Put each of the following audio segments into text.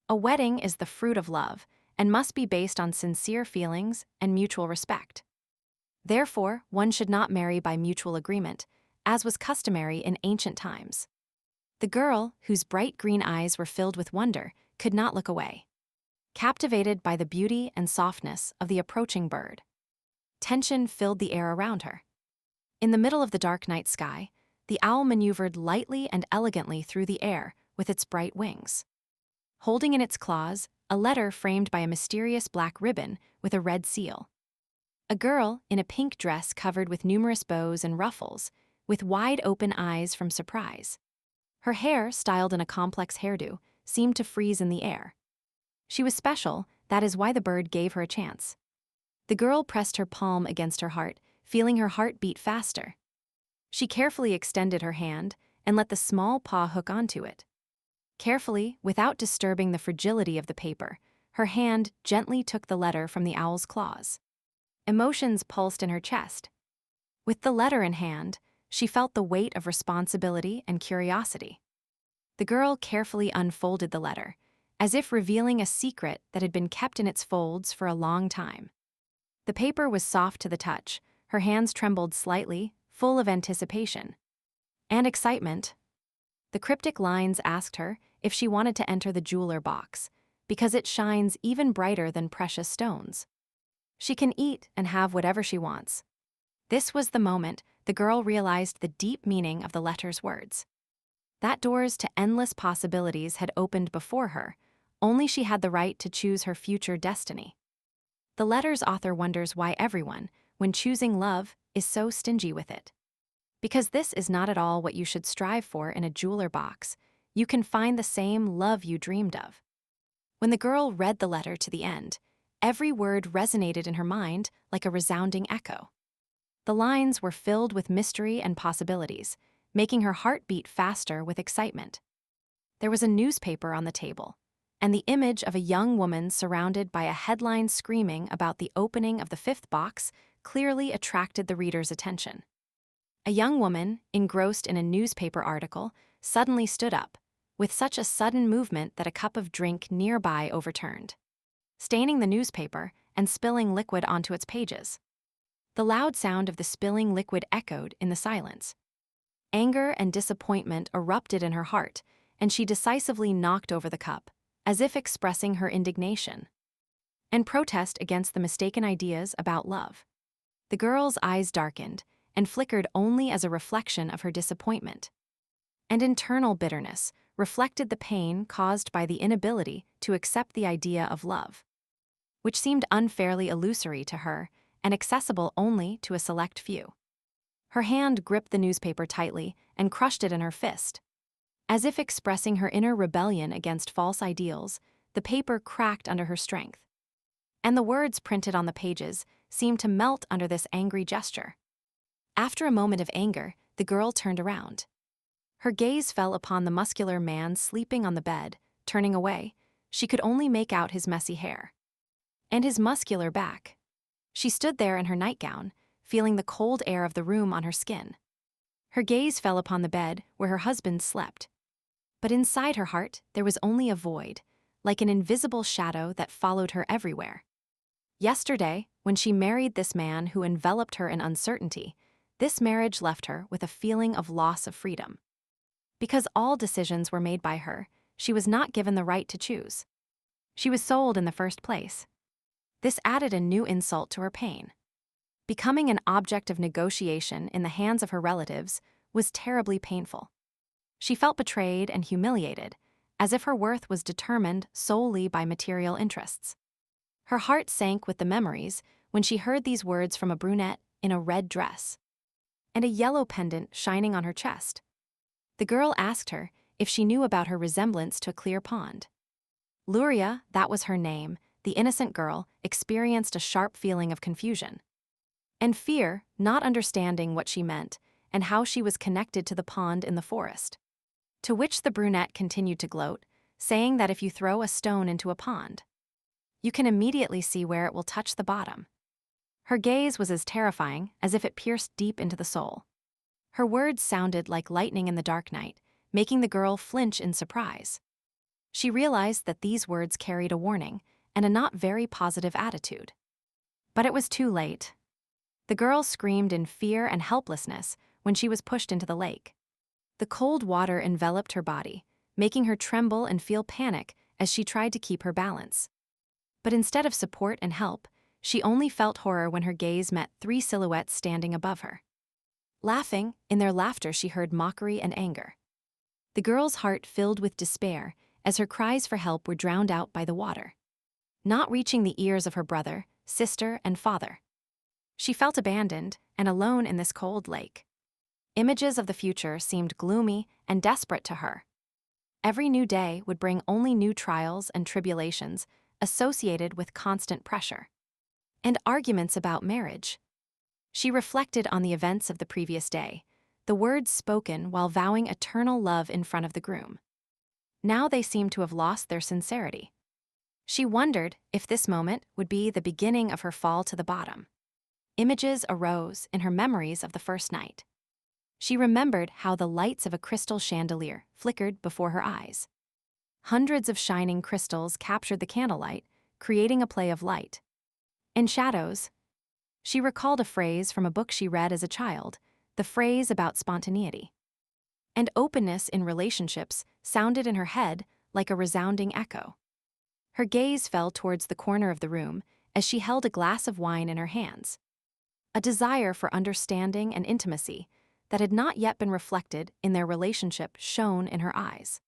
A wedding is the fruit of love and must be based on sincere feelings and mutual respect. Therefore, one should not marry by mutual agreement, as was customary in ancient times. The girl, whose bright green eyes were filled with wonder, could not look away, captivated by the beauty and softness of the approaching bird. Tension filled the air around her. In the middle of the dark night sky, the owl maneuvered lightly and elegantly through the air with its bright wings, holding in its claws a letter framed by a mysterious black ribbon with a red seal. A girl in a pink dress covered with numerous bows and ruffles, with wide-open eyes from surprise. Her hair, styled in a complex hairdo, seemed to freeze in the air. She was special, that is why the bird gave her a chance. The girl pressed her palm against her heart, feeling her heart beat faster. She carefully extended her hand and let the small paw hook onto it. Carefully, without disturbing the fragility of the paper, her hand gently took the letter from the owl's claws. Emotions pulsed in her chest. With the letter in hand, she felt the weight of responsibility and curiosity. The girl carefully unfolded the letter, as if revealing a secret that had been kept in its folds for a long time. The paper was soft to the touch, her hands trembled slightly, full of anticipation and excitement. The cryptic lines asked her if she wanted to enter the jeweler box, because it shines even brighter than precious stones. She can eat and have whatever she wants. This was the moment the girl realized the deep meaning of the letter's words. That doors to endless possibilities had opened before her, only she had the right to choose her future destiny. The letter's author wonders why everyone, when choosing love, is so stingy with it. Because this is not at all what you should strive for in a jeweler box. You can find the same love you dreamed of. When the girl read the letter to the end, every word resonated in her mind like a resounding echo. The lines were filled with mystery and possibilities, making her heart beat faster with excitement. There was a newspaper on the table, and the image of a young woman surrounded by a headline screaming about the opening of the fifth box clearly attracted the reader's attention. A young woman, engrossed in a newspaper article, suddenly stood up, with such a sudden movement that a cup of drink nearby overturned, staining the newspaper and spilling liquid onto its pages. The loud sound of the spilling liquid echoed in the silence. Anger and disappointment erupted in her heart, and she decisively knocked over the cup, as if expressing her indignation and protest against the mistaken ideas about love. The girl's eyes darkened and flickered only as a reflection of her disappointment. And internal bitterness reflected the pain caused by the inability to accept the idea of love, which seemed unfairly illusory to her and accessible only to a select few. Her hand gripped the newspaper tightly and crushed it in her fist. As if expressing her inner rebellion against false ideals, the paper cracked under her strength. And the words printed on the pages seemed to melt under this angry gesture. After a moment of anger, the girl turned around. Her gaze fell upon the muscular man sleeping on the bed. Turning away, she could only make out his messy hair and his muscular back. She stood there in her nightgown, feeling the cold air of the room on her skin. Her gaze fell upon the bed where her husband slept. But inside her heart, there was only a void, like an invisible shadow that followed her everywhere. Yesterday, when she married this man who enveloped her in uncertainty, this marriage left her with a feeling of loss of freedom. Because all decisions were made by her, she was not given the right to choose. She was sold in the first place. This added a new insult to her pain. Becoming an object of negotiation in the hands of her relatives was terribly painful. She felt betrayed and humiliated, as if her worth was determined solely by material interests. Her heart sank with the memories when she heard these words from a brunette in a red dress and a yellow pendant shining on her chest. The girl asked her if she knew about her resemblance to a clear pond. Lueria, that was her name, the innocent girl, experienced a sharp feeling of confusion and fear, not understanding what she meant and how she was connected to the pond in the forest. To which the brunette continued to gloat, saying that if you throw a stone into a pond, you can immediately see where it will touch the bottom. Her gaze was as terrifying as if it pierced deep into the soul. Her words sounded like lightning in the dark night, making the girl flinch in surprise. She realized that these words carried a warning and a not very positive attitude. But it was too late. The girl screamed in fear and helplessness when she was pushed into the lake. The cold water enveloped her body, making her tremble and feel panic as she tried to keep her balance. But instead of support and help, she only felt horror when her gaze met three silhouettes standing above her. Laughing, in their laughter she heard mockery and anger. The girl's heart filled with despair as her cries for help were drowned out by the water, not reaching the ears of her brother, sister, and father. She felt abandoned and alone in this cold lake. Images of the future seemed gloomy and desperate to her. Every new day would bring only new trials and tribulations associated with constant pressure. And arguments about marriage. She reflected on the events of the previous day, the words spoken while vowing eternal love in front of the groom. Now they seemed to have lost their sincerity. She wondered if this moment would be the beginning of her fall to the bottom. Images arose in her memories of the first night. She remembered how the lights of a crystal chandelier flickered before her eyes. Hundreds of shining crystals captured the candlelight, creating a play of light and shadows. She recalled a phrase from a book she read as a child, the phrase about spontaneity. And openness in relationships sounded in her head like a resounding echo. Her gaze fell towards the corner of the room as she held a glass of wine in her hands. A desire for understanding and intimacy that had not yet been reflected in their relationship shone in her eyes.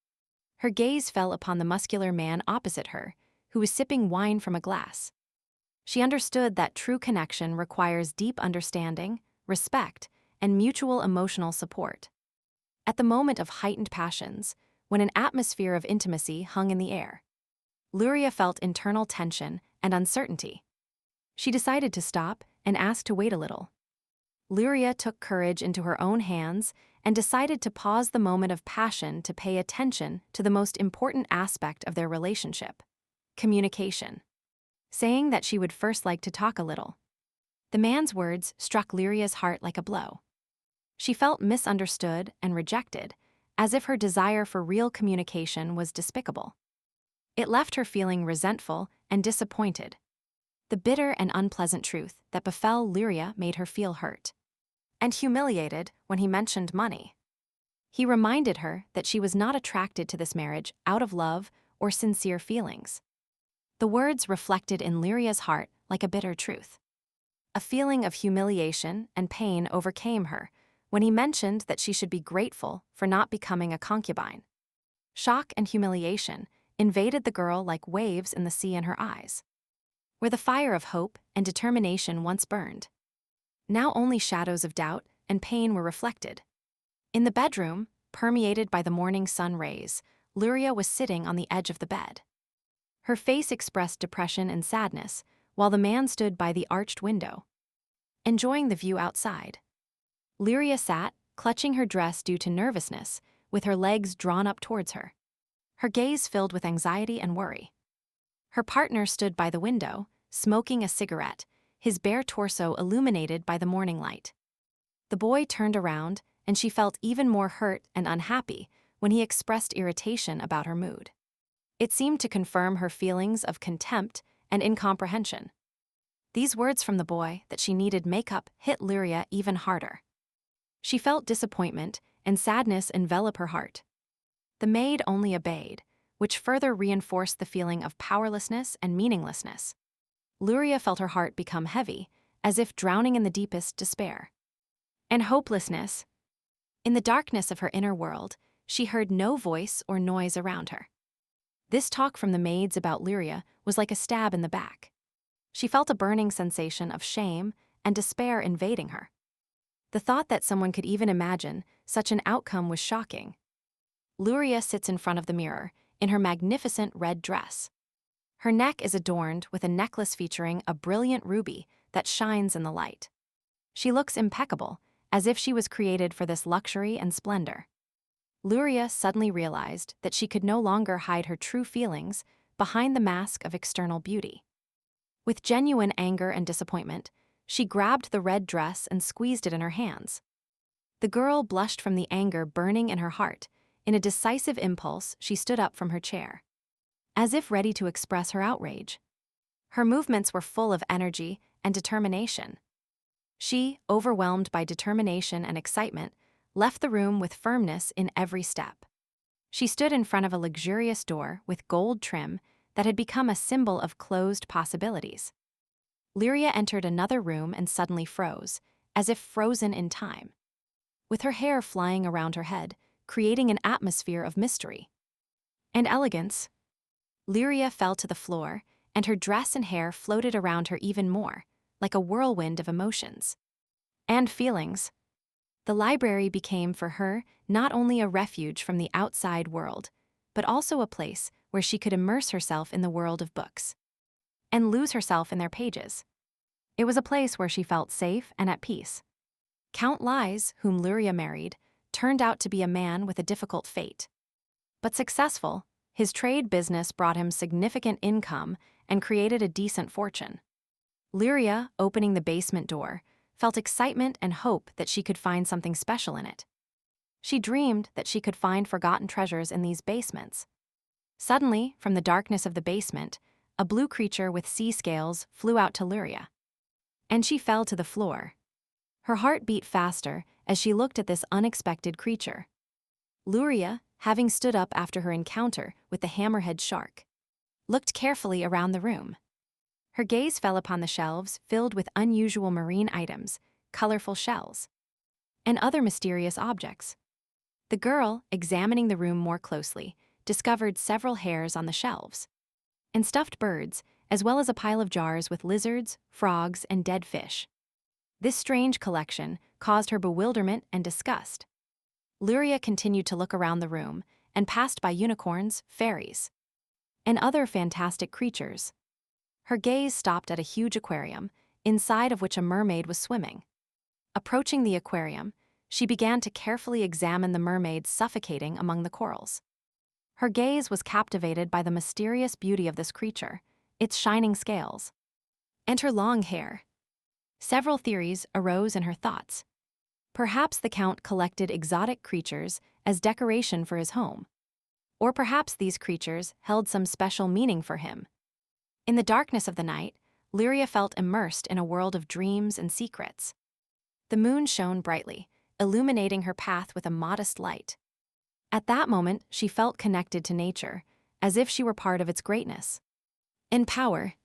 Her gaze fell upon the muscular man opposite her, who was sipping wine from a glass. She understood that true connection requires deep understanding, respect, and mutual emotional support. At the moment of heightened passions, when an atmosphere of intimacy hung in the air, Lueria felt internal tension and uncertainty. She decided to stop and ask to wait a little. Lueria took courage into her own hands and decided to pause the moment of passion to pay attention to the most important aspect of their relationship: communication, saying that she would first like to talk a little. The man's words struck Lueria's heart like a blow. She felt misunderstood and rejected, as if her desire for real communication was despicable. It left her feeling resentful and disappointed. The bitter and unpleasant truth that befell Lueria made her feel hurt and humiliated when he mentioned money. He reminded her that she was not attracted to this marriage out of love or sincere feelings. The words reflected in Lueria's heart like a bitter truth. A feeling of humiliation and pain overcame her when he mentioned that she should be grateful for not becoming a concubine. Shock and humiliation invaded the girl like waves in the sea in her eyes. Where the fire of hope and determination once burned, now only shadows of doubt and pain were reflected. In the bedroom, permeated by the morning sun rays, Lueria was sitting on the edge of the bed. Her face expressed depression and sadness, while the man stood by the arched window, enjoying the view outside. Lueria sat, clutching her dress due to nervousness, with her legs drawn up towards her. Her gaze filled with anxiety and worry. Her partner stood by the window, smoking a cigarette, his bare torso illuminated by the morning light. The boy turned around, and she felt even more hurt and unhappy when he expressed irritation about her mood. It seemed to confirm her feelings of contempt and incomprehension. These words from the boy that she needed makeup hit Lueria even harder. She felt disappointment and sadness envelop her heart. The maid only obeyed, which further reinforced the feeling of powerlessness and meaninglessness. Lueria felt her heart become heavy, as if drowning in the deepest despair and hopelessness. In the darkness of her inner world, she heard no voice or noise around her. This talk from the maids about Lueria was like a stab in the back. She felt a burning sensation of shame and despair invading her. The thought that someone could even imagine such an outcome was shocking. Lueria sits in front of the mirror, in her magnificent red dress. Her neck is adorned with a necklace featuring a brilliant ruby that shines in the light. She looks impeccable, as if she was created for this luxury and splendor. Lueria suddenly realized that she could no longer hide her true feelings behind the mask of external beauty. With genuine anger and disappointment, she grabbed the red dress and squeezed it in her hands. The girl blushed from the anger burning in her heart. In a decisive impulse, she stood up from her chair. as if ready to express her outrage. Her movements were full of energy and determination. She, overwhelmed by determination and excitement, left the room with firmness in every step. She stood in front of a luxurious door with gold trim that had become a symbol of closed possibilities. Lueria entered another room and suddenly froze, as if frozen in time, with her hair flying around her head, creating an atmosphere of mystery and elegance. Lueria fell to the floor, and her dress and hair floated around her even more, like a whirlwind of emotions and feelings. The library became for her not only a refuge from the outside world, but also a place where she could immerse herself in the world of books and lose herself in their pages. It was a place where she felt safe and at peace. Count Lys, whom Lueria married, turned out to be a man with a difficult fate. But successful, his trade business brought him significant income and created a decent fortune. Lueria, opening the basement door, felt excitement and hope that she could find something special in it. She dreamed that she could find forgotten treasures in these basements. Suddenly, from the darkness of the basement, a blue creature with sea scales flew out to Lueria. And she fell to the floor. Her heart beat faster as she looked at this unexpected creature. Lueria, having stood up after her encounter with the hammerhead shark, looked carefully around the room. Her gaze fell upon the shelves filled with unusual marine items, colorful shells, and other mysterious objects. The girl, examining the room more closely, discovered several hairs on the shelves, and stuffed birds, as well as a pile of jars with lizards, frogs, and dead fish. This strange collection caused her bewilderment and disgust. Lueria continued to look around the room and passed by unicorns, fairies, and other fantastic creatures. Her gaze stopped at a huge aquarium, inside of which a mermaid was swimming. Approaching the aquarium, she began to carefully examine the mermaid suffocating among the corals. Her gaze was captivated by the mysterious beauty of this creature, its shining scales, and her long hair. Several theories arose in her thoughts. Perhaps the Count collected exotic creatures as decoration for his home. Or perhaps these creatures held some special meaning for him. In the darkness of the night, Lueria felt immersed in a world of dreams and secrets. The moon shone brightly, illuminating her path with a modest light. At that moment, she felt connected to nature, as if she were part of its greatness and power.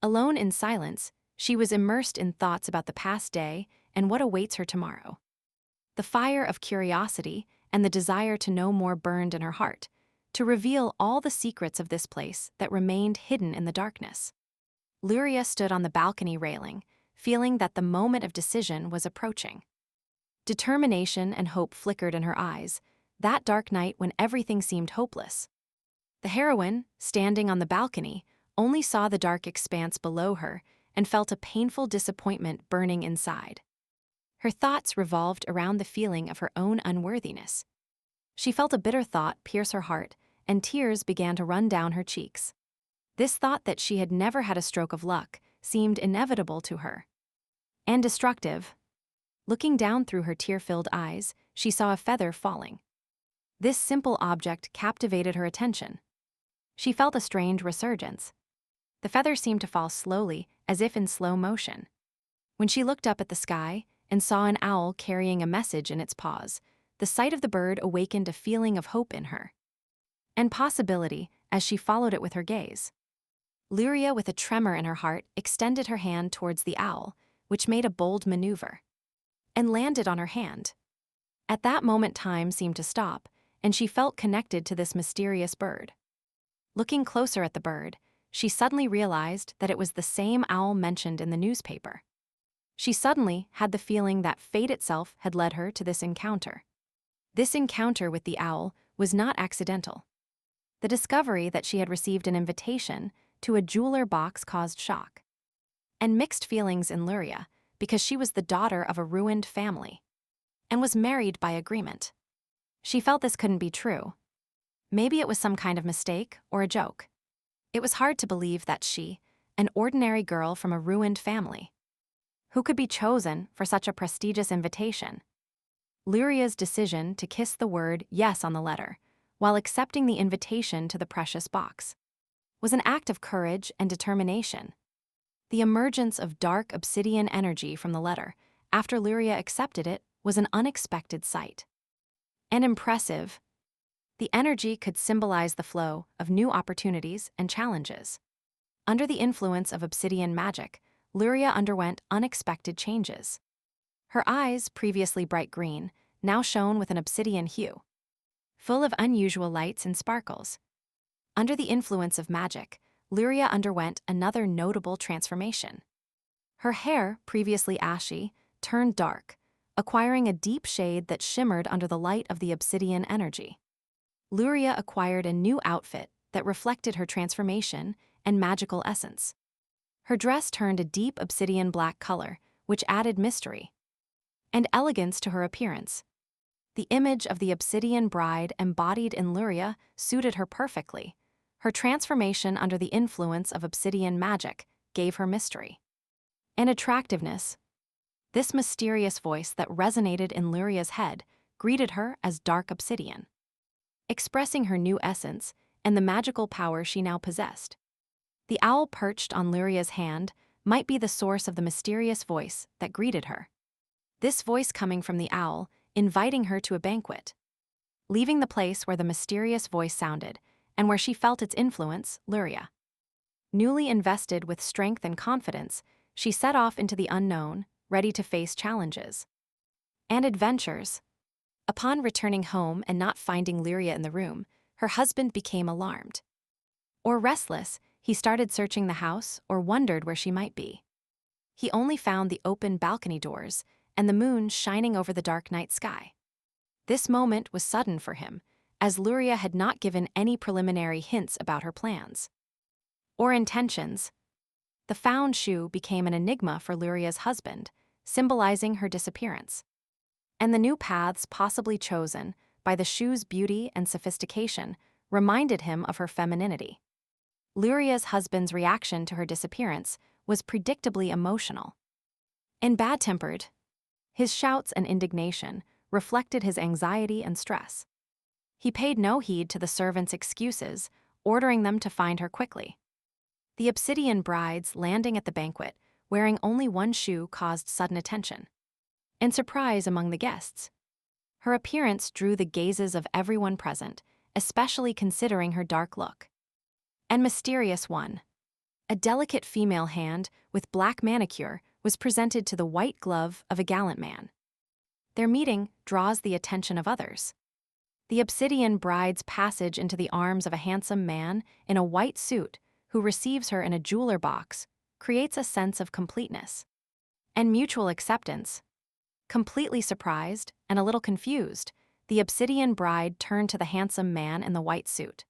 Alone in silence, she was immersed in thoughts about the past day and what awaits her tomorrow. The fire of curiosity and the desire to know more burned in her heart, to reveal all the secrets of this place that remained hidden in the darkness. Lueria stood on the balcony railing, feeling that the moment of decision was approaching. Determination and hope flickered in her eyes, that dark night when everything seemed hopeless. The heroine, standing on the balcony, only saw the dark expanse below her and felt a painful disappointment burning inside. Her thoughts revolved around the feeling of her own unworthiness. She felt a bitter thought pierce her heart, and tears began to run down her cheeks. This thought that she had never had a stroke of luck seemed inevitable to her. And destructive. Looking down through her tear-filled eyes, she saw a feather falling. This simple object captivated her attention. She felt a strange resurgence. The feather seemed to fall slowly, as if in slow motion. When she looked up at the sky and saw an owl carrying a message in its paws, the sight of the bird awakened a feeling of hope in her and possibility as she followed it with her gaze. Lueria, with a tremor in her heart, extended her hand towards the owl, which made a bold maneuver and landed on her hand. At that moment, time seemed to stop, and she felt connected to this mysterious bird. Looking closer at the bird, she suddenly realized that it was the same owl mentioned in the newspaper. She suddenly had the feeling that fate itself had led her to this encounter. This encounter with the owl was not accidental. The discovery that she had received an invitation to a jeweler box caused shock and mixed feelings in Lueria because she was the daughter of a ruined family and was married by agreement. She felt this couldn't be true. Maybe it was some kind of mistake or a joke. It was hard to believe that she, an ordinary girl from a ruined family, who could be chosen for such a prestigious invitation. Lueria's decision to kiss the word yes on the letter, while accepting the invitation to the precious box, was an act of courage and determination. The emergence of dark obsidian energy from the letter, after Lueria accepted it, was an unexpected sight. And impressive, the energy could symbolize the flow of new opportunities and challenges. Under the influence of obsidian magic, Lueria underwent unexpected changes. Her eyes, previously bright green, now shone with an obsidian hue, full of unusual lights and sparkles. Under the influence of magic, Lueria underwent another notable transformation. Her hair, previously ashy, turned dark, acquiring a deep shade that shimmered under the light of the obsidian energy. Lueria acquired a new outfit that reflected her transformation and magical essence. Her dress turned a deep obsidian black color, which added mystery and elegance to her appearance. The image of the obsidian bride embodied in Lueria suited her perfectly. Her transformation under the influence of obsidian magic gave her mystery and attractiveness. This mysterious voice that resonated in Lueria's head greeted her as Dark Obsidian, expressing her new essence and the magical power she now possessed. The owl perched on Lueria's hand might be the source of the mysterious voice that greeted her. This voice coming from the owl, inviting her to a banquet. Leaving the place where the mysterious voice sounded, and where she felt its influence, Lueria, newly invested with strength and confidence, she set off into the unknown, ready to face challenges and adventures. Upon returning home and not finding Lueria in the room, her husband became alarmed. Or restless, he started searching the house or wondered where she might be. He only found the open balcony doors and the moon shining over the dark night sky. This moment was sudden for him, as Lueria had not given any preliminary hints about her plans or intentions. The found shoe became an enigma for Lueria's husband, symbolizing her disappearance. And the new paths possibly chosen by the shoe's beauty and sophistication reminded him of her femininity. Lueria's husband's reaction to her disappearance was predictably emotional and bad-tempered. His shouts and indignation reflected his anxiety and stress. He paid no heed to the servants' excuses, ordering them to find her quickly. The obsidian brides landing at the banquet, wearing only one shoe, caused sudden attention and surprise among the guests. Her appearance drew the gazes of everyone present, especially considering her dark look and mysterious one. A delicate female hand with black manicure was presented to the white glove of a gallant man. Their meeting draws the attention of others. The obsidian bride's passage into the arms of a handsome man in a white suit who receives her in a jeweler box creates a sense of completeness and mutual acceptance. Completely surprised and a little confused, the obsidian bride turned to the handsome man in the white suit.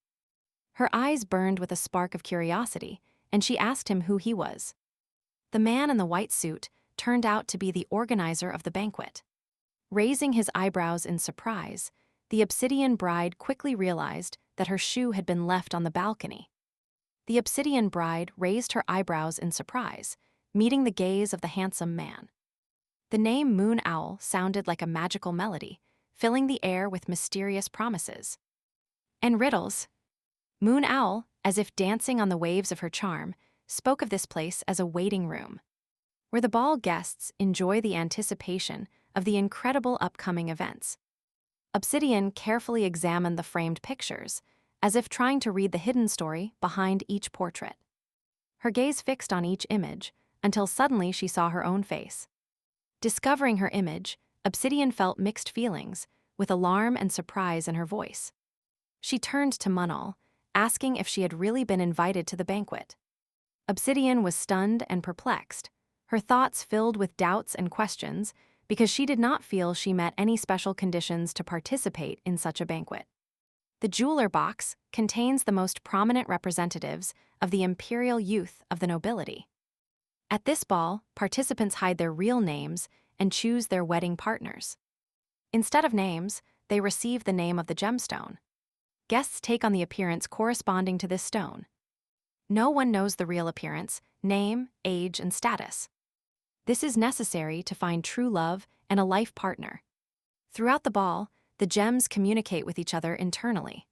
Her eyes burned with a spark of curiosity, and she asked him who he was. The man in the white suit turned out to be the organizer of the banquet. Raising his eyebrows in surprise, the obsidian bride quickly realized that her shoe had been left on the balcony. The obsidian bride raised her eyebrows in surprise, meeting the gaze of the handsome man. The name Moon Owl sounded like a magical melody, filling the air with mysterious promises and riddles. Moon Owl, as if dancing on the waves of her charm, spoke of this place as a waiting room, where the ball guests enjoy the anticipation of the incredible upcoming events. Obsidian carefully examined the framed pictures, as if trying to read the hidden story behind each portrait. Her gaze fixed on each image, until suddenly she saw her own face. Discovering her image, Obsidian felt mixed feelings, with alarm and surprise in her voice. She turned to Munal, asking if she had really been invited to the banquet. Obsidian was stunned and perplexed, her thoughts filled with doubts and questions, because she did not feel she met any special conditions to participate in such a banquet. The jeweler box contains the most prominent representatives of the imperial youth of the nobility. At this ball, participants hide their real names and choose their wedding partners. Instead of names, they receive the name of the gemstone. Guests take on the appearance corresponding to this stone. No one knows the real appearance, name, age, and status. This is necessary to find true love and a life partner. Throughout the ball, the gems communicate with each other internally.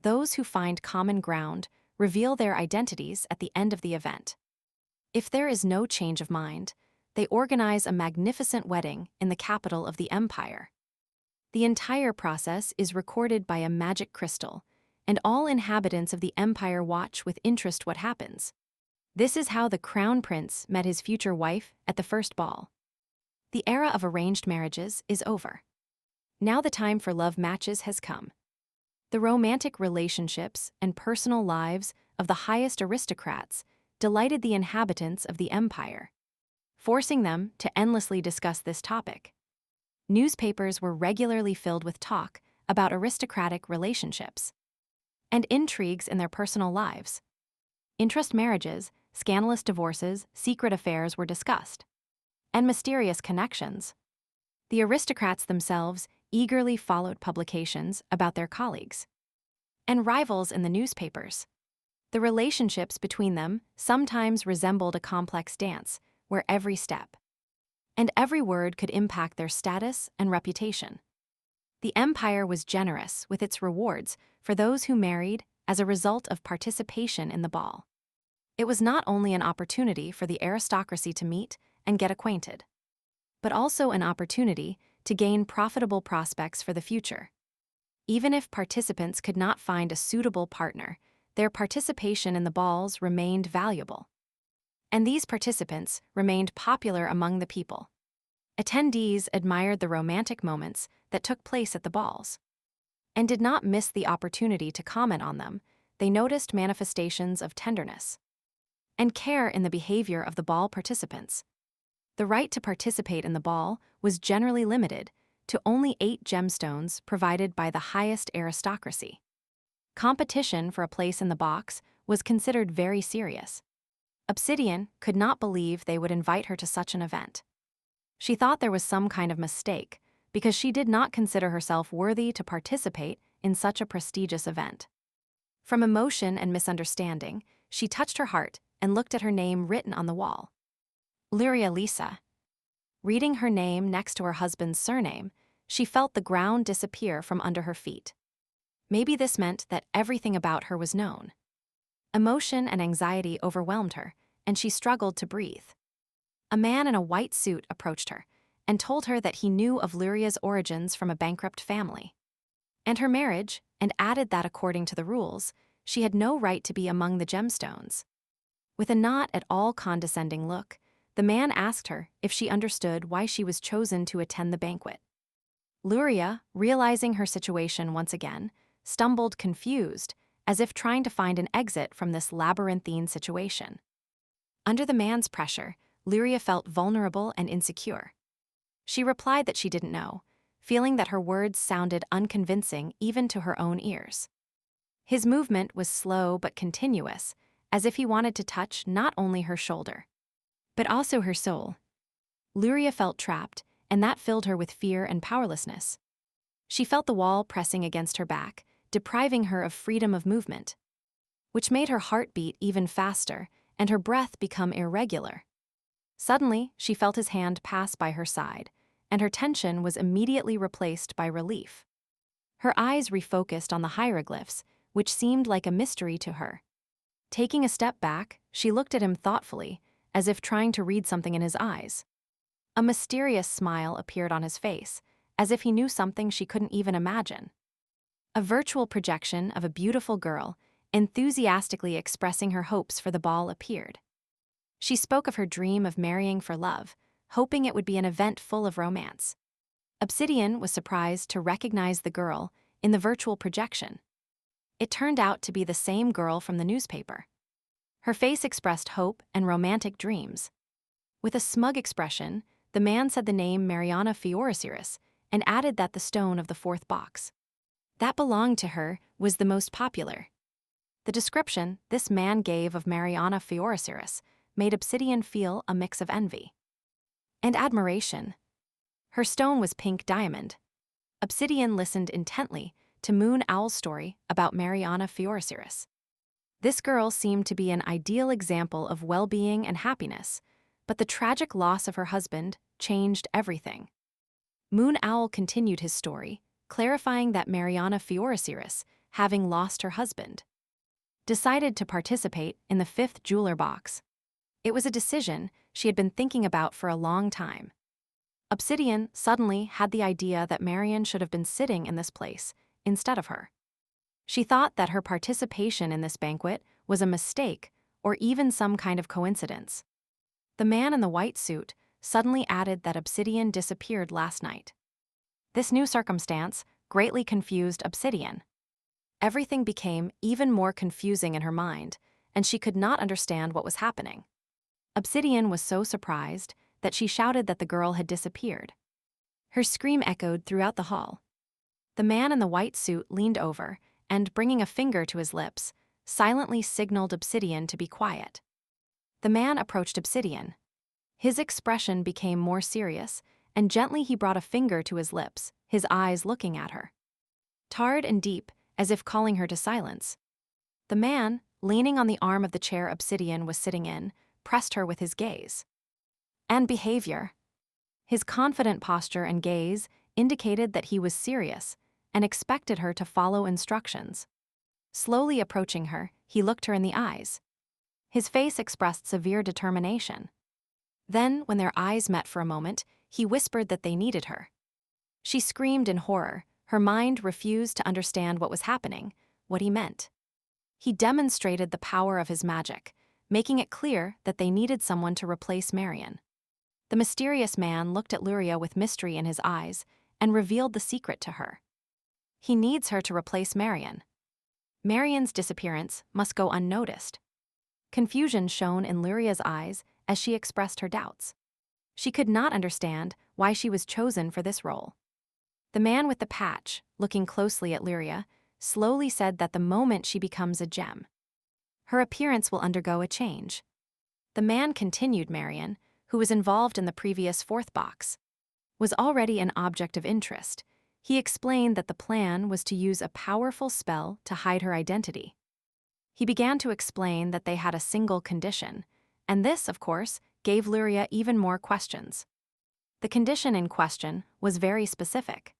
Those who find common ground reveal their identities at the end of the event. If there is no change of mind, they organize a magnificent wedding in the capital of the empire. The entire process is recorded by a magic crystal, and all inhabitants of the empire watch with interest what happens. This is how the crown prince met his future wife at the first ball. The era of arranged marriages is over. Now the time for love matches has come. The romantic relationships and personal lives of the highest aristocrats delighted the inhabitants of the empire, forcing them to endlessly discuss this topic. Newspapers were regularly filled with talk about aristocratic relationships and intrigues in their personal lives. Interest marriages, scandalous divorces, secret affairs were discussed, and mysterious connections. The aristocrats themselves eagerly followed publications about their colleagues and rivals in the newspapers. The relationships between them sometimes resembled a complex dance where every step and every word could impact their status and reputation. The empire was generous with its rewards for those who married as a result of participation in the ball. It was not only an opportunity for the aristocracy to meet and get acquainted, but also an opportunity to gain profitable prospects for the future. Even if participants could not find a suitable partner, their participation in the balls remained valuable. And these participants remained popular among the people. Attendees admired the romantic moments that took place at the balls and did not miss the opportunity to comment on them. They noticed manifestations of tenderness and care in the behavior of the ball participants. The right to participate in the ball was generally limited to only 8 gemstones provided by the highest aristocracy. Competition for a place in the box was considered very serious. Obsidian could not believe they would invite her to such an event. She thought there was some kind of mistake because she did not consider herself worthy to participate in such a prestigious event. From emotion and misunderstanding, she touched her heart and looked at her name written on the wall. Lueria Lisa. Reading her name next to her husband's surname, she felt the ground disappear from under her feet. Maybe this meant that everything about her was known. Emotion and anxiety overwhelmed her, and she struggled to breathe. A man in a white suit approached her and told her that he knew of Lueria's origins from a bankrupt family and her marriage, and added that according to the rules, she had no right to be among the gemstones. With a not at all condescending look, the man asked her if she understood why she was chosen to attend the banquet. Lueria, realizing her situation once again, stumbled confused, as if trying to find an exit from this labyrinthine situation. Under the man's pressure, Lueria felt vulnerable and insecure. She replied that she didn't know, feeling that her words sounded unconvincing even to her own ears. His movement was slow but continuous, as if he wanted to touch not only her shoulder, but also her soul. Lueria felt trapped, and that filled her with fear and powerlessness. She felt the wall pressing against her back, depriving her of freedom of movement, which made her heart beat even faster and her breath become irregular. Suddenly, she felt his hand pass by her side, and her tension was immediately replaced by relief. Her eyes refocused on the hieroglyphs, which seemed like a mystery to her. Taking a step back, she looked at him thoughtfully, as if trying to read something in his eyes. A mysterious smile appeared on his face, as if he knew something she couldn't even imagine. A virtual projection of a beautiful girl, enthusiastically expressing her hopes for the ball, appeared. She spoke of her dream of marrying for love, hoping it would be an event full of romance. Obsidian was surprised to recognize the girl in the virtual projection. It turned out to be the same girl from the newspaper. Her face expressed hope and romantic dreams. With a smug expression, the man said the name Mariana Fioriciris and added that the stone of the 4th box that belonged to her was the most popular. The description this man gave of Mariana Fioriciris made Obsidian feel a mix of envy and admiration. Her stone was pink diamond. Obsidian listened intently to Moon Owl's story about Mariana Fioriciris. This girl seemed to be an ideal example of well-being and happiness, but the tragic loss of her husband changed everything. Moon Owl continued his story, clarifying that Mariana Fioriciris, having lost her husband, decided to participate in the fifth jeweler box. It was a decision she had been thinking about for a long time. Obsidian suddenly had the idea that Marion should have been sitting in this place instead of her. She thought that her participation in this banquet was a mistake or even some kind of coincidence. The man in the white suit suddenly added that Obsidian disappeared last night. This new circumstance greatly confused Obsidian. Everything became even more confusing in her mind, and she could not understand what was happening. Obsidian was so surprised that she shouted that the girl had disappeared. Her scream echoed throughout the hall. The man in the white suit leaned over and, bringing a finger to his lips, silently signaled Obsidian to be quiet. The man approached Obsidian. His expression became more serious, and gently he brought a finger to his lips, his eyes looking at her. Tired and deep, as if calling her to silence. The man, leaning on the arm of the chair Obsidian was sitting in, pressed her with his gaze and behavior. His confident posture and gaze indicated that he was serious and expected her to follow instructions. Slowly approaching her, he looked her in the eyes. His face expressed severe determination. Then, when their eyes met for a moment, he whispered that they needed her. She screamed in horror. Her mind refused to understand what was happening, what he meant. He demonstrated the power of his magic, making it clear that they needed someone to replace Marion. The mysterious man looked at Lueria with mystery in his eyes and revealed the secret to her. He needs her to replace Marion. Marion's disappearance must go unnoticed. Confusion shone in Lueria's eyes as she expressed her doubts. She could not understand why she was chosen for this role. The man with the patch, looking closely at Lueria, slowly said that the moment she becomes a gem, her appearance will undergo a change. The man continued Marion, who was involved in the previous fourth box, was already an object of interest. He explained that the plan was to use a powerful spell to hide her identity. He began to explain that they had a single condition, and this, of course, gave Lueria even more questions. The condition in question was very specific.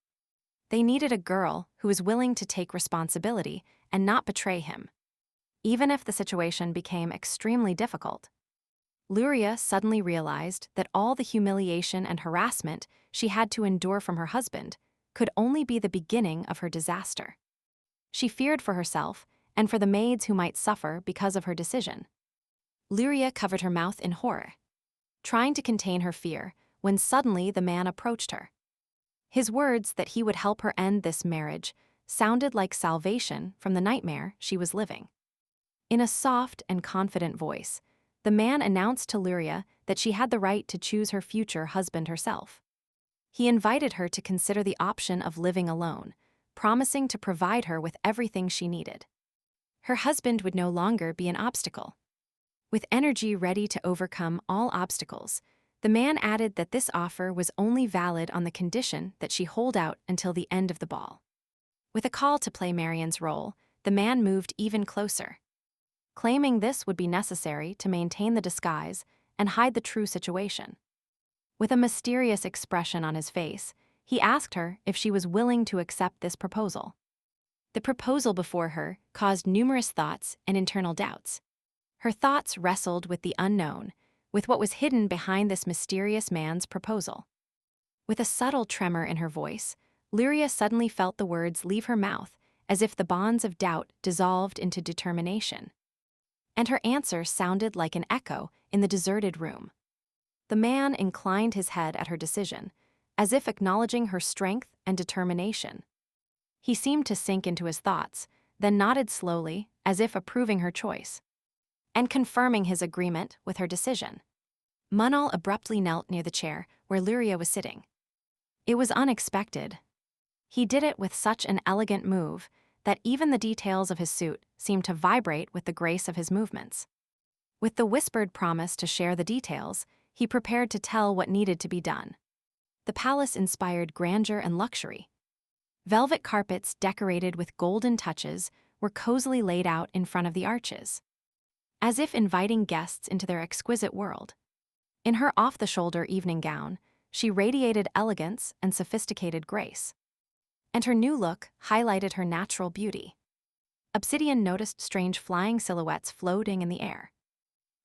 They needed a girl who was willing to take responsibility and not betray him, even if the situation became extremely difficult. Lueria suddenly realized that all the humiliation and harassment she had to endure from her husband could only be the beginning of her disaster. She feared for herself and for the maids who might suffer because of her decision. Lueria covered her mouth in horror, trying to contain her fear, when suddenly the man approached her. His words that he would help her end this marriage sounded like salvation from the nightmare she was living. In a soft and confident voice, the man announced to Lueria that she had the right to choose her future husband herself. He invited her to consider the option of living alone, promising to provide her with everything she needed. Her husband would no longer be an obstacle. With energy ready to overcome all obstacles, the man added that this offer was only valid on the condition that she hold out until the end of the ball. With a call to play Marion's role, the man moved even closer, claiming this would be necessary to maintain the disguise and hide the true situation. With a mysterious expression on his face, he asked her if she was willing to accept this proposal. The proposal before her caused numerous thoughts and internal doubts. Her thoughts wrestled with the unknown, with what was hidden behind this mysterious man's proposal. With a subtle tremor in her voice, Lueria suddenly felt the words leave her mouth as if the bonds of doubt dissolved into determination. And her answer sounded like an echo in the deserted room. The man inclined his head at her decision, as if acknowledging her strength and determination. He seemed to sink into his thoughts, then nodded slowly, as if approving her choice, and confirming his agreement with her decision. Manhwa abruptly knelt near the chair where Lueria was sitting. It was unexpected. He did it with such an elegant move that even the details of his suit seemed to vibrate with the grace of his movements. With the whispered promise to share the details, he prepared to tell what needed to be done. The palace inspired grandeur and luxury. Velvet carpets decorated with golden touches were cozily laid out in front of the arches, as if inviting guests into their exquisite world. In her off-the-shoulder evening gown, she radiated elegance and sophisticated grace, and her new look highlighted her natural beauty. Obsidian noticed strange flying silhouettes floating in the air.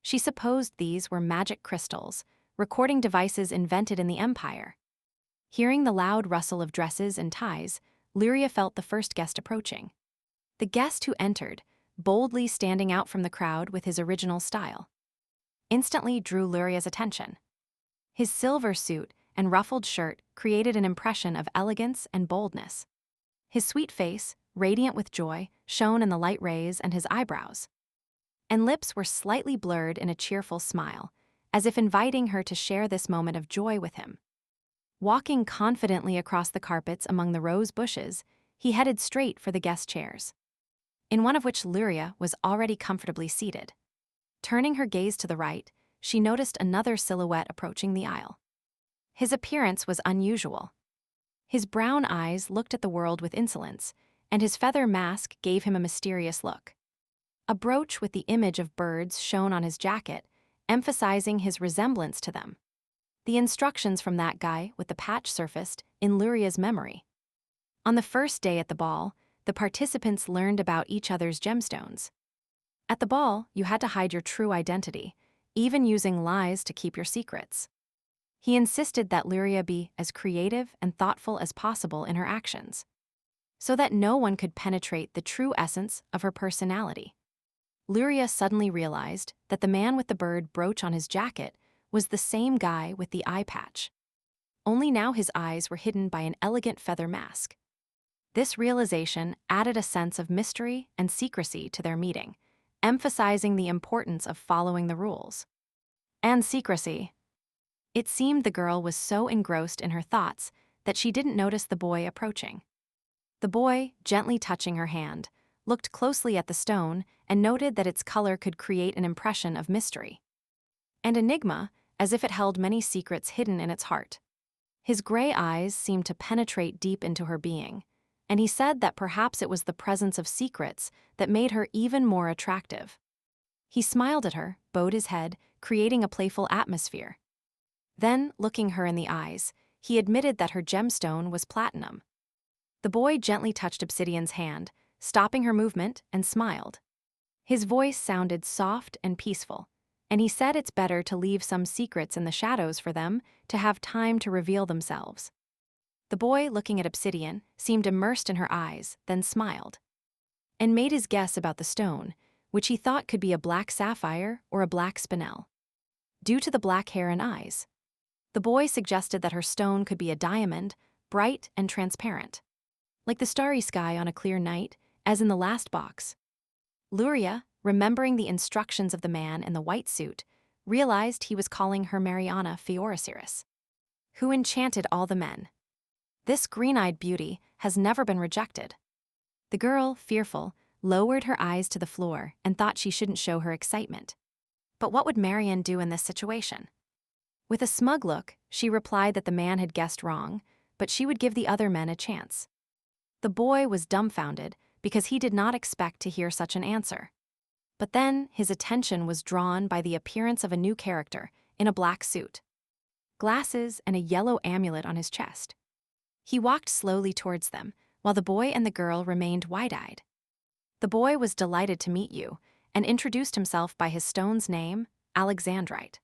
She supposed these were magic crystals, recording devices invented in the Empire. Hearing the loud rustle of dresses and ties, Lueria felt the first guest approaching. The guest who entered, boldly standing out from the crowd with his original style, instantly drew Lueria's attention. His silver suit and ruffled shirt created an impression of elegance and boldness. His sweet face, radiant with joy, shone in the light rays and his eyebrows, and lips were slightly blurred in a cheerful smile, as if inviting her to share this moment of joy with him. Walking confidently across the carpets among the rose bushes, he headed straight for the guest chairs, in one of which Lueria was already comfortably seated. Turning her gaze to the right, she noticed another silhouette approaching the aisle. His appearance was unusual. His brown eyes looked at the world with insolence, and his feather mask gave him a mysterious look. A brooch with the image of birds shone on his jacket, emphasizing his resemblance to them. The instructions from that guy with the patch surfaced in Lueria's memory. On the first day at the ball, the participants learned about each other's gemstones. At the ball, you had to hide your true identity, even using lies to keep your secrets. He insisted that Lueria be as creative and thoughtful as possible in her actions, so that no one could penetrate the true essence of her personality. Lueria suddenly realized that the man with the bird brooch on his jacket was the same guy with the eye patch. Only now his eyes were hidden by an elegant feather mask. This realization added a sense of mystery and secrecy to their meeting, emphasizing the importance of following the rules. And secrecy. It seemed the girl was so engrossed in her thoughts that she didn't notice the boy approaching. The boy, gently touching her hand, looked closely at the stone and noted that its color could create an impression of mystery and enigma, as if it held many secrets hidden in its heart. His gray eyes seemed to penetrate deep into her being, and he said that perhaps it was the presence of secrets that made her even more attractive. He smiled at her, bowed his head, creating a playful atmosphere. Then, looking her in the eyes, he admitted that her gemstone was platinum. The boy gently touched Obsidian's hand, stopping her movement, and smiled. His voice sounded soft and peaceful, and he said it's better to leave some secrets in the shadows for them to have time to reveal themselves. The boy, looking at Obsidian, seemed immersed in her eyes, then smiled, and made his guess about the stone, which he thought could be a black sapphire or a black spinel, due to the black hair and eyes. The boy suggested that her stone could be a diamond, bright and transparent, like the starry sky on a clear night, as in the last box. Lueria, remembering the instructions of the man in the white suit, realized he was calling her Mariana Fioriciris, who enchanted all the men. This green-eyed beauty has never been rejected. The girl, fearful, lowered her eyes to the floor and thought she shouldn't show her excitement. But what would Marian do in this situation? With a smug look, she replied that the man had guessed wrong, but she would give the other men a chance. The boy was dumbfounded because he did not expect to hear such an answer. But then his attention was drawn by the appearance of a new character in a black suit, glasses, and a yellow amulet on his chest. He walked slowly towards them, while the boy and the girl remained wide-eyed. The boy was delighted to meet you and introduced himself by his stone's name, Alexandrite.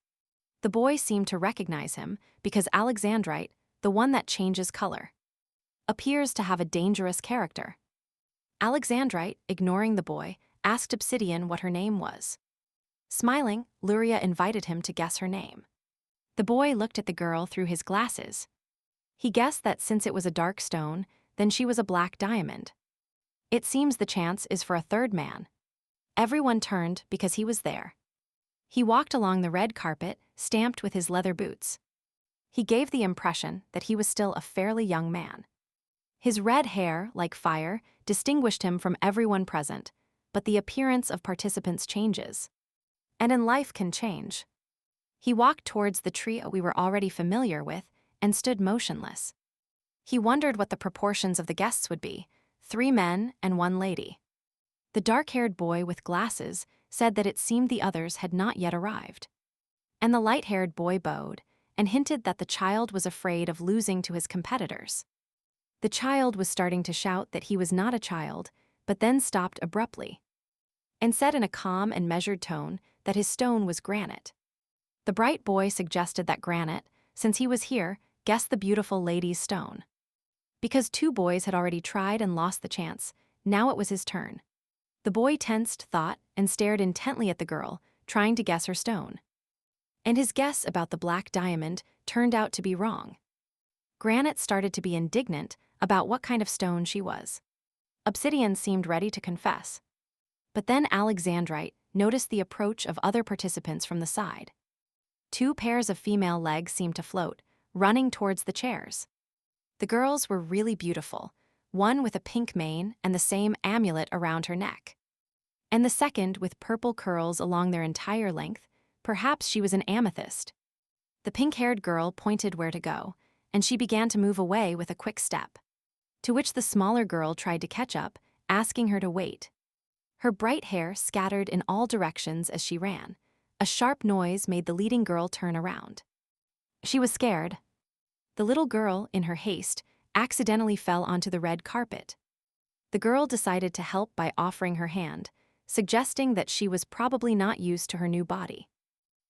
The boy seemed to recognize him because Alexandrite, the one that changes color, appears to have a dangerous character. Alexandrite, ignoring the boy, asked Obsidian what her name was. Smiling, Lueria invited him to guess her name. The boy looked at the girl through his glasses. He guessed that since it was a dark stone, then she was a black diamond. It seems the chance is for a third man. Everyone turned because he was there. He walked along the red carpet, stamped with his leather boots. He gave the impression that he was still a fairly young man. His red hair, like fire, distinguished him from everyone present, but the appearance of participants changes. And in life can change. He walked towards the tree we were already familiar with and stood motionless. He wondered what the proportions of the guests would be, 3 men and 1 lady. The dark-haired boy with glasses said that it seemed the others had not yet arrived. And the light-haired boy bowed and hinted that the child was afraid of losing to his competitors. The child was starting to shout that he was not a child, but then stopped abruptly and said in a calm and measured tone that his stone was granite. The bright boy suggested that Granite, since he was here, guess the beautiful lady's stone. Because two boys had already tried and lost the chance, now it was his turn. The boy tensed thought and stared intently at the girl, trying to guess her stone. And his guess about the black diamond turned out to be wrong. Granite started to be indignant about what kind of stone she was. Obsidian seemed ready to confess. But then Alexandrite noticed the approach of other participants from the side. Two pairs of female legs seemed to float, running towards the chairs. The girls were really beautiful, one with a pink mane and the same amulet around her neck. And the second with purple curls along their entire length, perhaps she was an amethyst. The pink-haired girl pointed where to go, and she began to move away with a quick step. To which the smaller girl tried to catch up, asking her to wait. Her bright hair scattered in all directions as she ran. A sharp noise made the leading girl turn around. She was scared. The little girl, in her haste, accidentally fell onto the red carpet. The girl decided to help by offering her hand, suggesting that she was probably not used to her new body.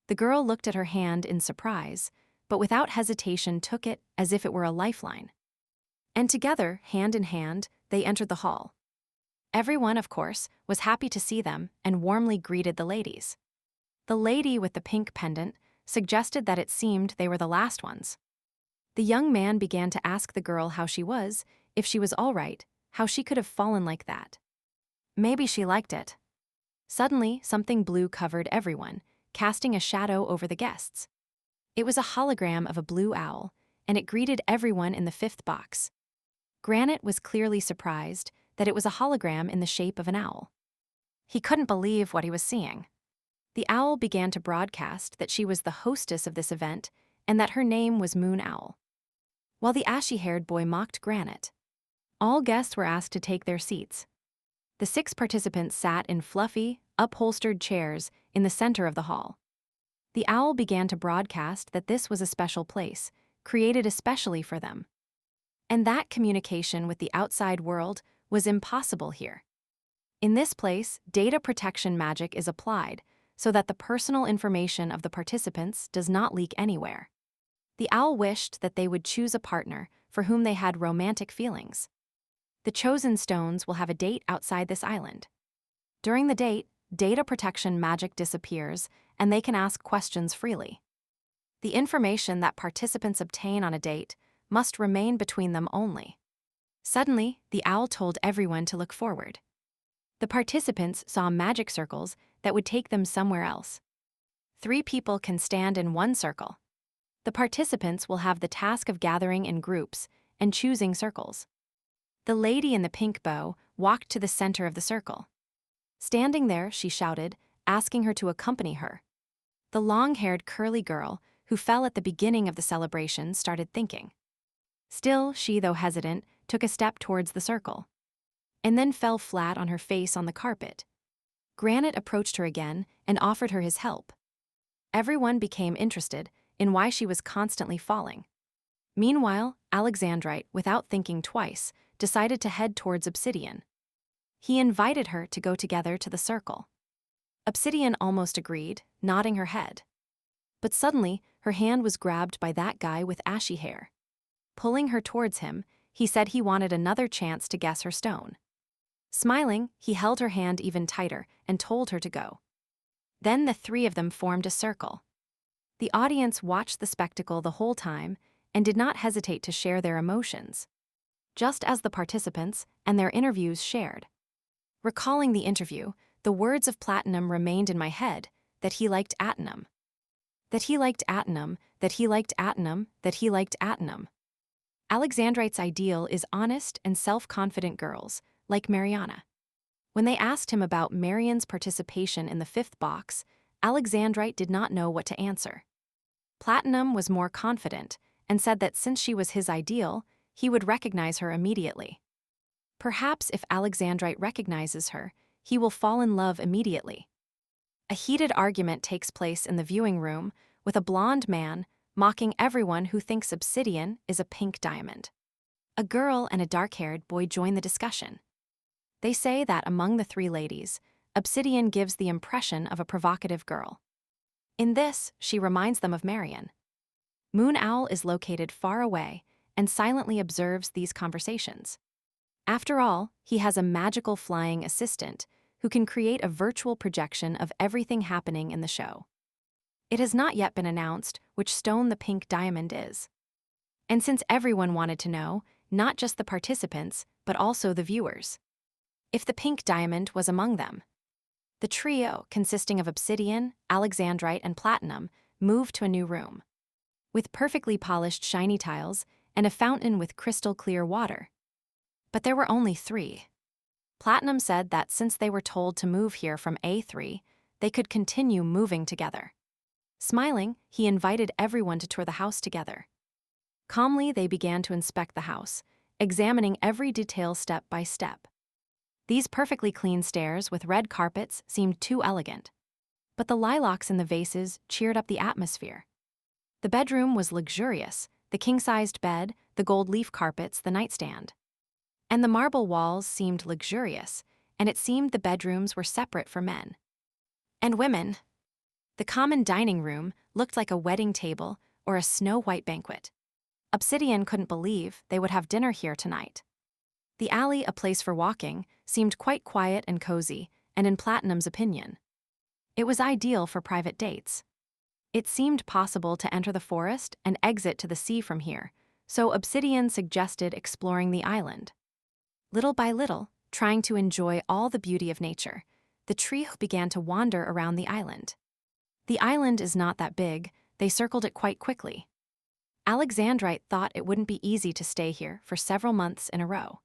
The girl looked at her hand in surprise, but without hesitation took it as if it were a lifeline. And together, hand in hand, they entered the hall. Everyone, of course, was happy to see them and warmly greeted the ladies. The lady with the pink pendant suggested that it seemed they were the last ones. The young man began to ask the girl how she was, if she was all right, how she could have fallen like that. Maybe she liked it. Suddenly, something blue covered everyone, casting a shadow over the guests. It was a hologram of a blue owl, and it greeted everyone in the fifth box. Granite was clearly surprised that it was a hologram in the shape of an owl. He couldn't believe what he was seeing. The owl began to broadcast that she was the hostess of this event and that her name was Moon Owl. While the ashy-haired boy mocked Granite. All guests were asked to take their seats. The 6 participants sat in fluffy, upholstered chairs in the center of the hall. The owl began to broadcast that this was a special place, created especially for them. And that communication with the outside world was impossible here. In this place, data protection magic is applied so that the personal information of the participants does not leak anywhere. The owl wished that they would choose a partner for whom they had romantic feelings. The chosen stones will have a date outside this island. During the date, data protection magic disappears and they can ask questions freely. The information that participants obtain on a date must remain between them only. Suddenly, the owl told everyone to look forward. The participants saw magic circles that would take them somewhere else. 3 people can stand in one circle. The participants will have the task of gathering in groups and choosing circles. The lady in the pink bow walked to the center of the circle. Standing there, she shouted, asking her to accompany her. The long-haired curly girl, who fell at the beginning of the celebration, started thinking. Still, she, though hesitant, took a step towards the circle, and then fell flat on her face on the carpet. Granite approached her again and offered her his help. Everyone became interested in why she was constantly falling. Meanwhile, Alexandrite, without thinking twice, decided to head towards Obsidian. He invited her to go together to the circle. Obsidian almost agreed, nodding her head. But suddenly, her hand was grabbed by that guy with ashy hair. Pulling her towards him, he said he wanted another chance to guess her stone. Smiling, he held her hand even tighter and told her to go. Then the 3 of them formed a circle. The audience watched the spectacle the whole time and did not hesitate to share their emotions, just as the participants and their interviews shared. Recalling the interview, the words of Platinum remained in my head, that he liked Atenum. That he liked Atenum, that he liked Atenum, that he liked Atenum. Alexandrite's ideal is honest and self-confident girls, like Mariana. When they asked him about Marian's participation in the 5th box, Alexandrite did not know what to answer. Platinum was more confident and said that since she was his ideal, he would recognize her immediately. Perhaps if Alexandrite recognizes her, he will fall in love immediately. A heated argument takes place in the viewing room with a blonde man mocking everyone who thinks Obsidian is a pink diamond. A girl and a dark-haired boy join the discussion. They say that among the three ladies, Obsidian gives the impression of a provocative girl. In this, she reminds them of Marion. Moon Owl is located far away and silently observes these conversations. After all, he has a magical flying assistant who can create a virtual projection of everything happening in the show. It has not yet been announced which stone the pink diamond is. And since everyone wanted to know, not just the participants, but also the viewers, if the pink diamond was among them. The trio, consisting of obsidian, alexandrite, and platinum, moved to a new room, with perfectly polished shiny tiles and a fountain with crystal clear water. But there were only three. Platinum said that since they were told to move here from A3, they could continue moving together. Smiling, he invited everyone to tour the house together. Calmly, they began to inspect the house, examining every detail step by step. These perfectly clean stairs with red carpets seemed too elegant. But the lilacs in the vases cheered up the atmosphere. The bedroom was luxurious, the king-sized bed, the gold leaf carpets, the nightstand. And the marble walls seemed luxurious, and it seemed the bedrooms were separate for men and women. The common dining room looked like a wedding table or a snow-white banquet. Obsidian couldn't believe they would have dinner here tonight. The alley, a place for walking, seemed quite quiet and cozy, and in Platinum's opinion, it was ideal for private dates. It seemed possible to enter the forest and exit to the sea from here, so Obsidian suggested exploring the island. Little by little, trying to enjoy all the beauty of nature, the trio began to wander around the island. The island is not that big, they circled it quite quickly. Alexandrite thought it wouldn't be easy to stay here for several months in a row.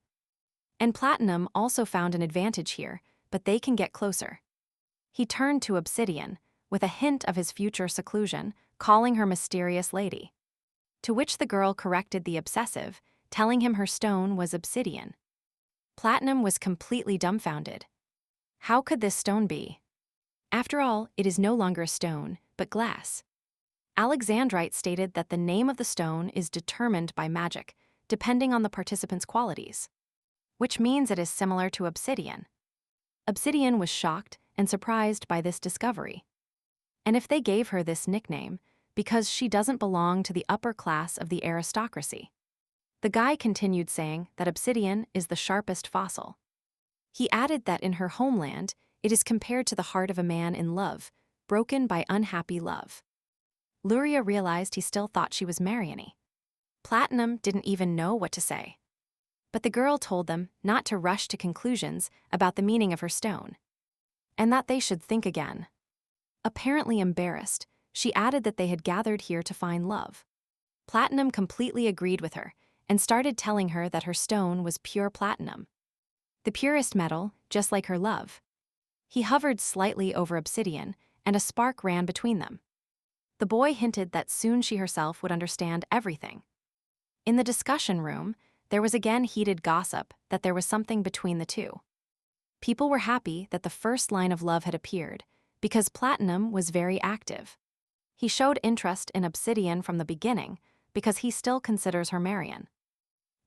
And Platinum also found an advantage here, but they can get closer. He turned to Obsidian, with a hint of his future seclusion, calling her mysterious lady. To which the girl corrected the obsessive, telling him her stone was obsidian. Platinum was completely dumbfounded. How could this stone be? After all, it is no longer a stone, but glass. Alexandrite stated that the name of the stone is determined by magic, depending on the participant's qualities, which means it is similar to obsidian. Obsidian was shocked and surprised by this discovery. And if they gave her this nickname, because she doesn't belong to the upper class of the aristocracy. The guy continued saying that obsidian is the sharpest fossil. He added that in her homeland, it is compared to the heart of a man in love, broken by unhappy love. Lueria realized he still thought she was Marion. Platinum didn't even know what to say. But the girl told them not to rush to conclusions about the meaning of her stone, and that they should think again. Apparently embarrassed, she added that they had gathered here to find love. Platinum completely agreed with her and started telling her that her stone was pure platinum, the purest metal, just like her love. He hovered slightly over obsidian, and a spark ran between them. The boy hinted that soon she herself would understand everything. In the discussion room, there was again heated gossip that there was something between the two. People were happy that the first line of love had appeared, because Platinum was very active. He showed interest in Obsidian from the beginning, because he still considers her Marion.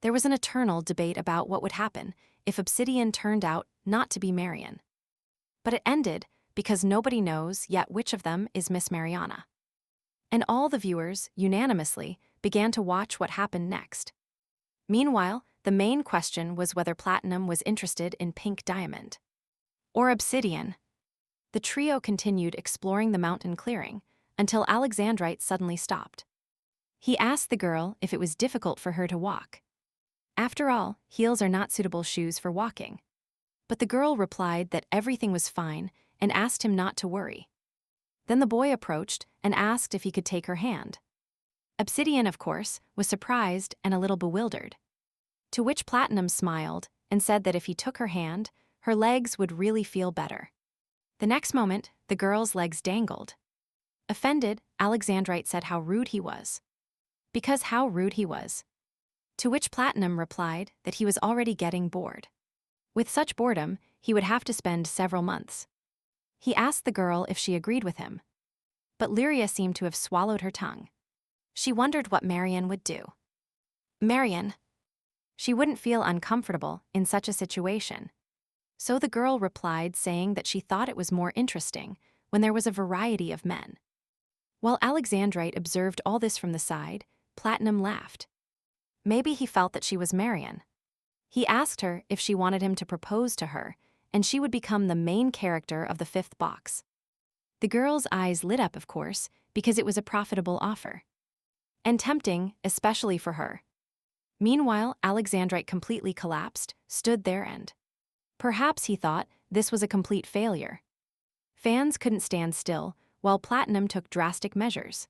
There was an eternal debate about what would happen if Obsidian turned out not to be Marion. But it ended because nobody knows yet which of them is Miss Mariana. And all the viewers, unanimously, began to watch what happened next. Meanwhile, the main question was whether Platinum was interested in Pink Diamond or Obsidian. The trio continued exploring the mountain clearing until Alexandrite suddenly stopped. He asked the girl if it was difficult for her to walk. After all, heels are not suitable shoes for walking. But the girl replied that everything was fine and asked him not to worry. Then the boy approached and asked if he could take her hand. Obsidian, of course, was surprised and a little bewildered. To which Platinum smiled and said that if he took her hand, her legs would really feel better. The next moment, the girl's legs dangled. Offended, Alexandrite said how rude he was. Because how rude he was. To which Platinum replied that he was already getting bored. With such boredom, he would have to spend several months. He asked the girl if she agreed with him. But Lueria seemed to have swallowed her tongue. She wondered what Marion would do. Marion. She wouldn't feel uncomfortable in such a situation. So the girl replied saying that she thought it was more interesting when there was a variety of men. While Alexandrite observed all this from the side, Platinum laughed. Maybe he felt that she was Marion. He asked her if she wanted him to propose to her, and she would become the main character of the fifth box. The girl's eyes lit up, of course, because it was a profitable offer. And tempting, especially for her. Meanwhile, Alexandrite completely collapsed, stood there and perhaps he thought this was a complete failure. Fans couldn't stand still, while Platinum took drastic measures.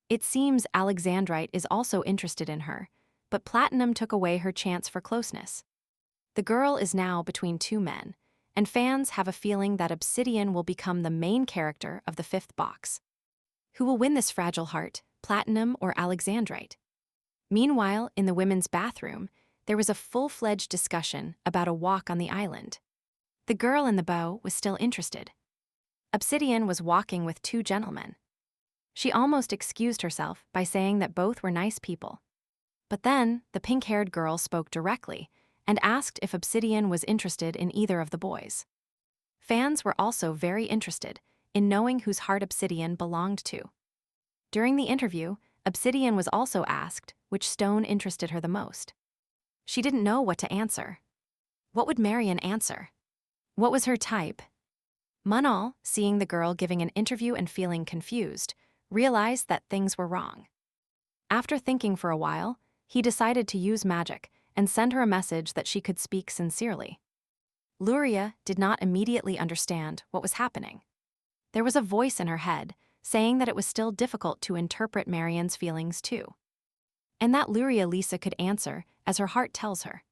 It seems Alexandrite is also interested in her, but Platinum took away her chance for closeness. The girl is now between two men, and fans have a feeling that Obsidian will become the main character of the fifth box. Who will win this fragile heart, Platinum or Alexandrite? Meanwhile, in the women's bathroom, there was a full-fledged discussion about a walk on the island. The girl in the bow was still interested. Obsidian was walking with two gentlemen. She almost excused herself by saying that both were nice people. But then, the pink-haired girl spoke directly and asked if Obsidian was interested in either of the boys. Fans were also very interested in knowing whose heart Obsidian belonged to. During the interview, Obsidian was also asked which stone interested her the most. She didn't know what to answer. What would Marion answer? What was her type? Manhwa, seeing the girl giving an interview and feeling confused, realized that things were wrong. After thinking for a while, he decided to use magic and send her a message that she could speak sincerely. Lueria did not immediately understand what was happening. There was a voice in her head saying that it was still difficult to interpret Marion's feelings too. And that Lueria Lisa could answer as her heart tells her.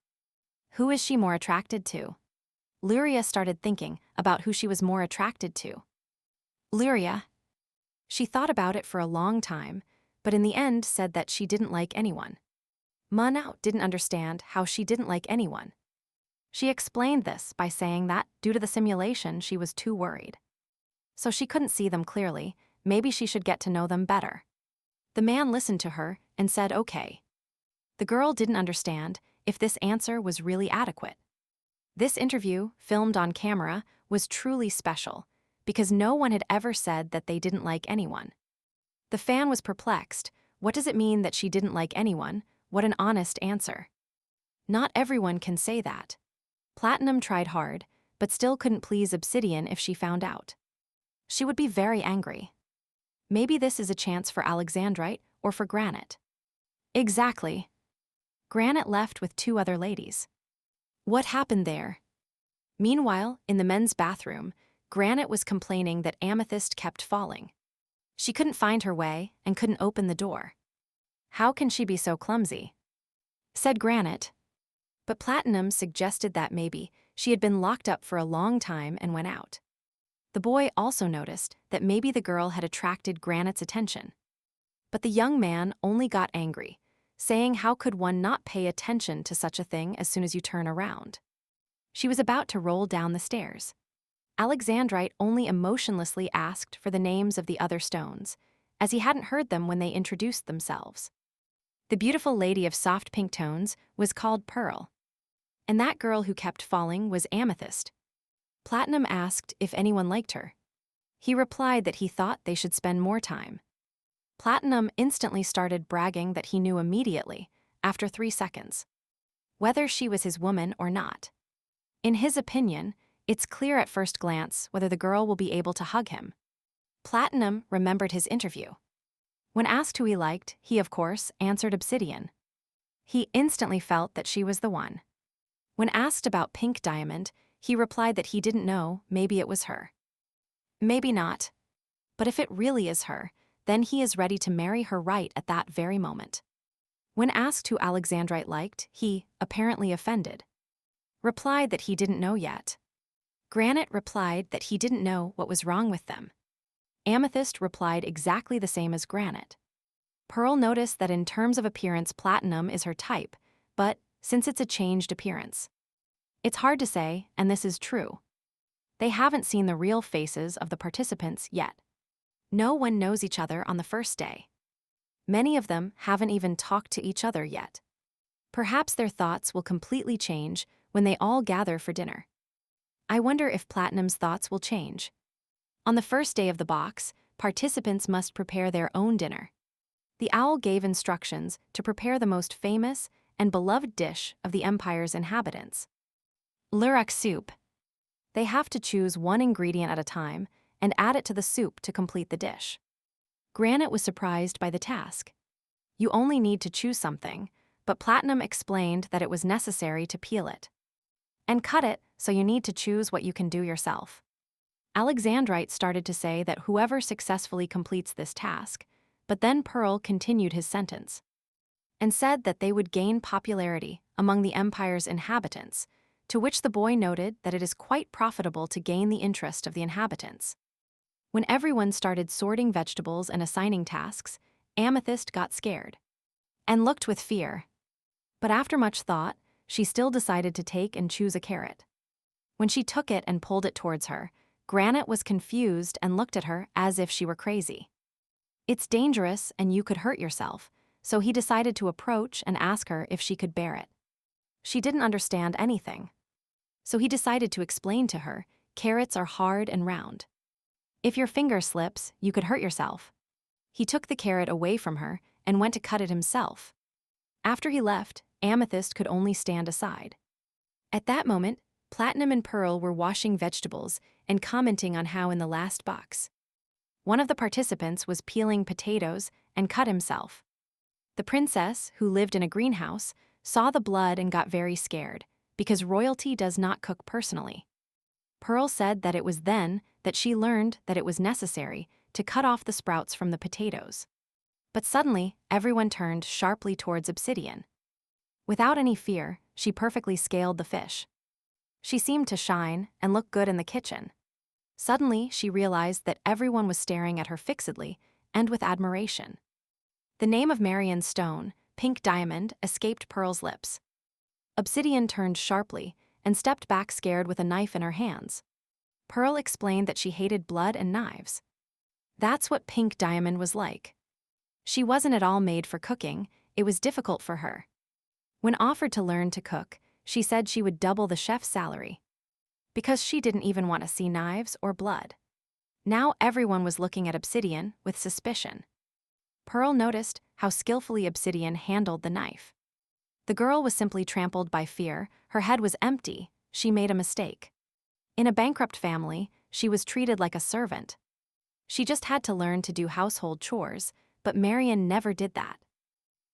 Who is she more attracted to? Lueria started thinking about who she was more attracted to. Lueria. She thought about it for a long time, but in the end said that she didn't like anyone. Manhwa didn't understand how she didn't like anyone. She explained this by saying that, due to the simulation, she was too worried. So she couldn't see them clearly, maybe she should get to know them better. The man listened to her and said okay. The girl didn't understand if this answer was really adequate. This interview, filmed on camera, was truly special, because no one had ever said that they didn't like anyone. The fan was perplexed. What does it mean that she didn't like anyone? What an honest answer. Not everyone can say that. Platinum tried hard, but still couldn't please Obsidian if she found out. She would be very angry. Maybe this is a chance for Alexandrite or for Granite. Exactly. Granite left with two other ladies. What happened there? Meanwhile, in the men's bathroom, Granite was complaining that Amethyst kept falling. She couldn't find her way and couldn't open the door. How can she be so clumsy? Said Granite. But Platinum suggested that maybe she had been locked up for a long time and went out. The boy also noticed that maybe the girl had attracted Granite's attention. But the young man only got angry, saying how could one not pay attention to such a thing as soon as you turn around. She was about to roll down the stairs. Alexandrite only emotionlessly asked for the names of the other stones, as he hadn't heard them when they introduced themselves. The beautiful lady of soft pink tones was called Pearl. And that girl who kept falling was Amethyst. Platinum asked if anyone liked her. He replied that he thought they should spend more time. Platinum instantly started bragging that he knew immediately, after 3 seconds, whether she was his woman or not. In his opinion, it's clear at first glance whether the girl will be able to hug him. Platinum remembered his interview. When asked who he liked, he, of course, answered Obsidian. He instantly felt that she was the one. When asked about Pink Diamond, he replied that he didn't know, maybe it was her. Maybe not. But if it really is her, then he is ready to marry her right at that very moment. When asked who Alexandrite liked, he, apparently offended, replied that he didn't know yet. Granite replied that he didn't know what was wrong with them. Amethyst replied exactly the same as Granite. Pearl noticed that in terms of appearance, Platinum is her type, but since it's a changed appearance, it's hard to say, and this is true. They haven't seen the real faces of the participants yet. No one knows each other on the first day. Many of them haven't even talked to each other yet. Perhaps their thoughts will completely change when they all gather for dinner. I wonder if Platinum's thoughts will change. On the first day of the box, participants must prepare their own dinner. The owl gave instructions to prepare the most famous and beloved dish of the empire's inhabitants. Lueria soup. They have to choose one ingredient at a time and add it to the soup to complete the dish. Granite was surprised by the task. You only need to choose something, but Platinum explained that it was necessary to peel it and cut it, so you need to choose what you can do yourself. Alexandrite started to say that whoever successfully completes this task, but then Pearl continued his sentence and said that they would gain popularity among the empire's inhabitants, to which the boy noted that it is quite profitable to gain the interest of the inhabitants. When everyone started sorting vegetables and assigning tasks, Amethyst got scared and looked with fear. But after much thought, she still decided to take and choose a carrot. When she took it and pulled it towards her, Granite was confused and looked at her as if she were crazy. It's dangerous and you could hurt yourself, so he decided to approach and ask her if she could bear it. She didn't understand anything. So he decided to explain to her, carrots are hard and round. If your finger slips, you could hurt yourself. He took the carrot away from her and went to cut it himself. After he left, Amethyst could only stand aside. At that moment, Platinum and Pearl were washing vegetables and commenting on how in the last box, one of the participants was peeling potatoes and cut himself. The princess, who lived in a greenhouse, saw the blood and got very scared, because royalty does not cook personally. Pearl said that it was then that she learned that it was necessary to cut off the sprouts from the potatoes. But suddenly, everyone turned sharply towards Obsidian. Without any fear, she perfectly scaled the fish. She seemed to shine and look good in the kitchen. Suddenly, she realized that everyone was staring at her fixedly and with admiration. The name of Marion Stone, Pink Diamond, escaped Pearl's lips. Obsidian turned sharply and stepped back scared with a knife in her hands. Pearl explained that she hated blood and knives. That's what Pink Diamond was like. She wasn't at all made for cooking, it was difficult for her. When offered to learn to cook, she said she would double the chef's salary, because she didn't even want to see knives or blood. Now everyone was looking at Obsidian with suspicion. Pearl noticed how skillfully Obsidian handled the knife. The girl was simply trampled by fear, her head was empty, she made a mistake. In a bankrupt family, she was treated like a servant. She just had to learn to do household chores, but Marion never did that.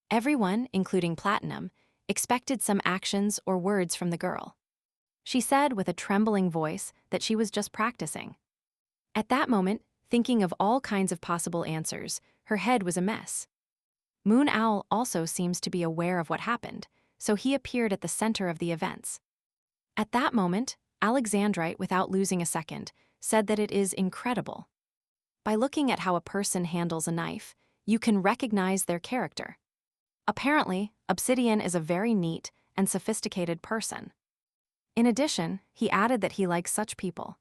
Everyone, including Platinum, expected some actions or words from the girl. She said with a trembling voice that she was just practicing. At that moment, thinking of all kinds of possible answers, her head was a mess. Moon Owl also seems to be aware of what happened, so he appeared at the center of the events. At that moment, Alexandrite, without losing a second, said that it is incredible. By looking at how a person handles a knife, you can recognize their character. Apparently, Obsidian is a very neat and sophisticated person. In addition, he added that he likes such people.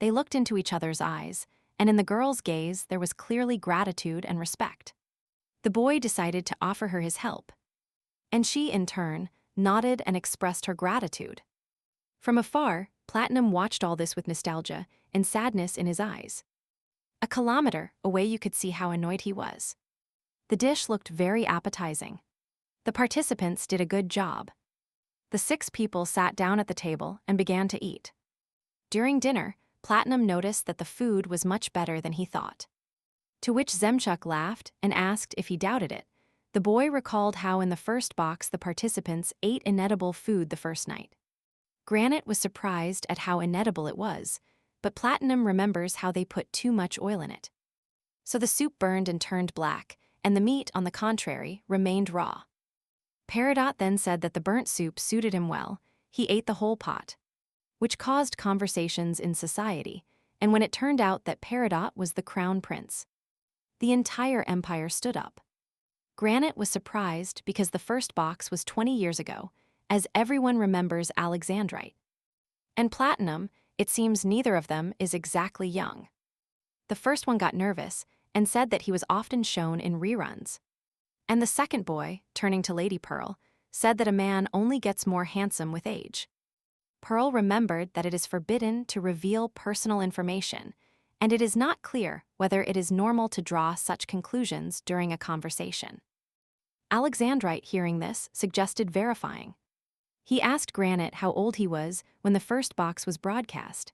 They looked into each other's eyes, and in the girl's gaze there was clearly gratitude and respect. The boy decided to offer her his help, and she, in turn, nodded and expressed her gratitude. From afar, Platinum watched all this with nostalgia and sadness in his eyes. A kilometer away you could see how annoyed he was. The dish looked very appetizing. The participants did a good job. The 6 people sat down at the table and began to eat. During dinner, Platinum noticed that the food was much better than he thought. To which Zemchuk laughed and asked if he doubted it. The boy recalled how in the first box the participants ate inedible food the first night. Granite was surprised at how inedible it was, but Platinum remembers how they put too much oil in it. So the soup burned and turned black, and the meat, on the contrary, remained raw. Peridot then said that the burnt soup suited him well. He ate the whole pot, which caused conversations in society, and when it turned out that Peridot was the crown prince, the entire empire stood up. Granite was surprised because the first box was 20 years ago, as everyone remembers Alexandrite. And Platinum, it seems neither of them is exactly young. The first one got nervous and said that he was often shown in reruns. And the second boy, turning to Lady Pearl, said that a man only gets more handsome with age. Pearl remembered that it is forbidden to reveal personal information, and it is not clear whether it is normal to draw such conclusions during a conversation. Alexandrite, hearing this, suggested verifying. He asked Granite how old he was when the first box was broadcast.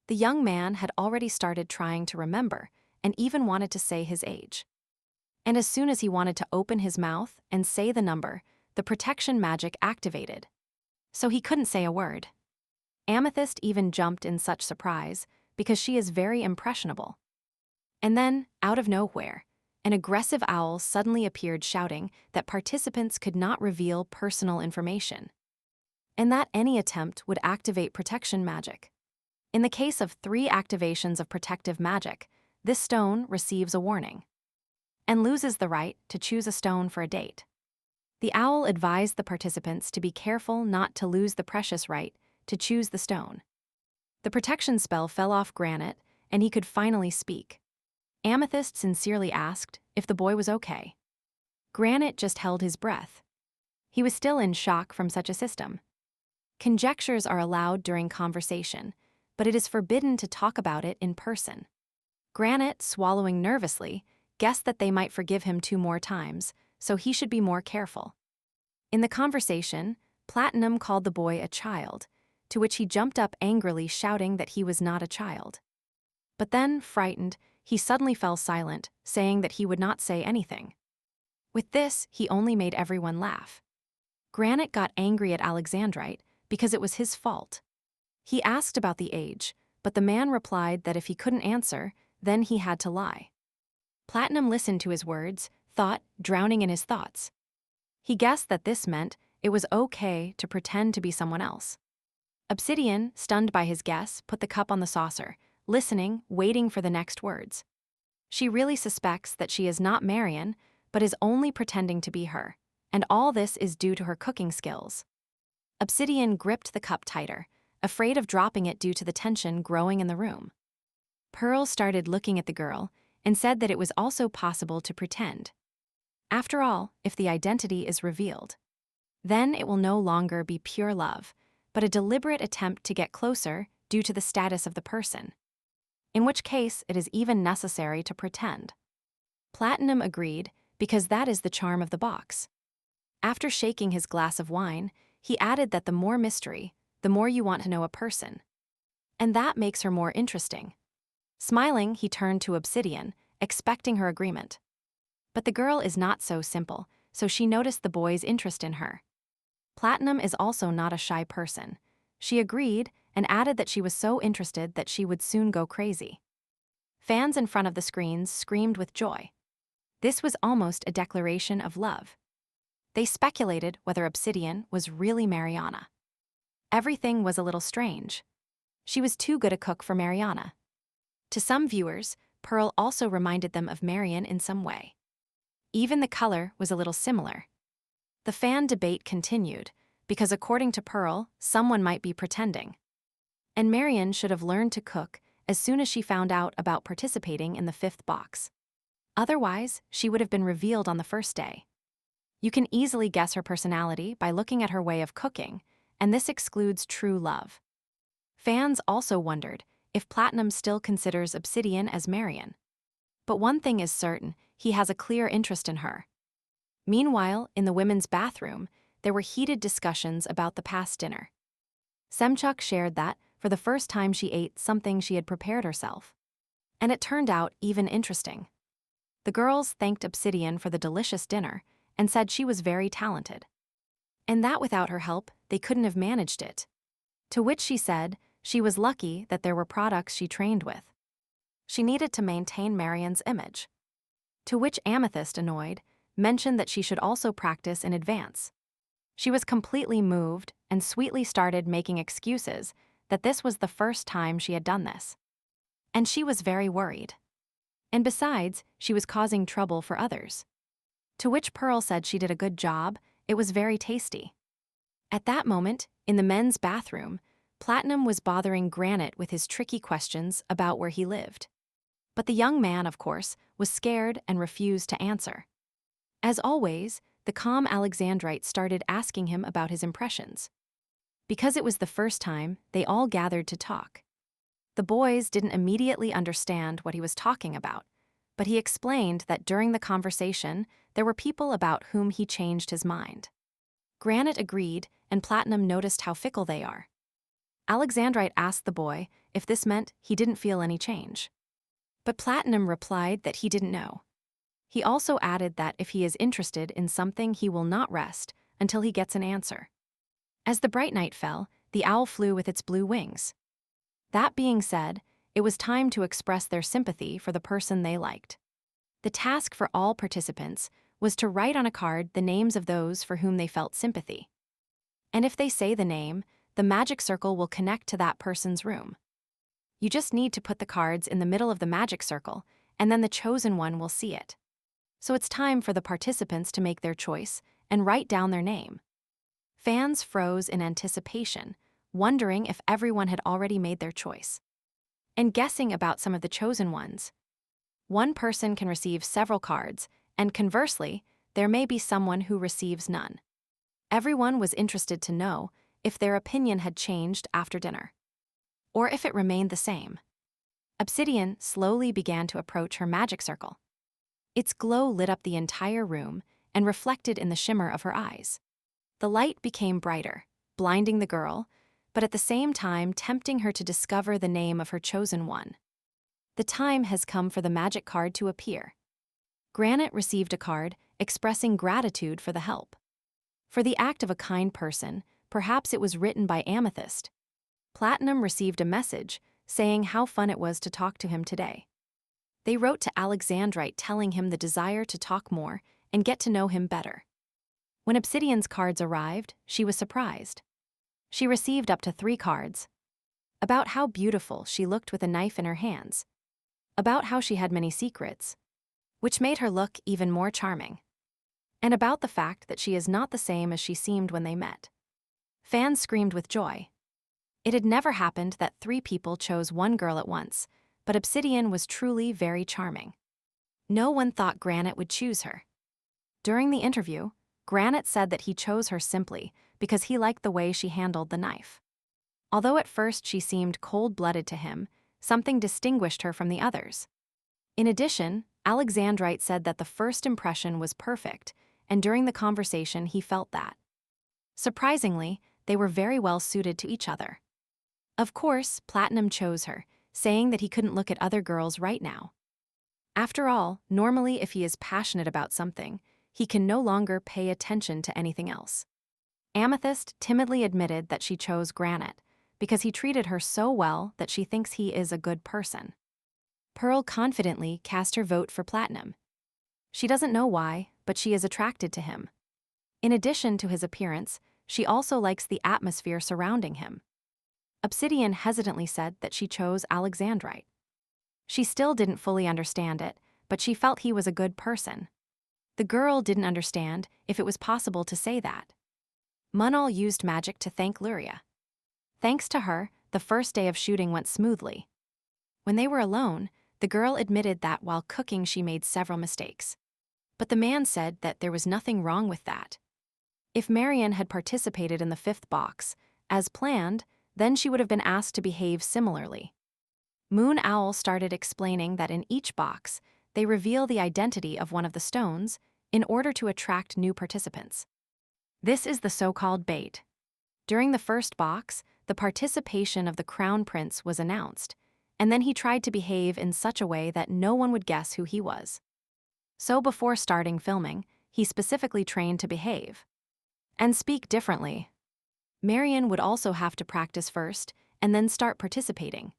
The young man had already started trying to remember and even wanted to say his age. And as soon as he wanted to open his mouth and say the number, the protection magic activated. So he couldn't say a word. Amethyst even jumped in such surprise because she is very impressionable. And then, out of nowhere, an aggressive owl suddenly appeared shouting that participants could not reveal personal information, and that any attempt would activate protection magic. In the case of 3 activations of protective magic, this stone receives a warning and loses the right to choose a stone for a date. The owl advised the participants to be careful not to lose the precious right to choose the stone. The protection spell fell off Granite, and he could finally speak. Amethyst sincerely asked if the boy was okay. Granite just held his breath. He was still in shock from such a system. Conjectures are allowed during conversation, but it is forbidden to talk about it in person. Granite, swallowing nervously, guessed that they might forgive him 2 more times, so he should be more careful. In the conversation, Platinum called the boy a child, to which he jumped up angrily, shouting that he was not a child. But then, frightened, he suddenly fell silent, saying that he would not say anything. With this, he only made everyone laugh. Granite got angry at Alexandrite because it was his fault. He asked about the age, but the man replied that if he couldn't answer, then he had to lie. Platinum listened to his words, drowning in his thoughts. He guessed that this meant it was okay to pretend to be someone else. Obsidian, stunned by his guess, put the cup on the saucer, listening, waiting for the next words. She really suspects that she is not Marion, but is only pretending to be her, and all this is due to her cooking skills. Obsidian gripped the cup tighter, afraid of dropping it due to the tension growing in the room. Pearl started looking at the girl and said that it was also possible to pretend. After all, if the identity is revealed, then it will no longer be pure love, but a deliberate attempt to get closer due to the status of the person, in which case it is even necessary to pretend. Platinum agreed because that is the charm of the box. After shaking his glass of wine, he added that the more mystery, the more you want to know a person. And that makes her more interesting. Smiling, he turned to Obsidian, expecting her agreement. But the girl is not so simple, so she noticed the boy's interest in her. Platinum is also not a shy person. She agreed and added that she was so interested that she would soon go crazy. Fans in front of the screens screamed with joy. This was almost a declaration of love. They speculated whether Obsidian was really Mariana. Everything was a little strange. She was too good a cook for Mariana. To some viewers, Pearl also reminded them of Marion in some way. Even the color was a little similar. The fan debate continued, because according to Pearl, someone might be pretending. And Marion should have learned to cook as soon as she found out about participating in the 5th box. Otherwise, she would have been revealed on the first day. You can easily guess her personality by looking at her way of cooking, and this excludes true love. Fans also wondered if Platinum still considers Obsidian as Marion. But one thing is certain, he has a clear interest in her. Meanwhile, in the women's bathroom, there were heated discussions about the past dinner. Semchuk shared that, for the first time, she ate something she had prepared herself. And it turned out even interesting. The girls thanked Obsidian for the delicious dinner and said she was very talented. And that without her help, they couldn't have managed it. To which she said she was lucky that there were products she trained with. She needed to maintain Marion's image. To which Amethyst, annoyed, mentioned that she should also practice in advance. She was completely moved and sweetly started making excuses that this was the first time she had done this. And she was very worried. And besides, she was causing trouble for others. To which Pearl said she did a good job, it was very tasty. At that moment, in the men's bathroom, Platinum was bothering Granite with his tricky questions about where he lived. But the young man, of course, was scared and refused to answer. As always, the calm Alexandrite started asking him about his impressions. Because it was the first time, they all gathered to talk. The boys didn't immediately understand what he was talking about, but he explained that during the conversation, there were people about whom he changed his mind. Granite agreed, and Platinum noticed how fickle they are. Alexandrite asked the boy if this meant he didn't feel any change. But Platinum replied that he didn't know. He also added that if he is interested in something, he will not rest until he gets an answer. As the bright night fell, the owl flew with its blue wings. That being said, it was time to express their sympathy for the person they liked. The task for all participants was to write on a card the names of those for whom they felt sympathy. And if they say the name, the magic circle will connect to that person's room. You just need to put the cards in the middle of the magic circle, and then the chosen one will see it. So it's time for the participants to make their choice and write down their name. Fans froze in anticipation, wondering if everyone had already made their choice, and guessing about some of the chosen ones. One person can receive several cards, and conversely, there may be someone who receives none. Everyone was interested to know if their opinion had changed after dinner, or if it remained the same. Obsidian slowly began to approach her magic circle. Its glow lit up the entire room and reflected in the shimmer of her eyes. The light became brighter, blinding the girl, but at the same time tempting her to discover the name of her chosen one. The time has come for the magic card to appear. Granite received a card expressing gratitude for the help. For the act of a kind person, perhaps it was written by Amethyst. Platinum received a message saying how fun it was to talk to him today. They wrote to Alexandrite telling him the desire to talk more and get to know him better. When Obsidian's cards arrived, she was surprised. She received up to 3 cards. About how beautiful she looked with a knife in her hands. About how she had many secrets, which made her look even more charming. And about the fact that she is not the same as she seemed when they met. Fans screamed with joy. It had never happened that 3 people chose one girl at once, but Obsidian was truly very charming. No one thought Granite would choose her. During the interview, Granite said that he chose her simply because he liked the way she handled the knife. Although at first she seemed cold-blooded to him, something distinguished her from the others. In addition, Alexandrite said that the first impression was perfect, and during the conversation he felt that. Surprisingly, they were very well suited to each other. Of course, Platinum chose her, saying that he couldn't look at other girls right now. After all, normally if he is passionate about something, he can no longer pay attention to anything else. Amethyst timidly admitted that she chose Granite because he treated her so well that she thinks he is a good person. Pearl confidently cast her vote for Platinum. She doesn't know why, but she is attracted to him. In addition to his appearance, she also likes the atmosphere surrounding him. Obsidian hesitantly said that she chose Alexandrite. She still didn't fully understand it, but she felt he was a good person. The girl didn't understand if it was possible to say that. Munal used magic to thank Lueria. Thanks to her, the first day of shooting went smoothly. When they were alone, the girl admitted that while cooking she made several mistakes. But the man said that there was nothing wrong with that. If Marian had participated in the 5th box, as planned, then she would have been asked to behave similarly. Moon Owl started explaining that in each box, they reveal the identity of one of the stones in order to attract new participants. This is the so-called bait. During the first box, the participation of the Crown Prince was announced, and then he tried to behave in such a way that no one would guess who he was. So before starting filming, he specifically trained to behave and speak differently. Marian would also have to practice first and then start participating.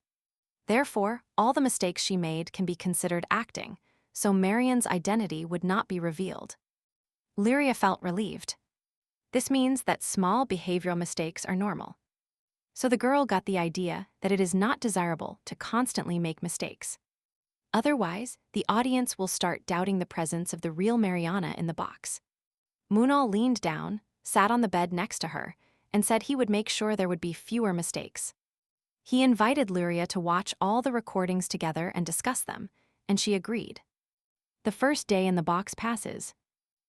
Therefore, all the mistakes she made can be considered acting, so Marian's identity would not be revealed. Lueria felt relieved. This means that small behavioral mistakes are normal. So the girl got the idea that it is not desirable to constantly make mistakes. Otherwise, the audience will start doubting the presence of the real Mariana in the box. Munal leaned down, sat on the bed next to her, and said he would make sure there would be fewer mistakes. He invited Lueria to watch all the recordings together and discuss them, and she agreed. The first day in the box passes.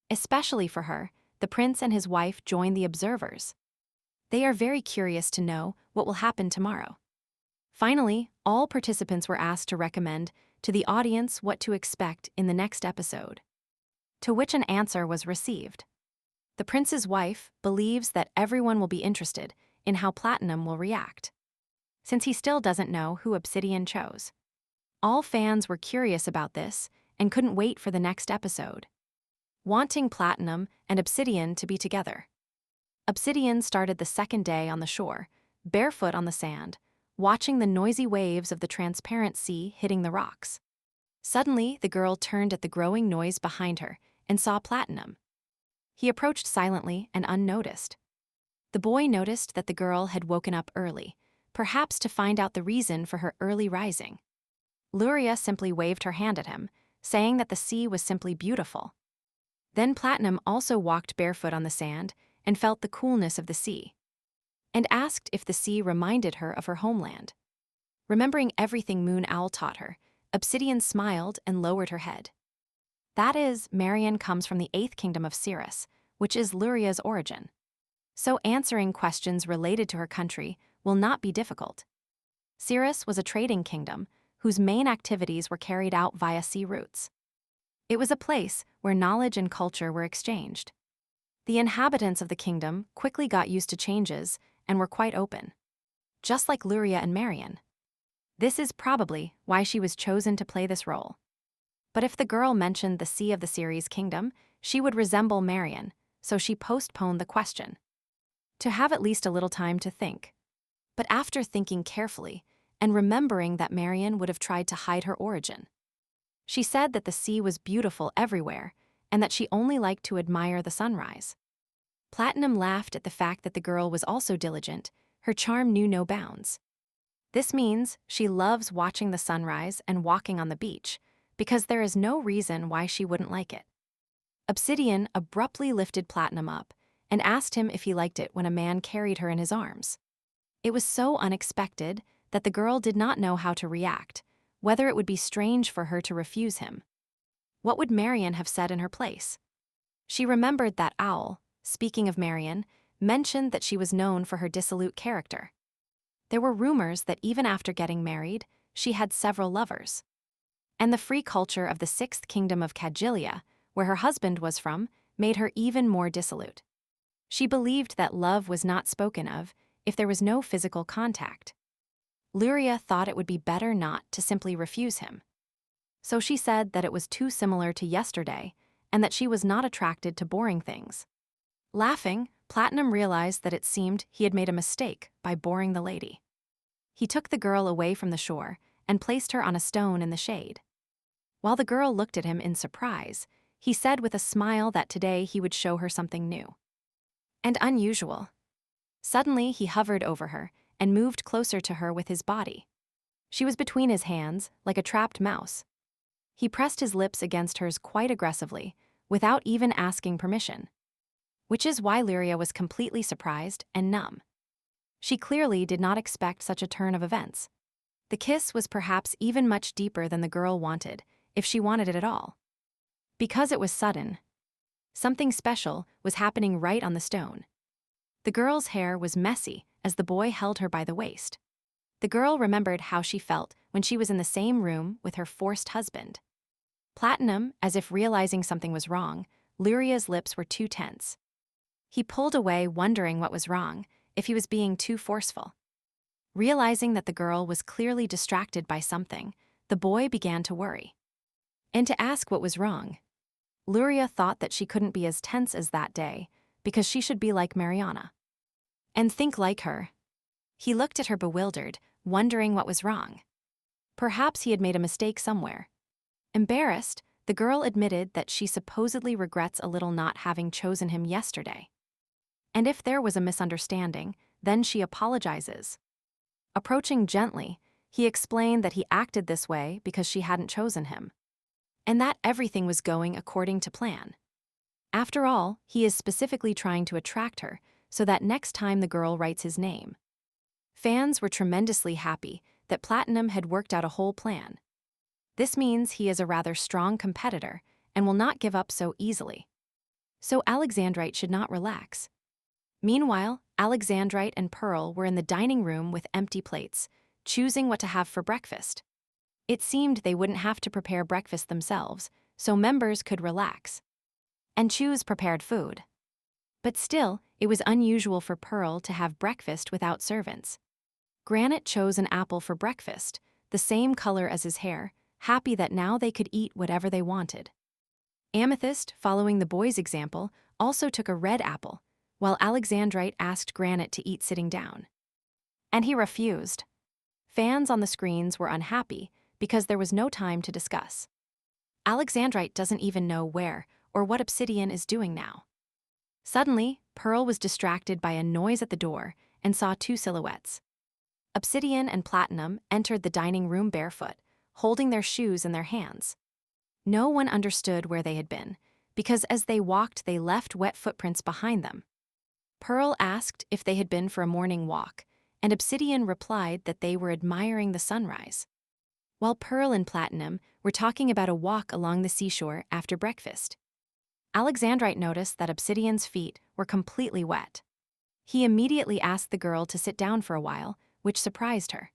Especially for her, the prince and his wife join the observers. They are very curious to know what will happen tomorrow. Finally, all participants were asked to recommend to the audience what to expect in the next episode, to which an answer was received. The prince's wife believes that everyone will be interested in how Platinum will react, since he still doesn't know who Obsidian chose. All fans were curious about this and couldn't wait for the next episode, wanting Platinum and Obsidian to be together. Obsidian started the second day on the shore, barefoot on the sand, watching the noisy waves of the transparent sea hitting the rocks. Suddenly, the girl turned at the growing noise behind her and saw Platinum. He approached silently and unnoticed. The boy noticed that the girl had woken up early, perhaps to find out the reason for her early rising. Lueria simply waved her hand at him, saying that the sea was simply beautiful. Then Platinum also walked barefoot on the sand and felt the coolness of the sea, and asked if the sea reminded her of her homeland. Remembering everything Moon Owl taught her, Obsidian smiled and lowered her head. That is, Marian comes from the 8th kingdom of Heiress, which is Lueria's origin. So answering questions related to her country will not be difficult. Heiress was a trading kingdom whose main activities were carried out via sea routes. It was a place where knowledge and culture were exchanged. The inhabitants of the kingdom quickly got used to changes and were quite open, just like Lueria and Marian. This is probably why she was chosen to play this role. But if the girl mentioned the sea of the series kingdom, she would resemble Marian, so she postponed the question, to have at least a little time to think. But after thinking carefully and remembering that Marian would have tried to hide her origin, she said that the sea was beautiful everywhere and that she only liked to admire the sunrise. Platinum laughed at the fact that the girl was also diligent. Her charm knew no bounds. This means she loves watching the sunrise and walking on the beach, because there is no reason why she wouldn't like it. Obsidian abruptly lifted Platinum up and asked him if he liked it when a man carried her in his arms. It was so unexpected that the girl did not know how to react, whether it would be strange for her to refuse him. What would Marian have said in her place? She remembered that Owl, speaking of Marian, mentioned that she was known for her dissolute character. There were rumors that even after getting married, she had several lovers. And the free culture of the 6th kingdom of Cagilia, where her husband was from, made her even more dissolute. She believed that love was not spoken of if there was no physical contact. Lueria thought it would be better not to simply refuse him. So she said that it was too similar to yesterday and that she was not attracted to boring things. Laughing, Platinum realized that it seemed he had made a mistake by boring the lady. He took the girl away from the shore and placed her on a stone in the shade. While the girl looked at him in surprise, he said with a smile that today he would show her something new and unusual. Suddenly, he hovered over her and moved closer to her with his body. She was between his hands, like a trapped mouse. He pressed his lips against hers quite aggressively, without even asking permission, which is why Lueria was completely surprised and numb. She clearly did not expect such a turn of events. The kiss was perhaps even much deeper than the girl wanted, if she wanted it at all. Because it was sudden, something special was happening right on the stone. The girl's hair was messy as the boy held her by the waist. The girl remembered how she felt when she was in the same room with her forced husband. Platinum, as if realizing something was wrong, Lueria's lips were too tense. He pulled away, wondering what was wrong, if he was being too forceful. Realizing that the girl was clearly distracted by something, the boy began to worry. And to ask what was wrong. Lueria thought that she couldn't be as tense as that day, because she should be like Mariana and think like her. He looked at her bewildered, wondering what was wrong. Perhaps he had made a mistake somewhere. Embarrassed, the girl admitted that she supposedly regrets a little not having chosen him yesterday. And if there was a misunderstanding, then she apologizes. Approaching gently, he explained that he acted this way because she hadn't chosen him, and that everything was going according to plan. After all, he is specifically trying to attract her so that next time the girl writes his name. Fans were tremendously happy that Platinum had worked out a whole plan. This means he is a rather strong competitor and will not give up so easily. So Alexandrite should not relax. Meanwhile, Alexandrite and Pearl were in the dining room with empty plates, choosing what to have for breakfast. It seemed they wouldn't have to prepare breakfast themselves, so members could relax and choose prepared food. But still, it was unusual for Pearl to have breakfast without servants. Granite chose an apple for breakfast, the same color as his hair, happy that now they could eat whatever they wanted. Amethyst, following the boy's example, also took a red apple, while Alexandrite asked Granite to eat sitting down. And he refused. Fans on the screens were unhappy because there was no time to discuss. Alexandrite doesn't even know where or what Obsidian is doing now. Suddenly, Pearl was distracted by a noise at the door and saw two silhouettes. Obsidian and Platinum entered the dining room barefoot, holding their shoes in their hands. No one understood where they had been, because as they walked they left wet footprints behind them. Pearl asked if they had been for a morning walk, and Obsidian replied that they were admiring the sunrise, while Pearl and Platinum were talking about a walk along the seashore after breakfast. Alexandrite noticed that Obsidian's feet were completely wet. He immediately asked the girl to sit down for a while, which surprised her.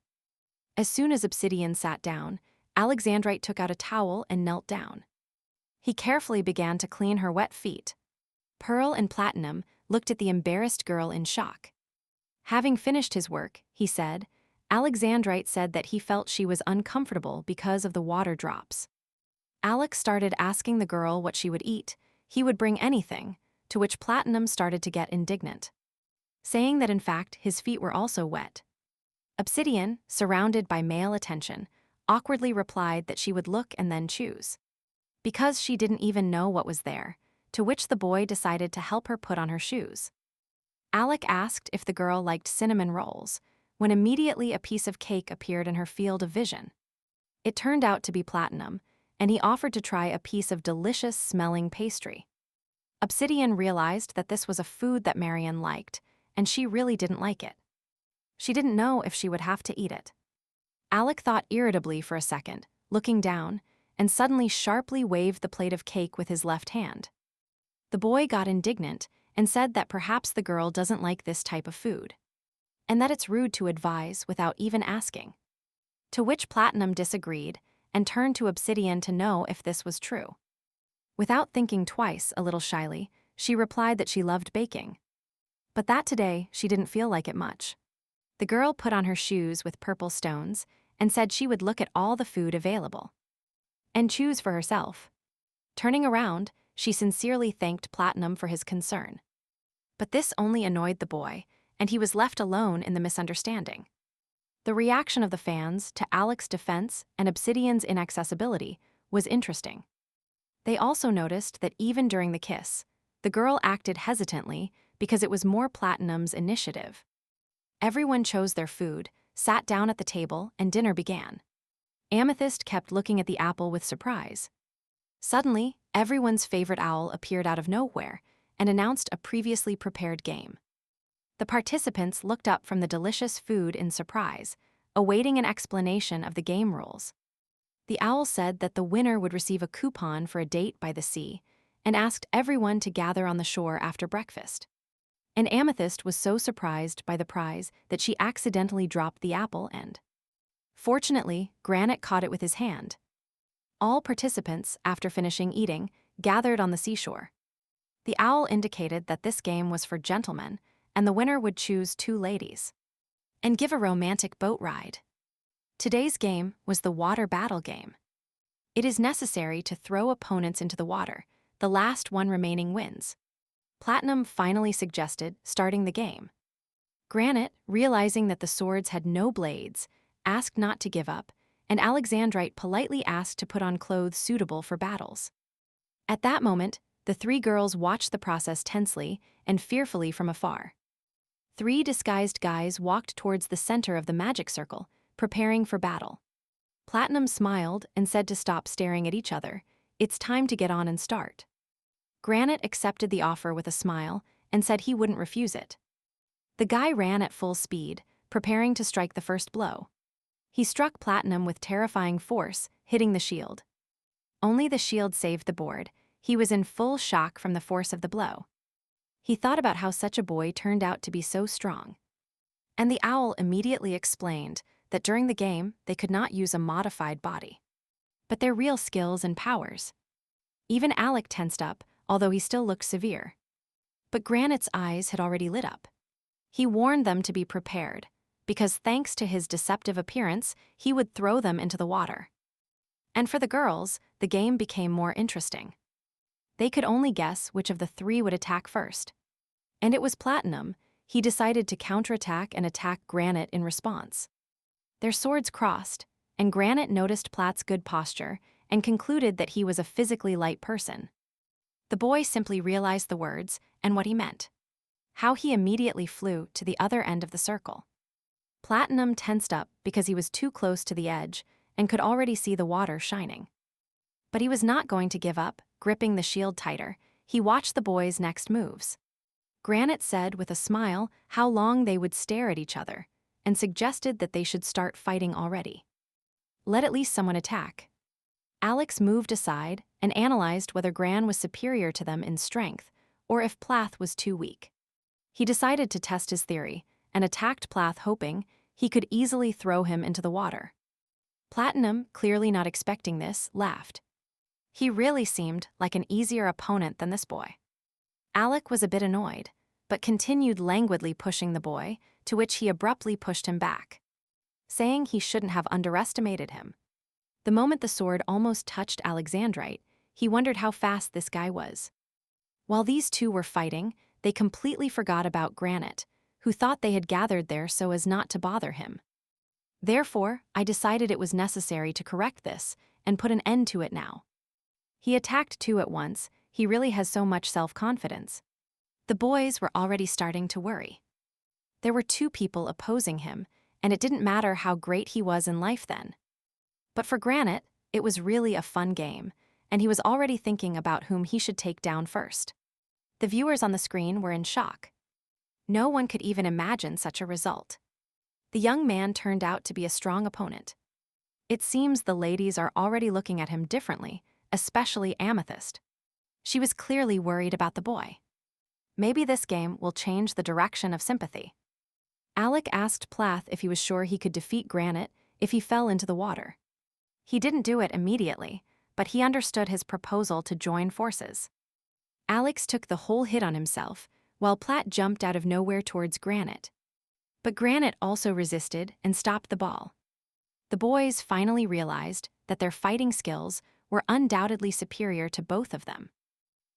As soon as Obsidian sat down, Alexandrite took out a towel and knelt down. He carefully began to clean her wet feet. Pearl and Platinum looked at the embarrassed girl in shock. Having finished his work, he said, Alexandrite said that he felt she was uncomfortable because of the water drops. Alex started asking the girl what she would eat. He would bring anything, to which Platinum started to get indignant, saying that in fact his feet were also wet. Obsidian, surrounded by male attention, awkwardly replied that she would look and then choose, because she didn't even know what was there, to which the boy decided to help her put on her shoes. Alec asked if the girl liked cinnamon rolls, when immediately a piece of cake appeared in her field of vision. It turned out to be Platinum, and he offered to try a piece of delicious-smelling pastry. Obsidian realized that this was a food that Marion liked, and she really didn't like it. She didn't know if she would have to eat it. Alec thought irritably for a second, looking down, and suddenly sharply waved the plate of cake with his left hand. The boy got indignant and said that perhaps the girl doesn't like this type of food, and that it's rude to advise without even asking. To which Platinum disagreed and turned to Obsidian to know if this was true. Without thinking twice, a little shyly, she replied that she loved baking, but that today she didn't feel like it much. The girl put on her shoes with purple stones and said she would look at all the food available and choose for herself. Turning around, she sincerely thanked Platinum for his concern. But this only annoyed the boy, and he was left alone in the misunderstanding. The reaction of the fans to Alec's defense and Obsidian's inaccessibility was interesting. They also noticed that even during the kiss, the girl acted hesitantly because it was more Platinum's initiative. Everyone chose their food, sat down at the table, and dinner began. Amethyst kept looking at the apple with surprise. Suddenly, everyone's favorite owl appeared out of nowhere and announced a previously prepared game. The participants looked up from the delicious food in surprise, awaiting an explanation of the game rules. The owl said that the winner would receive a coupon for a date by the sea and asked everyone to gather on the shore after breakfast. And Amethyst was so surprised by the prize that she accidentally dropped the apple and, fortunately, Granite caught it with his hand. All participants, after finishing eating, gathered on the seashore. The owl indicated that this game was for gentlemen, and the winner would choose two ladies and give a romantic boat ride. Today's game was the water battle game. It is necessary to throw opponents into the water. The last one remaining wins. Platinum finally suggested starting the game. Granite, realizing that the swords had no blades, asked not to give up, and Alexandrite politely asked to put on clothes suitable for battles. At that moment, the three girls watched the process tensely and fearfully from afar. Three disguised guys walked towards the center of the magic circle, preparing for battle. Platinum smiled and said to stop staring at each other. It's time to get on and start. Granite accepted the offer with a smile and said he wouldn't refuse it. The guy ran at full speed, preparing to strike the first blow. He struck Platinum with terrifying force, hitting the shield. Only the shield saved the board. He was in full shock from the force of the blow. He thought about how such a boy turned out to be so strong. And the owl immediately explained that during the game they could not use a modified body, but their real skills and powers. Even Alec tensed up, although he still looked severe. But Granite's eyes had already lit up. He warned them to be prepared, because thanks to his deceptive appearance, he would throw them into the water. And for the girls, the game became more interesting. They could only guess which of the three would attack first. And it was Platinum. He decided to counterattack and attack Granite in response. Their swords crossed, and Granite noticed Plat's good posture and concluded that he was a physically light person. The boy simply realized the words and what he meant. How he immediately flew to the other end of the circle. Platinum tensed up because he was too close to the edge and could already see the water shining. But he was not going to give up. Gripping the shield tighter, he watched the boys' next moves. Granite said with a smile how long they would stare at each other, and suggested that they should start fighting already. Let at least someone attack. Alex moved aside and analyzed whether Gran was superior to them in strength, or if Plath was too weak. He decided to test his theory, and attacked Plath hoping he could easily throw him into the water. Platinum, clearly not expecting this, laughed. He really seemed like an easier opponent than this boy. Alec was a bit annoyed, but continued languidly pushing the boy, to which he abruptly pushed him back, saying he shouldn't have underestimated him. The moment the sword almost touched Alexandrite, he wondered how fast this guy was. While these two were fighting, they completely forgot about Granite, who thought they had gathered there so as not to bother him. Therefore, I decided it was necessary to correct this and put an end to it now. He attacked two at once. He really has so much self-confidence. The boys were already starting to worry. There were two people opposing him, and it didn't matter how great he was in life then. But for Granite, it was really a fun game, and he was already thinking about whom he should take down first. The viewers on the screen were in shock. No one could even imagine such a result. The young man turned out to be a strong opponent. It seems the ladies are already looking at him differently, especially Amethyst. She was clearly worried about the boy. Maybe this game will change the direction of sympathy. Alec asked Plath if he was sure he could defeat Granite if he fell into the water. He didn't do it immediately, but he understood his proposal to join forces. Alex took the whole hit on himself, while Plath jumped out of nowhere towards Granite. But Granite also resisted and stopped the ball. The boys finally realized that their fighting skills were undoubtedly superior to both of them.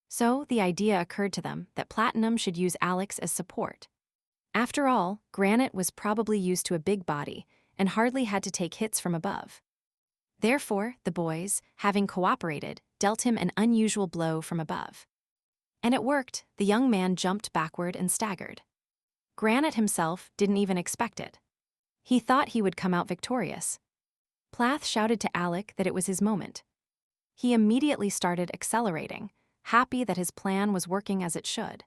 So the idea occurred to them that Platinum should use Alex as support. After all, Granite was probably used to a big body and hardly had to take hits from above. Therefore, the boys, having cooperated, dealt him an unusual blow from above. And it worked. The young man jumped backward and staggered. Granite himself didn't even expect it. He thought he would come out victorious. Plath shouted to Alec that it was his moment. He immediately started accelerating, happy that his plan was working as it should.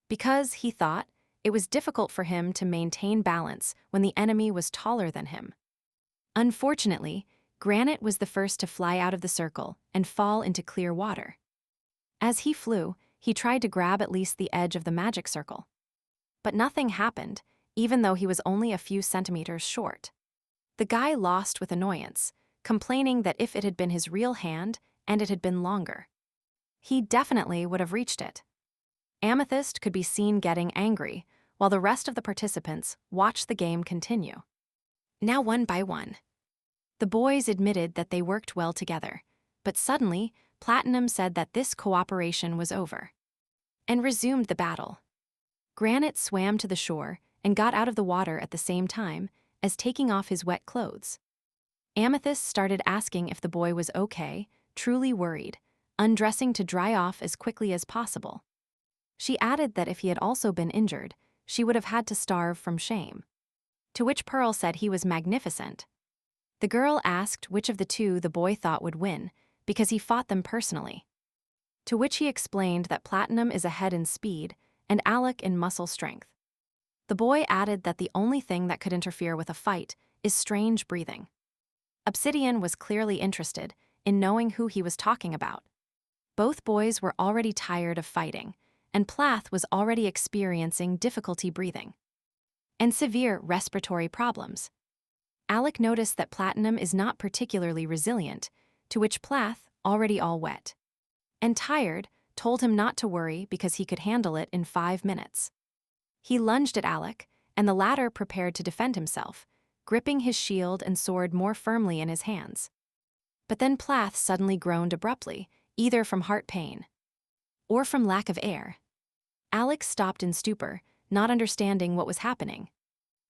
Because, he thought, it was difficult for him to maintain balance when the enemy was taller than him. Unfortunately, Granite was the first to fly out of the circle and fall into clear water. As he flew, he tried to grab at least the edge of the magic circle. But nothing happened, even though he was only a few centimeters short. The guy lost with annoyance, complaining that if it had been his real hand and it had been longer, he definitely would have reached it. Amethyst could be seen getting angry, while the rest of the participants watched the game continue. Now one by one. The boys admitted that they worked well together, but suddenly, Platinum said that this cooperation was over, and resumed the battle. Granite swam to the shore and got out of the water at the same time as taking off his wet clothes. Amethyst started asking if the boy was okay, truly worried, undressing to dry off as quickly as possible. She added that if he had also been injured, she would have had to starve from shame. To which Pearl said he was magnificent. The girl asked which of the two the boy thought would win, because he fought them personally. To which he explained that Platinum is ahead in speed and Alec in muscle strength. The boy added that the only thing that could interfere with a fight is strange breathing. Obsidian was clearly interested in knowing who he was talking about. Both boys were already tired of fighting, and Plath was already experiencing difficulty breathing and severe respiratory problems. Alec noticed that Platinum is not particularly resilient, to which Plath, already all wet and tired, told him not to worry because he could handle it in 5 minutes. He lunged at Alec, and the latter prepared to defend himself, gripping his shield and sword more firmly in his hands. But then Plath suddenly groaned abruptly, either from heart pain or from lack of air. Alec stopped in stupor, not understanding what was happening.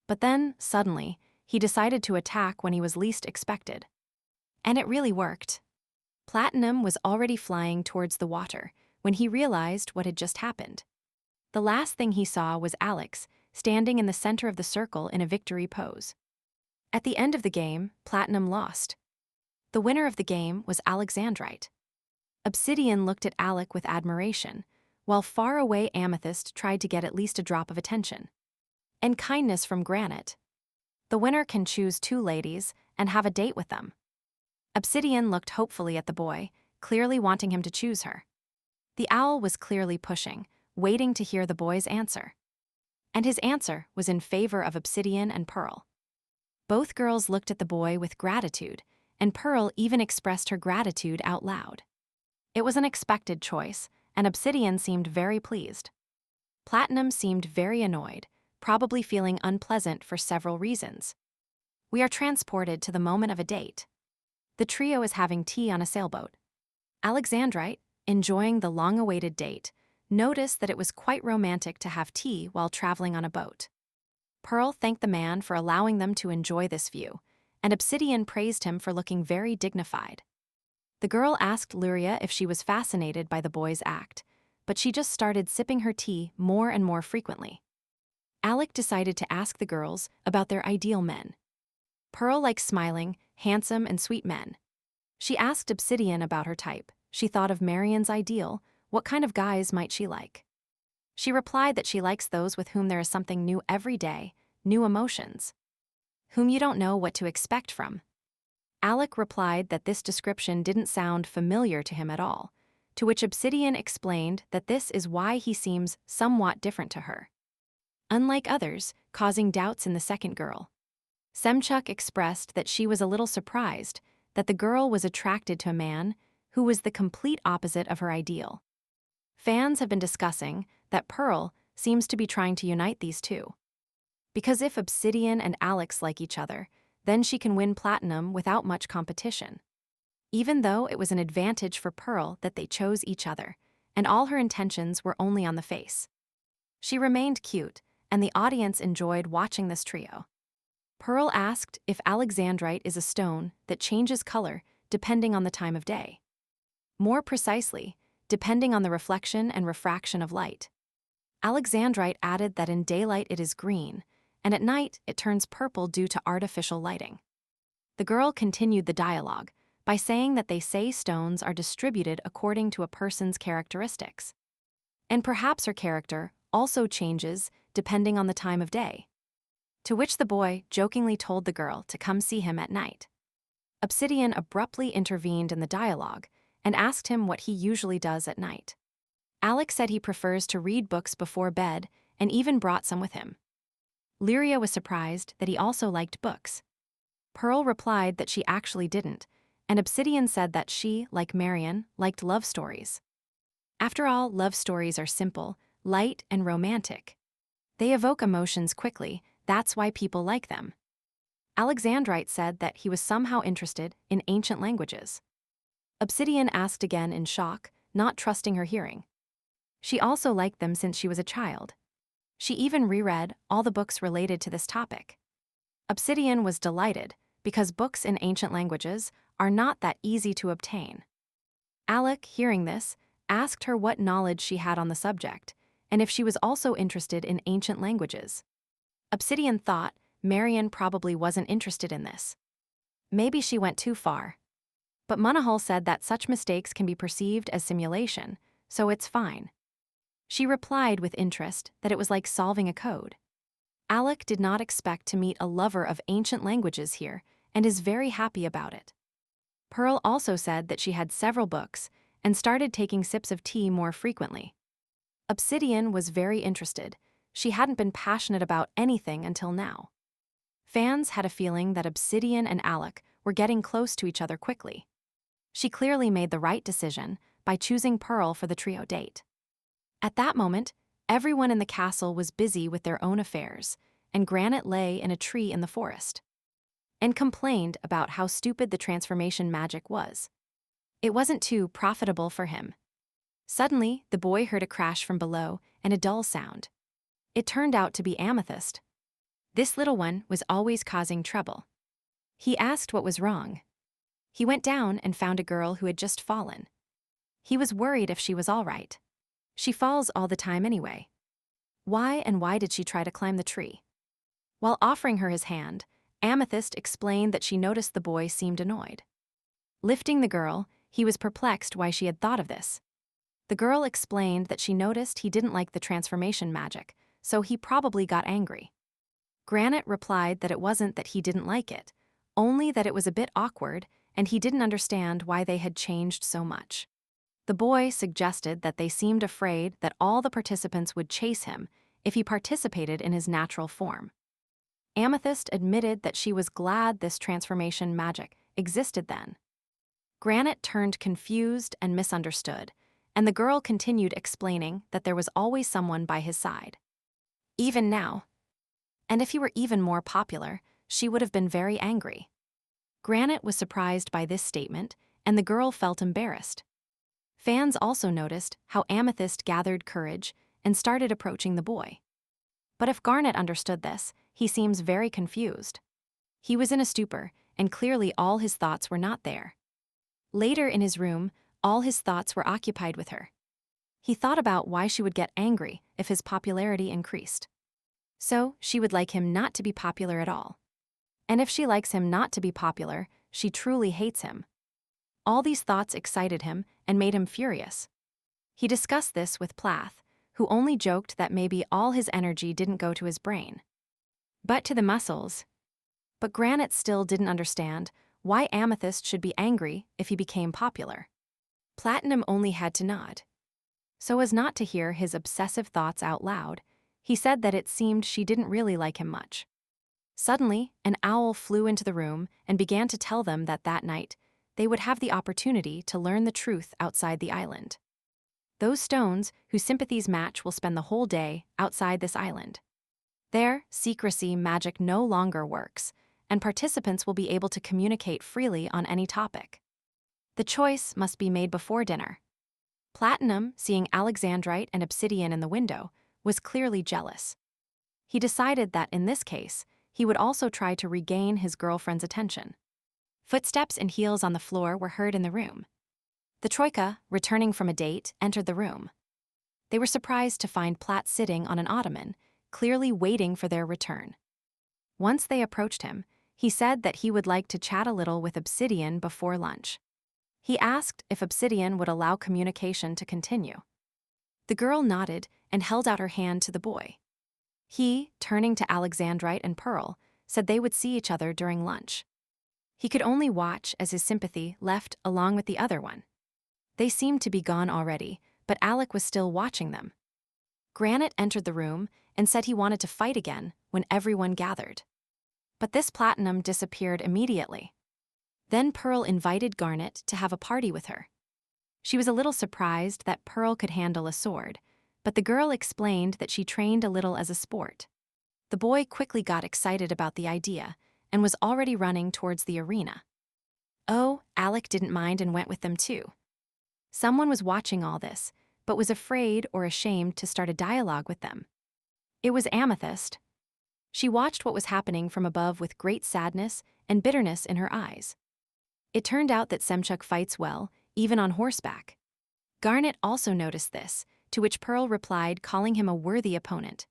But then, suddenly, he decided to attack when he was least expected. And it really worked. Platinum was already flying towards the water when he realized what had just happened. The last thing he saw was Alex, standing in the center of the circle in a victory pose. At the end of the game, Platinum lost. The winner of the game was Alexandrite. Obsidian looked at Alec with admiration, while far-away Amethyst tried to get at least a drop of attention and kindness from Granite. The winner can choose 2 ladies and have a date with them. Obsidian looked hopefully at the boy, clearly wanting him to choose her. The owl was clearly pushing, waiting to hear the boy's answer. And his answer was in favor of Obsidian and Pearl. Both girls looked at the boy with gratitude, and Pearl even expressed her gratitude out loud. It was an expected choice, and Obsidian seemed very pleased. Platinum seemed very annoyed, probably feeling unpleasant for several reasons. We are transported to the moment of a date. The trio is having tea on a sailboat. Alexandrite, enjoying the long-awaited date, noticed that it was quite romantic to have tea while traveling on a boat. Pearl thanked the man for allowing them to enjoy this view, and Obsidian praised him for looking very dignified. The girl asked Lueria if she was fascinated by the boy's act, but she just started sipping her tea more and more frequently. Alec decided to ask the girls about their ideal men. Pearl likes smiling, handsome, and sweet men. She asked Obsidian about her type. She thought of Marian's ideal. What kind of guys might she like? She replied that she likes those with whom there is something new every day, new emotions, whom you don't know what to expect from. Alec replied that this description didn't sound familiar to him at all, to which Obsidian explained that this is why he seems somewhat different to her, unlike others, causing doubts in the second girl. Semchuk expressed that she was a little surprised that the girl was attracted to a man who was the complete opposite of her ideal. Fans have been discussing that Pearl seems to be trying to unite these two. Because if Obsidian and Alex like each other, then she can win Platinum without much competition. Even though it was an advantage for Pearl that they chose each other, and all her intentions were only on the face. She remained cute, and the audience enjoyed watching this trio. Pearl asked if Alexandrite is a stone that changes color depending on the time of day. More precisely, depending on the reflection and refraction of light. Alexandrite added that in daylight it is green, and at night it turns purple due to artificial lighting. The girl continued the dialogue by saying that they say stones are distributed according to a person's characteristics. And perhaps her character also changes depending on the time of day. To which the boy jokingly told the girl to come see him at night. Obsidian abruptly intervened in the dialogue and asked him what he usually does at night. Alex said he prefers to read books before bed and even brought some with him. Lueria was surprised that he also liked books. Pearl replied that she actually didn't, and Obsidian said that she, like Marian, liked love stories. After all, love stories are simple, light, and romantic. They evoke emotions quickly, that's why people like them. Alexandrite said that he was somehow interested in ancient languages. Obsidian asked again in shock, not trusting her hearing. She also liked them since she was a child. She even reread all the books related to this topic. Obsidian was delighted, because books in ancient languages are not that easy to obtain. Alec, hearing this, asked her what knowledge she had on the subject, and if she was also interested in ancient languages. Obsidian thought Marian probably wasn't interested in this. Maybe she went too far. But Manhwa said that such mistakes can be perceived as simulation, so it's fine. She replied with interest that it was like solving a code. Alec did not expect to meet a lover of ancient languages here and is very happy about it. Pearl also said that she had several books and started taking sips of tea more frequently. Obsidian was very interested. She hadn't been passionate about anything until now. Fans had a feeling that Obsidian and Alec were getting close to each other quickly. She clearly made the right decision by choosing Pearl for the trio date. At that moment, everyone in the castle was busy with their own affairs, and Granite lay in a tree in the forest and complained about how stupid the transformation magic was. It wasn't too profitable for him. Suddenly, the boy heard a crash from below and a dull sound. It turned out to be Amethyst. This little one was always causing trouble. He asked what was wrong. He went down and found a girl who had just fallen. He was worried if she was all right. She falls all the time anyway. Why did she try to climb the tree? While offering her his hand, Amethyst explained that she noticed the boy seemed annoyed. Lifting the girl, he was perplexed why she had thought of this. The girl explained that she noticed he didn't like the transformation magic, so he probably got angry. Granite replied that it wasn't that he didn't like it, only that it was a bit awkward and he didn't understand why they had changed so much. The boy suggested that they seemed afraid that all the participants would chase him if he participated in his natural form. Amethyst admitted that she was glad this transformation magic existed then. Granite turned confused and misunderstood, and the girl continued explaining that there was always someone by his side. Even now. And if he were even more popular, she would have been very angry. Granite was surprised by this statement, and the girl felt embarrassed. Fans also noticed how Amethyst gathered courage and started approaching the boy. But if Garnet understood this, he seems very confused. He was in a stupor, and clearly all his thoughts were not there. Later in his room, all his thoughts were occupied with her. He thought about why she would get angry if his popularity increased. So, she would like him not to be popular at all. And if she likes him not to be popular, she truly hates him. All these thoughts excited him and made him furious. He discussed this with Plath, who only joked that maybe all his energy didn't go to his brain, but to the muscles. But Granite still didn't understand why Amethyst should be angry if he became popular. Platinum only had to nod. So as not to hear his obsessive thoughts out loud, he said that it seemed she didn't really like him much. Suddenly, an owl flew into the room and began to tell them that that night, they would have the opportunity to learn the truth outside the island. Those stones whose sympathies match will spend the whole day outside this island. There, secrecy magic no longer works, and participants will be able to communicate freely on any topic. The choice must be made before dinner. Platinum, seeing Alexandrite and Obsidian in the window, was clearly jealous. He decided that in this case, he would also try to regain his girlfriend's attention. Footsteps and heels on the floor were heard in the room. The Troika, returning from a date, entered the room. They were surprised to find Platt sitting on an ottoman, clearly waiting for their return. Once they approached him, he said that he would like to chat a little with Obsidian before lunch. He asked if Obsidian would allow communication to continue. The girl nodded and held out her hand to the boy. He, turning to Alexandrite and Pearl, said they would see each other during lunch. He could only watch as his sympathy left along with the other one. They seemed to be gone already, but Alec was still watching them. Granite entered the room and said he wanted to fight again when everyone gathered. But this Platinum disappeared immediately. Then Pearl invited Garnet to have a party with her. She was a little surprised that Pearl could handle a sword, but the girl explained that she trained a little as a sport. The boy quickly got excited about the idea and was already running towards the arena. Oh, Alec didn't mind and went with them too. Someone was watching all this, but was afraid or ashamed to start a dialogue with them. It was Amethyst. She watched what was happening from above with great sadness and bitterness in her eyes. It turned out that Semchuk fights well, even on horseback. Garnet also noticed this, to which Pearl replied, calling him a worthy opponent.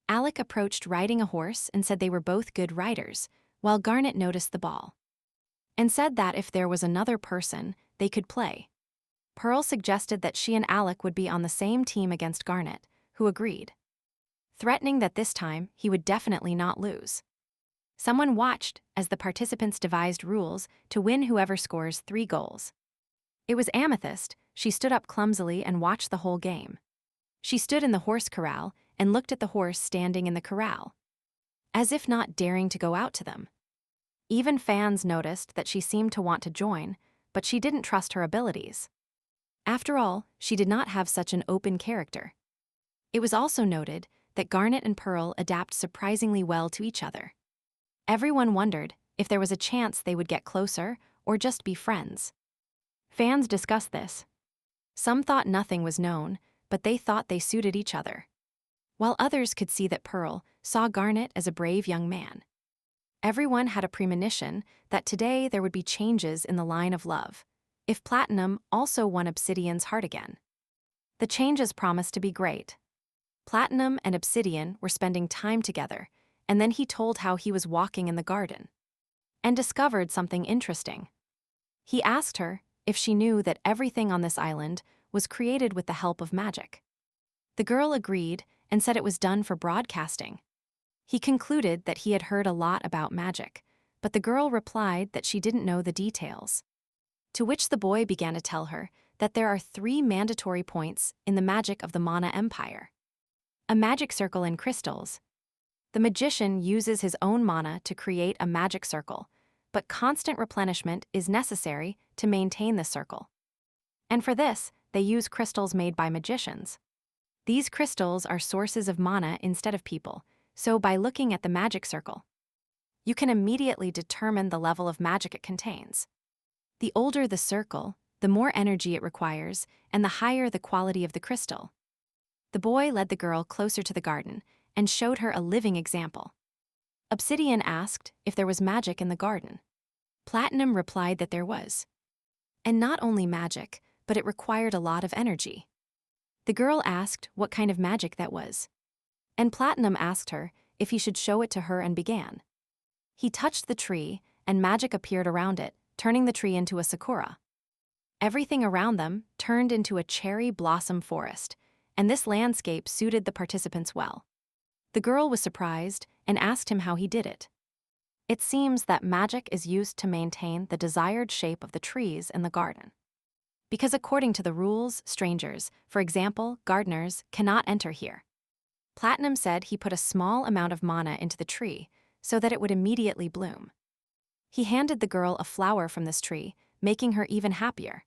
Alec approached riding a horse and said they were both good riders, while Garnet noticed the ball and said that if there was another person, they could play. Pearl suggested that she and Alec would be on the same team against Garnet, who agreed, threatening that this time he would definitely not lose. Someone watched as the participants devised rules to win whoever scores 3 goals. It was Amethyst. She stood up clumsily and watched the whole game. She stood in the horse corral and looked at the horse standing in the corral, as if not daring to go out to them. Even fans noticed that she seemed to want to join, but she didn't trust her abilities. After all, she did not have such an open character. It was also noted that Garnet and Pearl adapt surprisingly well to each other. Everyone wondered if there was a chance they would get closer or just be friends. Fans discussed this. Some thought nothing was known, but they thought they suited each other, while others could see that Pearl saw Garnet as a brave young man. Everyone had a premonition that today there would be changes in the line of love, if Platinum also won Obsidian's heart again. The changes promised to be great. Platinum and Obsidian were spending time together, and then he told how he was walking in the garden and discovered something interesting. He asked her if she knew that everything on this island was created with the help of magic. The girl agreed and said it was done for broadcasting. He concluded that he had heard a lot about magic, but the girl replied that she didn't know the details. To which the boy began to tell her that there are 3 mandatory points in the magic of the Mana Empire: a magic circle and crystals. The magician uses his own mana to create a magic circle, but constant replenishment is necessary to maintain the circle. And for this, they use crystals made by magicians. These crystals are sources of mana instead of people, so by looking at the magic circle, you can immediately determine the level of magic it contains. The older the circle, the more energy it requires, and the higher the quality of the crystal. The boy led the girl closer to the garden and showed her a living example. Obsidian asked if there was magic in the garden. Platinum replied that there was. And not only magic, but it required a lot of energy. The girl asked what kind of magic that was, and Platinum asked her if he should show it to her and began. He touched the tree, and magic appeared around it, turning the tree into a sakura. Everything around them turned into a cherry blossom forest, and this landscape suited the participants well. The girl was surprised and asked him how he did it. It seems that magic is used to maintain the desired shape of the trees in the garden. Because according to the rules, strangers, for example, gardeners, cannot enter here. Platinum said he put a small amount of mana into the tree so that it would immediately bloom. He handed the girl a flower from this tree, making her even happier.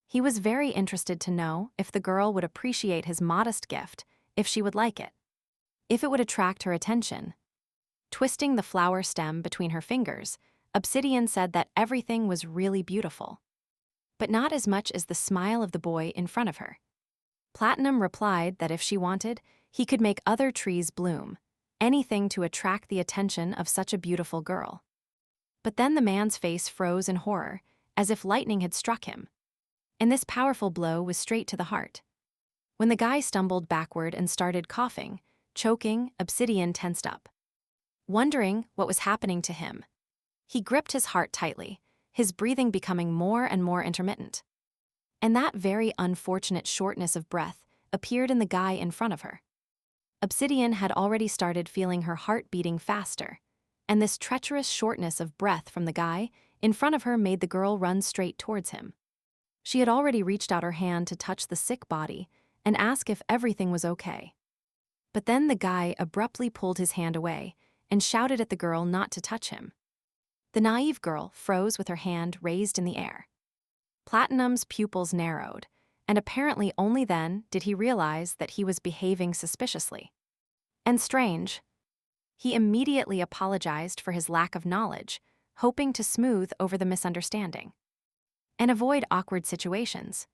He was very interested to know if the girl would appreciate his modest gift, if she would like it, if it would attract her attention. Twisting the flower stem between her fingers, Obsidian said that everything was really beautiful, but not as much as the smile of the boy in front of her. Platinum replied that if she wanted, he could make other trees bloom, anything to attract the attention of such a beautiful girl. But then the man's face froze in horror, as if lightning had struck him. And this powerful blow was straight to the heart. When the guy stumbled backward and started coughing, choking, Obsidian tensed up, wondering what was happening to him. He gripped his heart tightly, his breathing becoming more and more intermittent. And that very unfortunate shortness of breath appeared in the guy in front of her. Obsidian had already started feeling her heart beating faster, and this treacherous shortness of breath from the guy in front of her made the girl run straight towards him. She had already reached out her hand to touch the sick body and ask if everything was okay. But then the guy abruptly pulled his hand away and shouted at the girl not to touch him. The naive girl froze with her hand raised in the air. Platinum's pupils narrowed, and apparently only then did he realize that he was behaving suspiciously. And strange. He immediately apologized for his lack of knowledge, hoping to smooth over the misunderstanding and avoid awkward situations.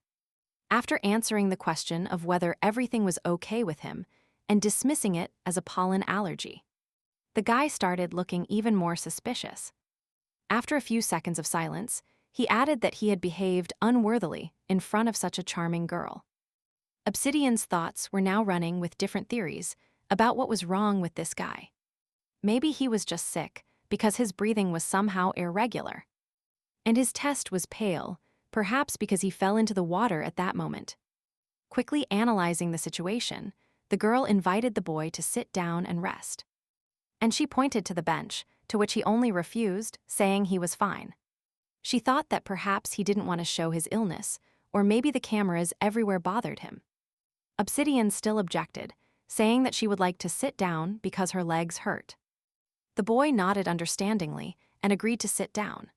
After answering the question of whether everything was okay with him and dismissing it as a pollen allergy, the guy started looking even more suspicious. After a few seconds of silence, he added that he had behaved unworthily in front of such a charming girl. Obsidian's thoughts were now running with different theories about what was wrong with this guy. Maybe he was just sick because his breathing was somehow irregular. And his chest was pale, perhaps because he fell into the water at that moment. Quickly analyzing the situation, the girl invited the boy to sit down and rest. And she pointed to the bench, to which he only refused, saying he was fine. She thought that perhaps he didn't want to show his illness, or maybe the cameras everywhere bothered him. Obsidian still objected, saying that she would like to sit down because her legs hurt. The boy nodded understandingly and agreed to sit down.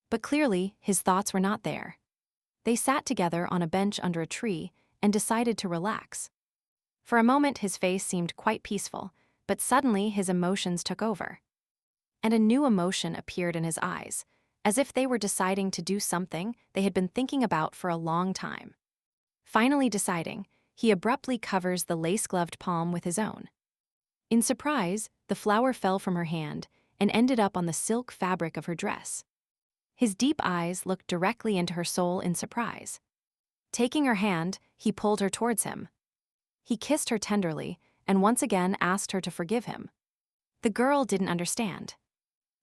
But clearly, his thoughts were not there. They sat together on a bench under a tree and decided to relax. For a moment, his face seemed quite peaceful, but suddenly his emotions took over. And a new emotion appeared in his eyes, as if they were deciding to do something they had been thinking about for a long time. Finally deciding, he abruptly covers the lace-gloved palm with his own. In surprise, the flower fell from her hand and ended up on the silk fabric of her dress. His deep eyes looked directly into her soul in surprise. Taking her hand, he pulled her towards him. He kissed her tenderly and once again asked her to forgive him. The girl didn't understand.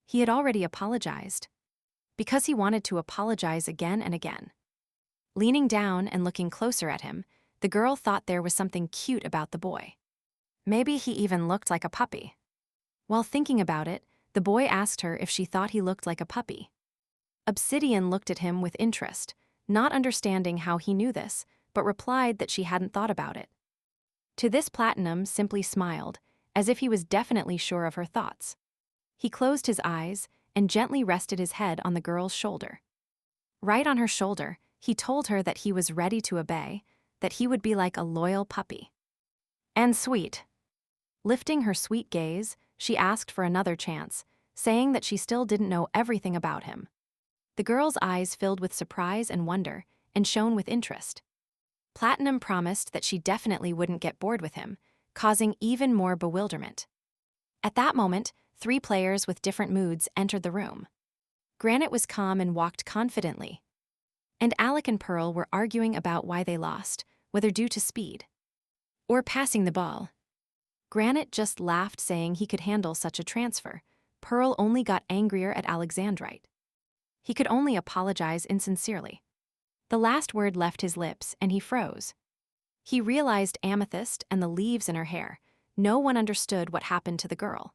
He had already apologized. Because he wanted to apologize again and again. Leaning down and looking closer at him, the girl thought there was something cute about the boy. Maybe he even looked like a puppy. While thinking about it, the boy asked her if she thought he looked like a puppy. Obsidian looked at him with interest, not understanding how he knew this, but replied that she hadn't thought about it. To this, Platinum simply smiled, as if he was definitely sure of her thoughts. He closed his eyes and gently rested his head on the girl's shoulder. Right on her shoulder, he told her that he was ready to obey, that he would be like a loyal puppy. And sweet. Lifting her sweet gaze, she asked for another chance, saying that she still didn't know everything about him. The girl's eyes filled with surprise and wonder, and shone with interest. Platinum promised that she definitely wouldn't get bored with him, causing even more bewilderment. At that moment, 3 players with different moods entered the room. Granite was calm and walked confidently. And Alec and Pearl were arguing about why they lost, whether due to speed or passing the ball. Granite just laughed, saying he could handle such a transfer. Pearl only got angrier at Alexandrite. He could only apologize insincerely. The last word left his lips and he froze. He realized Amethyst and the leaves in her hair. No one understood what happened to the girl.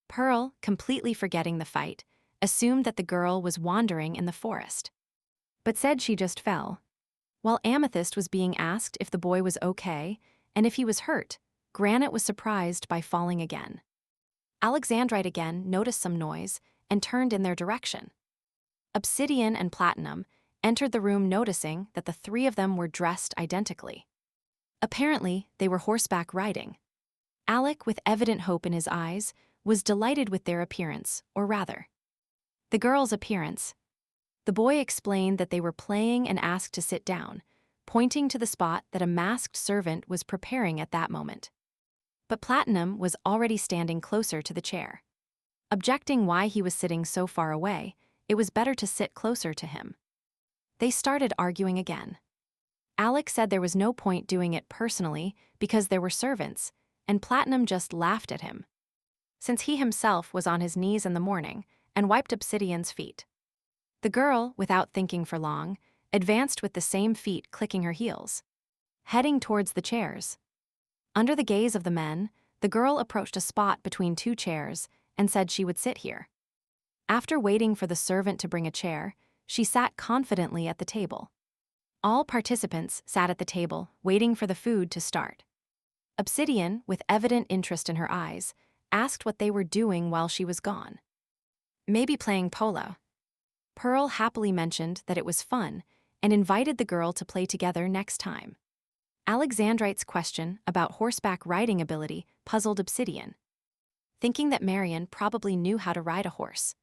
Pearl, completely forgetting the fight, assumed that the girl was wandering in the forest, but said she just fell. While Amethyst was being asked if the boy was okay and if he was hurt, Granite was surprised by falling again. Alexandrite again noticed some noise and turned in their direction. Obsidian and Platinum entered the room, noticing that the 3 of them were dressed identically. Apparently, they were horseback riding. Alec, with evident hope in his eyes, was delighted with their appearance, or rather, the girl's appearance. The boy explained that they were playing and asked to sit down, pointing to the spot that a masked servant was preparing at that moment. But Platinum was already standing closer to the chair. Objecting why he was sitting so far away, it was better to sit closer to him. They started arguing again. Alec said there was no point doing it personally because there were servants, and Platinum just laughed at him, since he himself was on his knees in the morning and wiped Obsidian's feet. The girl, without thinking for long, advanced with the same feet clicking her heels, heading towards the chairs. Under the gaze of the men, the girl approached a spot between 2 chairs and said she would sit here. After waiting for the servant to bring a chair, she sat confidently at the table. All participants sat at the table, waiting for the food to start. Obsidian, with evident interest in her eyes, asked what they were doing while she was gone. Maybe playing polo. Pearl happily mentioned that it was fun and invited the girl to play together next time. Alexandrite's question about horseback riding ability puzzled Obsidian, thinking that Marion probably knew how to ride a horse.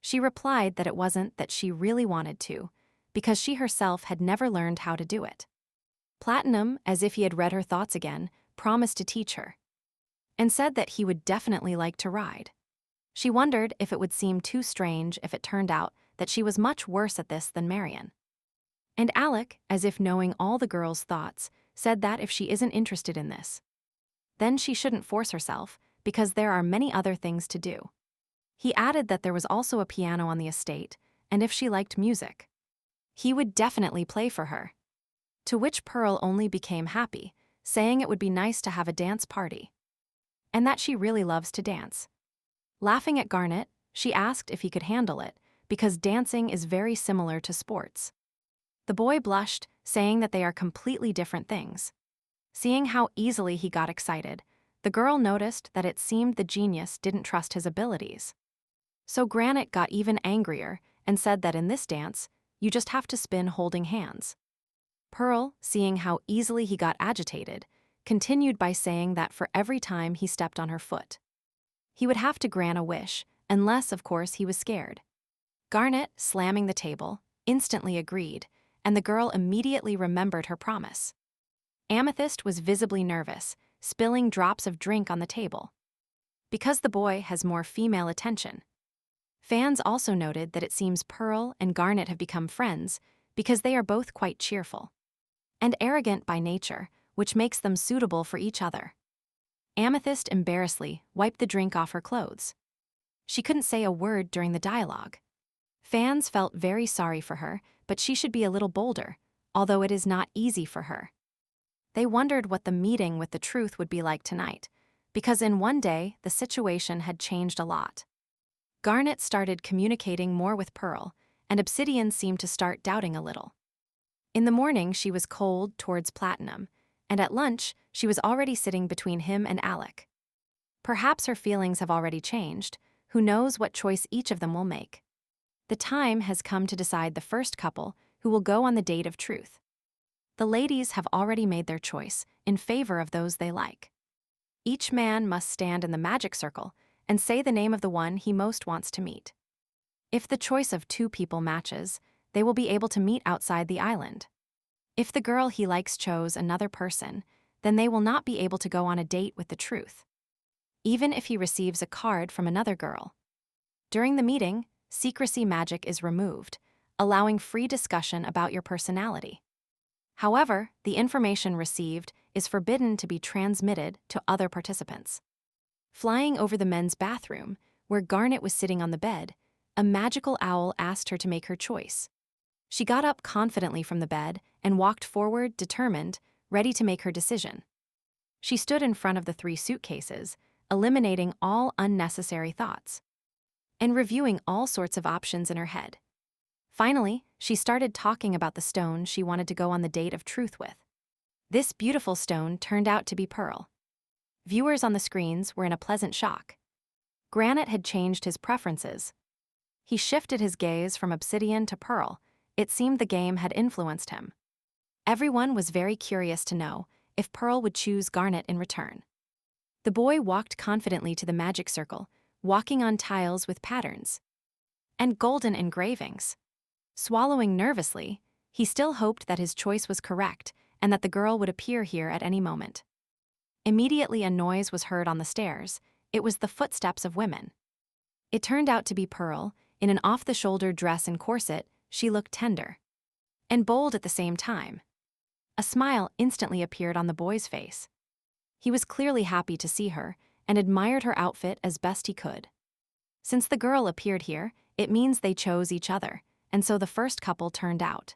She replied that it wasn't that she really wanted to, because she herself had never learned how to do it. Platinum, as if he had read her thoughts again, promised to teach her, and said that he would definitely like to ride. She wondered if it would seem too strange if it turned out that she was much worse at this than Marion. And Alec, as if knowing all the girl's thoughts, said that if she isn't interested in this, then she shouldn't force herself, because there are many other things to do. He added that there was also a piano on the estate, and if she liked music, he would definitely play for her. To which Pearl only became happy, saying it would be nice to have a dance party, and that she really loves to dance. Laughing at Garnet, she asked if he could handle it, because dancing is very similar to sports. The boy blushed, saying that they are completely different things. Seeing how easily he got excited, the girl noticed that it seemed the genius didn't trust his abilities. So Granite got even angrier and said that in this dance, you just have to spin holding hands. Pearl, seeing how easily he got agitated, continued by saying that for every time he stepped on her foot, he would have to grant a wish, unless, of course, he was scared. Garnet, slamming the table, instantly agreed, and the girl immediately remembered her promise. Amethyst was visibly nervous, spilling drops of drink on the table. Because the boy has more female attention. Fans also noted that it seems Pearl and Garnet have become friends because they are both quite cheerful and arrogant by nature, which makes them suitable for each other. Amethyst embarrassedly wiped the drink off her clothes. She couldn't say a word during the dialogue. Fans felt very sorry for her, but she should be a little bolder, although it is not easy for her. They wondered what the meeting with the truth would be like tonight, because in one day the situation had changed a lot. Garnet started communicating more with Pearl, and Obsidian seemed to start doubting a little. In the morning she was cold towards Platinum, and at lunch she was already sitting between him and Alec. Perhaps her feelings have already changed. Who knows what choice each of them will make. The time has come to decide the first couple who will go on the date of truth. The ladies have already made their choice in favor of those they like. Each man must stand in the magic circle and say the name of the one he most wants to meet. If the choice of two people matches, they will be able to meet outside the island. If the girl he likes chose another person, then they will not be able to go on a date with the truth, even if he receives a card from another girl. During the meeting, secrecy magic is removed, allowing free discussion about your personality. However, the information received is forbidden to be transmitted to other participants. Flying over the men's bathroom, where Garnet was sitting on the bed, a magical owl asked her to make her choice. She got up confidently from the bed and walked forward, determined, ready to make her decision. She stood in front of the 3 suitcases, eliminating all unnecessary thoughts and reviewing all sorts of options in her head. Finally, she started talking about the stone she wanted to go on the date of truth with. This beautiful stone turned out to be Pearl. Viewers on the screens were in a pleasant shock. Granite had changed his preferences. He shifted his gaze from Obsidian to Pearl. It seemed the game had influenced him. Everyone was very curious to know if Pearl would choose Garnet in return. The boy walked confidently to the magic circle, walking on tiles with patterns and golden engravings. Swallowing nervously, he still hoped that his choice was correct and that the girl would appear here at any moment. Immediately a noise was heard on the stairs. It was the footsteps of women. It turned out to be Pearl. In an off-the-shoulder dress and corset, she looked tender and bold at the same time. A smile instantly appeared on the boy's face. He was clearly happy to see her and admired her outfit as best he could. Since the girl appeared here, it means they chose each other, and so the first couple turned out.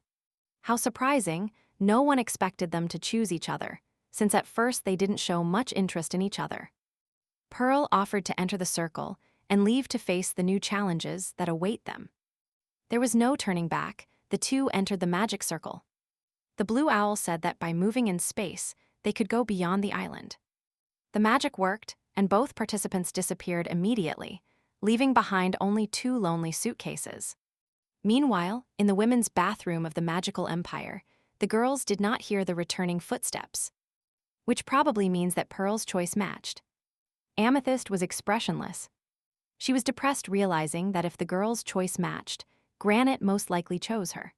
How surprising, no one expected them to choose each other, since at first they didn't show much interest in each other. Pearl offered to enter the circle and leave to face the new challenges that await them. There was no turning back. The two entered the magic circle. The blue owl said that by moving in space, they could go beyond the island. The magic worked, and both participants disappeared immediately, leaving behind only 2 lonely suitcases. Meanwhile, in the women's bathroom of the magical empire, the girls did not hear the returning footsteps, which probably means that Pearl's choice matched. Amethyst was expressionless. She was depressed, realizing that if the girl's choice matched, Granite most likely chose her.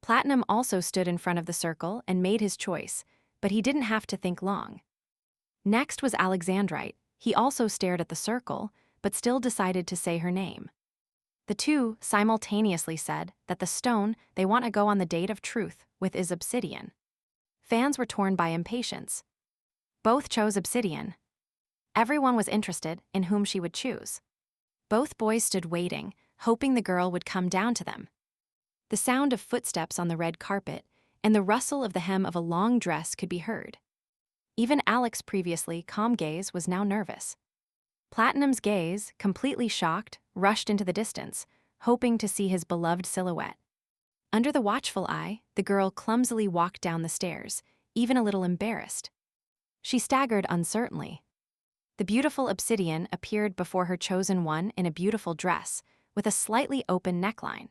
Platinum also stood in front of the circle and made his choice, but he didn't have to think long. Next was Alexandrite. He also stared at the circle, but still decided to say her name. The two simultaneously said that the stone they want to go on the date of truth with is Obsidian. Fans were torn by impatience. Both chose Obsidian. Everyone was interested in whom she would choose. Both boys stood waiting, hoping the girl would come down to them. The sound of footsteps on the red carpet and the rustle of the hem of a long dress could be heard. Even Alec's previously calm gaze was now nervous. Platinum's gaze, completely shocked, rushed into the distance, hoping to see his beloved silhouette. Under the watchful eye, the girl clumsily walked down the stairs, even a little embarrassed. She staggered uncertainly. The beautiful Obsidian appeared before her chosen one in a beautiful dress, with a slightly open neckline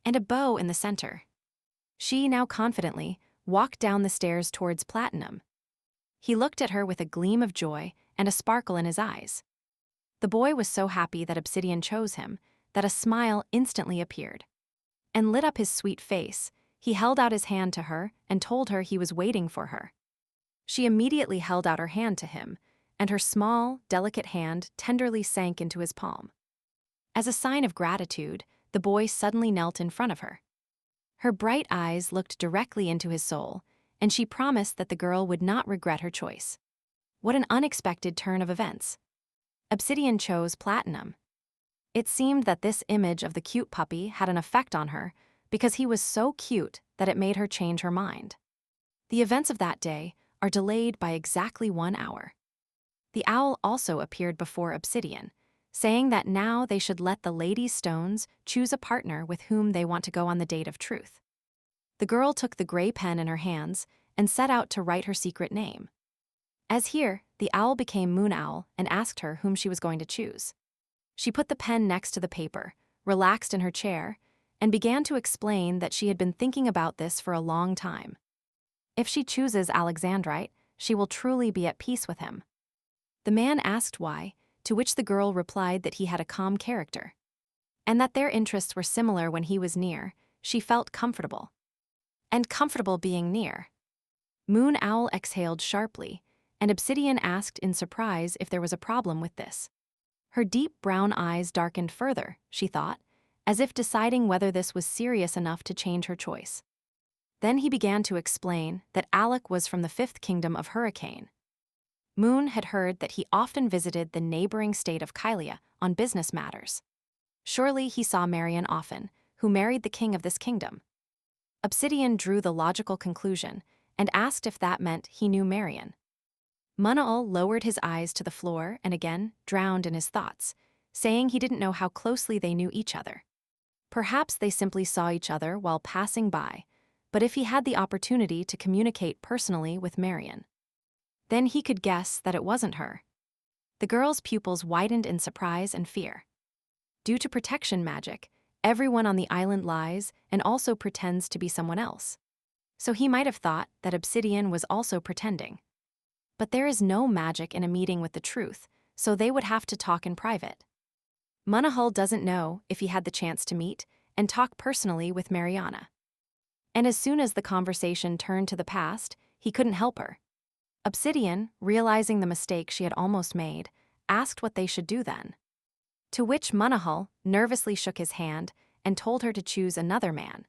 and a bow in the center. She now confidently walked down the stairs towards Platinum. He looked at her with a gleam of joy and a sparkle in his eyes. The boy was so happy that Obsidian chose him that a smile instantly appeared and lit up his sweet face. He held out his hand to her and told her he was waiting for her. She immediately held out her hand to him, and her small, delicate hand tenderly sank into his palm. As a sign of gratitude, the boy suddenly knelt in front of her. Her bright eyes looked directly into his soul, and she promised that the girl would not regret her choice. What an unexpected turn of events. Obsidian chose Platinum. It seemed that this image of the cute puppy had an effect on her because he was so cute that it made her change her mind. The events of that day are delayed by exactly 1 hour. The owl also appeared before Obsidian, saying that now they should let the Lady's Stones choose a partner with whom they want to go on the date of truth. The girl took the gray pen in her hands and set out to write her secret name. As here, the owl became Moon Owl and asked her whom she was going to choose. She put the pen next to the paper, relaxed in her chair, and began to explain that she had been thinking about this for a long time. If she chooses Alexandrite, she will truly be at peace with him. The man asked why, to which the girl replied that he had a calm character, and that their interests were similar when he was near. She felt comfortable. And comfortable being near. Moon Owl exhaled sharply, and Obsidian asked in surprise if there was a problem with this. Her deep brown eyes darkened further, she thought, as if deciding whether this was serious enough to change her choice. Then he began to explain that Alec was from the 5th kingdom of Hurricane. Moon had heard that he often visited the neighboring state of Kylia on business matters. Surely he saw Marian often, who married the king of this kingdom. Obsidian drew the logical conclusion and asked if that meant he knew Marian. Manhwa lowered his eyes to the floor and again drowned in his thoughts, saying he didn't know how closely they knew each other. Perhaps they simply saw each other while passing by, but if he had the opportunity to communicate personally with Marian, then he could guess that it wasn't her. The girl's pupils widened in surprise and fear. Due to protection magic, everyone on the island lies and also pretends to be someone else. So he might have thought that Obsidian was also pretending. But there is no magic in a meeting with the truth, so they would have to talk in private. Manhwa doesn't know if he had the chance to meet and talk personally with Mariana. And as soon as the conversation turned to the past, he couldn't help her. Obsidian, realizing the mistake she had almost made, asked what they should do then. To which Manhwa nervously shook his hand and told her to choose another man.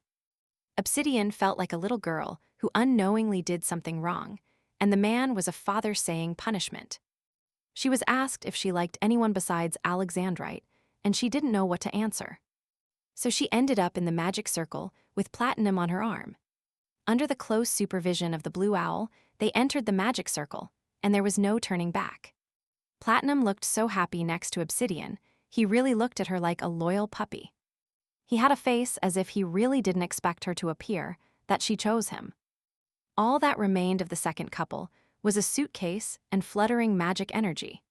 Obsidian felt like a little girl who unknowingly did something wrong, and the man was a father saying punishment. She was asked if she liked anyone besides Alexandrite, and she didn't know what to answer. So she ended up in the magic circle with Platinum on her arm. Under the close supervision of the Blue Owl, they entered the magic circle, and there was no turning back. Platinum looked so happy next to Obsidian, he really looked at her like a loyal puppy. He had a face as if he really didn't expect her to appear, that she chose him. All that remained of the second couple was a suitcase and fluttering magic energy.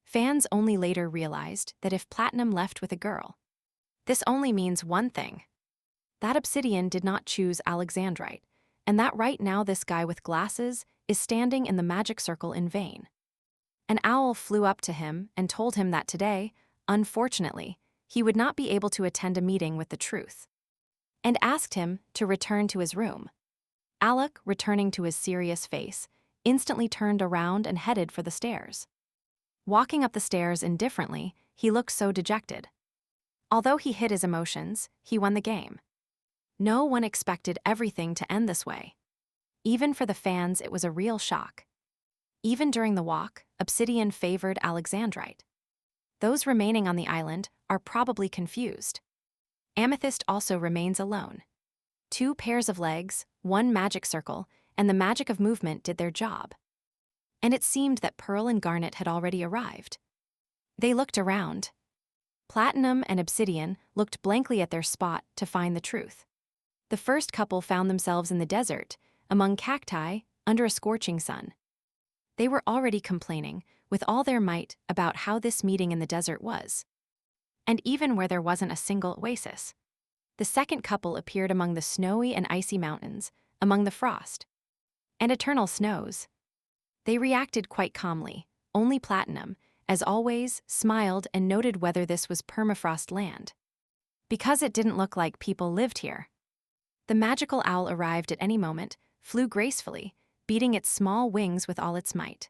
Fans only later realized that if Platinum left with a girl, this only means one thing: that Obsidian did not choose Alexandrite, and that right now this guy with glasses is standing in the magic circle in vain. An owl flew up to him and told him that today, unfortunately, he would not be able to attend a meeting with the truth, and asked him to return to his room. Alec, returning to his serious face, instantly turned around and headed for the stairs. Walking up the stairs indifferently, he looked so dejected. Although he hid his emotions, he won the game. No one expected everything to end this way. Even for the fans, it was a real shock. Even during the walk, Obsidian favored Alexandrite. Those remaining on the island are probably confused. Amethyst also remains alone. 2 pairs of legs, 1 magic circle, and the magic of movement did their job. And it seemed that Pearl and Garnet had already arrived. They looked around. Platinum and Obsidian looked blankly at their spot to find the truth. The first couple found themselves in the desert, among cacti, under a scorching sun. They were already complaining, with all their might, about how this meeting in the desert was. And even where there wasn't a single oasis. The second couple appeared among the snowy and icy mountains, among the frost and eternal snows. They reacted quite calmly. Only Platinum, as always, smiled and noted whether this was permafrost land. Because it didn't look like people lived here. The magical owl arrived at any moment, flew gracefully, beating its small wings with all its might.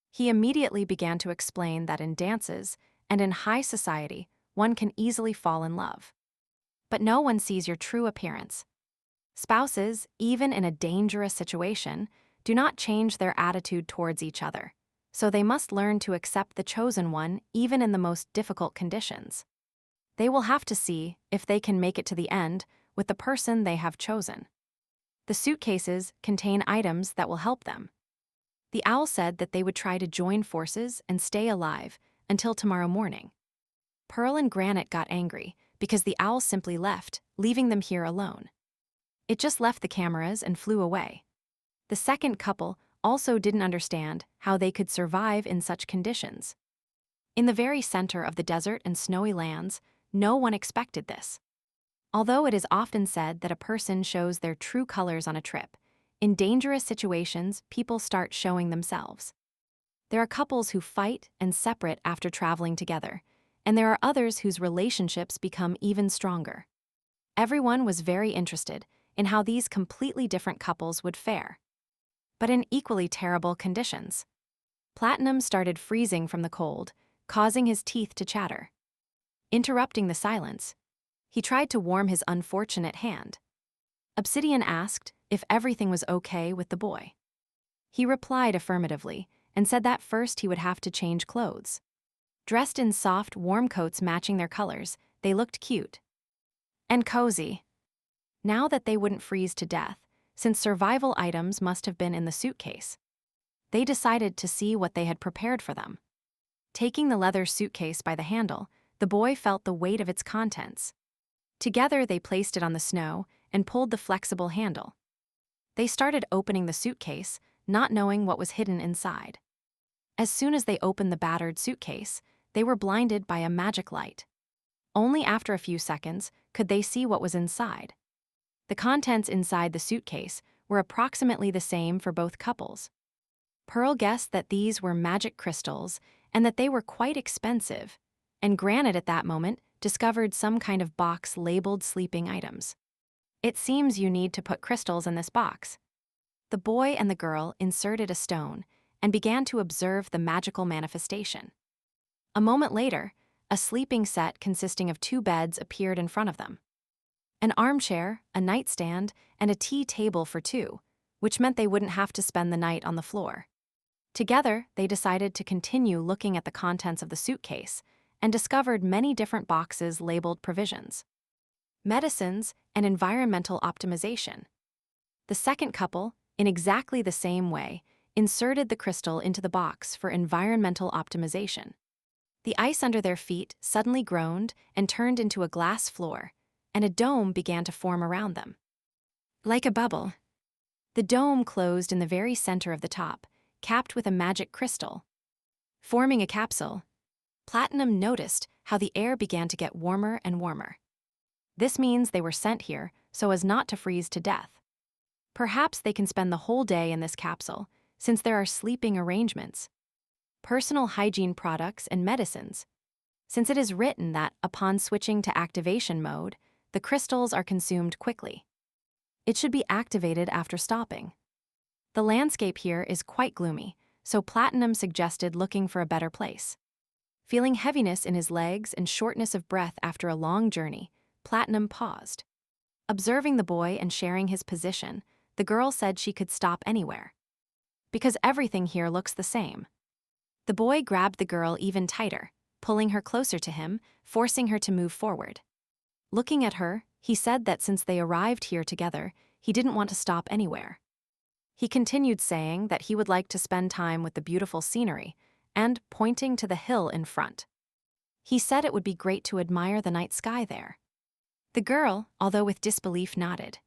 He immediately began to explain that in dances and in high society, one can easily fall in love. But no one sees your true appearance. Spouses, even in a dangerous situation, do not change their attitude towards each other, so they must learn to accept the chosen one even in the most difficult conditions. They will have to see if they can make it to the end with the person they have chosen. The suitcases contain items that will help them. The owl said that they would try to join forces and stay alive until tomorrow morning. Pearl and Granite got angry because the owl simply left, leaving them here alone. It just left the cameras and flew away. The second couple also didn't understand how they could survive in such conditions. In the very center of the desert and snowy lands, no one expected this. Although it is often said that a person shows their true colors on a trip, in dangerous situations, people start showing themselves. There are couples who fight and separate after traveling together, and there are others whose relationships become even stronger. Everyone was very interested in how these completely different couples would fare. But in equally terrible conditions. Platinum started freezing from the cold, causing his teeth to chatter. Interrupting the silence, he tried to warm his unfortunate hand. Obsidian asked if everything was okay with the boy. He replied affirmatively and said that first he would have to change clothes. Dressed in soft, warm coats matching their colors, they looked cute and cozy. Now that they wouldn't freeze to death, since survival items must have been in the suitcase, they decided to see what they had prepared for them. Taking the leather suitcase by the handle, the boy felt the weight of its contents. Together they placed it on the snow and pulled the flexible handle. They started opening the suitcase, not knowing what was hidden inside. As soon as they opened the battered suitcase, they were blinded by a magic light. Only after a few seconds could they see what was inside. The contents inside the suitcase were approximately the same for both couples. Pearl guessed that these were magic crystals and that they were quite expensive, and Granite at that moment discovered some kind of box labeled sleeping items. It seems you need to put crystals in this box. The boy and the girl inserted a stone and began to observe the magical manifestation. A moment later, a sleeping set consisting of 2 beds appeared in front of them. An armchair, a nightstand, and a tea table for 2, which meant they wouldn't have to spend the night on the floor. Together, they decided to continue looking at the contents of the suitcase and discovered many different boxes labeled provisions, medicines, and environmental optimization. The second couple, in exactly the same way, inserted the crystal into the box for environmental optimization. The ice under their feet suddenly groaned and turned into a glass floor, and a dome began to form around them. Like a bubble, the dome closed in the very center of the top, capped with a magic crystal. Forming a capsule, Platinum noticed how the air began to get warmer and warmer. This means they were sent here so as not to freeze to death. Perhaps they can spend the whole day in this capsule, since there are sleeping arrangements, personal hygiene products, and medicines. Since it is written that, upon switching to activation mode, the crystals are consumed quickly. It should be activated after stopping. The landscape here is quite gloomy, so Platinum suggested looking for a better place. Feeling heaviness in his legs and shortness of breath after a long journey, Platinum paused. Observing the boy and sharing his position, the girl said she could stop anywhere, because everything here looks the same. The boy grabbed the girl even tighter, pulling her closer to him, forcing her to move forward. Looking at her, he said that since they arrived here together, he didn't want to stop anywhere. He continued saying that he would like to spend time with the beautiful scenery, and pointing to the hill in front. He said it would be great to admire the night sky there. The girl, although with disbelief, nodded.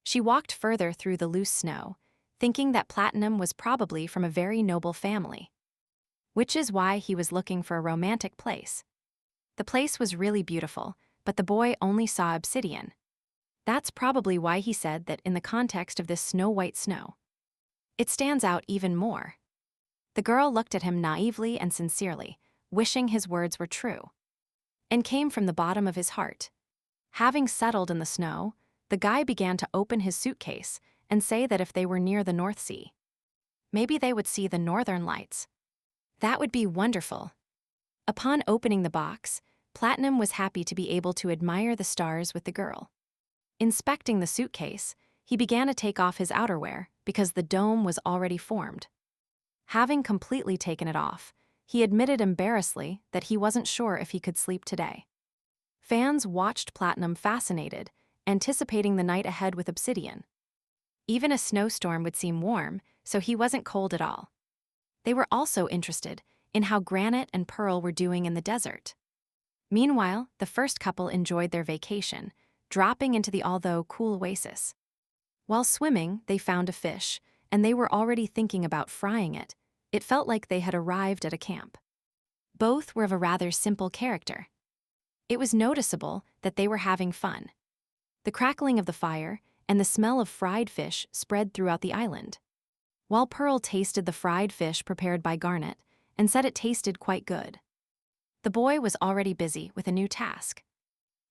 She walked further through the loose snow, thinking that Platinum was probably from a very noble family, which is why he was looking for a romantic place. The place was really beautiful, but the boy only saw obsidian. That's probably why he said that in the context of this snow-white snow. It stands out even more. The girl looked at him naively and sincerely, wishing his words were true, and came from the bottom of his heart. Having settled in the snow, the guy began to open his suitcase and say that if they were near the North Sea, maybe they would see the northern lights. That would be wonderful. Upon opening the box, Platinum was happy to be able to admire the stars with the girl. Inspecting the suitcase, he began to take off his outerwear because the dome was already formed. Having completely taken it off, he admitted embarrassedly that he wasn't sure if he could sleep today. Fans watched Platinum fascinated, anticipating the night ahead with Obsidian. Even a snowstorm would seem warm, so he wasn't cold at all. They were also interested in how Granite and Pearl were doing in the desert. Meanwhile, the first couple enjoyed their vacation, dropping into the although cool oasis. While swimming, they found a fish, and they were already thinking about frying it. It felt like they had arrived at a camp. Both were of a rather simple character. It was noticeable that they were having fun. The crackling of the fire and the smell of fried fish spread throughout the island. While Pearl tasted the fried fish prepared by Garnet and said it tasted quite good. The boy was already busy with a new task.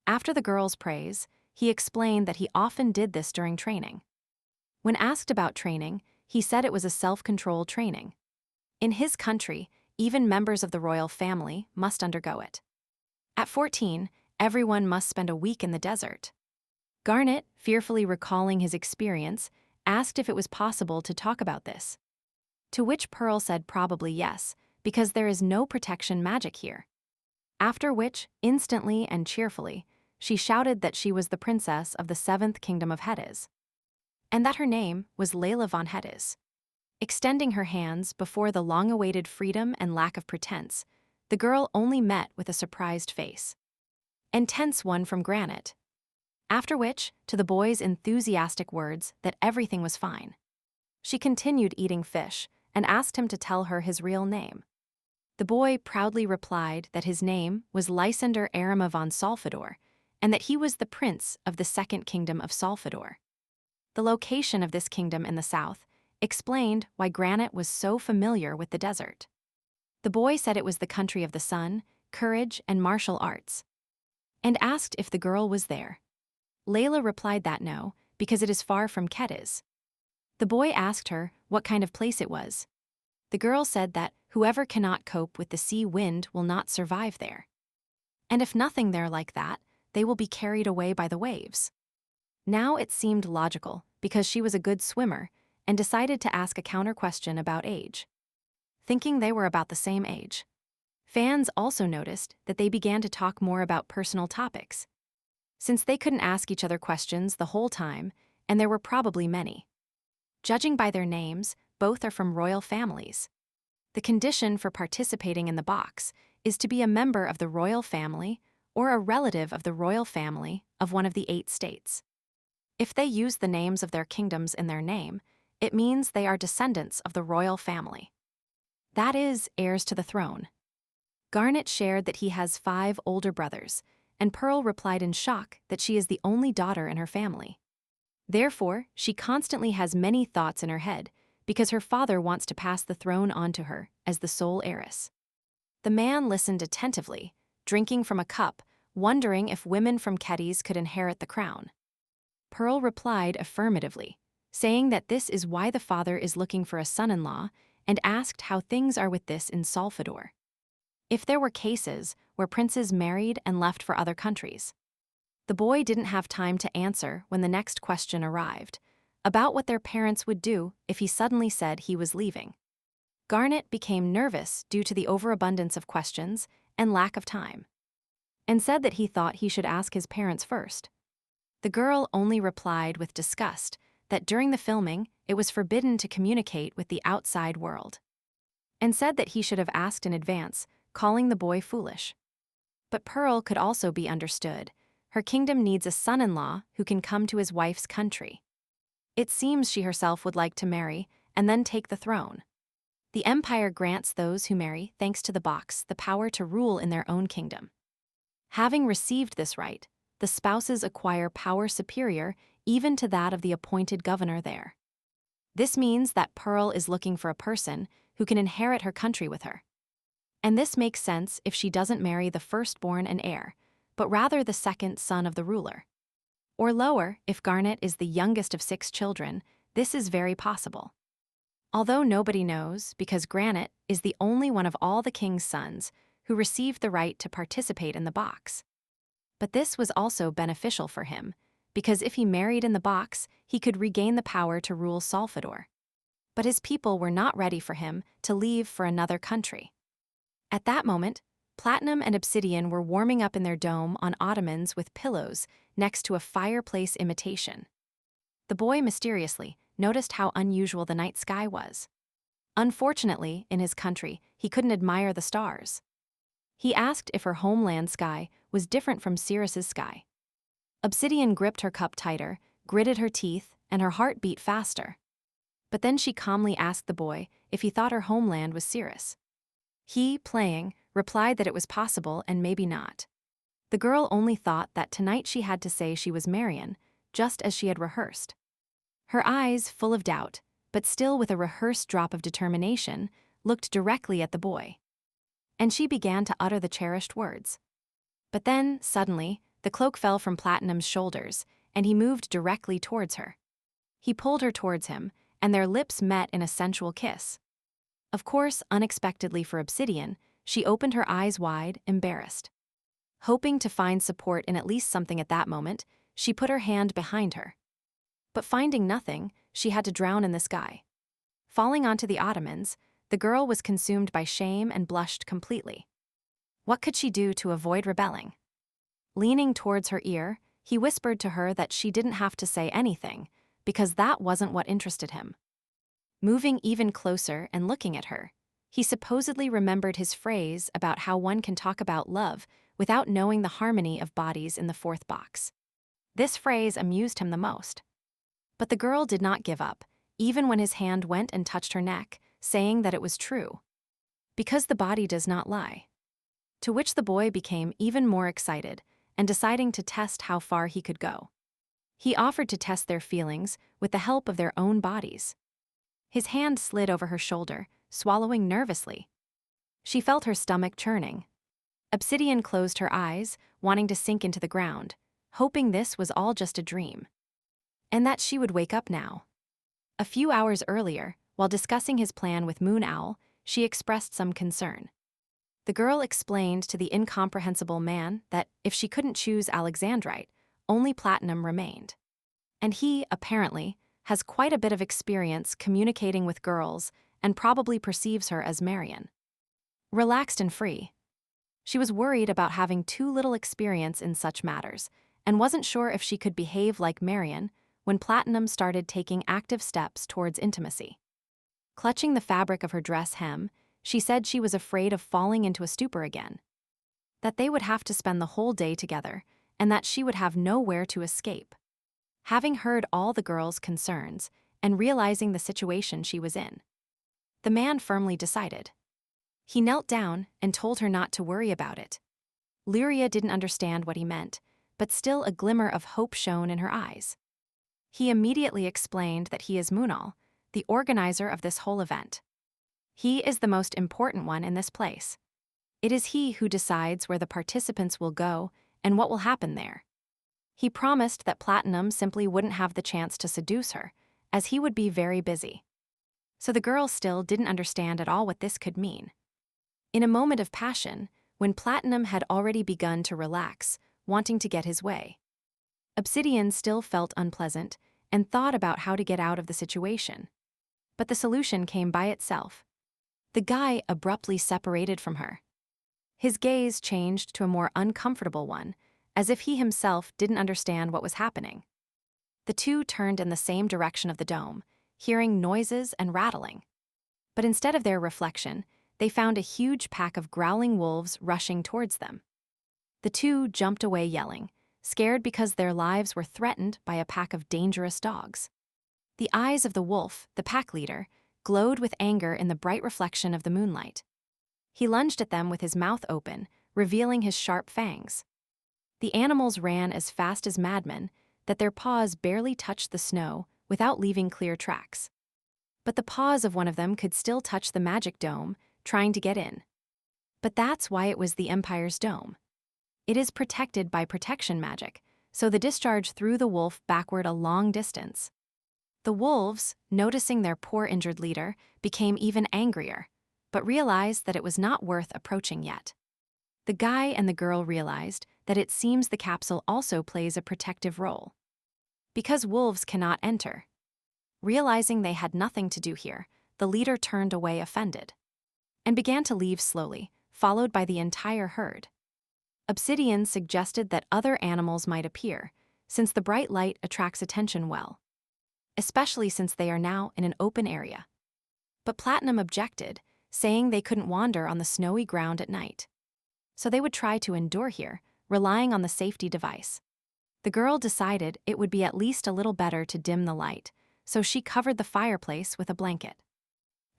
After the girl's praise, he explained that he often did this during training. When asked about training, he said it was a self-control training. In his country, even members of the royal family must undergo it. At 14, everyone must spend a week in the desert. Garnet, fearfully recalling his experience, asked if it was possible to talk about this. To which Pearl said probably yes, because there is no protection magic here. After which, instantly and cheerfully, she shouted that she was the princess of the 7th kingdom of Heiress, and that her name was Layla von Heiress. Extending her hands before the long-awaited freedom and lack of pretense, the girl only met with a surprised face. And tense one from Granite. After which, to the boy's enthusiastic words that everything was fine. She continued eating fish and asked him to tell her his real name. The boy proudly replied that his name was Lysander Arima von Salvador, and that he was the prince of the 2nd kingdom of Salvador. The location of this kingdom in the south explained why Granite was so familiar with the desert. The boy said it was the country of the sun, courage, and martial arts, and asked if the girl was there. Layla replied that no, because it is far from Heiress. The boy asked her what kind of place it was. The girl said that whoever cannot cope with the sea wind will not survive there. And if nothing there like that, they will be carried away by the waves. Now it seemed logical, because she was a good swimmer, and decided to ask a counter question about age. Thinking they were about the same age. Fans also noticed that they began to talk more about personal topics, since they couldn't ask each other questions the whole time, and there were probably many. Judging by their names, both are from royal families. The condition for participating in the box is to be a member of the royal family or a relative of the royal family of one of the 8 states. If they use the names of their kingdoms in their name, it means they are descendants of the royal family. That is, heirs to the throne. Garnet shared that he has 5 older brothers, and Pearl replied in shock that she is the only daughter in her family. Therefore, she constantly has many thoughts in her head because her father wants to pass the throne on to her as the sole heiress. The man listened attentively, drinking from a cup, wondering if women from Heiress could inherit the crown. Pearl replied affirmatively, saying that this is why the father is looking for a son-in-law, and asked how things are with this in Salvador. If there were cases where princes married and left for other countries. The boy didn't have time to answer when the next question arrived, about what their parents would do if he suddenly said he was leaving. Garnet became nervous due to the overabundance of questions and lack of time, and said that he thought he should ask his parents first. The girl only replied with disgust that during the filming it was forbidden to communicate with the outside world, and said that he should have asked in advance, calling the boy foolish. But Pearl could also be understood. Her kingdom needs a son-in-law who can come to his wife's country. It seems she herself would like to marry and then take the throne. The empire grants those who marry, thanks to the box, the power to rule in their own kingdom. Having received this right, the spouses acquire power superior even to that of the appointed governor there. This means that Pearl is looking for a person who can inherit her country with her. And this makes sense if she doesn't marry the firstborn and heir, but rather the second son of the ruler. Or lower, if Garnet is the youngest of 6 children, this is very possible. Although nobody knows, because Granite is the only one of all the king's sons who received the right to participate in the box. But this was also beneficial for him, because if he married in the box, he could regain the power to rule Salvador. But his people were not ready for him to leave for another country. At that moment, Platinum and Obsidian were warming up in their dome on ottomans with pillows next to a fireplace imitation. The boy mysteriously noticed how unusual the night sky was. Unfortunately, in his country, he couldn't admire the stars. He asked if her homeland sky was different from Sirius's sky. Obsidian gripped her cup tighter, gritted her teeth, and her heart beat faster. But then she calmly asked the boy if he thought her homeland was Sirius. He, playing, replied that it was possible and maybe not. The girl only thought that tonight she had to say she was Marian, just as she had rehearsed. Her eyes, full of doubt, but still with a rehearsed drop of determination, looked directly at the boy. And she began to utter the cherished words. But then, suddenly, the cloak fell from Platinum's shoulders, and he moved directly towards her. He pulled her towards him, and their lips met in a sensual kiss. Of course, unexpectedly for Obsidian, she opened her eyes wide, embarrassed. Hoping to find support in at least something at that moment, she put her hand behind her. But finding nothing, she had to drown in the sky. Falling onto the ottomans, the girl was consumed by shame and blushed completely. What could she do to avoid rebelling? Leaning towards her ear, he whispered to her that she didn't have to say anything, because that wasn't what interested him. Moving even closer and looking at her, he supposedly remembered his phrase about how one can talk about love without knowing the harmony of bodies in the 4th box. This phrase amused him the most. But the girl did not give up, even when his hand went and touched her neck, saying that it was true. Because the body does not lie. To which the boy became even more excited, and deciding to test how far he could go. He offered to test their feelings with the help of their own bodies. His hand slid over her shoulder, swallowing nervously. She felt her stomach churning. Obsidian closed her eyes, wanting to sink into the ground, hoping this was all just a dream. And that she would wake up now. A few hours earlier, while discussing his plan with Moon Owl, she expressed some concern. The girl explained to the incomprehensible man that if she couldn't choose Alexandrite, only platinum remained. And he, apparently, has quite a bit of experience communicating with girls and probably perceives her as Marian. Relaxed and free. She was worried about having too little experience in such matters, and wasn't sure if she could behave like Marian when Platinum started taking active steps towards intimacy. Clutching the fabric of her dress hem, she said she was afraid of falling into a stupor again. That they would have to spend the whole day together, and that she would have nowhere to escape. Having heard all the girl's concerns, and realizing the situation she was in, the man firmly decided. He knelt down and told her not to worry about it. Lueria didn't understand what he meant, but still a glimmer of hope shone in her eyes. He immediately explained that he is Munal, the organizer of this whole event. He is the most important one in this place. It is he who decides where the participants will go and what will happen there. He promised that Platinum simply wouldn't have the chance to seduce her, as he would be very busy. So the girl still didn't understand at all what this could mean. In a moment of passion, when Platinum had already begun to relax, wanting to get his way, Obsidian still felt unpleasant and thought about how to get out of the situation. But the solution came by itself. The guy abruptly separated from her. His gaze changed to a more uncomfortable one, as if he himself didn't understand what was happening. The two turned in the same direction of the dome, hearing noises and rattling. But instead of their reflection, they found a huge pack of growling wolves rushing towards them. The two jumped away yelling, scared because their lives were threatened by a pack of dangerous dogs. The eyes of the wolf, the pack leader, glowed with anger in the bright reflection of the moonlight. He lunged at them with his mouth open, revealing his sharp fangs. The animals ran as fast as madmen, that their paws barely touched the snow without leaving clear tracks. But the paws of one of them could still touch the magic dome, trying to get in. But that's why it was the Empire's dome. It is protected by protection magic, so the discharge threw the wolf backward a long distance. The wolves, noticing their poor injured leader, became even angrier, but realized that it was not worth approaching yet. The guy and the girl realized that it seems the capsule also plays a protective role. Because wolves cannot enter. Realizing they had nothing to do here, the leader turned away offended and began to leave slowly, followed by the entire herd. Obsidian suggested that other animals might appear, since the bright light attracts attention well, especially since they are now in an open area. But Platinum objected, saying they couldn't wander on the snowy ground at night. So they would try to endure here, relying on the safety device. The girl decided it would be at least a little better to dim the light, so she covered the fireplace with a blanket.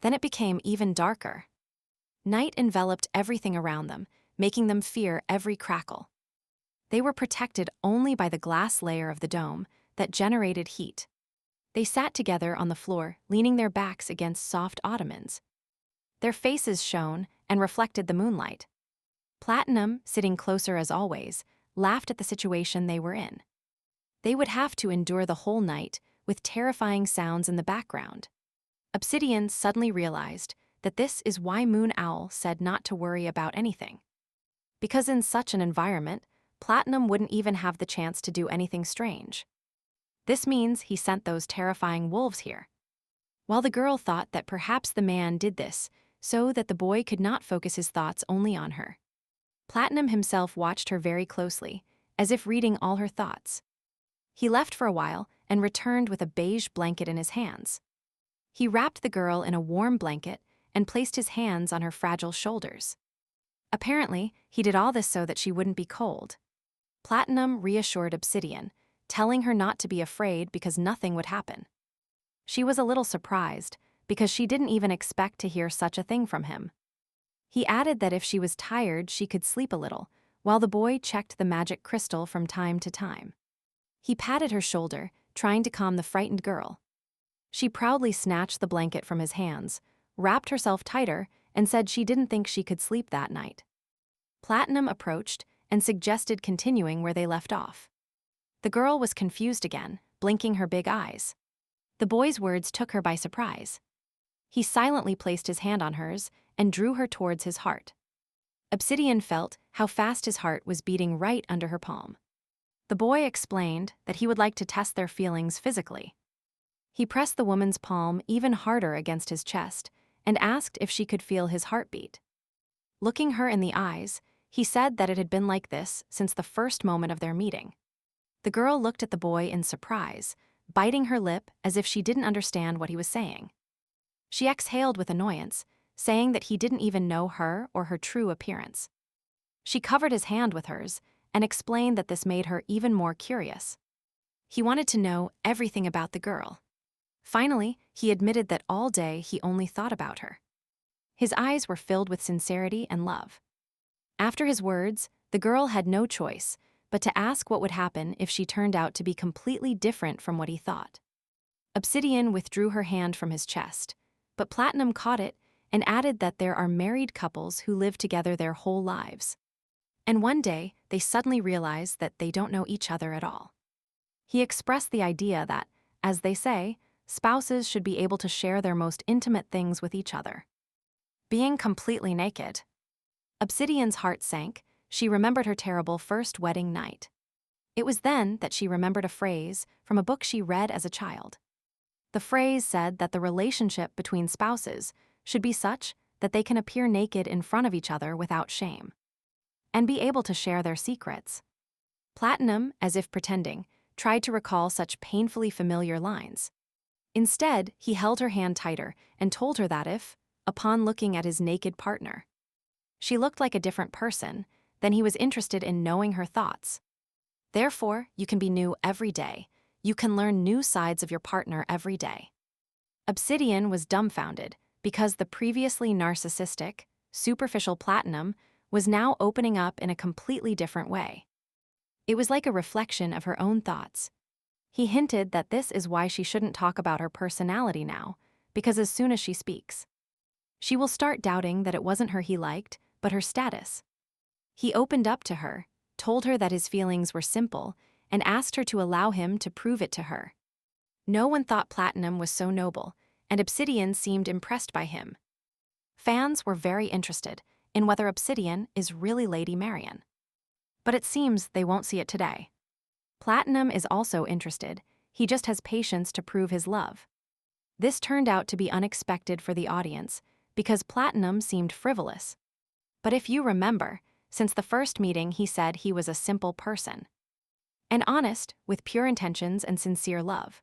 Then it became even darker. Night enveloped everything around them, making them fear every crackle. They were protected only by the glass layer of the dome that generated heat. They sat together on the floor, leaning their backs against soft ottomans. Their faces shone and reflected the moonlight. Platinum, sitting closer as always, laughed at the situation they were in. They would have to endure the whole night with terrifying sounds in the background. Obsidian suddenly realized that this is why Moon Owl said not to worry about anything. Because in such an environment, Platinum wouldn't even have the chance to do anything strange. This means he sent those terrifying wolves here. While the girl thought that perhaps the man did this so that the boy could not focus his thoughts only on her. Platinum himself watched her very closely, as if reading all her thoughts. He left for a while and returned with a beige blanket in his hands. He wrapped the girl in a warm blanket and placed his hands on her fragile shoulders. Apparently, he did all this so that she wouldn't be cold. Platinum reassured Obsidian, telling her not to be afraid because nothing would happen. She was a little surprised, because she didn't even expect to hear such a thing from him. He added that if she was tired, she could sleep a little, while the boy checked the magic crystal from time to time. He patted her shoulder, trying to calm the frightened girl. She proudly snatched the blanket from his hands, wrapped herself tighter, and said she didn't think she could sleep that night. Platinum approached and suggested continuing where they left off. The girl was confused again, blinking her big eyes. The boy's words took her by surprise. He silently placed his hand on hers and drew her towards his heart. Obsidian felt how fast his heart was beating right under her palm. The boy explained that he would like to test their feelings physically. He pressed the woman's palm even harder against his chest and asked if she could feel his heartbeat. Looking her in the eyes, he said that it had been like this since the first moment of their meeting. The girl looked at the boy in surprise, biting her lip as if she didn't understand what he was saying. She exhaled with annoyance, saying that he didn't even know her or her true appearance. She covered his hand with hers and explained that this made her even more curious. He wanted to know everything about the girl. Finally, he admitted that all day he only thought about her. His eyes were filled with sincerity and love. After his words, the girl had no choice but to ask what would happen if she turned out to be completely different from what he thought. Obsidian withdrew her hand from his chest, but Platinum caught it and added that there are married couples who live together their whole lives. And one day, they suddenly realize that they don't know each other at all. He expressed the idea that, as they say, spouses should be able to share their most intimate things with each other. Being completely naked. Obsidian's heart sank. She remembered her terrible first wedding night. It was then that she remembered a phrase from a book she read as a child. The phrase said that the relationship between spouses should be such that they can appear naked in front of each other without shame and be able to share their secrets. Platinum, as if pretending, tried to recall such painfully familiar lines. Instead, he held her hand tighter and told her that if, upon looking at his naked partner, she looked like a different person, then he was interested in knowing her thoughts. Therefore, you can be new every day. You can learn new sides of your partner every day. Obsidian was dumbfounded because the previously narcissistic, superficial Platinum was now opening up in a completely different way. It was like a reflection of her own thoughts. He hinted that this is why she shouldn't talk about her personality now, because as soon as she speaks, she will start doubting that it wasn't her he liked, but her status. He opened up to her, told her that his feelings were simple, and asked her to allow him to prove it to her. No one thought Platinum was so noble, and Obsidian seemed impressed by him. Fans were very interested in whether Obsidian is really Lady Marian. But it seems they won't see it today. Platinum is also interested, he just has patience to prove his love. This turned out to be unexpected for the audience, because Platinum seemed frivolous. But if you remember, since the first meeting he said he was a simple person. And honest, with pure intentions and sincere love.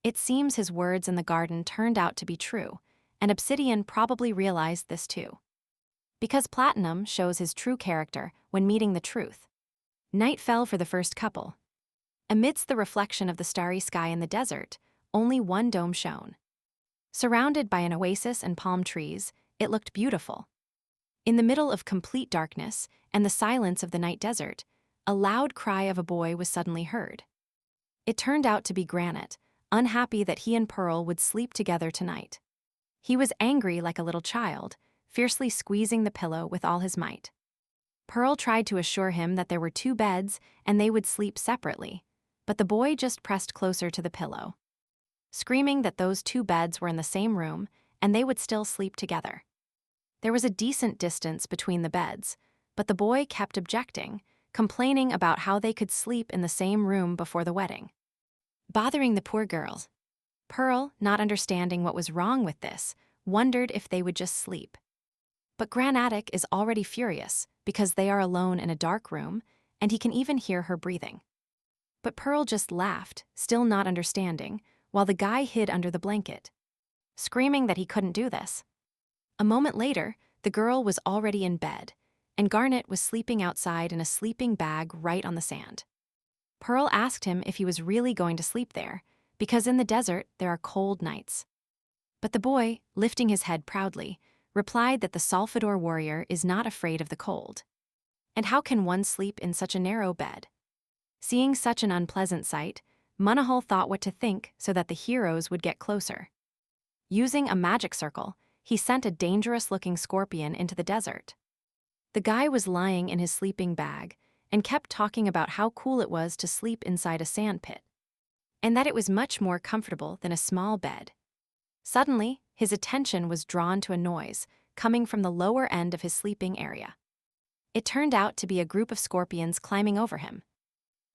It seems his words in the garden turned out to be true, and Obsidian probably realized this too. Because Platinum shows his true character when meeting the truth. Night fell for the first couple. Amidst the reflection of the starry sky in the desert, only one dome shone. Surrounded by an oasis and palm trees, it looked beautiful. In the middle of complete darkness and the silence of the night desert, a loud cry of a boy was suddenly heard. It turned out to be Granite, unhappy that he and Pearl would sleep together tonight. He was angry like a little child, fiercely squeezing the pillow with all his might. Pearl tried to assure him that there were 2 beds and they would sleep separately, but the boy just pressed closer to the pillow, screaming that those 2 beds were in the same room and they would still sleep together. There was a decent distance between the beds, but the boy kept objecting, complaining about how they could sleep in the same room before the wedding, bothering the poor girls. Pearl, not understanding what was wrong with this, wondered if they would just sleep. But Granatic is already furious because they are alone in a dark room and he can even hear her breathing. But Pearl just laughed, still not understanding, while the guy hid under the blanket, screaming that he couldn't do this. A moment later, the girl was already in bed, and Garnet was sleeping outside in a sleeping bag right on the sand. Pearl asked him if he was really going to sleep there, because in the desert there are cold nights. But the boy, lifting his head proudly, replied that the Salvador warrior is not afraid of the cold. And how can one sleep in such a narrow bed? Seeing such an unpleasant sight, Manhwa thought what to think so that the heroes would get closer. Using a magic circle, he sent a dangerous-looking scorpion into the desert. The guy was lying in his sleeping bag and kept talking about how cool it was to sleep inside a sand pit, and that it was much more comfortable than a small bed. Suddenly, his attention was drawn to a noise coming from the lower end of his sleeping area. It turned out to be a group of scorpions climbing over him.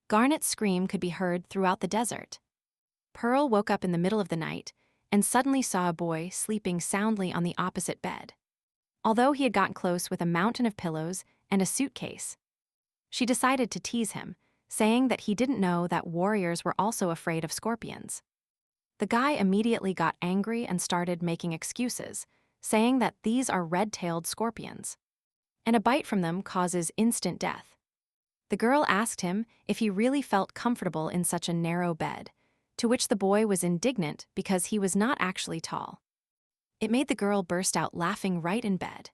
Garnet's scream could be heard throughout the desert. Pearl woke up in the middle of the night and suddenly saw a boy sleeping soundly on the opposite bed. Although he had gotten close with a mountain of pillows and a suitcase, she decided to tease him, saying that he didn't know that warriors were also afraid of scorpions. The guy immediately got angry and started making excuses, saying that these are red-tailed scorpions, and a bite from them causes instant death. The girl asked him if he really felt comfortable in such a narrow bed, to which the boy was indignant because he was not actually tall. It made the girl burst out laughing right in bed.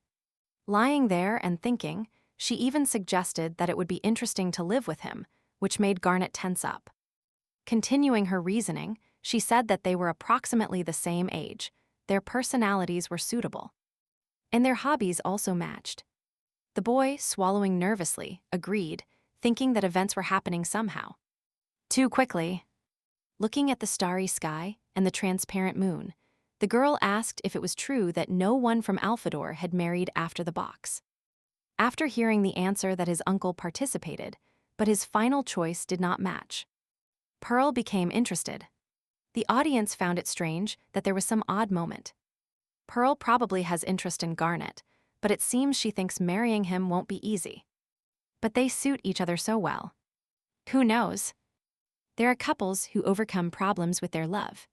Lying there and thinking, she even suggested that it would be interesting to live with him, which made Garnet tense up. Continuing her reasoning, she said that they were approximately the same age, their personalities were suitable, and their hobbies also matched. The boy, swallowing nervously, agreed, thinking that events were happening somehow. Too quickly. Looking at the starry sky and the transparent moon, the girl asked if it was true that no one from Alfador had married after the box. After hearing the answer that his uncle participated, but his final choice did not match, Pearl became interested. The audience found it strange that there was some odd moment. Pearl probably has interest in Garnet, but it seems she thinks marrying him won't be easy. But they suit each other so well. Who knows? There are couples who overcome problems with their love.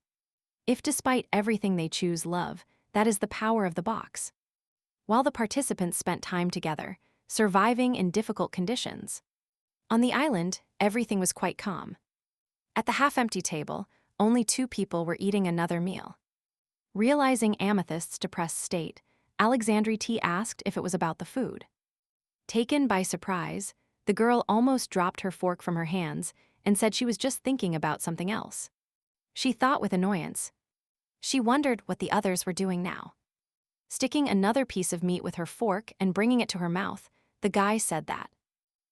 If despite everything they choose love, that is the power of the box. While the participants spent time together, surviving in difficult conditions. On the island, everything was quite calm. At the half-empty table, only 2 people were eating another meal. Realizing Amethyst's depressed state, Alexandre T asked if it was about the food. Taken by surprise, the girl almost dropped her fork from her hands and said she was just thinking about something else. She thought with annoyance. She wondered what the others were doing now. Sticking another piece of meat with her fork and bringing it to her mouth, the guy said that,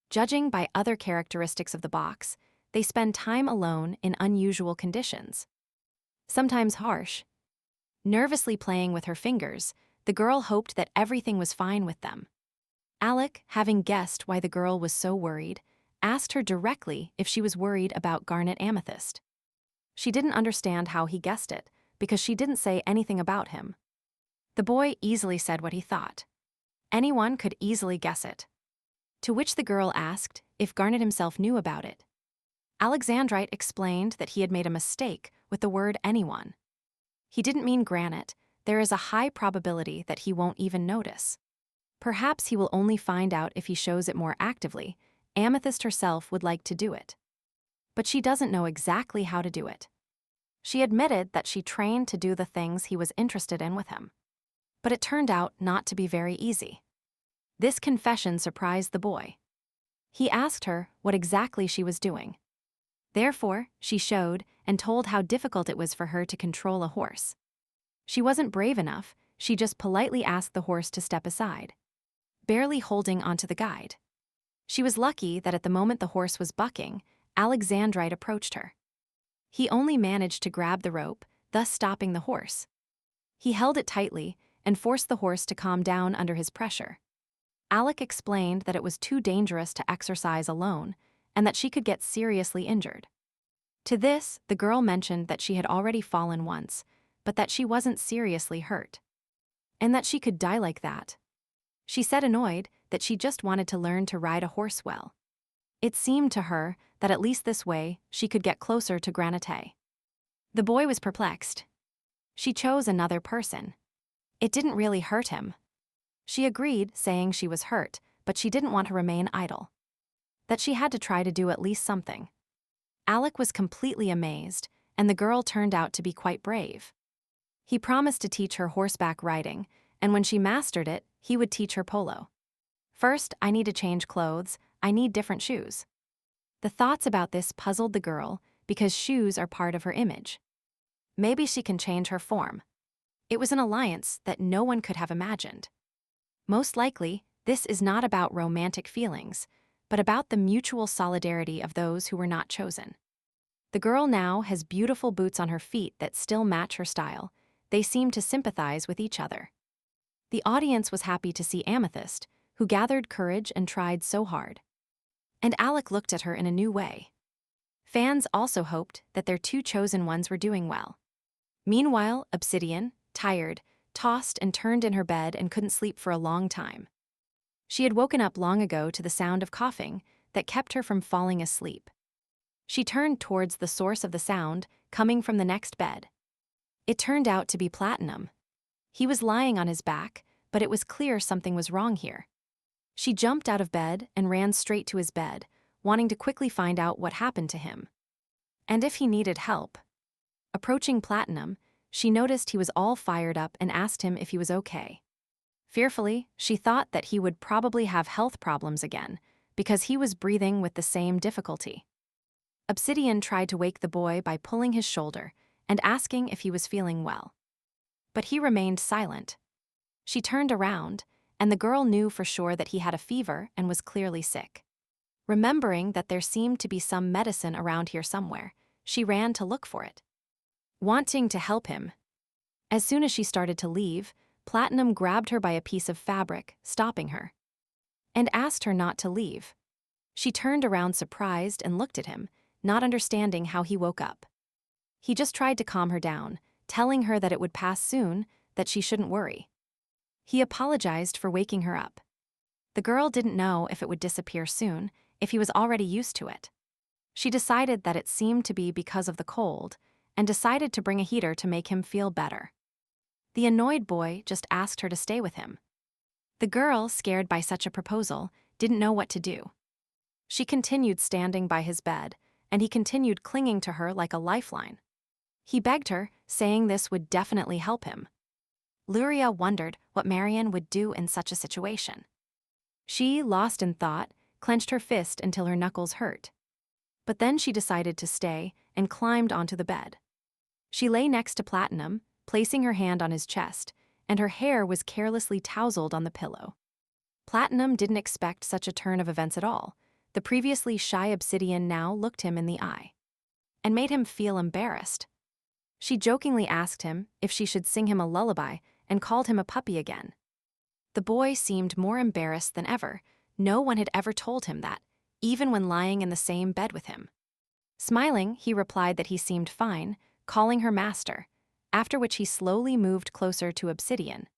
judging by other characteristics of the box, they spend time alone in unusual conditions. Sometimes harsh. Nervously playing with her fingers, the girl hoped that everything was fine with them. Alec, having guessed why the girl was so worried, asked her directly if she was worried about Garnet Amethyst. She didn't understand how he guessed it, because she didn't say anything about him. The boy easily said what he thought. Anyone could easily guess it. To which the girl asked if Garnet himself knew about it. Alexandrite explained that he had made a mistake with the word anyone. He didn't mean Granite. There is a high probability that he won't even notice. Perhaps he will only find out if he shows it more actively. Amethyst herself would like to do it. But she doesn't know exactly how to do it. She admitted that she trained to do the things he was interested in with him. But it turned out not to be very easy. This confession surprised the boy. He asked her what exactly she was doing. Therefore, she showed and told how difficult it was for her to control a horse. She wasn't brave enough, she just politely asked the horse to step aside, barely holding onto the guide. She was lucky that at the moment the horse was bucking, Alexandrite approached her. He only managed to grab the rope, thus stopping the horse. He held it tightly and forced the horse to calm down under his pressure. Alec explained that it was too dangerous to exercise alone and that she could get seriously injured. To this, the girl mentioned that she had already fallen once, but that she wasn't seriously hurt. And that she could die like that. She said, annoyed, that she just wanted to learn to ride a horse well. It seemed to her that at least this way she could get closer to Granite. The boy was perplexed. She chose another person. It didn't really hurt him. She agreed, saying she was hurt, but she didn't want to remain idle. That she had to try to do at least something. Alec was completely amazed, and the girl turned out to be quite brave. He promised to teach her horseback riding, and when she mastered it, he would teach her polo. First, I need to change clothes, I need different shoes. The thoughts about this puzzled the girl, because shoes are part of her image. Maybe she can change her form. It was an alliance that no one could have imagined. Most likely, this is not about romantic feelings, but about the mutual solidarity of those who were not chosen. The girl now has beautiful boots on her feet that still match her style. They seem to sympathize with each other. The audience was happy to see Amethyst, who gathered courage and tried so hard. And Alec looked at her in a new way. Fans also hoped that their 2 chosen ones were doing well. Meanwhile, Obsidian, tired, tossed and turned in her bed and couldn't sleep for a long time. She had woken up long ago to the sound of coughing that kept her from falling asleep. She turned towards the source of the sound, coming from the next bed. It turned out to be Platinum. He was lying on his back, but it was clear something was wrong here. She jumped out of bed and ran straight to his bed, wanting to quickly find out what happened to him. And if he needed help. Approaching Platinum, she noticed he was all fired up and asked him if he was okay. Fearfully, she thought that he would probably have health problems again, because he was breathing with the same difficulty. Obsidian tried to wake the boy by pulling his shoulder and asking if he was feeling well. But he remained silent. She turned around, and the girl knew for sure that he had a fever and was clearly sick. Remembering that there seemed to be some medicine around here somewhere, she ran to look for it. Wanting to help him. As soon as she started to leave, Platinum grabbed her by a piece of fabric, stopping her, and asked her not to leave. She turned around surprised and looked at him, not understanding how he woke up. He just tried to calm her down, telling her that it would pass soon, that she shouldn't worry. He apologized for waking her up. The girl didn't know if it would disappear soon, if he was already used to it. She decided that it seemed to be because of the cold, and decided to bring a heater to make him feel better. The annoyed boy just asked her to stay with him. The girl, scared by such a proposal, didn't know what to do. She continued standing by his bed, and he continued clinging to her like a lifeline. He begged her, saying this would definitely help him. Lueria wondered what Marion would do in such a situation. She, lost in thought, clenched her fist until her knuckles hurt. But then she decided to stay and climbed onto the bed. She lay next to Platinum, placing her hand on his chest, and her hair was carelessly tousled on the pillow. Platinum didn't expect such a turn of events at all. The previously shy Obsidian now looked him in the eye and made him feel embarrassed. She jokingly asked him if she should sing him a lullaby and called him a puppy again. The boy seemed more embarrassed than ever. No one had ever told him that, even when lying in the same bed with him. Smiling, he replied that he seemed fine, calling her master, after which he slowly moved closer to Obsidian,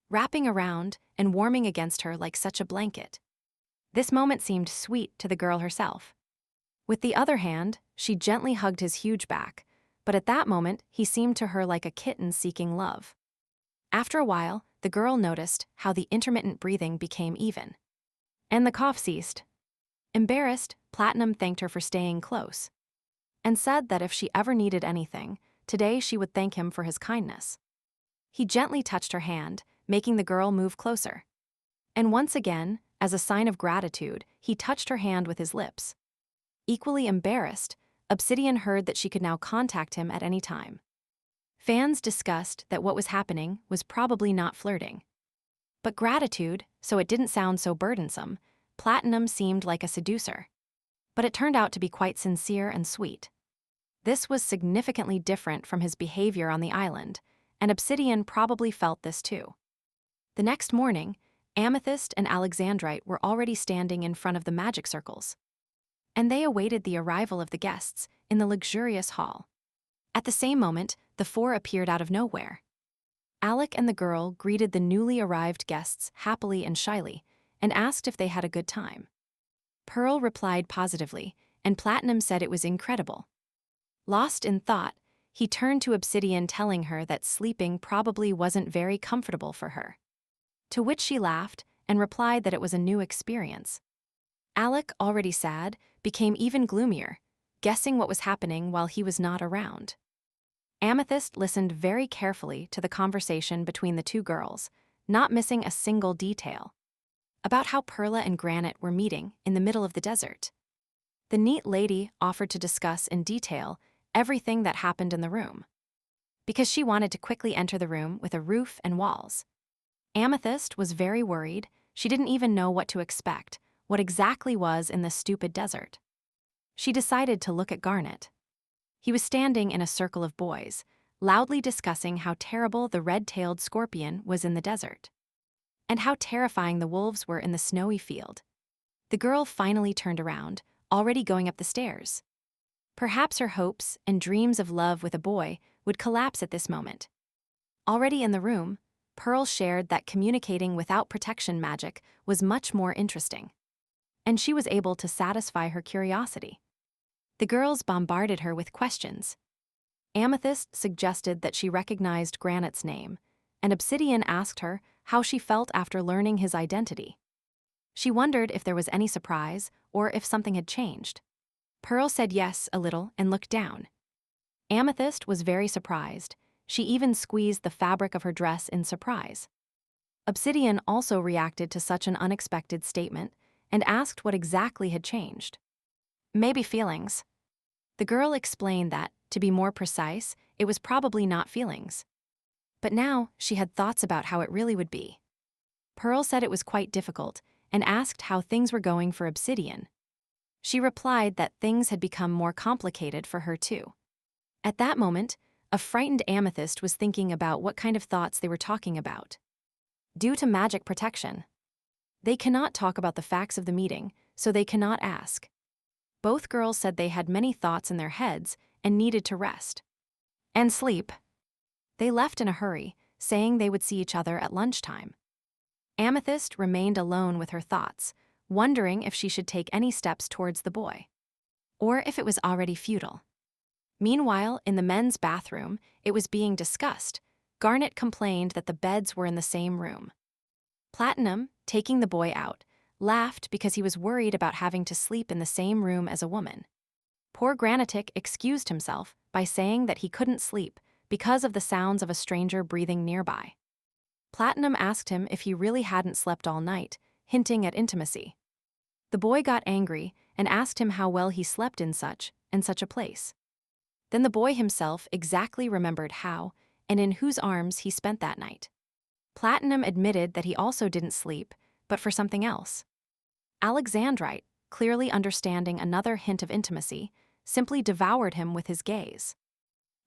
wrapping around and warming against her like such a blanket. This moment seemed sweet to the girl herself. With the other hand, she gently hugged his huge back, but at that moment he seemed to her like a kitten seeking love. After a while, the girl noticed how the intermittent breathing became even. And the cough ceased. Embarrassed, Platinum thanked her for staying close, and said that if she ever needed anything, today she would thank him for his kindness. He gently touched her hand, making the girl move closer. And once again, as a sign of gratitude, he touched her hand with his lips. Equally embarrassed, Obsidian heard that she could now contact him at any time. Fans discussed that what was happening was probably not flirting. But gratitude, so it didn't sound so burdensome, Platinum seemed like a seducer. But it turned out to be quite sincere and sweet. This was significantly different from his behavior on the island, and Obsidian probably felt this too. The next morning, Amethyst and Alexandrite were already standing in front of the magic circles, and they awaited the arrival of the guests in the luxurious hall. At the same moment, the four appeared out of nowhere. Alec and the girl greeted the newly arrived guests happily and shyly, and asked if they had a good time. Pearl replied positively, and Platinum said it was incredible. Lost in thought, he turned to Obsidian, telling her that sleeping probably wasn't very comfortable for her. To which she laughed and replied that it was a new experience. Alec, already sad, became even gloomier, guessing what was happening while he was not around. Amethyst listened very carefully to the conversation between the two girls, not missing a single detail, about how Perla and Granite were meeting in the middle of the desert. The neat lady offered to discuss in detail everything that happened in the room, because she wanted to quickly enter the room with a roof and walls. Amethyst was very worried. She didn't even know what to expect, what exactly was in the stupid desert. She decided to look at Garnet. He was standing in a circle of boys, loudly discussing how terrible the red-tailed scorpion was in the desert, and how terrifying the wolves were in the snowy field. The girl finally turned around, already going up the stairs. Perhaps her hopes and dreams of love with a boy would collapse at this moment. Already in the room, Pearl shared that communicating without protection magic was much more interesting, and she was able to satisfy her curiosity. The girls bombarded her with questions. Amethyst suggested that she recognized Granite's name, and Obsidian asked her how she felt after learning his identity. She wondered if there was any surprise or if something had changed. Pearl said yes a little and looked down. Amethyst was very surprised. She even squeezed the fabric of her dress in surprise. Obsidian also reacted to such an unexpected statement and asked what exactly had changed. Maybe feelings. The girl explained that, to be more precise, it was probably not feelings. But now she had thoughts about how it really would be. Pearl said it was quite difficult and asked how things were going for Obsidian. She replied that things had become more complicated for her too. At that moment, a frightened Amethyst was thinking about what kind of thoughts they were talking about. Due to magic protection, they cannot talk about the facts of the meeting, so they cannot ask. Both girls said they had many thoughts in their heads and needed to rest and sleep. They left in a hurry, saying they would see each other at lunchtime. Amethyst remained alone with her thoughts, wondering if she should take any steps towards the boy, or if it was already futile. Meanwhile, in the men's bathroom, it was being discussed. Garnet complained that the beds were in the same room. Platinum, taking the boy out, laughed because he was worried about having to sleep in the same room as a woman. Poor Granitic excused himself by saying that he couldn't sleep because of the sounds of a stranger breathing nearby. Platinum asked him if he really hadn't slept all night, hinting at intimacy. The boy got angry and asked him how well he slept in such and such a place. Then the boy himself exactly remembered how and in whose arms he spent that night. Platinum admitted that he also didn't sleep, but for something else. Alexandrite, clearly understanding another hint of intimacy, simply devoured him with his gaze.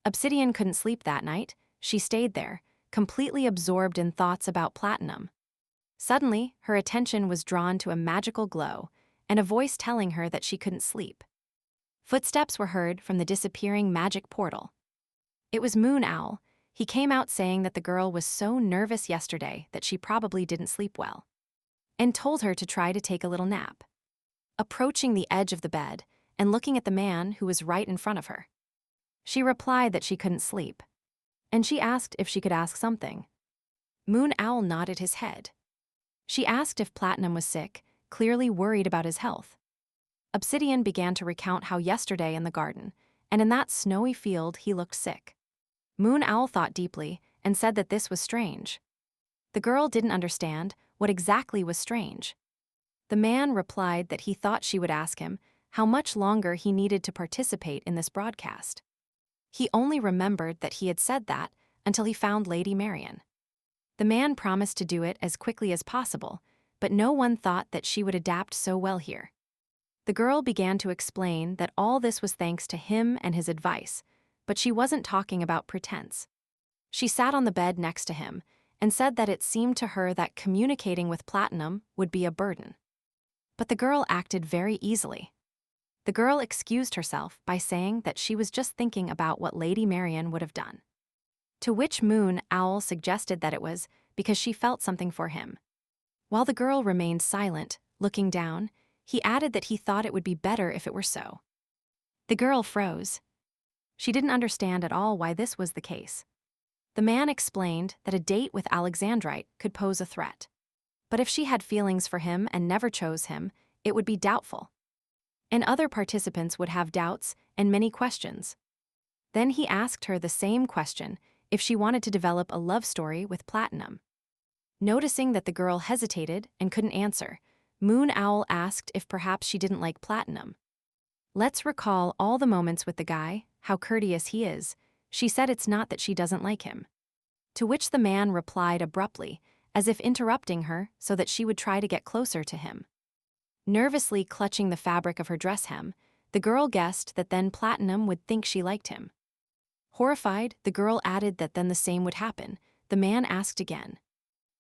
Obsidian couldn't sleep that night. She stayed there, completely absorbed in thoughts about Platinum. Suddenly, her attention was drawn to a magical glow and a voice telling her that she couldn't sleep. Footsteps were heard from the disappearing magic portal. It was Moon Owl. He came out saying that the girl was so nervous yesterday that she probably didn't sleep well, and told her to try to take a little nap. Approaching the edge of the bed and looking at the man who was right in front of her, she replied that she couldn't sleep, and she asked if she could ask something. Moon Owl nodded his head. She asked if Platinum was sick, clearly worried about his health. Obsidian began to recount how yesterday in the garden, and in that snowy field, he looked sick. Moon Owl thought deeply and said that this was strange. The girl didn't understand what exactly was strange. The man replied that he thought she would ask him how much longer he needed to participate in this broadcast. He only remembered that he had said that until he found Lady Marian. The man promised to do it as quickly as possible, but no one thought that she would adapt so well here. The girl began to explain that all this was thanks to him and his advice, but she wasn't talking about pretense. She sat on the bed next to him and said that it seemed to her that communicating with Platinum would be a burden. But the girl acted very easily. The girl excused herself by saying that she was just thinking about what Lady Marian would have done. To which Moon Owl suggested that it was because she felt something for him. While the girl remained silent, looking down, he added that he thought it would be better if it were so. The girl froze. She didn't understand at all why this was the case. The man explained that a date with Alexandrite could pose a threat. But if she had feelings for him and never chose him, it would be doubtful. And other participants would have doubts and many questions. Then he asked her the same question if she wanted to develop a love story with Platinum. Noticing that the girl hesitated and couldn't answer, Moon Owl asked if perhaps she didn't like Platinum. Let's recall all the moments with the guy, how courteous he is. She said it's not that she doesn't like him. To which the man replied abruptly, as if interrupting her so that she would try to get closer to him. Nervously clutching the fabric of her dress hem, the girl guessed that then Platinum would think she liked him. Horrified, the girl added that then the same would happen. The man asked again,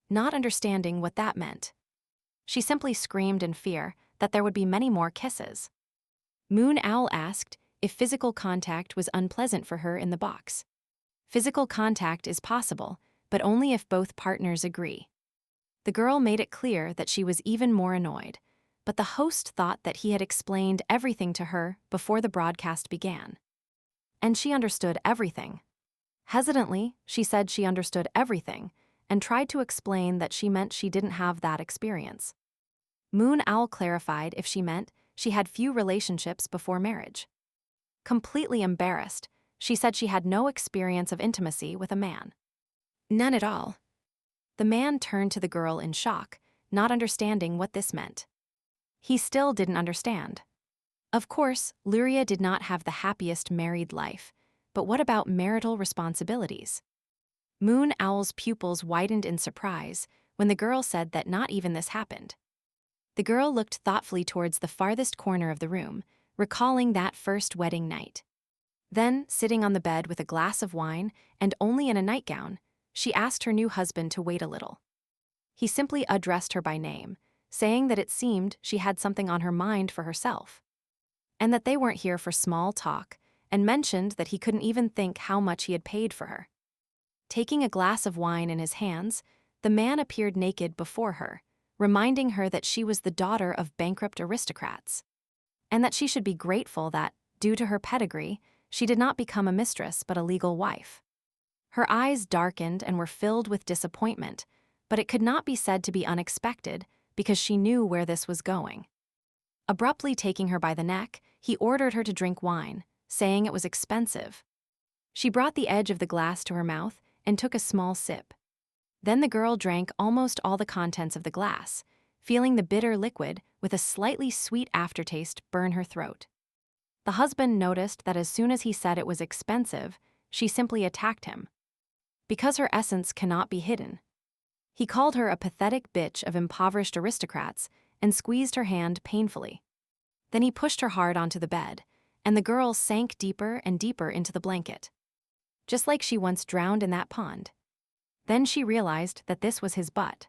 not understanding what that meant. She simply screamed in fear that there would be many more kisses. Moon Owl asked if physical contact was unpleasant for her in the box. Physical contact is possible, but only if both partners agree. The girl made it clear that she was even more annoyed, but the host thought that he had explained everything to her before the broadcast began. And she understood everything. Hesitantly, she said she understood everything and tried to explain that she meant she didn't have that experience. Moon Owl clarified if she meant she had few relationships before marriage. Completely embarrassed, she said she had no experience of intimacy with a man. None at all. The man turned to the girl in shock, not understanding what this meant. He still didn't understand. Of course, Lueria did not have the happiest married life, but what about marital responsibilities? Moon Owl's pupils widened in surprise when the girl said that not even this happened. The girl looked thoughtfully towards the farthest corner of the room, recalling that first wedding night. Then, sitting on the bed with a glass of wine and only in a nightgown, she asked her new husband to wait a little. He simply addressed her by name, saying that it seemed she had something on her mind for herself, and that they weren't here for small talk, and mentioned that he couldn't even think how much he had paid for her. Taking a glass of wine in his hands, the man appeared naked before her, reminding her that she was the daughter of bankrupt aristocrats, and that she should be grateful that, due to her pedigree, she did not become a mistress but a legal wife. Her eyes darkened and were filled with disappointment, but it could not be said to be unexpected because she knew where this was going. Abruptly taking her by the neck, he ordered her to drink wine, saying it was expensive. She brought the edge of the glass to her mouth and took a small sip. Then the girl drank almost all the contents of the glass, feeling the bitter liquid with a slightly sweet aftertaste burn her throat. The husband noticed that as soon as he said it was expensive, she simply attacked him. Because her essence cannot be hidden. He called her a pathetic bitch of impoverished aristocrats and squeezed her hand painfully. Then he pushed her hard onto the bed, and the girl sank deeper and deeper into the blanket. Just like she once drowned in that pond. Then she realized that this was his butt.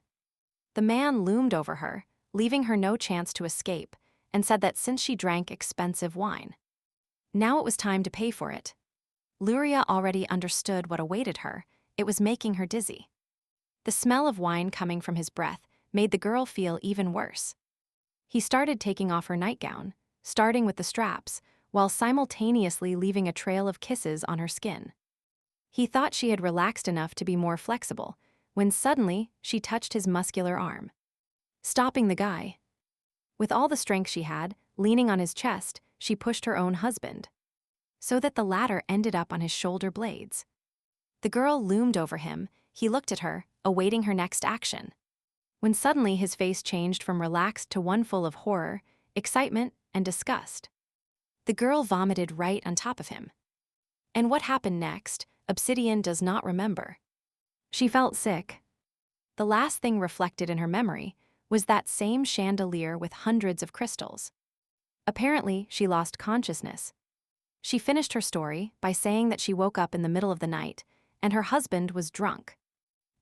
The man loomed over her, leaving her no chance to escape, and said that since she drank expensive wine, now it was time to pay for it. Lueria already understood what awaited her. It was making her dizzy. The smell of wine coming from his breath made the girl feel even worse. He started taking off her nightgown, starting with the straps, while simultaneously leaving a trail of kisses on her skin. He thought she had relaxed enough to be more flexible, when suddenly she touched his muscular arm, stopping the guy. With all the strength she had, leaning on his chest, she pushed her own husband, so that the latter ended up on his shoulder blades. The girl loomed over him. He looked at her, awaiting her next action, when suddenly his face changed from relaxed to one full of horror, excitement, and disgust. The girl vomited right on top of him. And what happened next, Obsidian does not remember. She felt sick. The last thing reflected in her memory was that same chandelier with hundreds of crystals. Apparently, she lost consciousness. She finished her story by saying that she woke up in the middle of the night, and her husband was drunk.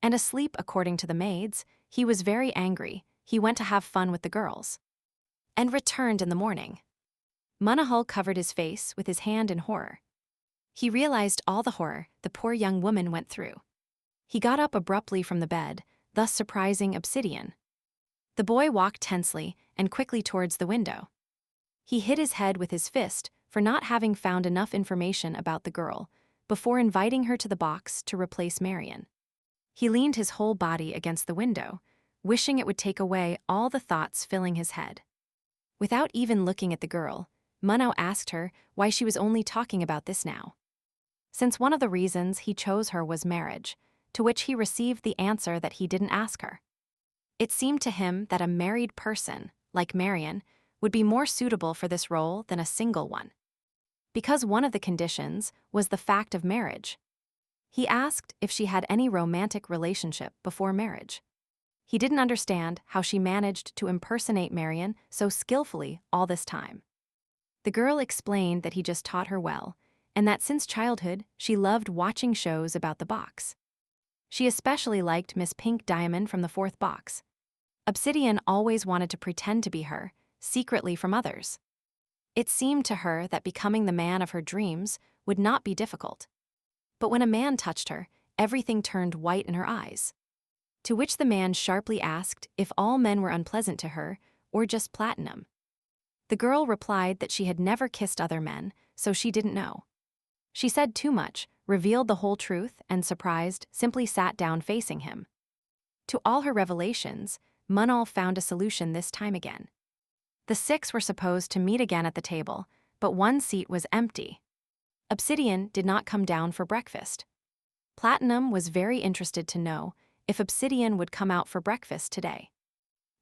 And asleep, according to the maids, he was very angry. He went to have fun with the girls. And returned in the morning. Manhwa covered his face with his hand in horror. He realized all the horror the poor young woman went through. He got up abruptly from the bed, thus surprising Obsidian. The boy walked tensely and quickly towards the window. He hit his head with his fist for not having found enough information about the girl before inviting her to the box to replace Marion. He leaned his whole body against the window, wishing it would take away all the thoughts filling his head. Without even looking at the girl, Manhwa asked her why she was only talking about this now. Since one of the reasons he chose her was marriage, to which he received the answer that he didn't ask her. It seemed to him that a married person, like Marion, would be more suitable for this role than a single one. Because one of the conditions was the fact of marriage. He asked if she had any romantic relationship before marriage. He didn't understand how she managed to impersonate Marion so skillfully all this time. The girl explained that he just taught her well, and that since childhood she loved watching shows about the box. She especially liked Miss Pink Diamond from the fourth box. Obsidian always wanted to pretend to be her, secretly from others. It seemed to her that becoming the man of her dreams would not be difficult. But when a man touched her, everything turned white in her eyes. To which the man sharply asked if all men were unpleasant to her, or just platinum. The girl replied that she had never kissed other men, so she didn't know. She said too much, revealed the whole truth, and surprised, simply sat down facing him. To all her revelations, Manhwa found a solution this time again. The six were supposed to meet again at the table, but one seat was empty. Obsidian did not come down for breakfast. Platinum was very interested to know if Obsidian would come out for breakfast today.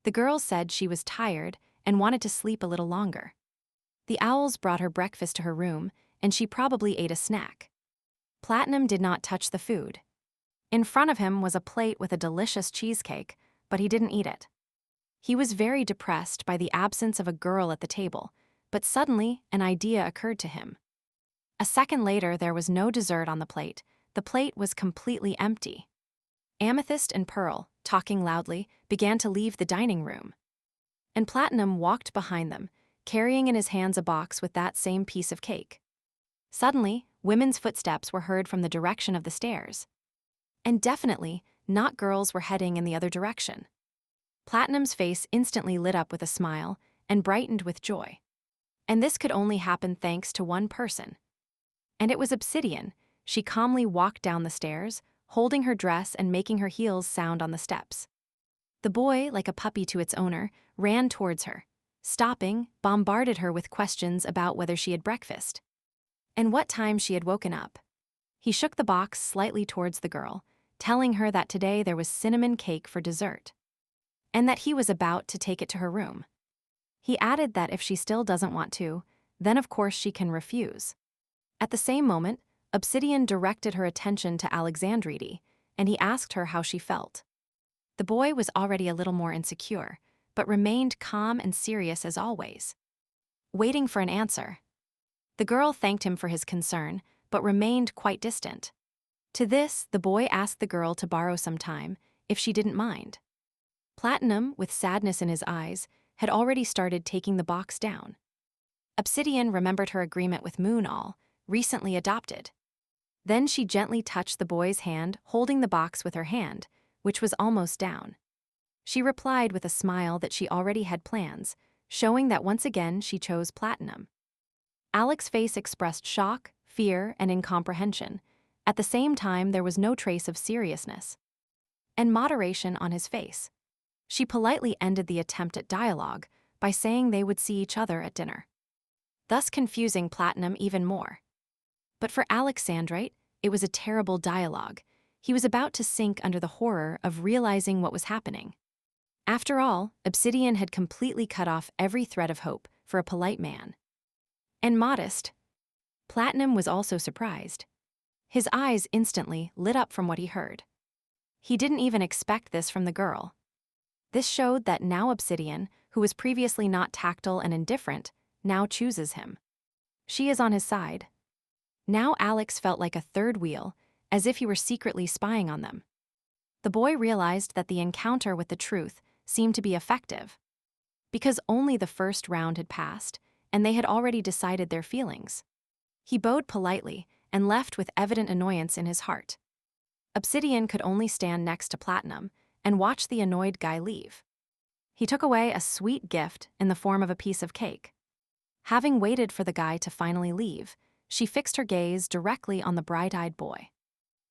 The girl said she was tired and wanted to sleep a little longer. The owls brought her breakfast to her room, and she probably ate a snack. Platinum did not touch the food. In front of him was a plate with a delicious cheesecake, but he didn't eat it. He was very depressed by the absence of a girl at the table, but suddenly an idea occurred to him. A second later, there was no dessert on the plate. The plate was completely empty. Amethyst and Pearl, talking loudly, began to leave the dining room. And Platinum walked behind them, carrying in his hands a box with that same piece of cake. Suddenly, women's footsteps were heard from the direction of the stairs. And definitely, not girls were heading in the other direction. Platinum's face instantly lit up with a smile and brightened with joy. And this could only happen thanks to one person. And it was Obsidian. She calmly walked down the stairs, holding her dress and making her heels sound on the steps. The boy, like a puppy to its owner, ran towards her. Stopping, bombarded her with questions about whether she had breakfast and what time she had woken up. He shook the box slightly towards the girl, telling her that today there was cinnamon cake for dessert, and that he was about to take it to her room. He added that if she still doesn't want to, then of course she can refuse. At the same moment, Obsidian directed her attention to Alexandrite, and he asked her how she felt. The boy was already a little more insecure, but remained calm and serious as always, waiting for an answer. The girl thanked him for his concern, but remained quite distant. To this, the boy asked the girl to borrow some time, if she didn't mind. Platinum, with sadness in his eyes, had already started taking the box down. Obsidian remembered her agreement with Moonall, recently adopted. Then she gently touched the boy's hand, holding the box with her hand, which was almost down. She replied with a smile that she already had plans, showing that once again she chose Platinum. Alex's face expressed shock, fear, and incomprehension. At the same time, there was no trace of seriousness and moderation on his face. She politely ended the attempt at dialogue by saying they would see each other at dinner, thus confusing Platinum even more. But for Alexandrite, it was a terrible dialogue. He was about to sink under the horror of realizing what was happening. After all, Obsidian had completely cut off every thread of hope for a polite man. And modest. Platinum was also surprised. His eyes instantly lit up from what he heard. He didn't even expect this from the girl. This showed that now Obsidian, who was previously not tactile and indifferent, now chooses him. She is on his side. Now Alex felt like a third wheel, as if he were secretly spying on them. The boy realized that the encounter with the truth seemed to be effective, because only the first round had passed, and they had already decided their feelings. He bowed politely and left with evident annoyance in his heart. Obsidian could only stand next to Platinum and watch the annoyed guy leave. He took away a sweet gift in the form of a piece of cake. Having waited for the guy to finally leave, she fixed her gaze directly on the bright-eyed boy.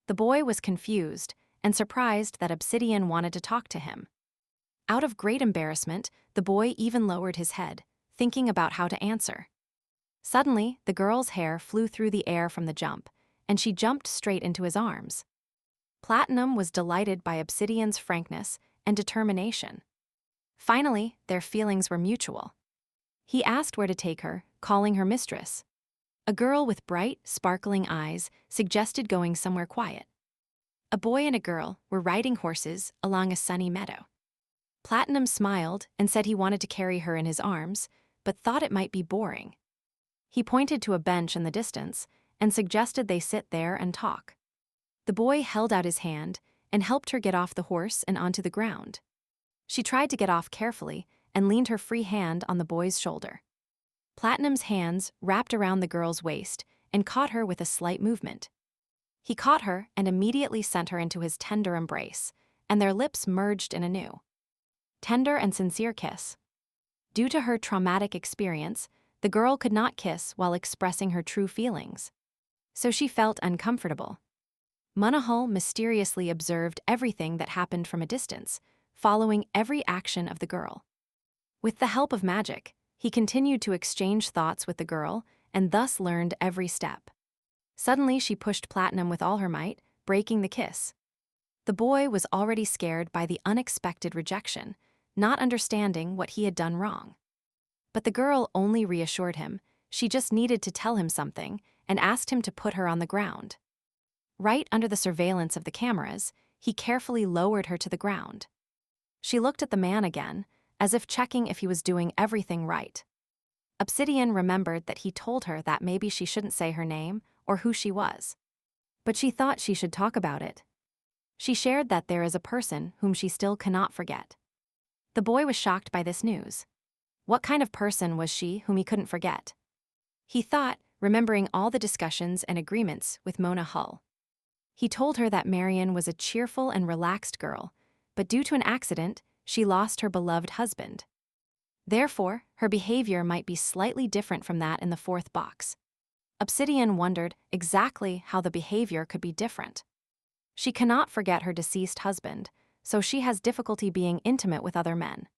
The boy was confused and surprised that Obsidian wanted to talk to him. Out of great embarrassment, the boy even lowered his head, thinking about how to answer. Suddenly, the girl's hair flew through the air from the jump, and she jumped straight into his arms. Platinum was delighted by Obsidian's frankness and determination. Finally, their feelings were mutual. He asked where to take her, calling her mistress. A girl with bright, sparkling eyes suggested going somewhere quiet. A boy and a girl were riding horses along a sunny meadow. Platinum smiled and said he wanted to carry her in his arms, but thought it might be boring. He pointed to a bench in the distance and suggested they sit there and talk. The boy held out his hand and helped her get off the horse and onto the ground. She tried to get off carefully and leaned her free hand on the boy's shoulder. Platinum's hands wrapped around the girl's waist and caught her with a slight movement. He caught her and immediately sent her into his tender embrace, and their lips merged in a new, tender and sincere kiss. Due to her traumatic experience, the girl could not kiss while expressing her true feelings, so she felt uncomfortable. Manhwa mysteriously observed everything that happened from a distance, following every action of the girl. With the help of magic, he continued to exchange thoughts with the girl and thus learned every step. Suddenly, she pushed Platinum with all her might, breaking the kiss. The boy was already scared by the unexpected rejection, not understanding what he had done wrong. But the girl only reassured him. She just needed to tell him something and asked him to put her on the ground. Right under the surveillance of the cameras, he carefully lowered her to the ground. She looked at the man again, as if checking if he was doing everything right. Obsidian remembered that he told her that maybe she shouldn't say her name or who she was. But she thought she should talk about it. She shared that there is a person whom she still cannot forget. The boy was shocked by this news. What kind of person was she whom he couldn't forget? He thought, remembering all the discussions and agreements with Mona Hull. He told her that Marion was a cheerful and relaxed girl, but due to an accident, she lost her beloved husband. Therefore, her behavior might be slightly different from that in the fourth box. Obsidian wondered exactly how the behavior could be different. She cannot forget her deceased husband, so she has difficulty being intimate with other men.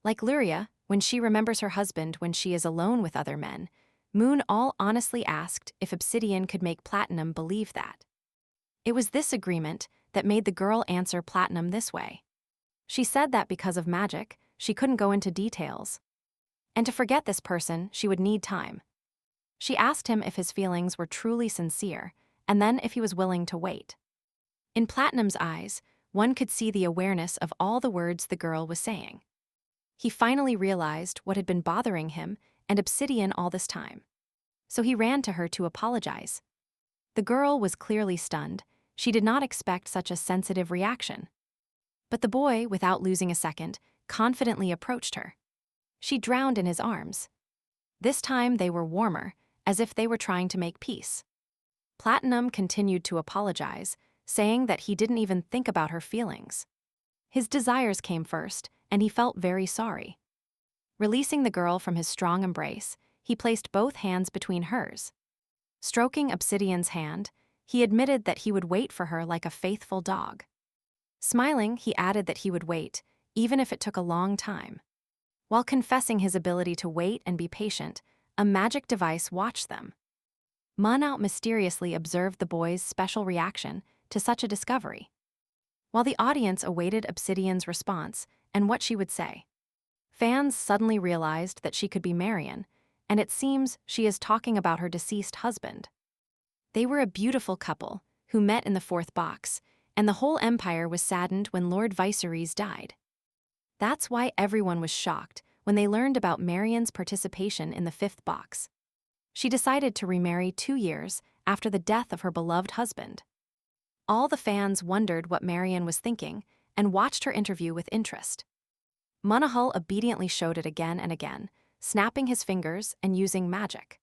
Like Lueria, when she remembers her husband when she is alone with other men, Moon all honestly asked if Obsidian could make Platinum believe that. It was this agreement that made the girl answer Platinum this way. She said that because of magic, she couldn't go into details. And to forget this person, she would need time. She asked him if his feelings were truly sincere, and then if he was willing to wait. In Platinum's eyes, one could see the awareness of all the words the girl was saying. He finally realized what had been bothering him and Obsidian all this time. So he ran to her to apologize. The girl was clearly stunned. She did not expect such a sensitive reaction. But the boy, without losing a second, confidently approached her. She drowned in his arms. This time they were warmer, as if they were trying to make peace. Platinum continued to apologize, saying that he didn't even think about her feelings. His desires came first, and he felt very sorry. Releasing the girl from his strong embrace, he placed both hands between hers. Stroking Obsidian's hand, he admitted that he would wait for her like a faithful dog. Smiling, he added that he would wait, even if it took a long time. While confessing his ability to wait and be patient, a magic device watched them. Manhwa mysteriously observed the boy's special reaction to such a discovery, while the audience awaited Obsidian's response and what she would say. Fans suddenly realized that she could be Marion, and it seems she is talking about her deceased husband. They were a beautiful couple who met in the fourth box, and the whole empire was saddened when Lord Viserys died. That's why everyone was shocked when they learned about Marion's participation in the fifth box. She decided to remarry 2 years after the death of her beloved husband. All the fans wondered what Marion was thinking and watched her interview with interest. Manhwa obediently showed it again and again, snapping his fingers and using magic.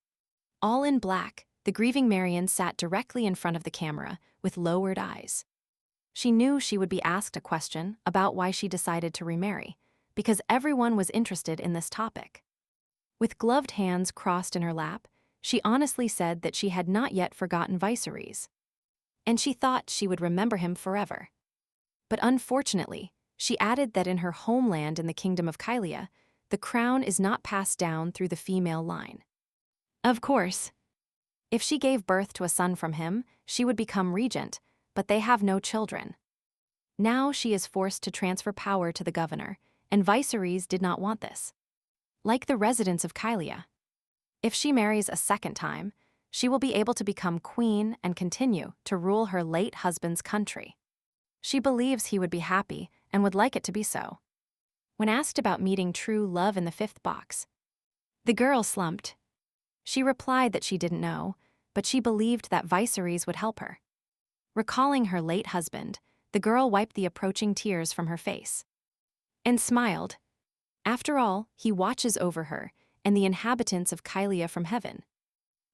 All in black, the grieving Marion sat directly in front of the camera with lowered eyes. She knew she would be asked a question about why she decided to remarry, because everyone was interested in this topic. With gloved hands crossed in her lap, she honestly said that she had not yet forgotten Viserys. And she thought she would remember him forever. But unfortunately, she added that in her homeland in the kingdom of Kylia, the crown is not passed down through the female line. Of course, if she gave birth to a son from him, she would become regent, but they have no children. Now she is forced to transfer power to the governor, and Viserys did not want this. Like the residents of Kylia, if she marries a second time, she will be able to become queen and continue to rule her late husband's country. She believes he would be happy and would like it to be so. When asked about meeting true love in the fifth box, the girl slumped. She replied that she didn't know, but she believed that Viserys would help her. Recalling her late husband, the girl wiped the approaching tears from her face and smiled. After all, he watches over her and the inhabitants of Kylia from heaven.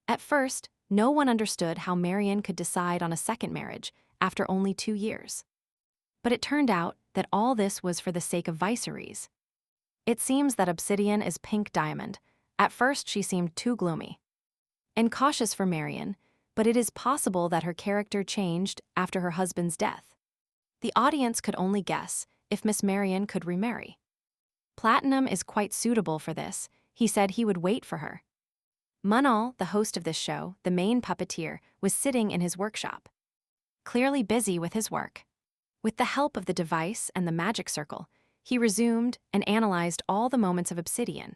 At first, no one understood how Marion could decide on a second marriage after only 2 years. But it turned out that all this was for the sake of Viserys. It seems that Obsidian is pink diamond. At first she seemed too gloomy and cautious for Marion, but it is possible that her character changed after her husband's death. The audience could only guess if Miss Marion could remarry. Platinum is quite suitable for this. He said he would wait for her. Manhwa, the host of this show, the main puppeteer, was sitting in his workshop, clearly busy with his work. With the help of the device and the magic circle, he resumed and analyzed all the moments of Obsidian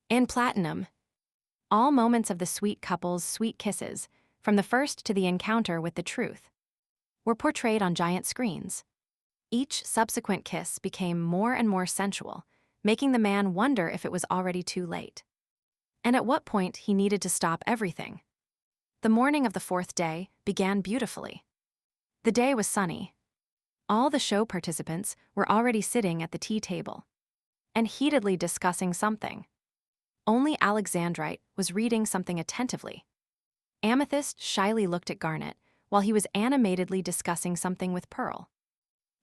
and Platinum. All moments of the sweet couple's sweet kisses, from the first to the encounter with the truth, were portrayed on giant screens. Each subsequent kiss became more and more sensual, making the man wonder if it was already too late, and at what point he needed to stop everything. The morning of the fourth day began beautifully. The day was sunny. All the show participants were already sitting at the tea table and heatedly discussing something. Only Alexandrite was reading something attentively. Amethyst shyly looked at Garnet while he was animatedly discussing something with Pearl.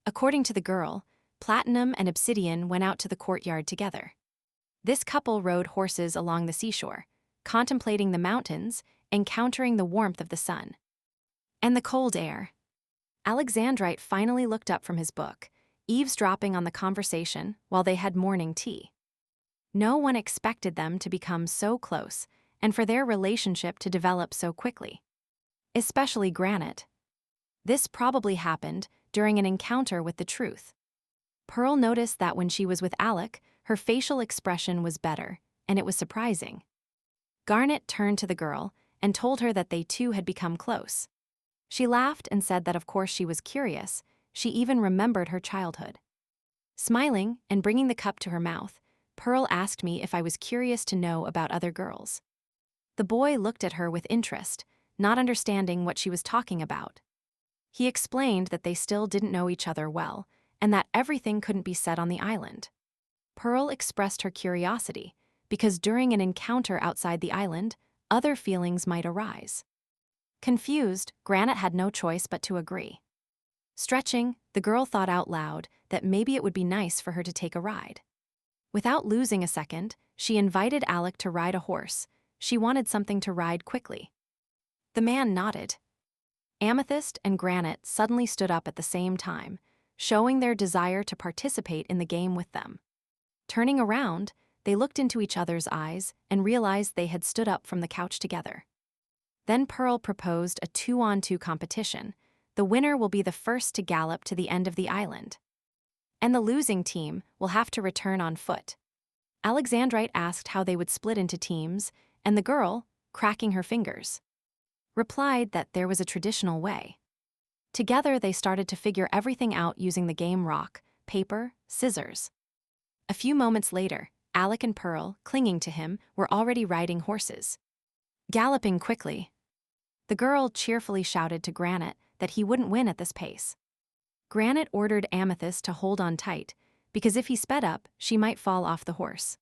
According to the girl, Platinum and Obsidian went out to the courtyard together. This couple rode horses along the seashore, contemplating the mountains, encountering the warmth of the sun and the cold air. Alexandrite finally looked up from his book, eavesdropping on the conversation while they had morning tea. No one expected them to become so close and for their relationship to develop so quickly. Especially Granite. This probably happened during an encounter with the truth. Pearl noticed that when she was with Alec, her facial expression was better, and it was surprising. Garnet turned to the girl and told her that they too had become close. She laughed and said that of course she was curious. She even remembered her childhood. Smiling and bringing the cup to her mouth, Pearl asked me if I was curious to know about other girls. The boy looked at her with interest, not understanding what she was talking about. He explained that they still didn't know each other well, and that everything couldn't be said on the island. Pearl expressed her curiosity, because during an encounter outside the island, other feelings might arise. Confused, Granite had no choice but to agree. Stretching, the girl thought out loud that maybe it would be nice for her to take a ride. Without losing a second, she invited Alec to ride a horse. She wanted something to ride quickly. The man nodded. Amethyst and Granite suddenly stood up at the same time, showing their desire to participate in the game with them. Turning around, they looked into each other's eyes and realized they had stood up from the couch together. Then Pearl proposed a 2-on-2 competition. The winner will be the first to gallop to the end of the island. And the losing team will have to return on foot. Alexandrite asked how they would split into teams, and the girl, cracking her fingers, replied that there was a traditional way. Together they started to figure everything out using the game rock, paper, scissors. A few moments later, Alec and Pearl, clinging to him, were already riding horses. Galloping quickly. The girl cheerfully shouted to Granite that he wouldn't win at this pace. Granite ordered Amethyst to hold on tight, because if he sped up, she might fall off the horse.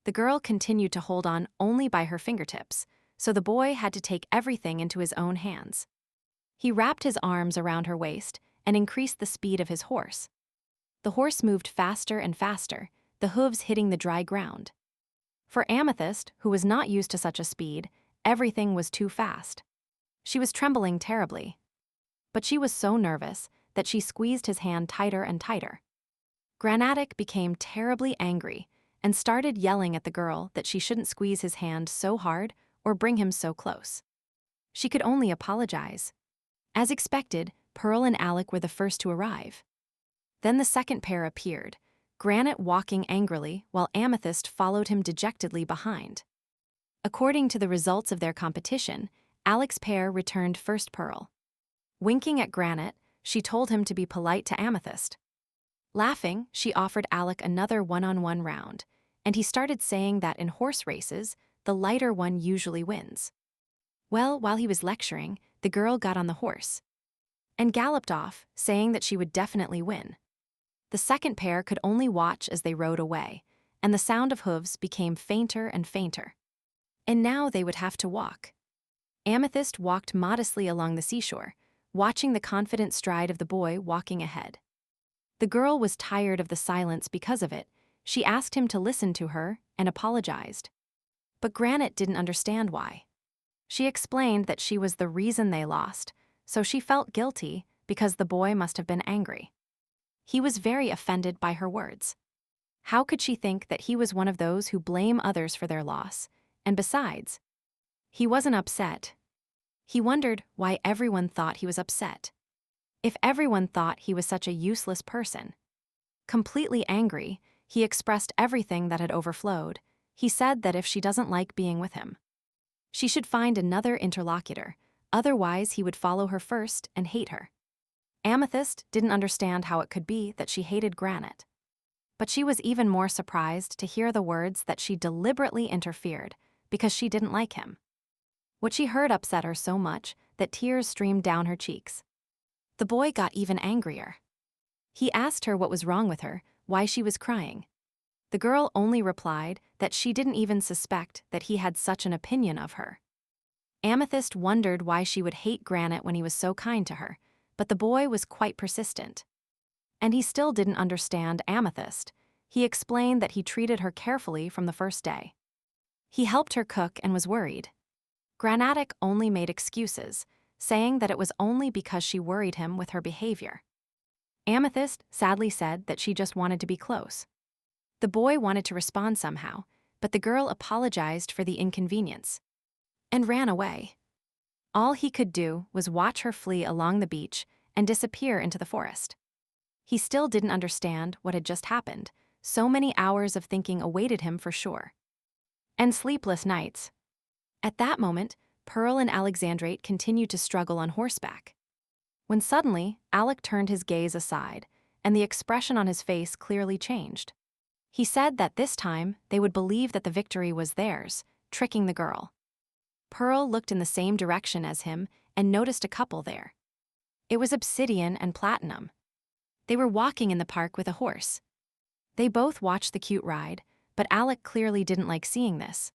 The girl continued to hold on only by her fingertips, so the boy had to take everything into his own hands. He wrapped his arms around her waist and increased the speed of his horse. The horse moved faster and faster, the hooves hitting the dry ground. For Amethyst, who was not used to such a speed, everything was too fast. She was trembling terribly. But she was so nervous that she squeezed his hand tighter and tighter. Granatic became terribly angry and started yelling at the girl that she shouldn't squeeze his hand so hard or bring him so close. She could only apologize. As expected, Pearl and Alec were the first to arrive. Then the second pair appeared, Granite walking angrily while Amethyst followed him dejectedly behind. According to the results of their competition, Alec's pair returned first Pearl. Winking at Granite, she told him to be polite to Amethyst. Laughing, she offered Alec another one-on-one round, and he started saying that in horse races, the lighter one usually wins. Well, while he was lecturing, the girl got on the horse and galloped off, saying that she would definitely win. The second pair could only watch as they rode away, and the sound of hooves became fainter and fainter. And now they would have to walk. Amethyst walked modestly along the seashore, watching the confident stride of the boy walking ahead. The girl was tired of the silence because of it. She asked him to listen to her and apologized. But Granite didn't understand why. She explained that she was the reason they lost, so she felt guilty because the boy must have been angry. He was very offended by her words. How could she think that he was one of those who blame others for their loss? And besides, he wasn't upset. He wondered why everyone thought he was upset. If everyone thought he was such a useless person. Completely angry, he expressed everything that had overflowed. He said that if she doesn't like being with him, she should find another interlocutor, otherwise he would follow her first and hate her. Amethyst didn't understand how it could be that she hated Granite. But she was even more surprised to hear the words that she deliberately interfered because she didn't like him. What she heard upset her so much that tears streamed down her cheeks. The boy got even angrier. He asked her what was wrong with her, why she was crying. The girl only replied that she didn't even suspect that he had such an opinion of her. Amethyst wondered why she would hate Granite when he was so kind to her, but the boy was quite persistent. And he still didn't understand Amethyst. He explained that he treated her carefully from the first day. He helped her cook and was worried. Granatic only made excuses, saying that it was only because she worried him with her behavior. Amethyst sadly said that she just wanted to be close. The boy wanted to respond somehow, but the girl apologized for the inconvenience and ran away. All he could do was watch her flee along the beach and disappear into the forest. He still didn't understand what had just happened. So many hours of thinking awaited him for sure. And sleepless nights. At that moment, Pearl and Alexandrate continued to struggle on horseback. When suddenly, Alec turned his gaze aside, and the expression on his face clearly changed. He said that this time they would believe that the victory was theirs, tricking the girl. Pearl looked in the same direction as him and noticed a couple there. It was Obsidian and Platinum. They were walking in the park with a horse. They both watched the cute ride, but Alec clearly didn't like seeing this.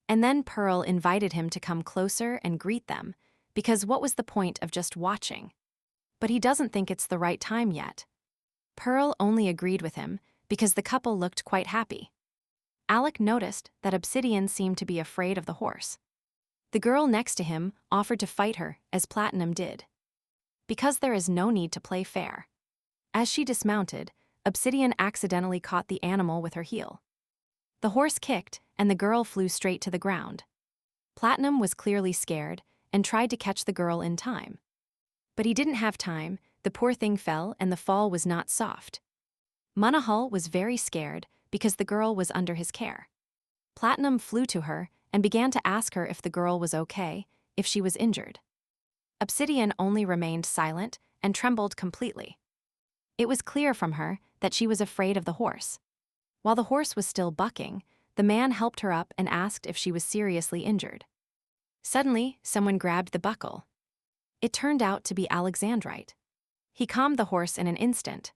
And then Pearl invited him to come closer and greet them, because what was the point of just watching? But he doesn't think it's the right time yet. Pearl only agreed with him because the couple looked quite happy. Alec noticed that Obsidian seemed to be afraid of the horse. The girl next to him offered to fight her, as Platinum did. Because there is no need to play fair. As she dismounted, Obsidian accidentally caught the animal with her heel. The horse kicked, and the girl flew straight to the ground. Platinum was clearly scared and tried to catch the girl in time. But he didn't have time, the poor thing fell and the fall was not soft. Manhwa was very scared because the girl was under his care. Platinum flew to her and began to ask her if the girl was okay, if she was injured. Obsidian only remained silent and trembled completely. It was clear from her that she was afraid of the horse. While the horse was still bucking, the man helped her up and asked if she was seriously injured. Suddenly, someone grabbed the buckle. It turned out to be Alexandrate. He calmed the horse in an instant.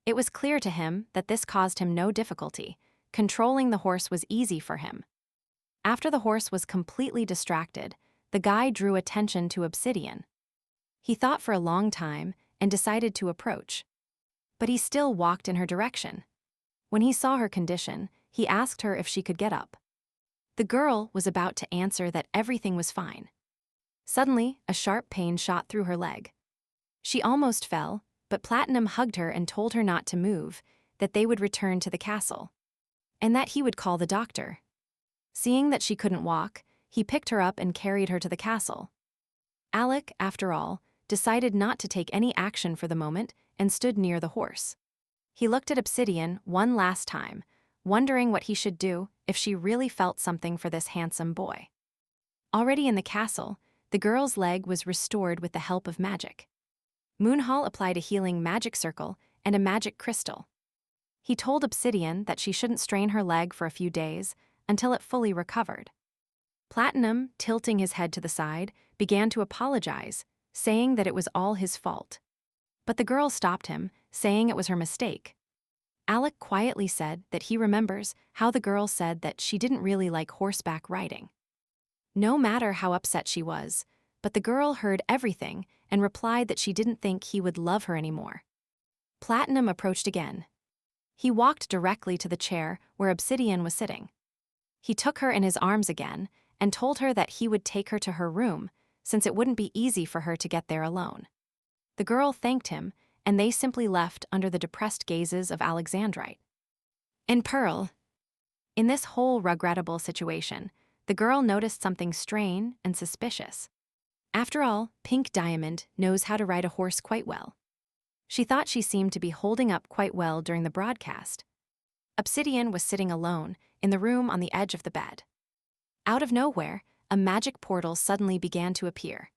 It was clear to him that this caused him no difficulty. Controlling the horse was easy for him. After the horse was completely distracted, the guy drew attention to Obsidian. He thought for a long time and decided to approach. But he still walked in her direction. When he saw her condition, he asked her if she could get up. The girl was about to answer that everything was fine. Suddenly, a sharp pain shot through her leg. She almost fell, but Platinum hugged her and told her not to move, that they would return to the castle, and that he would call the doctor. Seeing that she couldn't walk, he picked her up and carried her to the castle. Alec, after all, decided not to take any action for the moment and stood near the horse. He looked at Obsidian one last time, wondering what he should do if she really felt something for this handsome boy. Already in the castle, the girl's leg was restored with the help of magic. Manhwa applied a healing magic circle and a magic crystal. He told Obsidian that she shouldn't strain her leg for a few days until it fully recovered. Platinum, tilting his head to the side, began to apologize, saying that it was all his fault. But the girl stopped him, saying it was her mistake. Alec quietly said that he remembers how the girl said that she didn't really like horseback riding. No matter how upset she was, but the girl heard everything and replied that she didn't think he would love her anymore. Platinum approached again. He walked directly to the chair where Obsidian was sitting. He took her in his arms again and told her that he would take her to her room, since it wouldn't be easy for her to get there alone. The girl thanked him, and they simply left under the depressed gazes of Alexandrate. And Pearl. In this whole regrettable situation, the girl noticed something strange and suspicious. After all, Pink Diamond knows how to ride a horse quite well. She thought she seemed to be holding up quite well during the broadcast. Obsidian was sitting alone in the room on the edge of the bed. Out of nowhere, a magic portal suddenly began to appear.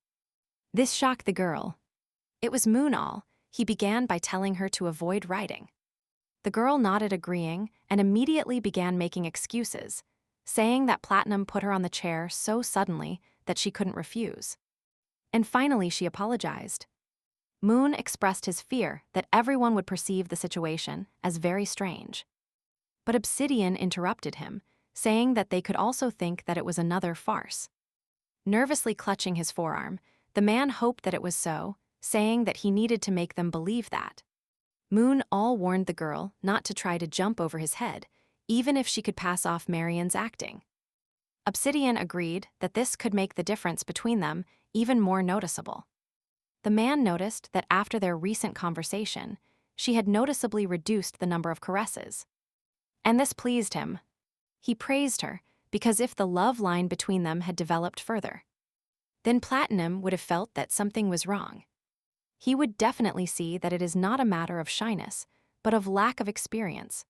This shocked the girl. It was Manhwa. He began by telling her to avoid riding. The girl nodded, agreeing, and immediately began making excuses, saying that Platinum put her on the chair so suddenly that she couldn't refuse. And finally she apologized. Moon expressed his fear that everyone would perceive the situation as very strange. But Obsidian interrupted him, saying that they could also think that it was another farce. Nervously clutching his forearm, the man hoped that it was so, saying that he needed to make them believe that. Manhwa warned the girl not to try to jump over his head, even if she could pass off Marian's acting. Obsidian agreed that this could make the difference between them even more noticeable. The man noticed that after their recent conversation, she had noticeably reduced the number of caresses. and this pleased him. He praised her, because if the love line between them had developed further, then Platinum would have felt that something was wrong. He would definitely see that it is not a matter of shyness, but of lack of experience.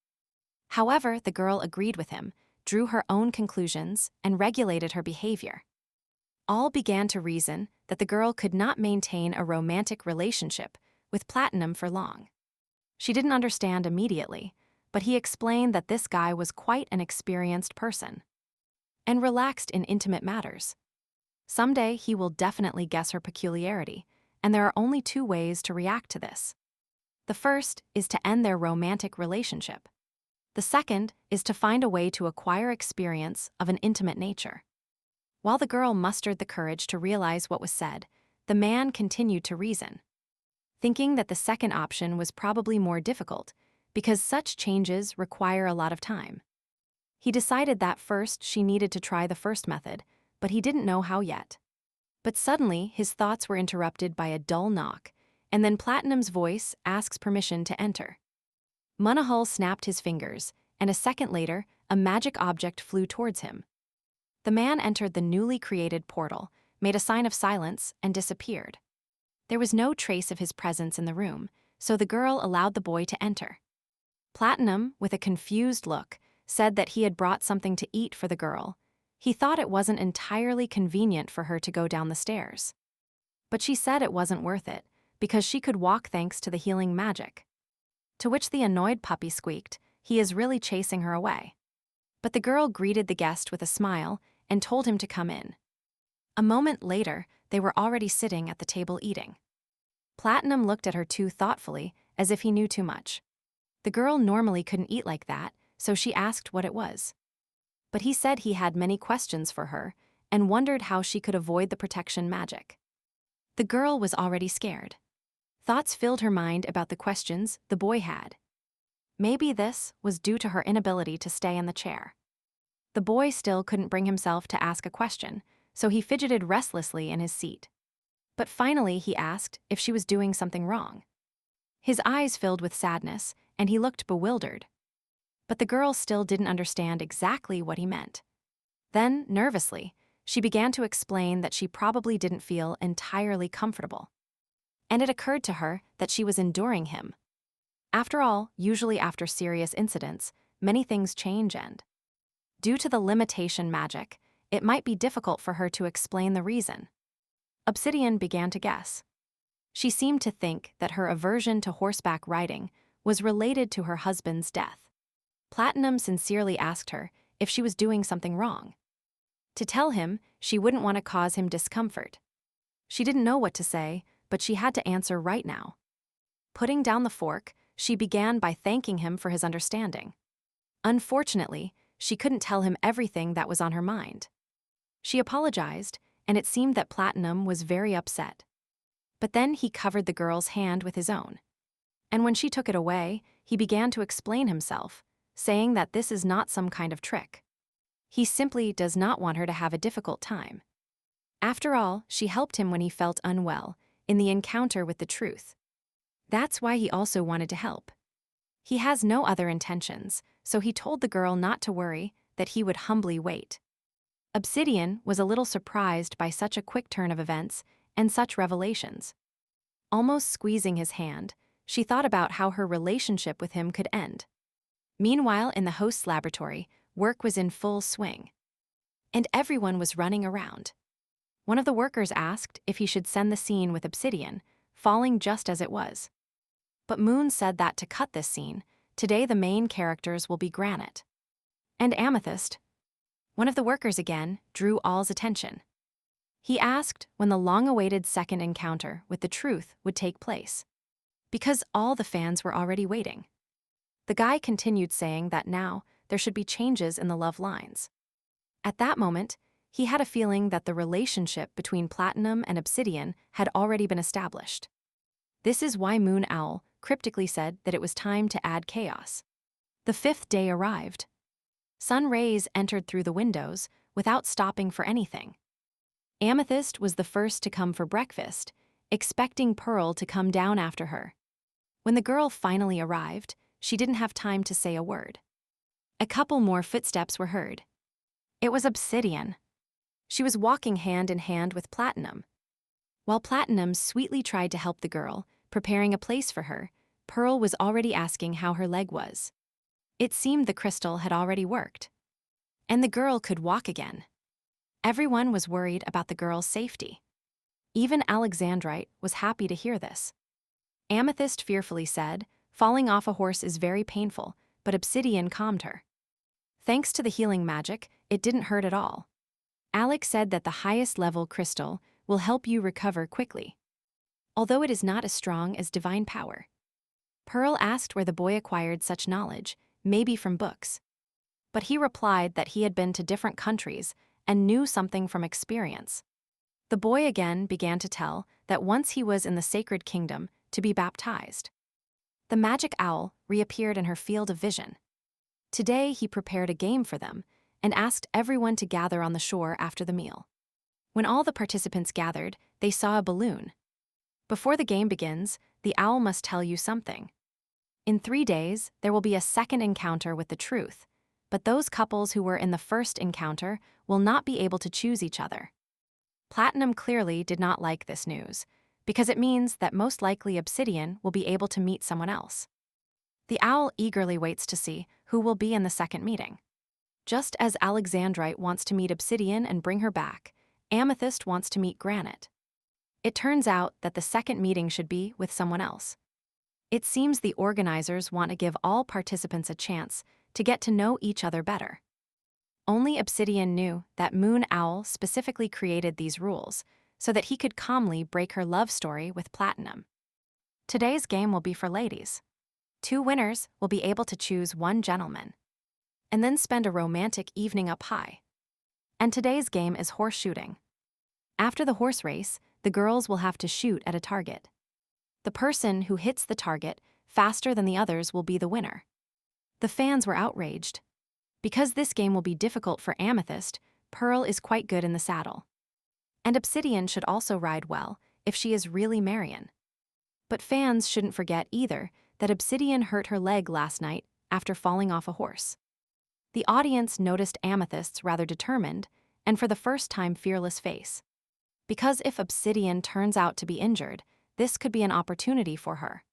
However, the girl agreed with him, drew her own conclusions, and regulated her behavior. All began to reason that the girl could not maintain a romantic relationship with Platinum for long. She didn't understand immediately, but he explained that this guy was quite an experienced person and relaxed in intimate matters. Someday he will definitely guess her peculiarity, and there are only two ways to react to this. The first is to end their romantic relationship. The second is to find a way to acquire experience of an intimate nature. While the girl mustered the courage to realize what was said, the man continued to reason, thinking that the second option was probably more difficult because such changes require a lot of time. He decided that first she needed to try the first method, but he didn't know how yet. But suddenly, his thoughts were interrupted by a dull knock, and then Platinum's voice asks permission to enter. Manhwa snapped his fingers, and a second later, a magic object flew towards him. The man entered the newly created portal, made a sign of silence, and disappeared. There was no trace of his presence in the room, so the girl allowed the boy to enter. Platinum, with a confused look, said that he had brought something to eat for the girl. He thought it wasn't entirely convenient for her to go down the stairs. But she said it wasn't worth it, because she could walk thanks to the healing magic. To which the annoyed puppy squeaked, "He is really chasing her away." But the girl greeted the guest with a smile and told him to come in. A moment later, they were already sitting at the table eating. Platinum looked at her too thoughtfully, as if he knew too much. The girl normally couldn't eat like that, so she asked what it was. But he said he had many questions for her and wondered how she could avoid the protection magic. The girl was already scared. Thoughts filled her mind about the questions the boy had. Maybe this was due to her inability to stay in the chair. The boy still couldn't bring himself to ask a question, so he fidgeted restlessly in his seat. But finally he asked if she was doing something wrong. His eyes filled with sadness, and he looked bewildered. But the girl still didn't understand exactly what he meant. Then, nervously, she began to explain that she probably didn't feel entirely comfortable. And it occurred to her that she was enduring him. After all, usually after serious incidents, many things change and, due to the limitation magic, it might be difficult for her to explain the reason. Obsidian began to guess. She seemed to think that her aversion to horseback riding was related to her husband's death. Platinum sincerely asked her if she was doing something wrong. To tell him, she wouldn't want to cause him discomfort. She didn't know what to say, but she had to answer right now. Putting down the fork, she began by thanking him for his understanding. Unfortunately, she couldn't tell him everything that was on her mind. She apologized, and it seemed that Platinum was very upset. But then he covered the girl's hand with his own. And when she took it away, he began to explain himself, saying that this is not some kind of trick. He simply does not want her to have a difficult time. After all, she helped him when he felt unwell, in the encounter with the truth. That's why he also wanted to help. He has no other intentions, so he told the girl not to worry, that he would humbly wait. Obsidian was a little surprised by such a quick turn of events and such revelations. Almost squeezing his hand, she thought about how her relationship with him could end. Meanwhile, in the host's laboratory, work was in full swing. And everyone was running around. One of the workers asked if he should send the scene with Obsidian, falling just as it was. But Moon said that to cut this scene, today the main characters will be Granite and Amethyst. One of the workers again drew all's attention. He asked when the long-awaited second encounter with the truth would take place, because all the fans were already waiting. The guy continued saying that now there should be changes in the love lines. At that moment, he had a feeling that the relationship between Platinum and Obsidian had already been established. This is why Moon Owl cryptically said that it was time to add chaos. The fifth day arrived. Sun rays entered through the windows without stopping for anything. Amethyst was the first to come for breakfast, expecting Pearl to come down after her. When the girl finally arrived, she didn't have time to say a word. A couple more footsteps were heard. It was Obsidian. She was walking hand in hand with Platinum. While Platinum sweetly tried to help the girl, preparing a place for her, Pearl was already asking how her leg was. It seemed the crystal had already worked. And the girl could walk again. Everyone was worried about the girl's safety. Even Alexandrite was happy to hear this. Amethyst fearfully said, "Falling off a horse is very painful," but Obsidian calmed her. Thanks to the healing magic, it didn't hurt at all. Alex said that the highest level crystal will help you recover quickly, although it is not as strong as divine power. Pearl asked where the boy acquired such knowledge, maybe from books. But he replied that he had been to different countries and knew something from experience. The boy again began to tell that once he was in the sacred kingdom to be baptized. The magic owl reappeared in her field of vision. Today he prepared a game for them and asked everyone to gather on the shore after the meal. When all the participants gathered, they saw a balloon. Before the game begins, the owl must tell you something. In 3 days, there will be a second encounter with the truth, but those couples who were in the first encounter will not be able to choose each other. Platinum clearly did not like this news, because it means that most likely Obsidian will be able to meet someone else. The owl eagerly waits to see who will be in the second meeting. Just as Alexandrite wants to meet Obsidian and bring her back, Amethyst wants to meet Granite. It turns out that the second meeting should be with someone else. It seems the organizers want to give all participants a chance to get to know each other better. Only Obsidian knew that Moon Owl specifically created these rules so that he could calmly break her love story with Platinum. Today's game will be for ladies. 2 winners will be able to choose 1 gentleman, and then spend a romantic evening up high. And today's game is horse shooting. After the horse race, the girls will have to shoot at a target. The person who hits the target faster than the others will be the winner. The fans were outraged. Because this game will be difficult for Amethyst, Pearl is quite good in the saddle. And Obsidian should also ride well if she is really Marion. But fans shouldn't forget either that Obsidian hurt her leg last night after falling off a horse. The audience noticed Amethyst's rather determined and for the first time fearless face. Because if Obsidian turns out to be injured, this could be an opportunity for her.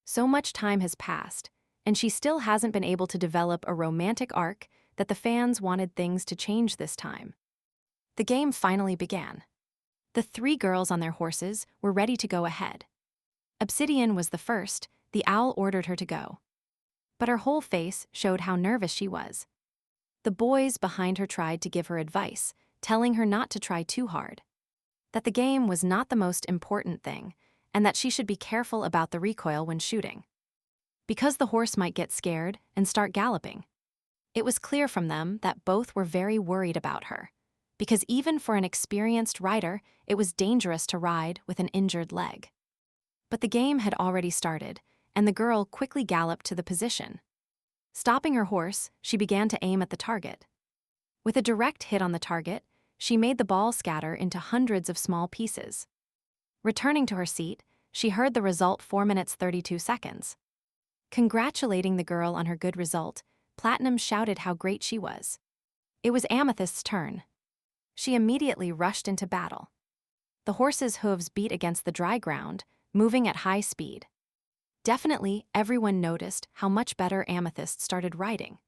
So much time has passed, and she still hasn't been able to develop a romantic arc that the fans wanted things to change this time. The game finally began. The 3 girls on their horses were ready to go ahead. Obsidian was the first. The owl ordered her to go. But her whole face showed how nervous she was. The boys behind her tried to give her advice, telling her not to try too hard. That the game was not the most important thing, and that she should be careful about the recoil when shooting, because the horse might get scared and start galloping. It was clear from them that both were very worried about her, because even for an experienced rider, it was dangerous to ride with an injured leg. But the game had already started, and the girl quickly galloped to the position. Stopping her horse, she began to aim at the target. With a direct hit on the target, she made the ball scatter into hundreds of small pieces. Returning to her seat, she heard the result 4 minutes 32 seconds. Congratulating the girl on her good result, Platinum shouted how great she was. It was Amethyst's turn. She immediately rushed into battle. The horse's hooves beat against the dry ground, moving at high speed. Definitely, everyone noticed how much better Amethyst started riding.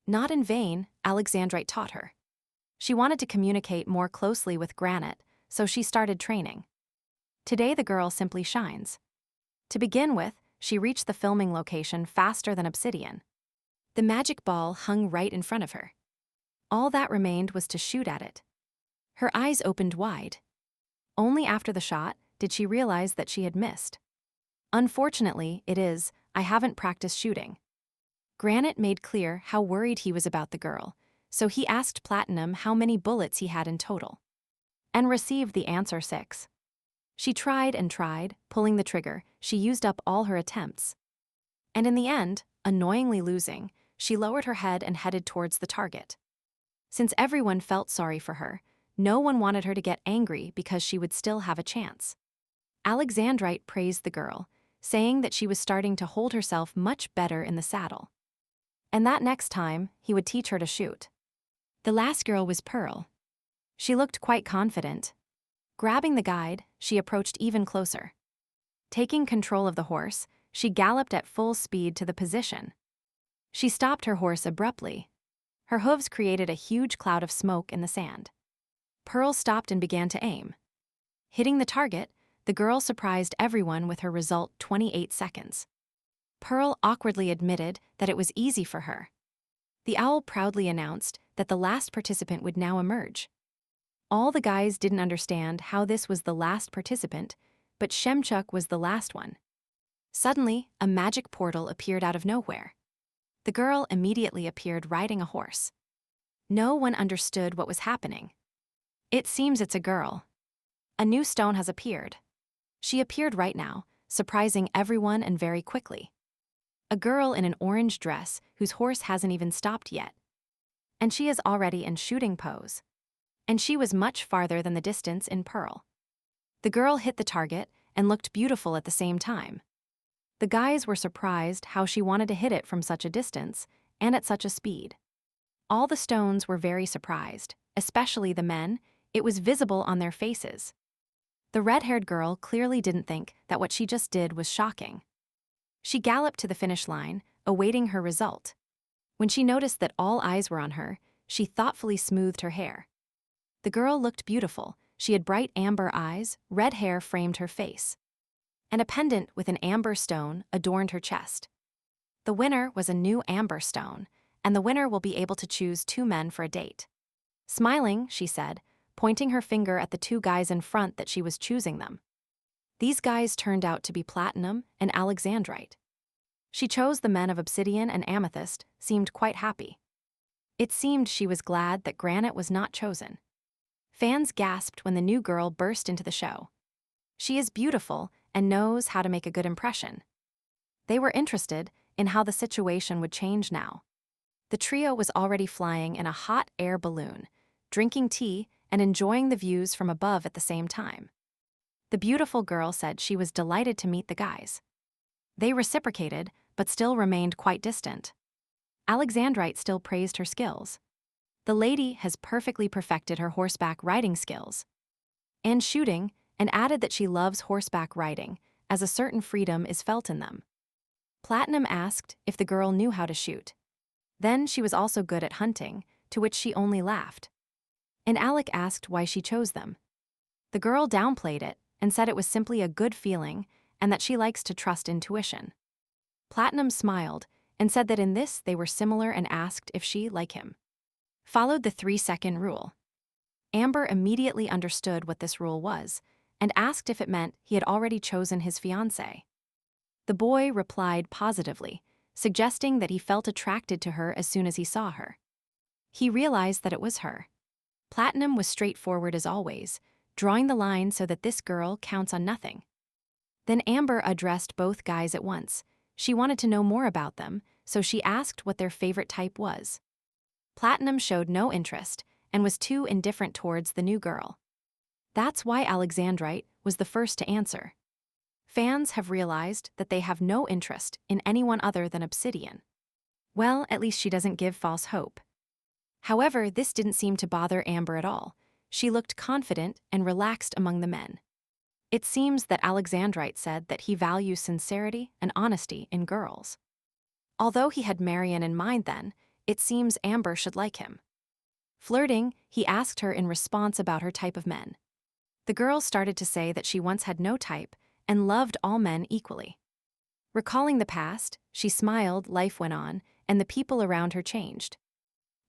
Not in vain, Alexandrite taught her. She wanted to communicate more closely with Granite, so she started training. Today the girl simply shines. To begin with, she reached the filming location faster than Obsidian. The magic ball hung right in front of her. All that remained was to shoot at it. Her eyes opened wide. Only after the shot did she realize that she had missed. Unfortunately, I haven't practiced shooting. Granite made clear how worried he was about the girl, so he asked Platinum how many bullets he had in total. And received the answer 6. She tried and tried, pulling the trigger. She used up all her attempts. And in the end, annoyingly losing, she lowered her head and headed towards the target. Since everyone felt sorry for her, no one wanted her to get angry because she would still have a chance. Alexandrite praised the girl, saying that she was starting to hold herself much better in the saddle. and that next time, he would teach her to shoot. The last girl was Pearl. She looked quite confident. Grabbing the guide, she approached even closer. Taking control of the horse, she galloped at full speed to the position. She stopped her horse abruptly. Her hooves created a huge cloud of smoke in the sand. Pearl stopped and began to aim. Hitting the target, the girl surprised everyone with her result 28 seconds. Pearl awkwardly admitted that it was easy for her. The owl proudly announced that the last participant would now emerge. All the guys didn't understand how this was the last participant, but Shemchuk was the last one. Suddenly, a magic portal appeared out of nowhere. The girl immediately appeared riding a horse. No one understood what was happening. It seems it's a girl. A new stone has appeared. She appeared right now, surprising everyone and very quickly. A girl in an orange dress whose horse hasn't even stopped yet. And she is already in shooting pose. And she was much farther than the distance in Pearl. The girl hit the target and looked beautiful at the same time. The guys were surprised how she wanted to hit it from such a distance and at such a speed. All the stones were very surprised, especially the men. It was visible on their faces. The red-haired girl clearly didn't think that what she just did was shocking. She galloped to the finish line, awaiting her result. When she noticed that all eyes were on her, she thoughtfully smoothed her hair. The girl looked beautiful. She had bright amber eyes, red hair framed her face. And a pendant with an amber stone adorned her chest. The winner was a new amber stone, and the winner will be able to choose 2 men for a date. Smiling, she said, pointing her finger at the 2 guys in front that she was choosing them. These guys turned out to be Platinum and Alexandrite. She chose the men of Obsidian and Amethyst, seemed quite happy. It seemed she was glad that Granite was not chosen. Fans gasped when the new girl burst into the show. She is beautiful and knows how to make a good impression. They were interested in how the situation would change now. The trio was already flying in a hot air balloon, drinking tea and enjoying the views from above at the same time. The beautiful girl said she was delighted to meet the guys. They reciprocated, but still remained quite distant. Alexandrite still praised her skills. The lady has perfectly perfected her horseback riding skills. And shooting, and added that she loves horseback riding, as a certain freedom is felt in them. Platinum asked if the girl knew how to shoot. Then she was also good at hunting, to which she only laughed. And Alec asked why she chose them. The girl downplayed it and said it was simply a good feeling and that she likes to trust intuition. Platinum smiled and said that in this they were similar and asked if she, like him, followed the 3-second rule. Amber immediately understood what this rule was and asked if it meant he had already chosen his fiancée. The boy replied positively, suggesting that he felt attracted to her as soon as he saw her. He realized that it was her. Platinum was straightforward as always, drawing the line so that this girl counts on nothing. Then Amber addressed both guys at once. She wanted to know more about them, so she asked what their favorite type was. Platinum showed no interest and was too indifferent towards the new girl. That's why Alexandrite was the first to answer. Fans have realized that they have no interest in anyone other than Obsidian. Well, at least she doesn't give false hope. However, this didn't seem to bother Amber at all. She looked confident and relaxed among the men. It seems that Alexandrite said that he values sincerity and honesty in girls. Although he had Marian in mind then, it seems Amber should like him. Flirting, he asked her in response about her type of men. The girl started to say that she once had no type and loved all men equally. Recalling the past, she smiled, life went on, and the people around her changed.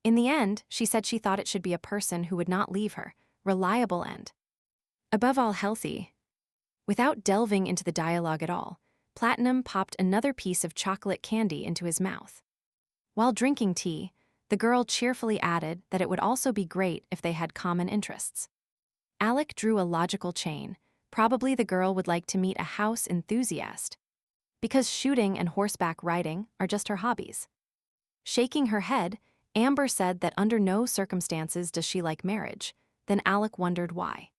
In the end, she said she thought it should be a person who would not leave her, reliable and, above all, healthy. Without delving into the dialogue at all, Platinum popped another piece of chocolate candy into his mouth. While drinking tea, the girl cheerfully added that it would also be great if they had common interests. Alec drew a logical chain. Probably the girl would like to meet a house enthusiast, because shooting and horseback riding are just her hobbies. Shaking her head, Amber said that under no circumstances does she like marriage. Then Alec wondered why.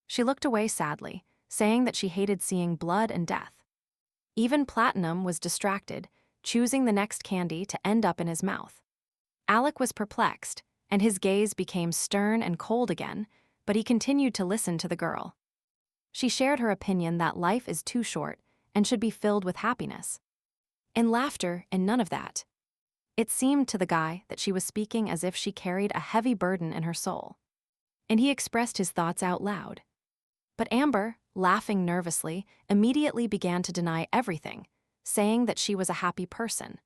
She looked away sadly, saying that she hated seeing blood and death. Even Platinum was distracted, choosing the next candy to end up in his mouth. Alec was perplexed, and his gaze became stern and cold again, but he continued to listen to the girl. She shared her opinion that life is too short and should be filled with happiness. And laughter and none of that. It seemed to the guy that she was speaking as if she carried a heavy burden in her soul. And he expressed his thoughts out loud. But Amber, laughing nervously, immediately began to deny everything, saying that she was a happy person.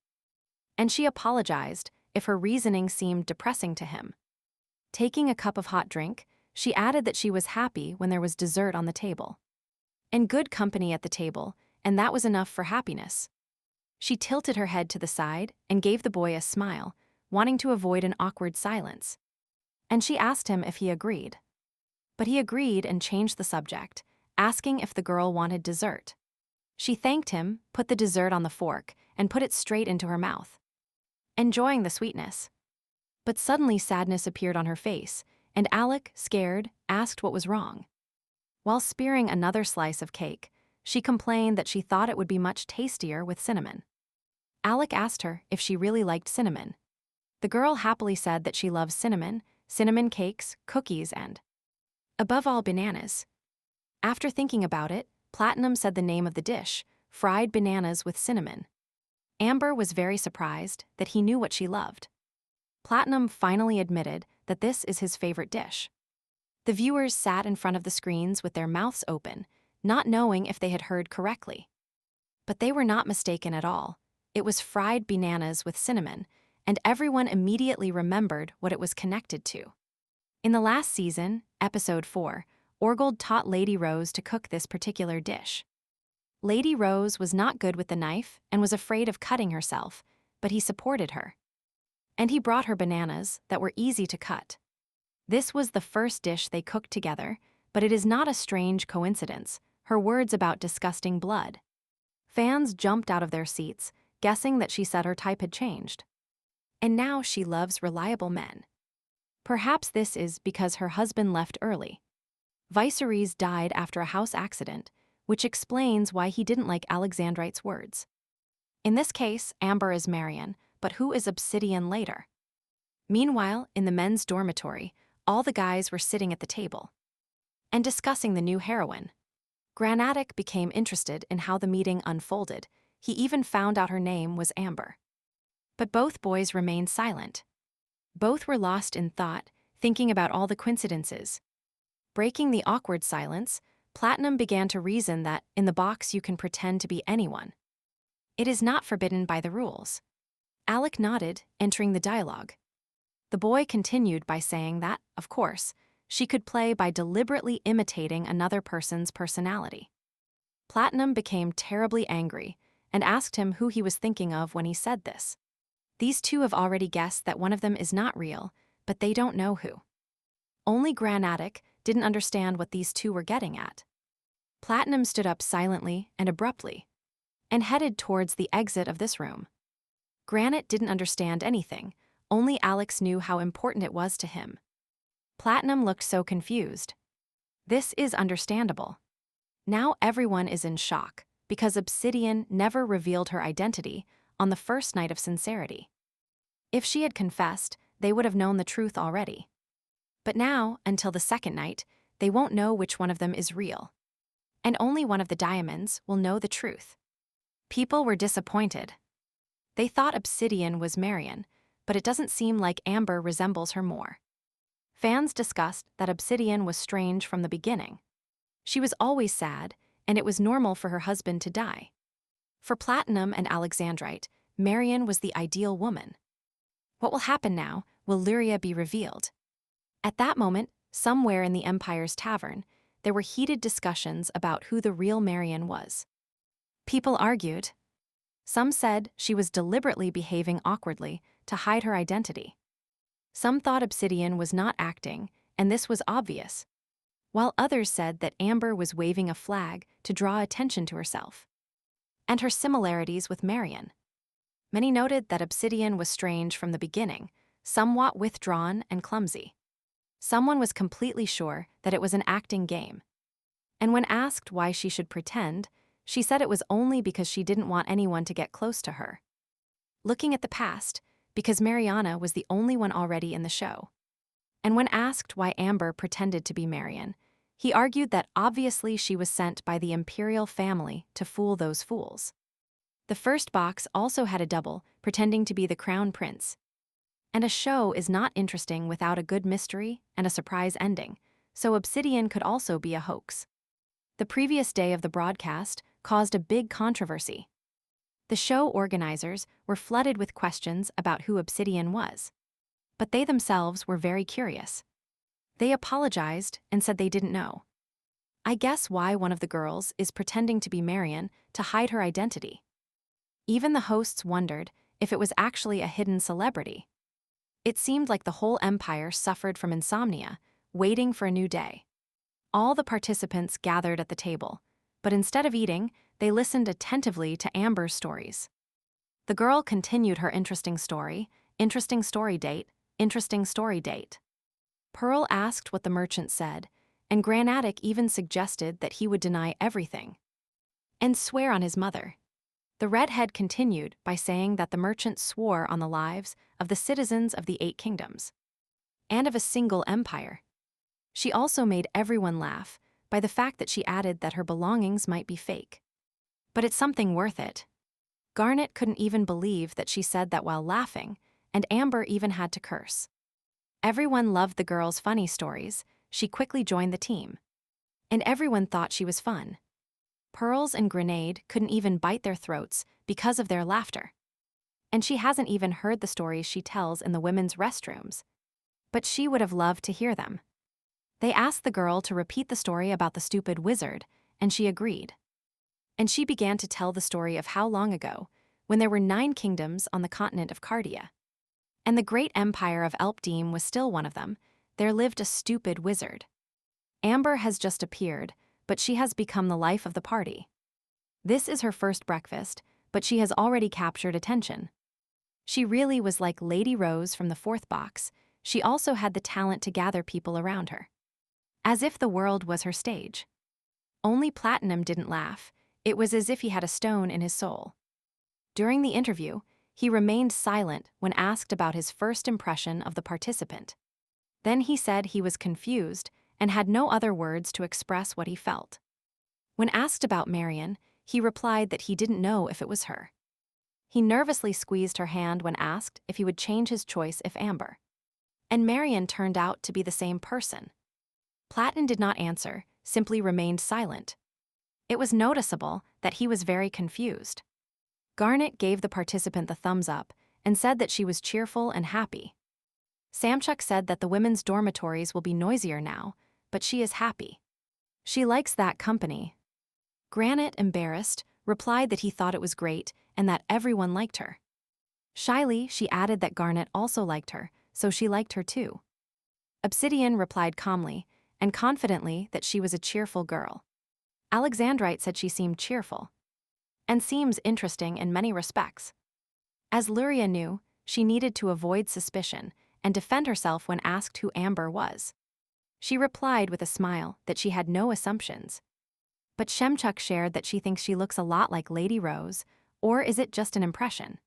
And she apologized if her reasoning seemed depressing to him. Taking a cup of hot drink, she added that she was happy when there was dessert on the table. And good company at the table, and that was enough for happiness. She tilted her head to the side and gave the boy a smile, wanting to avoid an awkward silence. And she asked him if he agreed. But he agreed and changed the subject, asking if the girl wanted dessert. She thanked him, put the dessert on the fork, and put it straight into her mouth, enjoying the sweetness. But suddenly sadness appeared on her face, and Alec, scared, asked what was wrong. While spearing another slice of cake, she complained that she thought it would be much tastier with cinnamon. Alec asked her if she really liked cinnamon. The girl happily said that she loves cinnamon, cinnamon cakes, cookies, and, above all, bananas. After thinking about it, Platinum said the name of the dish, fried bananas with cinnamon. Amber was very surprised that he knew what she loved. Platinum finally admitted that this is his favorite dish. The viewers sat in front of the screens with their mouths open, not knowing if they had heard correctly. But they were not mistaken at all. It was fried bananas with cinnamon, and everyone immediately remembered what it was connected to. In the last season, episode 4, Orgold taught Lady Rose to cook this particular dish. Lady Rose was not good with the knife and was afraid of cutting herself, but he supported her. And he brought her bananas that were easy to cut. This was the first dish they cooked together, but it is not a strange coincidence, her words about disgusting blood. Fans jumped out of their seats, guessing that she said her type had changed. And now she loves reliable men. Perhaps this is because her husband left early. Viserys died after a house accident, which explains why he didn't like Alexandrite's words. In this case, Amber is Marion, but who is Obsidian later? Meanwhile, in the men's dormitory, all the guys were sitting at the table and discussing the new heroine. Granatic became interested in how the meeting unfolded. He even found out her name was Amber. But both boys remained silent. Both were lost in thought, thinking about all the coincidences. Breaking the awkward silence, Platinum began to reason that in the box you can pretend to be anyone. It is not forbidden by the rules. Alec nodded, entering the dialogue. The boy continued by saying that, of course, she could play by deliberately imitating another person's personality. Platinum became terribly angry and asked him who he was thinking of when he said this. These two have already guessed that one of them is not real, but they don't know who. Only Granatic didn't understand what these two were getting at. Platinum stood up silently and abruptly and headed towards the exit of this room. Granite didn't understand anything, only Alex knew how important it was to him. Platinum looked so confused. This is understandable. Now everyone is in shock, because Obsidian never revealed her identity on the first night of sincerity. If she had confessed, they would have known the truth already. But now, until the second night, they won't know which one of them is real. And only one of the diamonds will know the truth. People were disappointed. They thought Obsidian was Marion, but it doesn't seem like Amber resembles her more. Fans discussed that Obsidian was strange from the beginning. She was always sad, and it was normal for her husband to die. For Platinum and Alexandrite, Marion was the ideal woman. What will happen now? Will Lueria be revealed? At that moment, somewhere in the Empire's tavern, there were heated discussions about who the real Marion was. People argued. Some said she was deliberately behaving awkwardly to hide her identity. Some thought Obsidian was not acting, and this was obvious, while others said that Amber was waving a flag to draw attention to herself and her similarities with Marion. Many noted that Obsidian was strange from the beginning, somewhat withdrawn and clumsy. Someone was completely sure that it was an acting game. And when asked why she should pretend, she said it was only because she didn't want anyone to get close to her. looking at the past, because Mariana was the only one already in the show. And when asked why Amber pretended to be Marian, he argued that obviously she was sent by the imperial family to fool those fools. The first box also had a double, pretending to be the crown prince. And a show is not interesting without a good mystery and a surprise ending, so Obsidian could also be a hoax. The previous day of the broadcast caused a big controversy. The show organizers were flooded with questions about who Obsidian was. But they themselves were very curious. They apologized and said they didn't know. I guess why one of the girls is pretending to be Marian to hide her identity. Even the hosts wondered if it was actually a hidden celebrity. It seemed like the whole empire suffered from insomnia, waiting for a new day. All the participants gathered at the table, but instead of eating, they listened attentively to Amber's stories. The girl continued her interesting story date, interesting story date. Pearl asked what the merchant said, and Granatic even suggested that he would deny everything and swear on his mother. The redhead continued by saying that the merchant swore on the lives of the citizens of the 8 kingdoms and of a single empire. She also made everyone laugh by the fact that she added that her belongings might be fake. But it's something worth it. Garnet couldn't even believe that she said that while laughing, and Amber even had to curse. Everyone loved the girl's funny stories. She quickly joined the team. And everyone thought she was fun. Pearls and Grenade couldn't even bite their throats because of their laughter. And she hasn't even heard the stories she tells in the women's restrooms. But she would have loved to hear them. They asked the girl to repeat the story about the stupid wizard, and she agreed. And she began to tell the story of how long ago, when there were 9 kingdoms on the continent of Cardia. And the great empire of Elpdeem was still one of them. There lived a stupid wizard. Amber has just appeared, but she has become the life of the party. This is her first breakfast, but she has already captured attention. She really was like Lady Rose from the 4th box. She also had the talent to gather people around her. As if the world was her stage. Only Platinum didn't laugh. It was as if he had a stone in his soul. During the interview, he remained silent when asked about his first impression of the participant. Then he said he was confused and had no other words to express what he felt. When asked about Marian, he replied that he didn't know if it was her. He nervously squeezed her hand when asked if he would change his choice if Amber. And Marian turned out to be the same person. Platin did not answer, simply remained silent. It was noticeable that he was very confused. Garnet gave the participant the thumbs up and said that she was cheerful and happy. Samchuk said that the women's dormitories will be noisier now, but she is happy. She likes that company. Granite, embarrassed, replied that he thought it was great and that everyone liked her. Shyly, she added that Garnet also liked her, so she liked her too. Obsidian replied calmly and confidently that she was a cheerful girl. Alexandrite said she seemed cheerful and seems interesting in many respects. As Lueria knew, she needed to avoid suspicion and defend herself when asked who Amber was. She replied with a smile that she had no assumptions. But Shemchuk shared that she thinks she looks a lot like Lady Rose, or is it just an impression?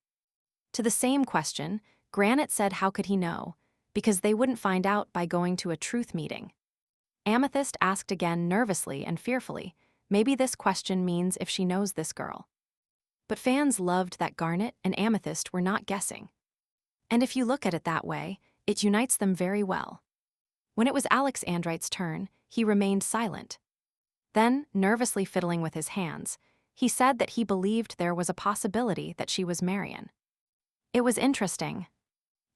To the same question, Granite said how could he know, because they wouldn't find out by going to a truth meeting. Amethyst asked again nervously and fearfully, maybe this question means if she knows this girl. But fans loved that Garnet and Amethyst were not guessing. And if you look at it that way, it unites them very well. When it was Alexandrite's turn, he remained silent. Then, nervously fiddling with his hands, he said that he believed there was a possibility that she was Marian. It was interesting.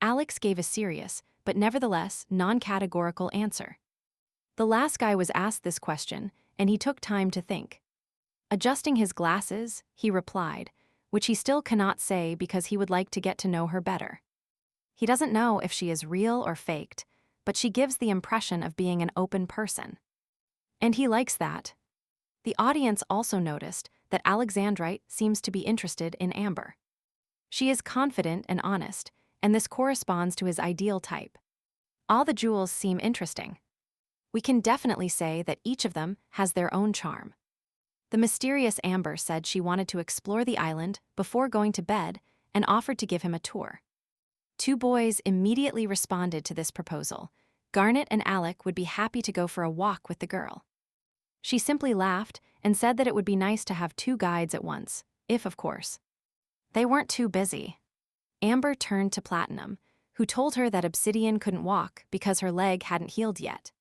Alex gave a serious, but nevertheless non-categorical answer. The last guy was asked this question, and he took time to think. Adjusting his glasses, he replied, which he still cannot say because he would like to get to know her better. He doesn't know if she is real or faked, but she gives the impression of being an open person. And he likes that. The audience also noticed that Alexandrite seems to be interested in Amber. She is confident and honest, and this corresponds to his ideal type. All the jewels seem interesting. We can definitely say that each of them has their own charm. The mysterious Amber said she wanted to explore the island before going to bed and offered to give him a tour. Two boys immediately responded to this proposal. Garnet and Alec would be happy to go for a walk with the girl. She simply laughed and said that it would be nice to have two guides at once, if of course they weren't too busy. Amber turned to Platinum, who told her that Obsidian couldn't walk because her leg hadn't healed yet.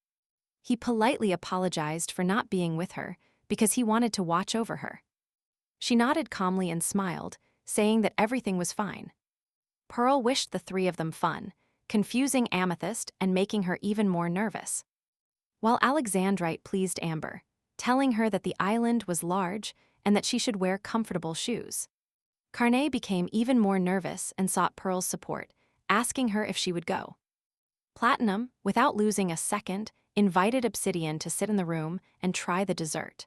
He politely apologized for not being with her because he wanted to watch over her. She nodded calmly and smiled, saying that everything was fine. Pearl wished the three of them fun, confusing Amethyst and making her even more nervous. While Alexandrite pleased Amber, telling her that the island was large and that she should wear comfortable shoes. Carney became even more nervous and sought Pearl's support, asking her if she would go. Platinum, without losing a second, invited Obsidian to sit in the room and try the dessert.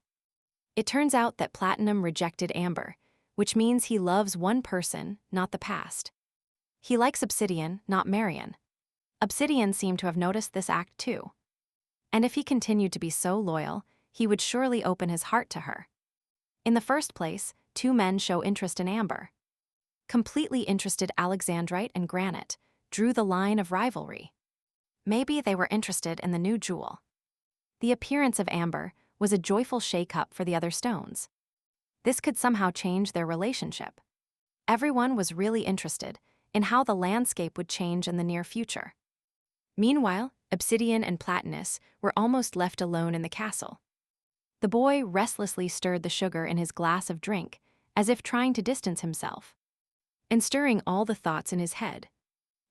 It turns out that Platinum rejected Amber, which means he loves one person, not the past. He likes Obsidian, not Marion. Obsidian seemed to have noticed this act too. And if he continued to be so loyal, he would surely open his heart to her. In the first place, two men show interest in Amber. Completely interested Alexandrite and Granite drew the line of rivalry. Maybe they were interested in the new jewel. The appearance of Amber was a joyful shake-up for the other stones. This could somehow change their relationship. Everyone was really interested in how the landscape would change in the near future. Meanwhile, Obsidian and Platinus were almost left alone in the castle. The boy restlessly stirred the sugar in his glass of drink, as if trying to distance himself, and stirring all the thoughts in his head.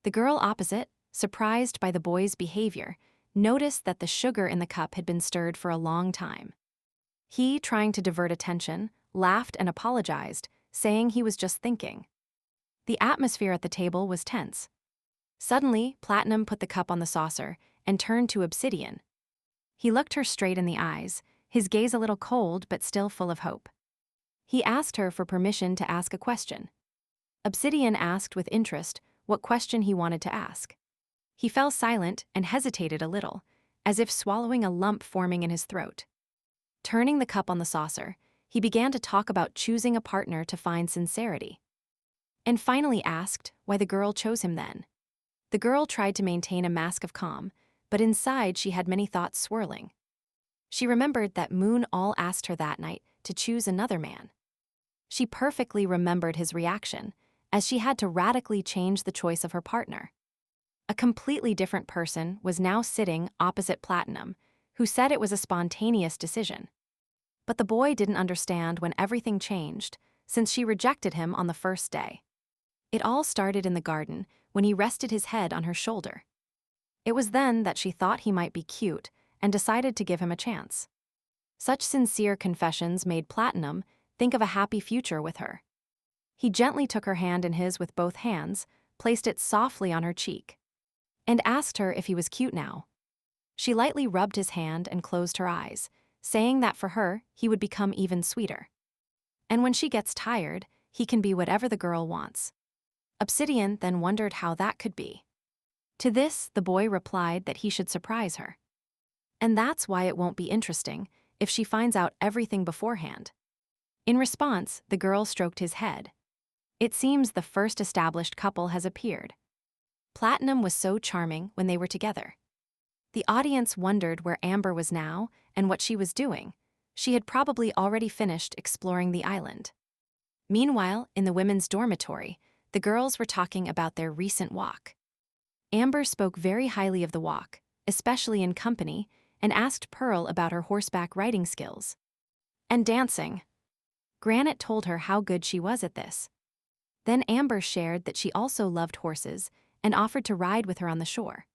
The girl opposite, surprised by the boy's behavior, noticed that the sugar in the cup had been stirred for a long time. He, trying to divert attention, laughed and apologized, saying he was just thinking. The atmosphere at the table was tense. Suddenly, Platinum put the cup on the saucer and turned to Obsidian. He looked her straight in the eyes, his gaze a little cold but still full of hope. He asked her for permission to ask a question. Obsidian asked with interest what question he wanted to ask. He fell silent and hesitated a little, as if swallowing a lump forming in his throat. Turning the cup on the saucer, he began to talk about choosing a partner to find sincerity. And finally asked why the girl chose him then. The girl tried to maintain a mask of calm, but inside she had many thoughts swirling. She remembered that Moon All asked her that night to choose another man. She perfectly remembered his reaction, as she had to radically change the choice of her partner. A completely different person was now sitting opposite Platinum, who said it was a spontaneous decision. But the boy didn't understand when everything changed, since she rejected him on the first day. It all started in the garden when he rested his head on her shoulder. It was then that she thought he might be cute and decided to give him a chance. Such sincere confessions made Platinum think of a happy future with her. He gently took her hand in his with both hands, placed it softly on her cheek, and asked her if he was cute now. She lightly rubbed his hand and closed her eyes, saying that for her, he would become even sweeter. And when she gets tired, he can be whatever the girl wants. Obsidian then wondered how that could be. To this, the boy replied that he should surprise her. And that's why it won't be interesting if she finds out everything beforehand. In response, the girl stroked his head. It seems the first established couple has appeared. Platinum was so charming when they were together. The audience wondered where Amber was now and what she was doing. She had probably already finished exploring the island. Meanwhile, in the women's dormitory, the girls were talking about their recent walk. Amber spoke very highly of the walk, especially in company, and asked Pearl about her horseback riding skills. And dancing. Granite told her how good she was at this. Then Amber shared that she also loved horses and offered to ride with her on the shore.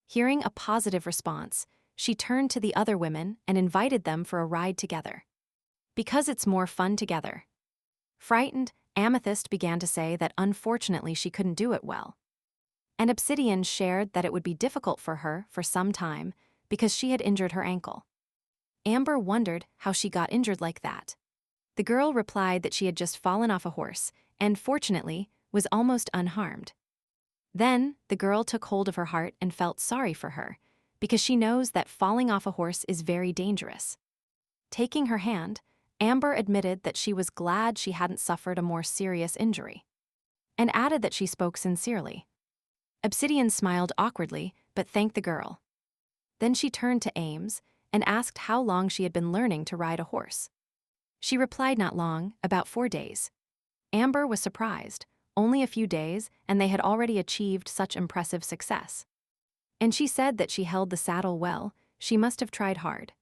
Hearing a positive response, she turned to the other women and invited them for a ride together. Because it's more fun together. Frightened, Amethyst began to say that unfortunately she couldn't do it well. And Obsidian shared that it would be difficult for her for some time because she had injured her ankle. Amber wondered how she got injured like that. The girl replied that she had just fallen off a horse and, fortunately, was almost unharmed. Then, the girl took hold of her heart and felt sorry for her, because she knows that falling off a horse is very dangerous. Taking her hand, Amber admitted that she was glad she hadn't suffered a more serious injury. and added that she spoke sincerely. Obsidian smiled awkwardly, but thanked the girl. Then she turned to Ames and asked how long she had been learning to ride a horse. She replied not long, about 4 days. Amber was surprised. Only a few days, and they had already achieved such impressive success. And she said that she held the saddle well. She must have tried hard.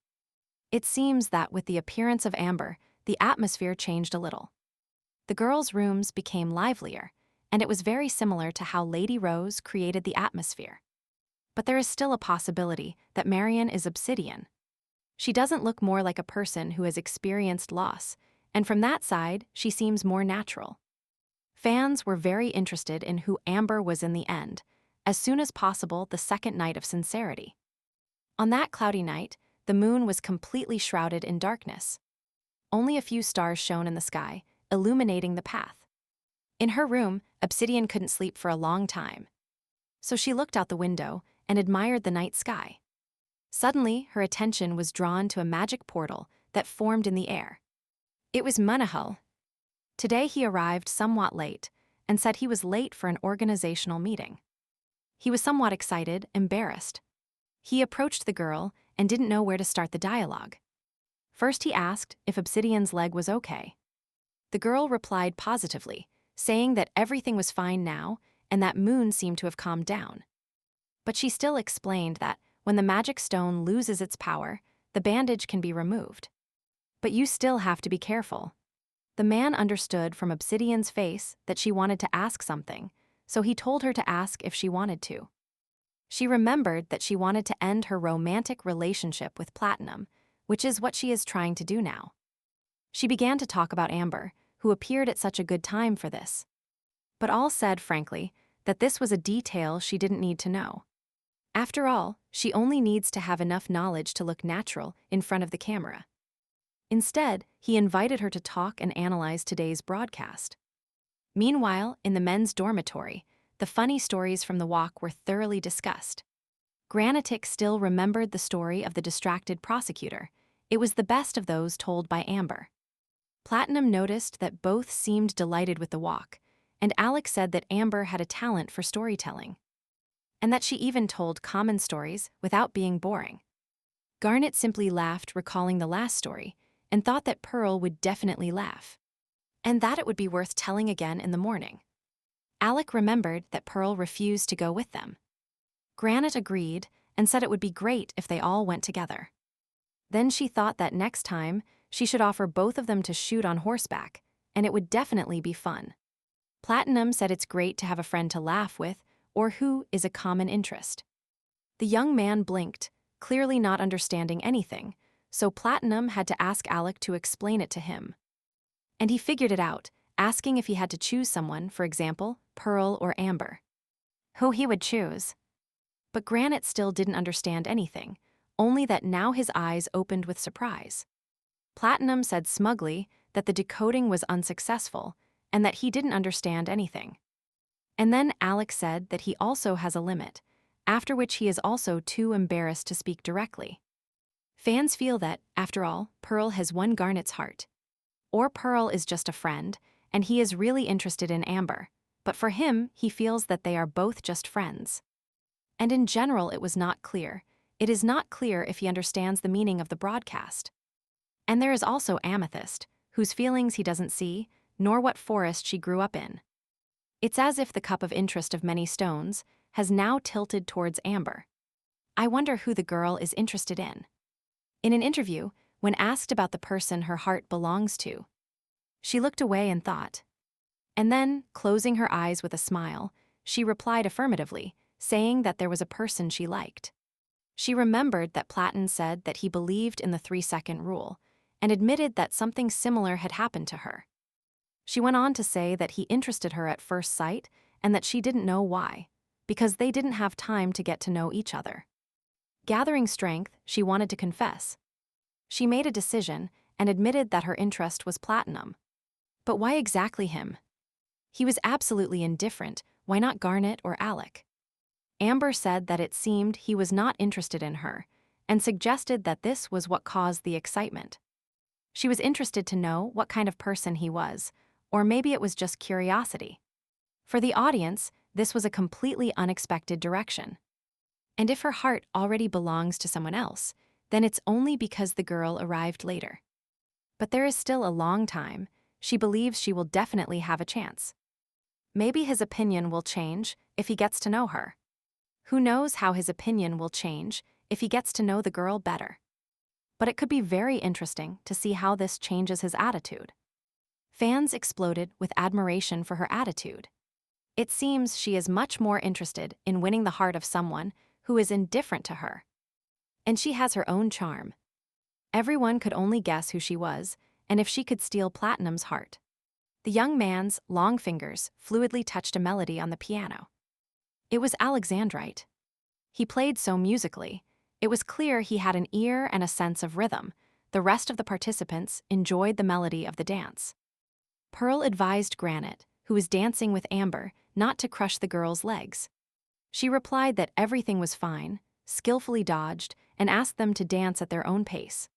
It seems that with the appearance of Amber, the atmosphere changed a little. The girls' rooms became livelier, and it was very similar to how Lady Rose created the atmosphere. But there is still a possibility that Marian is Obsidian. She doesn't look more like a person who has experienced loss, and from that side, she seems more natural. Fans were very interested in who Amber was in the end, as soon as possible the second night of sincerity. On that cloudy night, the moon was completely shrouded in darkness. Only a few stars shone in the sky, illuminating the path. In her room, Obsidian couldn't sleep for a long time. So she looked out the window and admired the night sky. Suddenly, her attention was drawn to a magic portal that formed in the air. It was Manhwa. Today he arrived somewhat late and said he was late for an organizational meeting. He was somewhat excited, embarrassed. He approached the girl and didn't know where to start the dialogue. First he asked if Obsidian's leg was okay. The girl replied positively, saying that everything was fine now and that Moon seemed to have calmed down. But she still explained that when the magic stone loses its power, the bandage can be removed. But you still have to be careful. The man understood from Obsidian's face that she wanted to ask something, so he told her to ask if she wanted to. She remembered that she wanted to end her romantic relationship with Platinum, which is what she is trying to do now. She began to talk about Amber, who appeared at such a good time for this. But all said, frankly, that this was a detail she didn't need to know. After all, she only needs to have enough knowledge to look natural in front of the camera. Instead, he invited her to talk and analyze today's broadcast. Meanwhile, in the men's dormitory, the funny stories from the walk were thoroughly discussed. Granitic still remembered the story of the distracted prosecutor. It was the best of those told by Amber. Platinum noticed that both seemed delighted with the walk, and Alex said that Amber had a talent for storytelling, and that she even told common stories without being boring. Garnet simply laughed, recalling the last story, and thought that Pearl would definitely laugh, and that it would be worth telling again in the morning. Alec remembered that Pearl refused to go with them. Granite agreed and said it would be great if they all went together. Then she thought that next time she should offer both of them to shoot on horseback, and it would definitely be fun. Platinum said it's great to have a friend to laugh with or who is a common interest. The young man blinked, clearly not understanding anything, so Platinum had to ask Alec to explain it to him. And he figured it out, asking if he had to choose someone, for example, Pearl or Amber. Who he would choose. But Granite still didn't understand anything, only that now his eyes opened with surprise. Platinum said smugly that the decoding was unsuccessful and that he didn't understand anything. And then Alex said that he also has a limit, after which he is also too embarrassed to speak directly. Fans feel that, after all, Pearl has won Garnet's heart. Or Pearl is just a friend, and he is really interested in Amber, but for him, he feels that they are both just friends. And in general, it was not clear. It is not clear if he understands the meaning of the broadcast. And there is also Amethyst, whose feelings he doesn't see, nor what forest she grew up in. It's as if the cup of interest of many stones has now tilted towards Amber. I wonder who the girl is interested in. In an interview, when asked about the person her heart belongs to, she looked away and thought. And then, closing her eyes with a smile, she replied affirmatively, saying that there was a person she liked. She remembered that Platon said that he believed in the 3-second rule, and admitted that something similar had happened to her. She went on to say that he interested her at first sight and that she didn't know why, because they didn't have time to get to know each other. Gathering strength, she wanted to confess. She made a decision and admitted that her interest was Platinum. But why exactly him? He was absolutely indifferent. Why not Garnet or Alec? Amber said that it seemed he was not interested in her, and suggested that this was what caused the excitement. She was interested to know what kind of person he was, or maybe it was just curiosity. For the audience, this was a completely unexpected direction. And if her heart already belongs to someone else, then it's only because the girl arrived later. But there is still a long time. She believes she will definitely have a chance. Maybe his opinion will change if he gets to know her. Who knows how his opinion will change if he gets to know the girl better. But it could be very interesting to see how this changes his attitude. Fans exploded with admiration for her attitude. It seems she is much more interested in winning the heart of someone who is indifferent to her. And she has her own charm. Everyone could only guess who she was, and if she could steal Platinum's heart. The young man's long fingers fluidly touched a melody on the piano. It was Alexandrite. He played so musically. It was clear he had an ear and a sense of rhythm. The rest of the participants enjoyed the melody of the dance. Pearl advised Granite, who was dancing with Amber, not to crush the girl's legs. She replied that everything was fine, skillfully dodged, and asked them to dance at their own pace.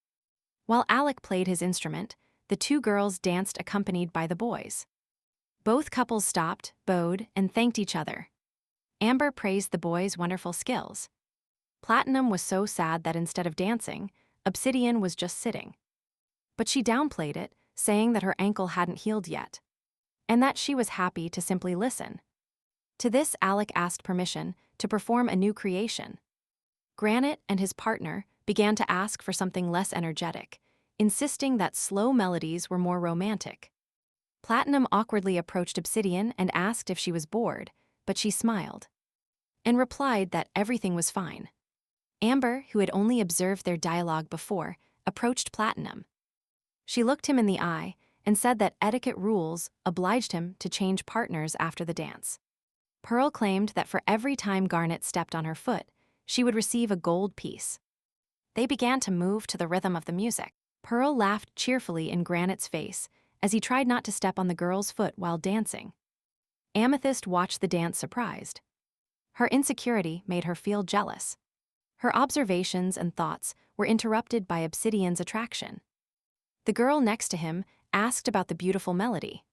While Alec played his instrument, the two girls danced accompanied by the boys. Both couples stopped, bowed, and thanked each other. Amber praised the boys' wonderful skills. Platinum was so sad that instead of dancing, Obsidian was just sitting. But she downplayed it, saying that her ankle hadn't healed yet, and that she was happy to simply listen. To this, Alec asked permission to perform a new creation. Granite and his partner began to ask for something less energetic, insisting that slow melodies were more romantic. Platinum awkwardly approached Obsidian and asked if she was bored, but she smiled and replied that everything was fine. Amber, who had only observed their dialogue before, approached Platinum. She looked him in the eye and said that etiquette rules obliged him to change partners after the dance. Pearl claimed that for every time Garnet stepped on her foot, she would receive a gold piece. They began to move to the rhythm of the music. Pearl laughed cheerfully in Granite's face as he tried not to step on the girl's foot while dancing. Amethyst watched the dance surprised. Her insecurity made her feel jealous. Her observations and thoughts were interrupted by Obsidian's attraction. The girl next to him asked about the beautiful melody.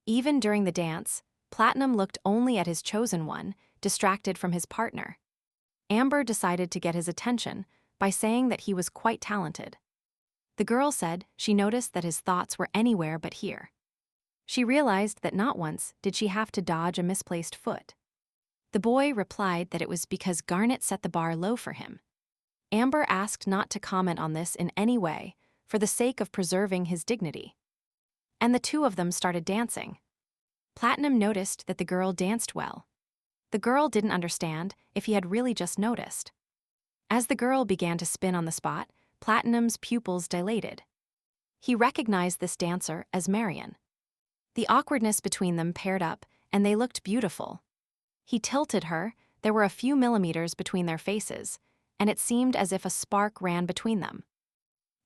Even during the dance, Platinum looked only at his chosen one, distracted from his partner. Amber decided to get his attention by saying that he was quite talented. The girl said she noticed that his thoughts were anywhere but here. She realized that not once did she have to dodge a misplaced foot. The boy replied that it was because Garnet set the bar low for him. Amber asked not to comment on this in any way, for the sake of preserving his dignity. And the two of them started dancing. Platinum noticed that the girl danced well. The girl didn't understand if he had really just noticed. As the girl began to spin on the spot, Platinum's pupils dilated. He recognized this dancer as Marion. The awkwardness between them paired up, and they looked beautiful. He tilted her, there were a few millimeters between their faces, and it seemed as if a spark ran between them.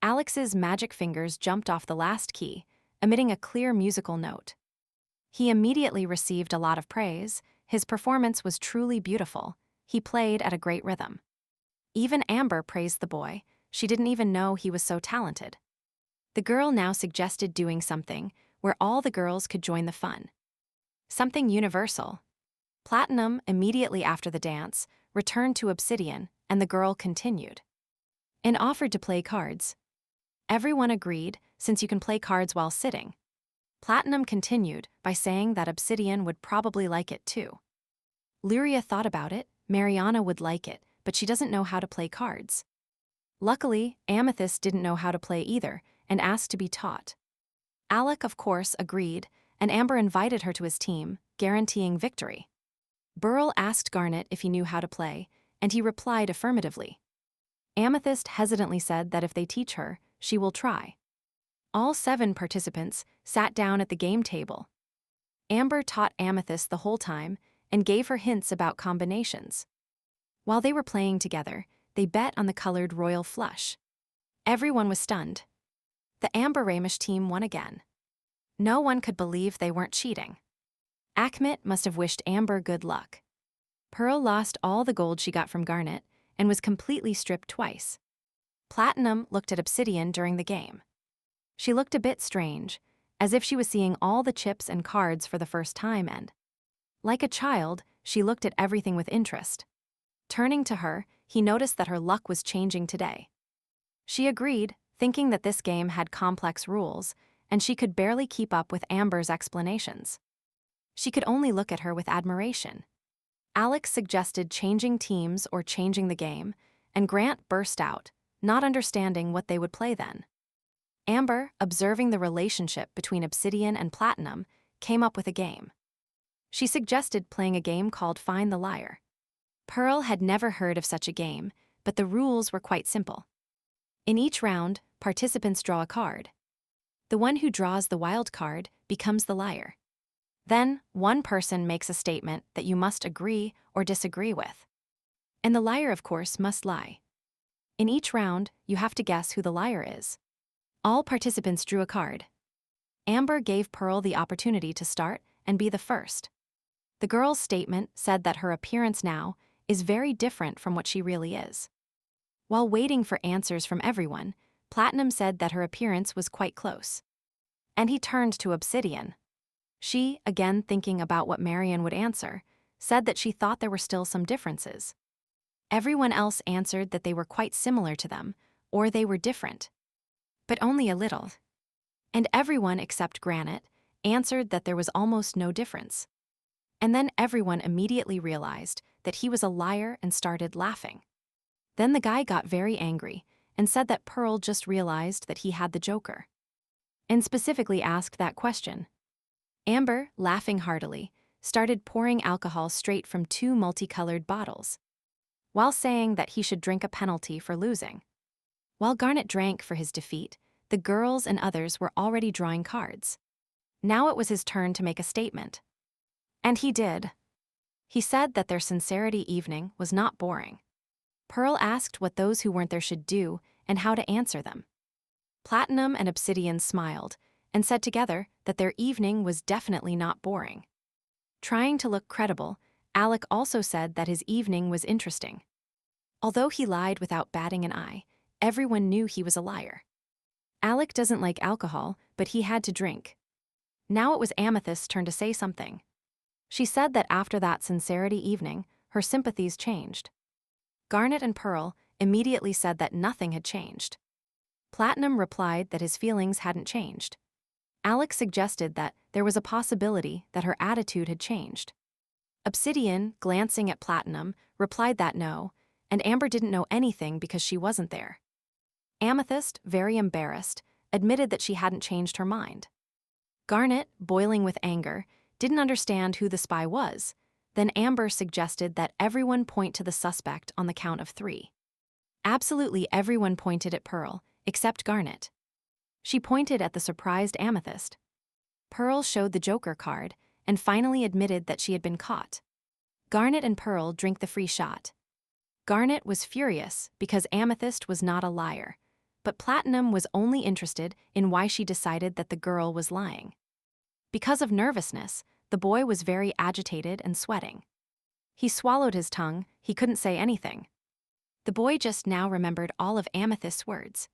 Alex's magic fingers jumped off the last key, emitting a clear musical note. He immediately received a lot of praise. His performance was truly beautiful. He played at a great rhythm. Even Amber praised the boy. She didn't even know he was so talented. The girl now suggested doing something where all the girls could join the fun. Something universal. Platinum, immediately after the dance, returned to Obsidian, and the girl continued and offered to play cards. Everyone agreed, since you can play cards while sitting. Platinum continued by saying that Obsidian would probably like it too. Lueria thought about it. Mariana would like it, but she doesn't know how to play cards. Luckily, Amethyst didn't know how to play either and asked to be taught. Alec, of course, agreed, and Amber invited her to his team, guaranteeing victory. Burl asked Garnet if he knew how to play, and he replied affirmatively. Amethyst hesitantly said that if they teach her, she will try. All 7 participants sat down at the game table. Amber taught Amethyst the whole time and gave her hints about combinations. While they were playing together, they bet on the colored royal flush. Everyone was stunned. The Amber Ramish team won again. No one could believe they weren't cheating. Akhmet must have wished Amber good luck. Pearl lost all the gold she got from Garnet and was completely stripped twice. Platinum looked at Obsidian during the game. She looked a bit strange, as if she was seeing all the chips and cards for the first time and Like a child, she looked at everything with interest. Turning to her, he noticed that her luck was changing today. She agreed, thinking that this game had complex rules, and she could barely keep up with Amber's explanations. She could only look at her with admiration. Alex suggested changing teams or changing the game, and Grant burst out, not understanding what they would play then. Amber, observing the relationship between Obsidian and Platinum, came up with a game. She suggested playing a game called Find the Liar. Pearl had never heard of such a game, but the rules were quite simple. In each round, participants draw a card. The one who draws the wild card becomes the liar. Then, one person makes a statement that you must agree or disagree with. And the liar, of course, must lie. In each round, you have to guess who the liar is. All participants drew a card. Amber gave Pearl the opportunity to start and be the first. The girl's statement said that her appearance now is very different from what she really is. While waiting for answers from everyone, Platinum said that her appearance was quite close. And he turned to Obsidian. She, again thinking about what Marion would answer, said that she thought there were still some differences. Everyone else answered that they were quite similar to them, or they were different. But only a little. And everyone except Granite answered that there was almost no difference. And then everyone immediately realized that he was a liar and started laughing. Then the guy got very angry and said that Pearl just realized that he had the Joker. And specifically asked that question. Amber, laughing heartily, started pouring alcohol straight from 2 multicolored bottles, while saying that he should drink a penalty for losing. While Garnet drank for his defeat, the girls and others were already drawing cards. Now it was his turn to make a statement. And he did. He said that their sincerity evening was not boring. Pearl asked what those who weren't there should do and how to answer them. Platinum and Obsidian smiled and said together that their evening was definitely not boring. Trying to look credible, Alec also said that his evening was interesting. Although he lied without batting an eye, everyone knew he was a liar. Alec doesn't like alcohol, but he had to drink. Now it was Amethyst's turn to say something. She said that after that sincerity evening, her sympathies changed. Garnet and Pearl immediately said that nothing had changed. Platinum replied that his feelings hadn't changed. Alex suggested that there was a possibility that her attitude had changed. Obsidian, glancing at Platinum, replied that no, and Amber didn't know anything because she wasn't there. Amethyst, very embarrassed, admitted that she hadn't changed her mind. Garnet, boiling with anger, didn't understand who the spy was. Then Amber suggested that everyone point to the suspect on the count of 3. Absolutely everyone pointed at Pearl, except Garnet. She pointed at the surprised Amethyst. Pearl showed the Joker card and finally admitted that she had been caught. Garnet and Pearl drank the free shot. Garnet was furious because Amethyst was not a liar, but Platinum was only interested in why she decided that the girl was lying. Because of nervousness, the boy was very agitated and sweating. He swallowed his tongue, he couldn't say anything. The boy just now remembered all of Amethyst's words.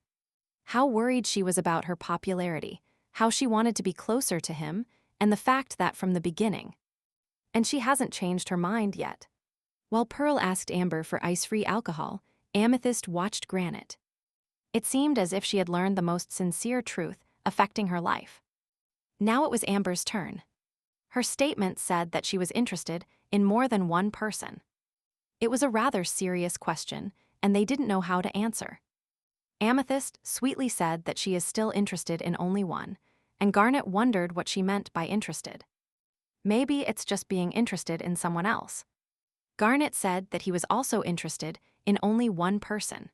How worried she was about her popularity, how she wanted to be closer to him, and the fact that from the beginning. And she hasn't changed her mind yet. While Pearl asked Amber for ice-free alcohol, Amethyst watched Granite. It seemed as if she had learned the most sincere truth affecting her life. Now it was Amber's turn. Her statement said that she was interested in more than one person. It was a rather serious question, and they didn't know how to answer. Amethyst sweetly said that she is still interested in only one, and Garnet wondered what she meant by interested. Maybe it's just being interested in someone else. Garnet said that he was also interested in only one person.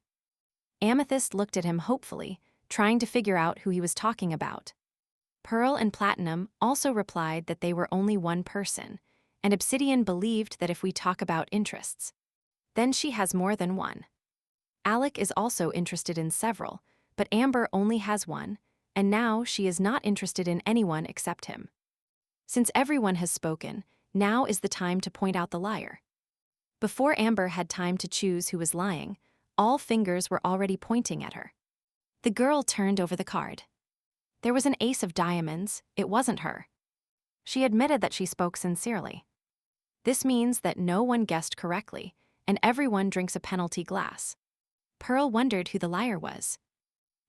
Amethyst looked at him hopefully, trying to figure out who he was talking about. Pearl and Platinum also replied that they were only one person, and Obsidian believed that if we talk about interests, then she has more than one. Alec is also interested in several, but Amber only has one, and now she is not interested in anyone except him. Since everyone has spoken, now is the time to point out the liar. Before Amber had time to choose who was lying, all fingers were already pointing at her. The girl turned over the card. There was an ace of diamonds, it wasn't her. She admitted that she spoke sincerely. This means that no one guessed correctly, and everyone drinks a penalty glass. Pearl wondered who the liar was.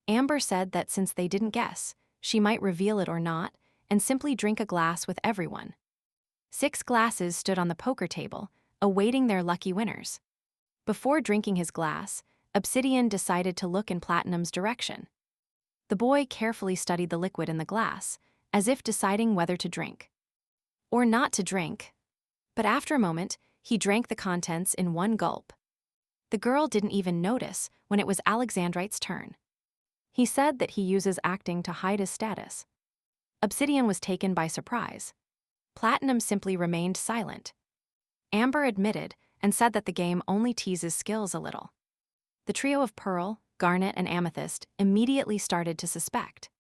Amber said that since they didn't guess, she might reveal it or not, and simply drink a glass with everyone. 6 glasses stood on the poker table, awaiting their lucky winners. Before drinking his glass, Obsidian decided to look in Platinum's direction. The boy carefully studied the liquid in the glass, as if deciding whether to drink or not to drink. But after a moment, he drank the contents in one gulp. The girl didn't even notice when it was Alexandrite's turn. He said that he uses acting to hide his status. Obsidian was taken by surprise. Platinum simply remained silent. Amber admitted and said that the game only teases skills a little. The trio of Pearl, Garnet, and Amethyst immediately started to suspect.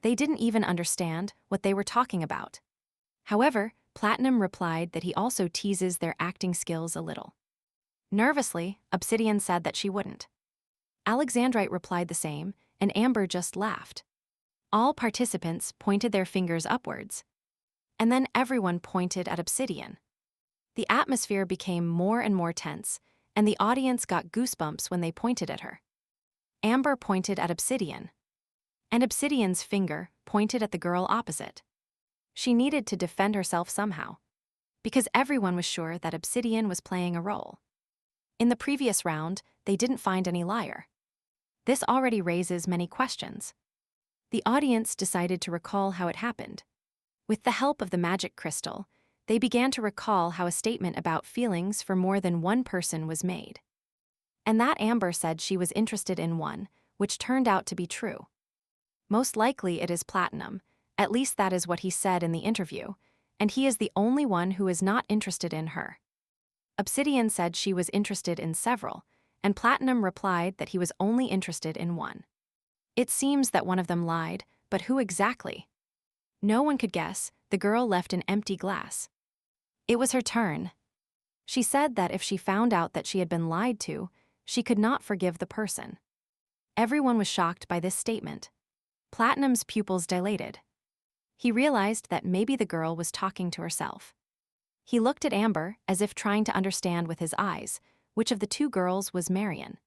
They didn't even understand what they were talking about. However, Platinum replied that he also teases their acting skills a little. Nervously, Obsidian said that she wouldn't. Alexandrite replied the same, and Amber just laughed. All participants pointed their fingers upwards. And then everyone pointed at Obsidian. The atmosphere became more and more tense, and the audience got goosebumps when they pointed at her. Amber pointed at Obsidian, and Obsidian's finger pointed at the girl opposite. She needed to defend herself somehow, because everyone was sure that Obsidian was playing a role. In the previous round, they didn't find any liar. This already raises many questions. The audience decided to recall how it happened. With the help of the magic crystal, they began to recall how a statement about feelings for more than one person was made. And that Amber said she was interested in one, which turned out to be true. Most likely it is Platinum, at least that is what he said in the interview, and he is the only one who is not interested in her. Obsidian said she was interested in several, and Platinum replied that he was only interested in one. It seems that one of them lied, but who exactly? No one could guess. The girl left an empty glass. It was her turn. She said that if she found out that she had been lied to, she could not forgive the person. Everyone was shocked by this statement. Platinum's pupils dilated. He realized that maybe the girl was talking to herself. He looked at Amber as if trying to understand with his eyes which of the two girls was Marion.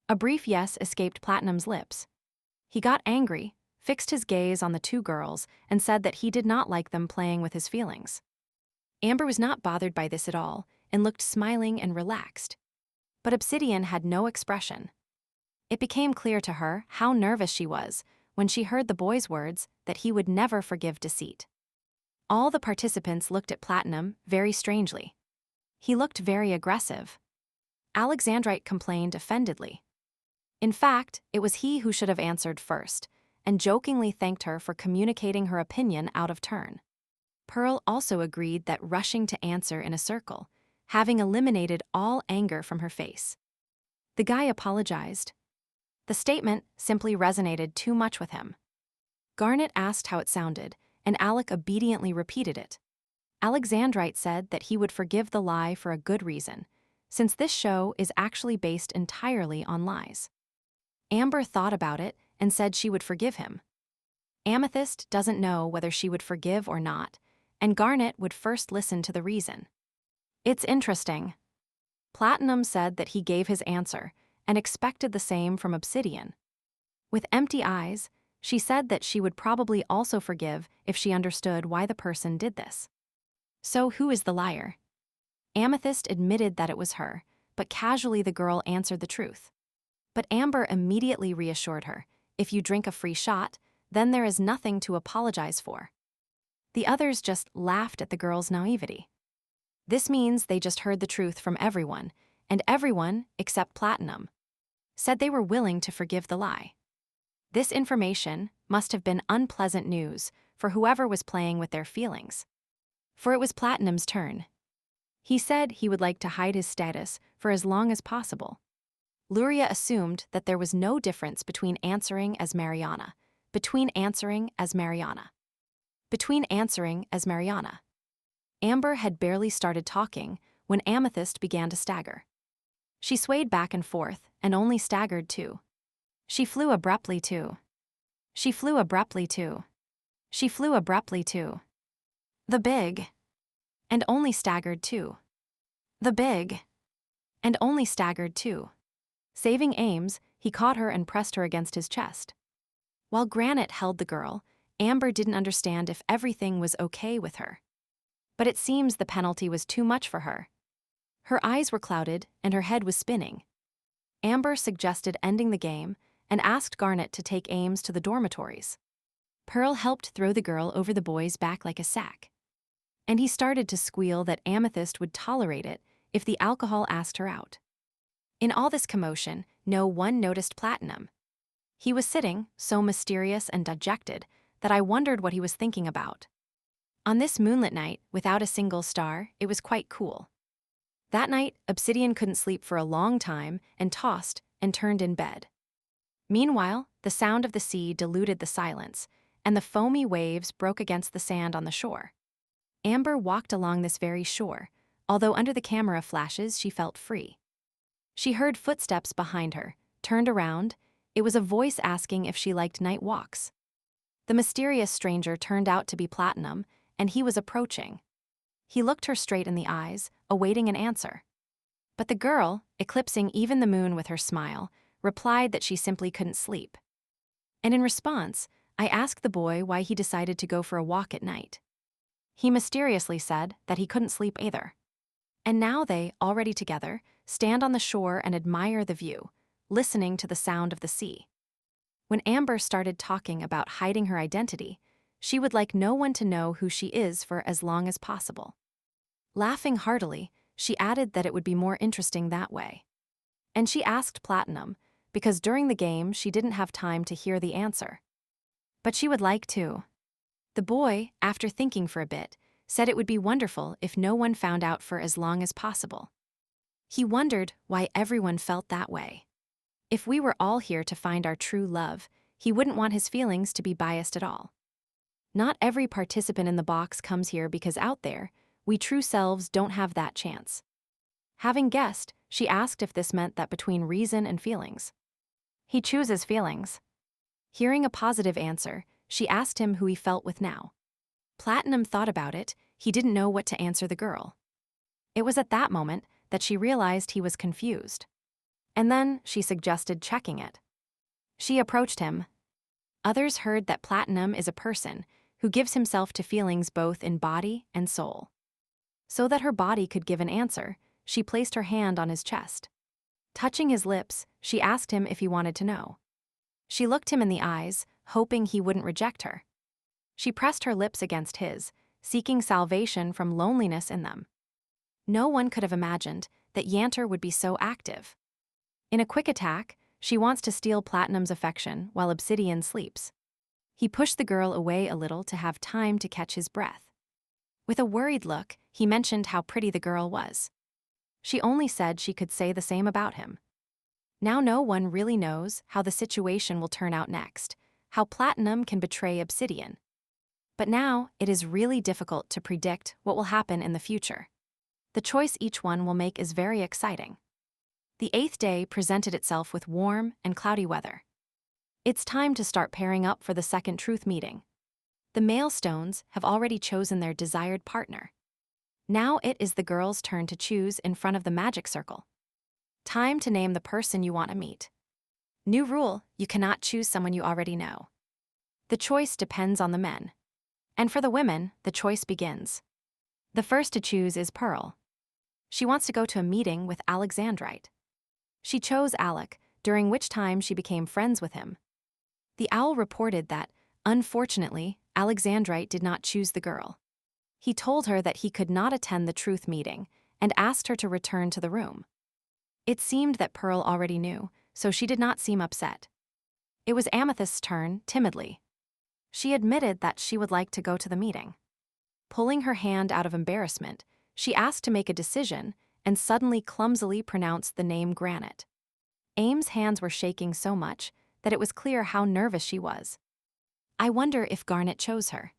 A brief yes escaped Platinum's lips. He got angry, fixed his gaze on the two girls, and said that he did not like them playing with his feelings. Amber was not bothered by this at all and looked smiling and relaxed. But Obsidian had no expression. It became clear to her how nervous she was when she heard the boy's words that he would never forgive deceit. All the participants looked at Platinum very strangely. He looked very aggressive. Alexandrite complained offendedly. In fact, it was he who should have answered first, and jokingly thanked her for communicating her opinion out of turn. Pearl also agreed that rushing to answer in a circle, having eliminated all anger from her face. The guy apologized. The statement simply resonated too much with him. Garnet asked how it sounded, and Alec obediently repeated it. Alexandrite said that he would forgive the lie for a good reason, since this show is actually based entirely on lies. Amber thought about it and said she would forgive him. Amethyst doesn't know whether she would forgive or not, and Garnet would first listen to the reason. It's interesting. Platinum said that he gave his answer and expected the same from Obsidian. With empty eyes, she said that she would probably also forgive if she understood why the person did this. So who is the liar? Amethyst admitted that it was her, but casually the girl answered the truth. But Amber immediately reassured her, if you drink a free shot, then there is nothing to apologize for. The others just laughed at the girl's naivety. This means they just heard the truth from everyone, and everyone, except Platinum, said they were willing to forgive the lie. This information must have been unpleasant news for whoever was playing with their feelings. For it was Platinum's turn. He said he would like to hide his status for as long as possible. Lueria assumed that there was no difference between answering as Mariana, between answering as Mariana. Amber had barely started talking when Amethyst began to stagger. She swayed back and forth and only staggered too. She flew abruptly too. The big and only staggered too. The big, and only staggered too. Saving Ames, he caught her and pressed her against his chest. While Granite held the girl, Amber didn't understand if everything was okay with her. But it seems the penalty was too much for her. Her eyes were clouded and her head was spinning. Amber suggested ending the game and asked Garnet to take Ames to the dormitories. Pearl helped throw the girl over the boy's back like a sack. And he started to squeal that Amethyst would tolerate it if the alcohol asked her out. In all this commotion, no one noticed Platinum. He was sitting, so mysterious and dejected, that I wondered what he was thinking about. On this moonlit night, without a single star, it was quite cool. That night, Obsidian couldn't sleep for a long time and tossed and turned in bed. Meanwhile, the sound of the sea diluted the silence, and the foamy waves broke against the sand on the shore. Amber walked along this very shore, although under the camera flashes she felt free. She heard footsteps behind her, turned around. It was a voice asking if she liked night walks. The mysterious stranger turned out to be Platinum, and he was approaching. He looked her straight in the eyes, awaiting an answer. But the girl, eclipsing even the moon with her smile, replied that she simply couldn't sleep. And in response, I asked the boy why he decided to go for a walk at night. He mysteriously said that he couldn't sleep either. And now they, already together, stand on the shore and admire the view, listening to the sound of the sea. When Amber started talking about hiding her identity, she would like no one to know who she is for as long as possible. Laughing heartily, she added that it would be more interesting that way. And she asked Platinum, because during the game she didn't have time to hear the answer. But she would like to. The boy, after thinking for a bit, said it would be wonderful if no one found out for as long as possible. He wondered why everyone felt that way. If we were all here to find our true love, he wouldn't want his feelings to be biased at all. Not every participant in the box comes here because out there, we true selves don't have that chance. Having guessed, she asked if this meant that between reason and feelings. He chooses feelings. Hearing a positive answer, she asked him who he felt with now. Platinum thought about it. He didn't know what to answer the girl. It was at that moment that she realized he was confused. And then she suggested checking it. She approached him. Others heard that Platinum is a person who gives himself to feelings both in body and soul. So that her body could give an answer, she placed her hand on his chest. Touching his lips, she asked him if he wanted to know. She looked him in the eyes, hoping he wouldn't reject her. She pressed her lips against his, seeking salvation from loneliness in them. No one could have imagined that Yanter would be so active. In a quick attack, she wants to steal Platinum's affection while Obsidian sleeps. He pushed the girl away a little to have time to catch his breath. With a worried look, he mentioned how pretty the girl was. She only said she could say the same about him. Now no one really knows how the situation will turn out next, how Platinum can betray Obsidian. But now it is really difficult to predict what will happen in the future. The choice each one will make is very exciting. The 8th day presented itself with warm and cloudy weather. It's time to start pairing up for the second truth meeting. The Maelstones have already chosen their desired partner. Now it is the girl's turn to choose in front of the magic circle. Time to name the person you want to meet. New rule, you cannot choose someone you already know. The choice depends on the men. And for the women, the choice begins. The first to choose is Pearl. She wants to go to a meeting with Alexandrite. She chose Alec, during which time she became friends with him. The owl reported that, unfortunately, Alexandrite did not choose the girl. He told her that he could not attend the truth meeting and asked her to return to the room. It seemed that Pearl already knew, so she did not seem upset. It was Amethyst's turn, timidly. She admitted that she would like to go to the meeting. Pulling her hand out of embarrassment, she asked to make a decision and suddenly clumsily pronounced the name Granite. Ames' hands were shaking so much that it was clear how nervous she was. I wonder if Garnet chose her.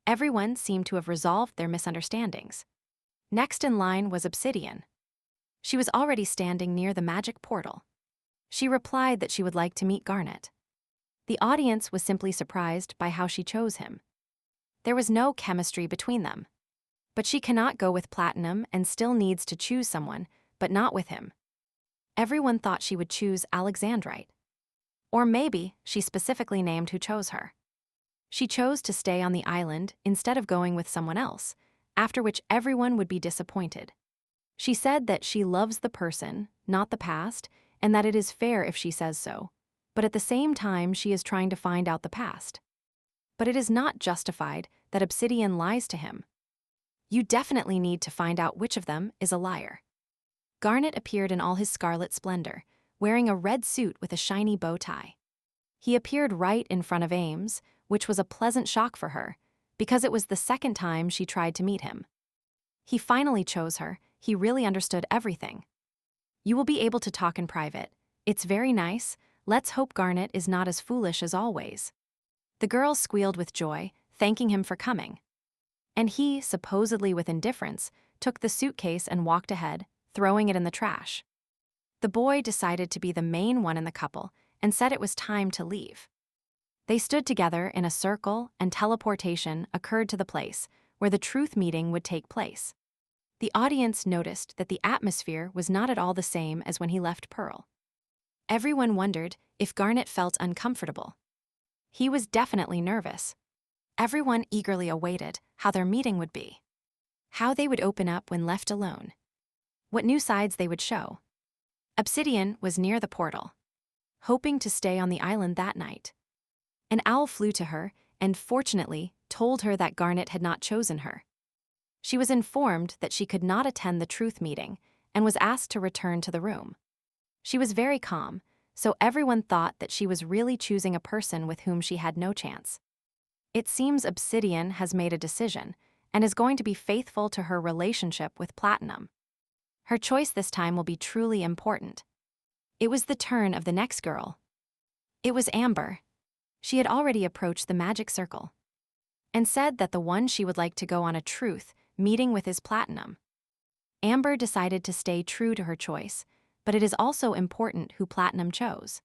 Everyone seemed to have resolved their misunderstandings. Next in line was Obsidian. She was already standing near the magic portal. She replied that she would like to meet Garnet. The audience was simply surprised by how she chose him. There was no chemistry between them. But she cannot go with Platinum and still needs to choose someone, but not with him. Everyone thought she would choose Alexandrite. Or maybe she specifically named who chose her. She chose to stay on the island instead of going with someone else, after which everyone would be disappointed. She said that she loves the person, not the past, and that it is fair if she says so, but at the same time she is trying to find out the past. But it is not justified that Obsidian lies to him. You definitely need to find out which of them is a liar. Garnet appeared in all his scarlet splendor, wearing a red suit with a shiny bow tie. He appeared right in front of Ames, which was a pleasant shock for her, because it was the second time she tried to meet him. He finally chose her. He really understood everything. You will be able to talk in private. It's very nice. Let's hope Garnet is not as foolish as always. The girl squealed with joy, thanking him for coming. And he, supposedly with indifference, took the suitcase and walked ahead, throwing it in the trash. The boy decided to be the main one in the couple and said it was time to leave. They stood together in a circle and teleportation occurred to the place where the truth meeting would take place. The audience noticed that the atmosphere was not at all the same as when he left Pearl. Everyone wondered if Garnet felt uncomfortable. He was definitely nervous. Everyone eagerly awaited how their meeting would be, how they would open up when left alone, what new sides they would show. Obsidian was near the portal, hoping to stay on the island that night. An owl flew to her and, fortunately, told her that Garnet had not chosen her. She was informed that she could not attend the truth meeting and was asked to return to the room. She was very calm, so everyone thought that she was really choosing a person with whom she had no chance. It seems Obsidian has made a decision and is going to be faithful to her relationship with Platinum. Her choice this time will be truly important. It was the turn of the next girl. It was Amber. She had already approached the magic circle and said that the one she would like to go on a truth meeting with is Platinum. Amber decided to stay true to her choice, but it is also important who Platinum chose.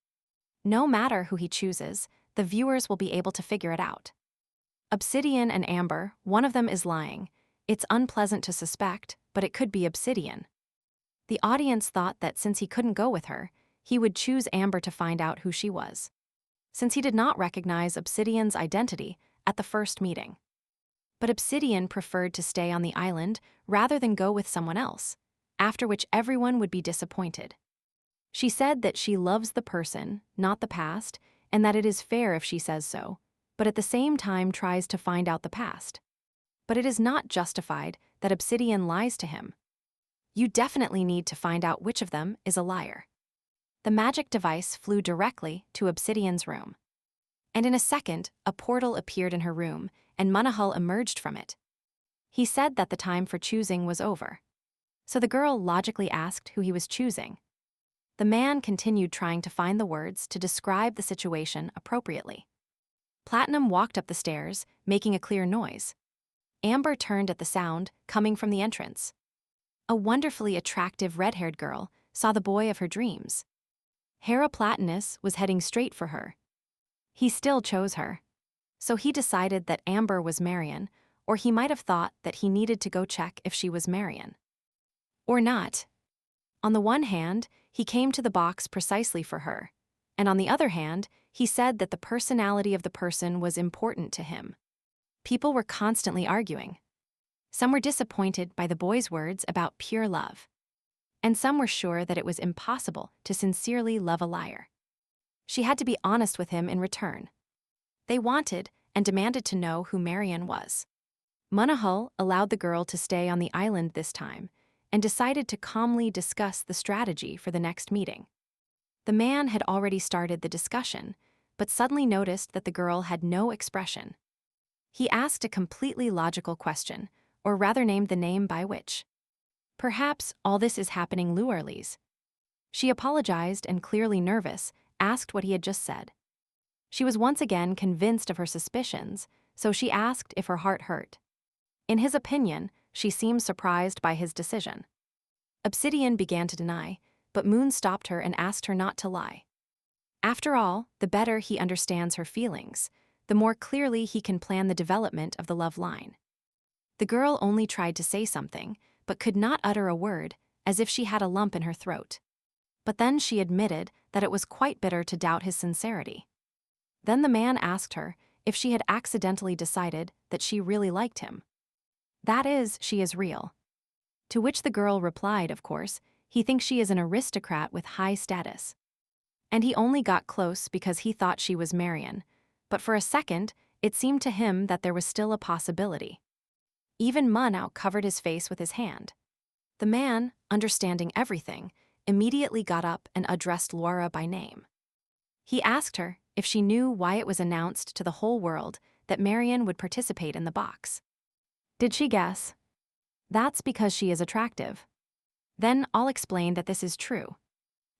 No matter who he chooses, the viewers will be able to figure it out. Obsidian and Amber, one of them is lying. It's unpleasant to suspect, but it could be Obsidian. The audience thought that since he couldn't go with her, he would choose Amber to find out who she was, since he did not recognize Obsidian's identity at the first meeting. But Obsidian preferred to stay on the island rather than go with someone else, after which everyone would be disappointed. She said that she loves the person, not the past, and that it is fair if she says so, but at the same time tries to find out the past. But it is not justified that Obsidian lies to him. You definitely need to find out which of them is a liar. The magic device flew directly to Obsidian's room. And in a second, a portal appeared in her room, and Manhwa emerged from it. He said that the time for choosing was over. So the girl logically asked who he was choosing. The man continued trying to find the words to describe the situation appropriately. Platinum walked up the stairs, making a clear noise. Amber turned at the sound coming from the entrance. A wonderfully attractive red-haired girl saw the boy of her dreams. Heiress was heading straight for her. He still chose her. So he decided that Amber was Marion, or he might have thought that he needed to go check if she was Marion. Or not. On the one hand, he came to the box precisely for her, and on the other hand, he said that the personality of the person was important to him. People were constantly arguing. Some were disappointed by the boy's words about pure love, and some were sure that it was impossible to sincerely love a liar. She had to be honest with him in return. They wanted and demanded to know who Marion was. Manhwa allowed the girl to stay on the island this time and decided to calmly discuss the strategy for the next meeting. The man had already started the discussion, but suddenly noticed that the girl had no expression. He asked a completely logical question, or rather named the name by which. Perhaps all this is happening Luerli's. She apologized and, clearly nervous, asked what he had just said. She was once again convinced of her suspicions, so she asked if her heart hurt. In his opinion, she seemed surprised by his decision. Obsidian began to deny, but Moon stopped her and asked her not to lie. After all, the better he understands her feelings, the more clearly he can plan the development of the love line. The girl only tried to say something, but could not utter a word, as if she had a lump in her throat. But then she admitted that it was quite bitter to doubt his sincerity. Then the man asked her if she had accidentally decided that she really liked him. That is, she is real. To which the girl replied, of course, he thinks she is an aristocrat with high status. And he only got close because he thought she was Marion, but for a second, it seemed to him that there was still a possibility. Even Manhwa covered his face with his hand. The man, understanding everything, immediately got up and addressed Lueria by name. He asked her if she knew why it was announced to the whole world that Marion would participate in the box. Did she guess? That's because she is attractive. Then I'll explain that this is true.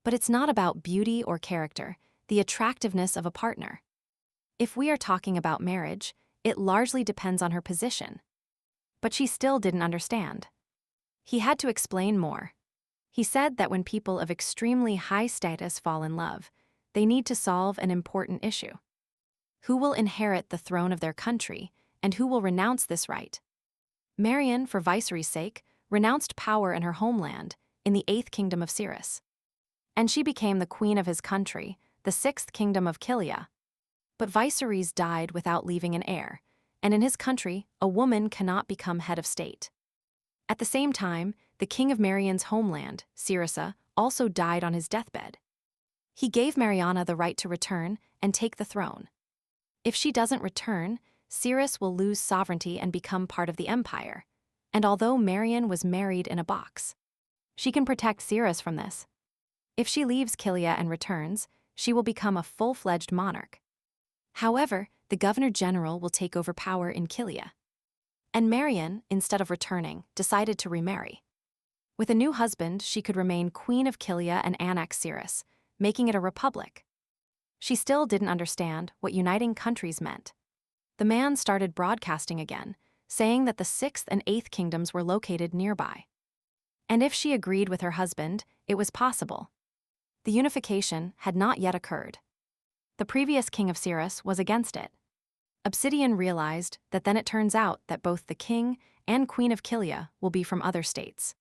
But it's not about beauty or character, the attractiveness of a partner. If we are talking about marriage, it largely depends on her position. But she still didn't understand. He had to explain more. He said that when people of extremely high status fall in love, they need to solve an important issue. Who will inherit the throne of their country, and who will renounce this right? Marion, for Viceroy's sake, renounced power in her homeland, in the 8th kingdom of Heiress. And she became the queen of his country, the 6th kingdom of Kilia. But Viceroys died without leaving an heir, and in his country, a woman cannot become head of state. At the same time, the king of Marion's homeland, Heiress, also died on his deathbed. He gave Mariana the right to return and take the throne. If she doesn't return, Heiress will lose sovereignty and become part of the empire. And although Marion was married in a box, she can protect Heiress from this. If she leaves Kilia and returns, she will become a full-fledged monarch. However, the governor-general will take over power in Kilia. And Marion, instead of returning, decided to remarry. With a new husband, she could remain queen of Kilia and annex Heiress, making it a republic. She still didn't understand what uniting countries meant. The man started broadcasting again, saying that the 6th and 8th kingdoms were located nearby. And if she agreed with her husband, it was possible. The unification had not yet occurred. The previous king of Heiress was against it. Obsidian realized that then it turns out that both the king and queen of Kilia will be from other states.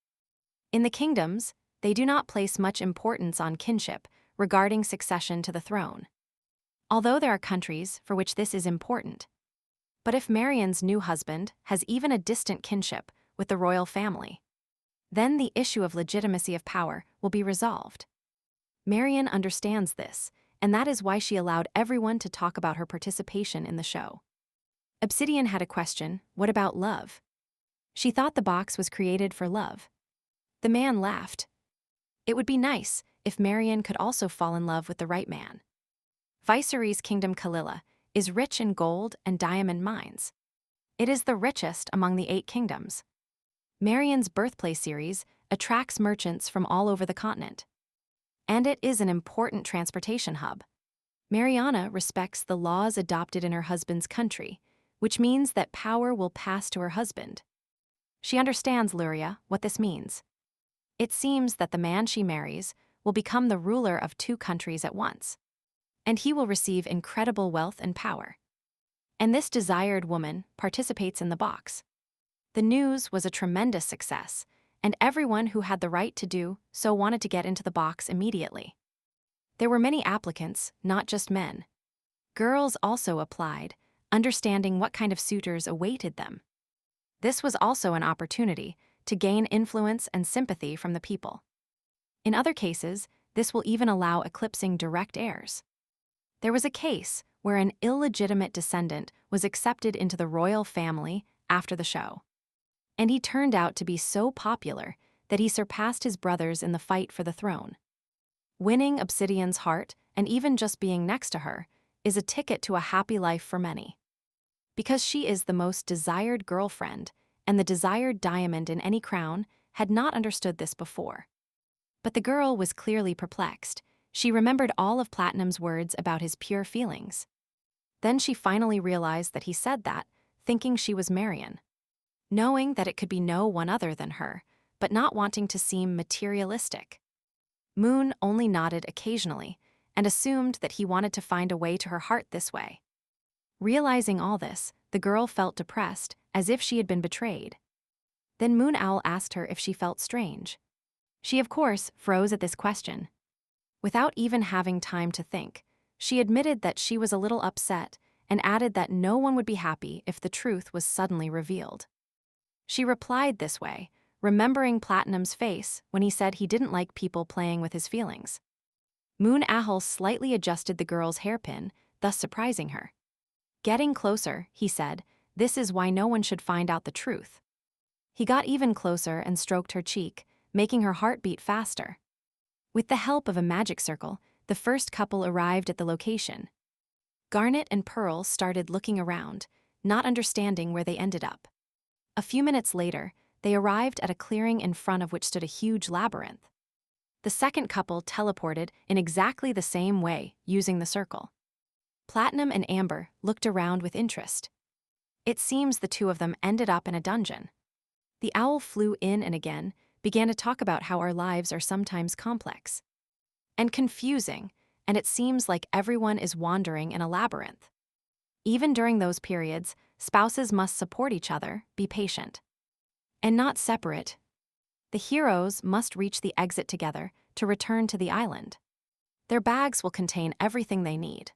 In the kingdoms, they do not place much importance on kinship regarding succession to the throne. Although there are countries for which this is important. But if Marion's new husband has even a distant kinship with the royal family, then the issue of legitimacy of power will be resolved. Marion understands this, and that is why she allowed everyone to talk about her participation in the show. Obsidian had a question: what about love? She thought the box was created for love. The man laughed. It would be nice if Marion could also fall in love with the right man. Viceroy's kingdom Kalila is rich in gold and diamond mines. It is the richest among the 8 kingdoms. Marion's birthplace series attracts merchants from all over the continent. And it is an important transportation hub. Mariana respects the laws adopted in her husband's country, which means that power will pass to her husband. She understands, Lueria, what this means. It seems that the man she marries will become the ruler of 2 countries at once. And he will receive incredible wealth and power. And this desired woman participates in the box. The news was a tremendous success, and everyone who had the right to do so wanted to get into the box immediately. There were many applicants, not just men. Girls also applied, understanding what kind of suitors awaited them. This was also an opportunity to gain influence and sympathy from the people. In other cases, this will even allow eclipsing direct heirs. There was a case where an illegitimate descendant was accepted into the royal family after the show. And he turned out to be so popular that he surpassed his brothers in the fight for the throne. Winning Obsidian's heart, and even just being next to her, is a ticket to a happy life for many. Because she is the most desired girlfriend, and the desired diamond in any crown, had not understood this before. But the girl was clearly perplexed. She remembered all of Platinum's words about his pure feelings. Then she finally realized that he said that, thinking she was Marion. Knowing that it could be no one other than her, but not wanting to seem materialistic. Moon only nodded occasionally and assumed that he wanted to find a way to her heart this way. Realizing all this, the girl felt depressed, as if she had been betrayed. Then Moon Owl asked her if she felt strange. She, of course, froze at this question. Without even having time to think, she admitted that she was a little upset and added that no one would be happy if the truth was suddenly revealed. She replied this way, remembering Platinum's face when he said he didn't like people playing with his feelings. Moon Owl slightly adjusted the girl's hairpin, thus surprising her. Getting closer, he said, "This is why no one should find out the truth." He got even closer and stroked her cheek, making her heart beat faster. With the help of a magic circle, the first couple arrived at the location. Garnet and Pearl started looking around, not understanding where they ended up. A few minutes later, they arrived at a clearing in front of which stood a huge labyrinth. The second couple teleported in exactly the same way, using the circle. Platinum and Amber looked around with interest. It seems the two of them ended up in a dungeon. The owl flew in and again, began to talk about how our lives are sometimes complex and confusing, and it seems like everyone is wandering in a labyrinth. Even during those periods, spouses must support each other, be patient, and not separate. The heroes must reach the exit together to return to the island. Their bags will contain everything they need.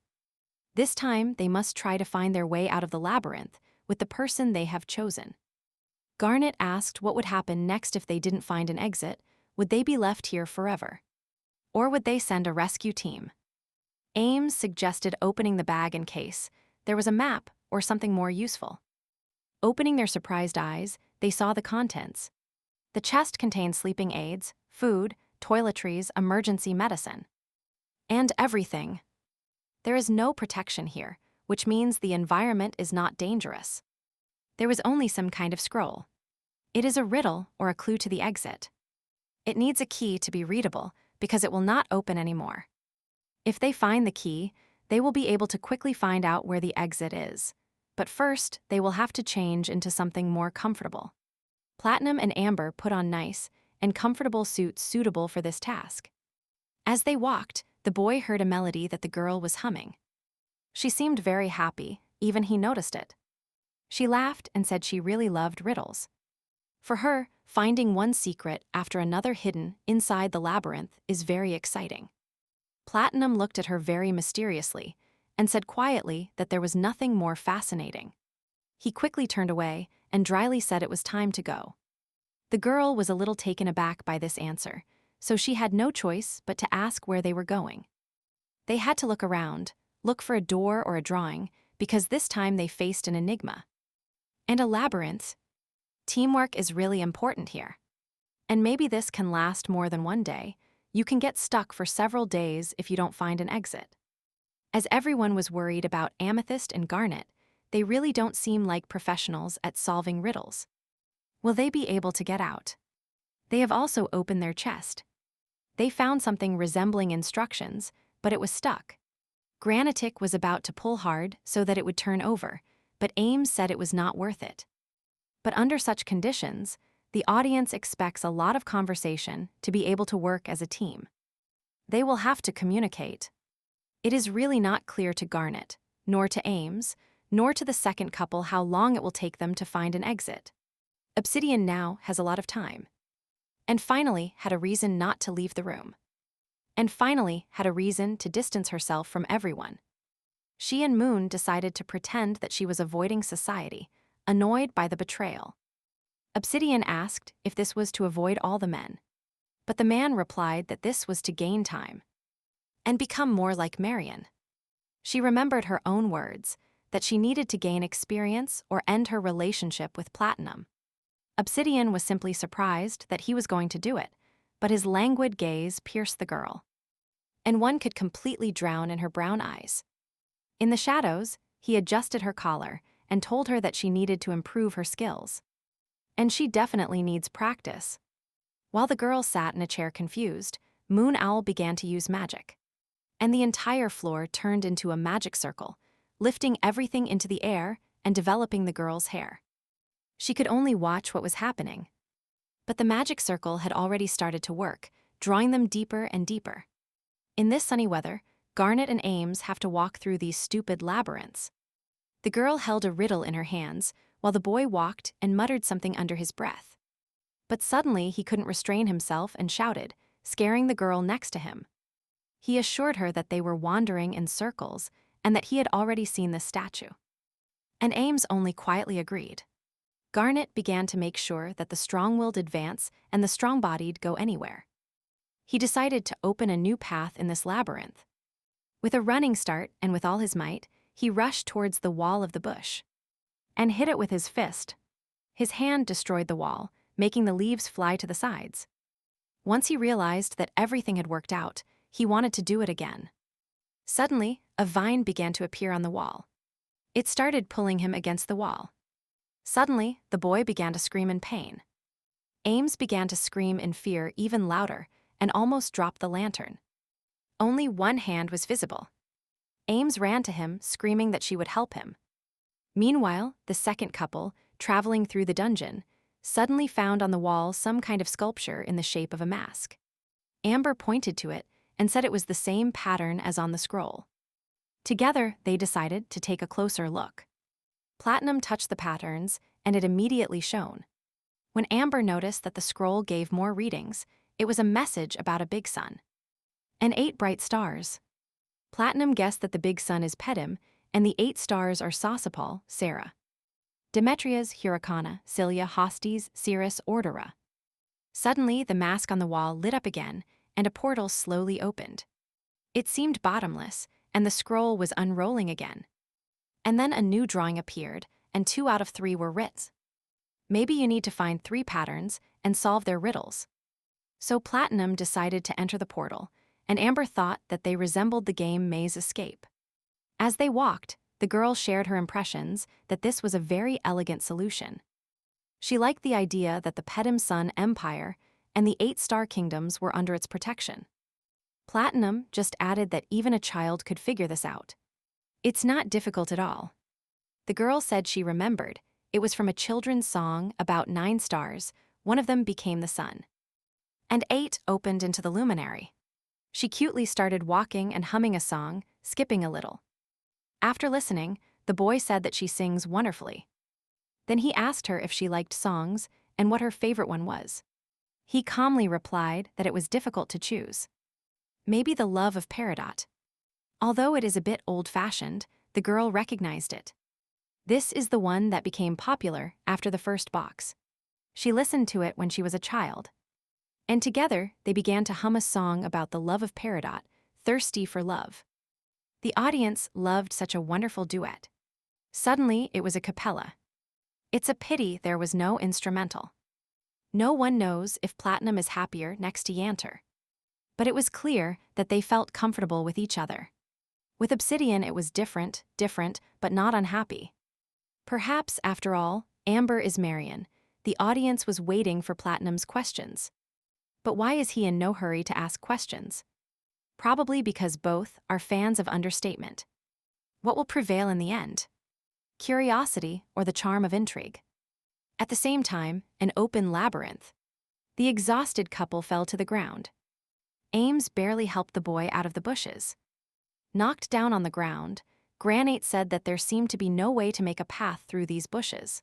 This time, they must try to find their way out of the labyrinth with the person they have chosen. Garnet asked what would happen next if they didn't find an exit. Would they be left here forever? Or would they send a rescue team? Ames suggested opening the bag in case there was a map or something more useful. Opening their surprised eyes, they saw the contents. The chest contained sleeping aids, food, toiletries, emergency medicine. And everything. There is no protection here, which means the environment is not dangerous. There was only some kind of scroll. It is a riddle or a clue to the exit. It needs a key to be readable because it will not open anymore. If they find the key, they will be able to quickly find out where the exit is. But first, they will have to change into something more comfortable. Platinum and Amber put on nice and comfortable suits suitable for this task. As they walked, the boy heard a melody that the girl was humming. She seemed very happy, even he noticed it. She laughed and said she really loved riddles. For her, finding one secret after another hidden inside the labyrinth is very exciting. Platinum looked at her very mysteriously and said quietly that there was nothing more fascinating. He quickly turned away and dryly said it was time to go. The girl was a little taken aback by this answer, so she had no choice but to ask where they were going. They had to look around, look for a door or a drawing, because this time they faced an enigma. And a labyrinth. Teamwork is really important here. And maybe this can last more than one day. You can get stuck for several days if you don't find an exit. As everyone was worried about Amethyst and Garnet, they really don't seem like professionals at solving riddles. Will they be able to get out? They have also opened their chest. They found something resembling instructions, but it was stuck. Granitic was about to pull hard so that it would turn over, but Ames said it was not worth it. But under such conditions, the audience expects a lot of conversation to be able to work as a team. They will have to communicate. It is really not clear to Garnet, nor to Ames, nor to the second couple how long it will take them to find an exit. Obsidian now has a lot of time. And finally had a reason not to leave the room. And finally had a reason to distance herself from everyone. She and Moon decided to pretend that she was avoiding society, annoyed by the betrayal. Obsidian asked if this was to avoid all the men. But the man replied that this was to gain time and become more like Marion. She remembered her own words, that she needed to gain experience or end her relationship with Platinum. Obsidian was simply surprised that he was going to do it, but his languid gaze pierced the girl. And one could completely drown in her brown eyes. In the shadows, he adjusted her collar and told her that she needed to improve her skills. And she definitely needs practice. While the girl sat in a chair confused, Moon Owl began to use magic. And the entire floor turned into a magic circle, lifting everything into the air and developing the girl's hair. She could only watch what was happening. But the magic circle had already started to work, drawing them deeper and deeper. In this sunny weather, Garnet and Ames have to walk through these stupid labyrinths. The girl held a riddle in her hands, while the boy walked and muttered something under his breath. But suddenly he couldn't restrain himself and shouted, scaring the girl next to him. He assured her that they were wandering in circles and that he had already seen this statue. And Ames only quietly agreed. Garnet began to make sure that the strong-willed advance and the strong-bodied go anywhere. He decided to open a new path in this labyrinth. With a running start and with all his might, he rushed towards the wall of the bush and hit it with his fist. His hand destroyed the wall, making the leaves fly to the sides. Once he realized that everything had worked out, he wanted to do it again. Suddenly, a vine began to appear on the wall. It started pulling him against the wall. Suddenly, the boy began to scream in pain. Ames began to scream in fear even louder and almost dropped the lantern. Only one hand was visible. Ames ran to him, screaming that she would help him. Meanwhile, the second couple, traveling through the dungeon, suddenly found on the wall some kind of sculpture in the shape of a mask. Amber pointed to it and said it was the same pattern as on the scroll. Together, they decided to take a closer look. Platinum touched the patterns, and it immediately shone. When Amber noticed that the scroll gave more readings, it was a message about a big sun. And 8 bright stars. Platinum guessed that the big sun is Pedim, and the 8 stars are Sosopol, Sarah, Demetrias, Hurricana, Cilia, Hostes, Cirrus, Ordera. Suddenly, the mask on the wall lit up again, and a portal slowly opened. It seemed bottomless, and the scroll was unrolling again. And then a new drawing appeared, and 2 out of 3 were writs. Maybe you need to find 3 patterns and solve their riddles. So Platinum decided to enter the portal, and Amber thought that they resembled the game Maze Escape. As they walked, the girl shared her impressions that this was a very elegant solution. She liked the idea that the Pedim Sun Empire and the 8 star kingdoms were under its protection. Platinum just added that even a child could figure this out. It's not difficult at all. The girl said she remembered. It was from a children's song about 9 stars, one of them became the sun. And 8 opened into the luminary. She cutely started walking and humming a song, skipping a little. After listening, the boy said that she sings wonderfully. Then he asked her if she liked songs and what her favorite one was. He calmly replied that it was difficult to choose. Maybe the love of Peridot. Although it is a bit old-fashioned, the girl recognized it. This is the one that became popular after the first box. She listened to it when she was a child. And together, they began to hum a song about the love of Peridot, thirsty for love. The audience loved such a wonderful duet. Suddenly, it was a cappella. It's a pity there was no instrumental. No one knows if Platinum is happier next to Yanter. But it was clear that they felt comfortable with each other. With Obsidian, it was different, but not unhappy. Perhaps, after all, Amber is Marion. The audience was waiting for Platinum's questions. But why is he in no hurry to ask questions? Probably because both are fans of understatement. What will prevail in the end? Curiosity or the charm of intrigue? At the same time, an open labyrinth. The exhausted couple fell to the ground. Ames barely helped the boy out of the bushes. Knocked down on the ground, Granate said that there seemed to be no way to make a path through these bushes.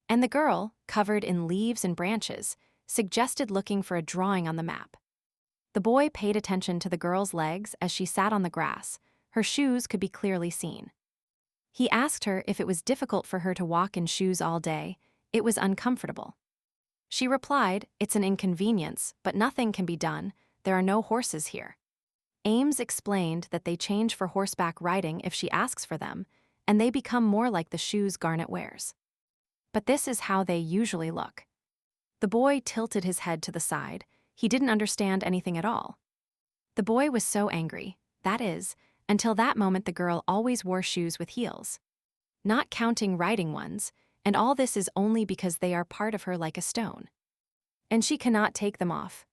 And the girl, covered in leaves and branches, suggested looking for a drawing on the map. The boy paid attention to the girl's legs as she sat on the grass. Her shoes could be clearly seen. He asked her if it was difficult for her to walk in shoes all day. It was uncomfortable. She replied, "It's an inconvenience, but nothing can be done. There are no horses here." Ames explained that they change for horseback riding if she asks for them, and they become more like the shoes Garnet wears. But this is how they usually look. The boy tilted his head to the side. He didn't understand anything at all. The boy was so angry, that is, until that moment the girl always wore shoes with heels. Not counting riding ones, and all this is only because they are part of her like a stone. And she cannot take them off.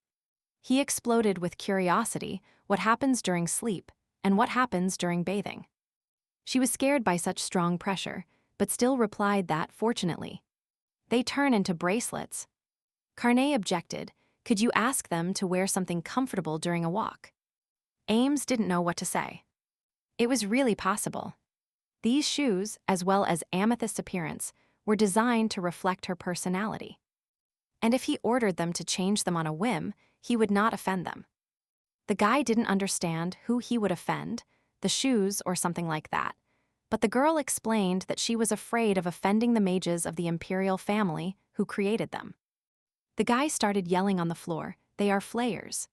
He exploded with curiosity what happens during sleep and what happens during bathing. She was scared by such strong pressure, but still replied that, fortunately, they turn into bracelets. Carnet objected, "Could you ask them to wear something comfortable during a walk?" Ames didn't know what to say. It was really possible. These shoes, as well as Amethyst's appearance, were designed to reflect her personality. And if he ordered them to change them on a whim, he would not offend them. The guy didn't understand who he would offend, the shoes or something like that, but the girl explained that she was afraid of offending the mages of the imperial family who created them. The guy started yelling on the floor, "They are flayers."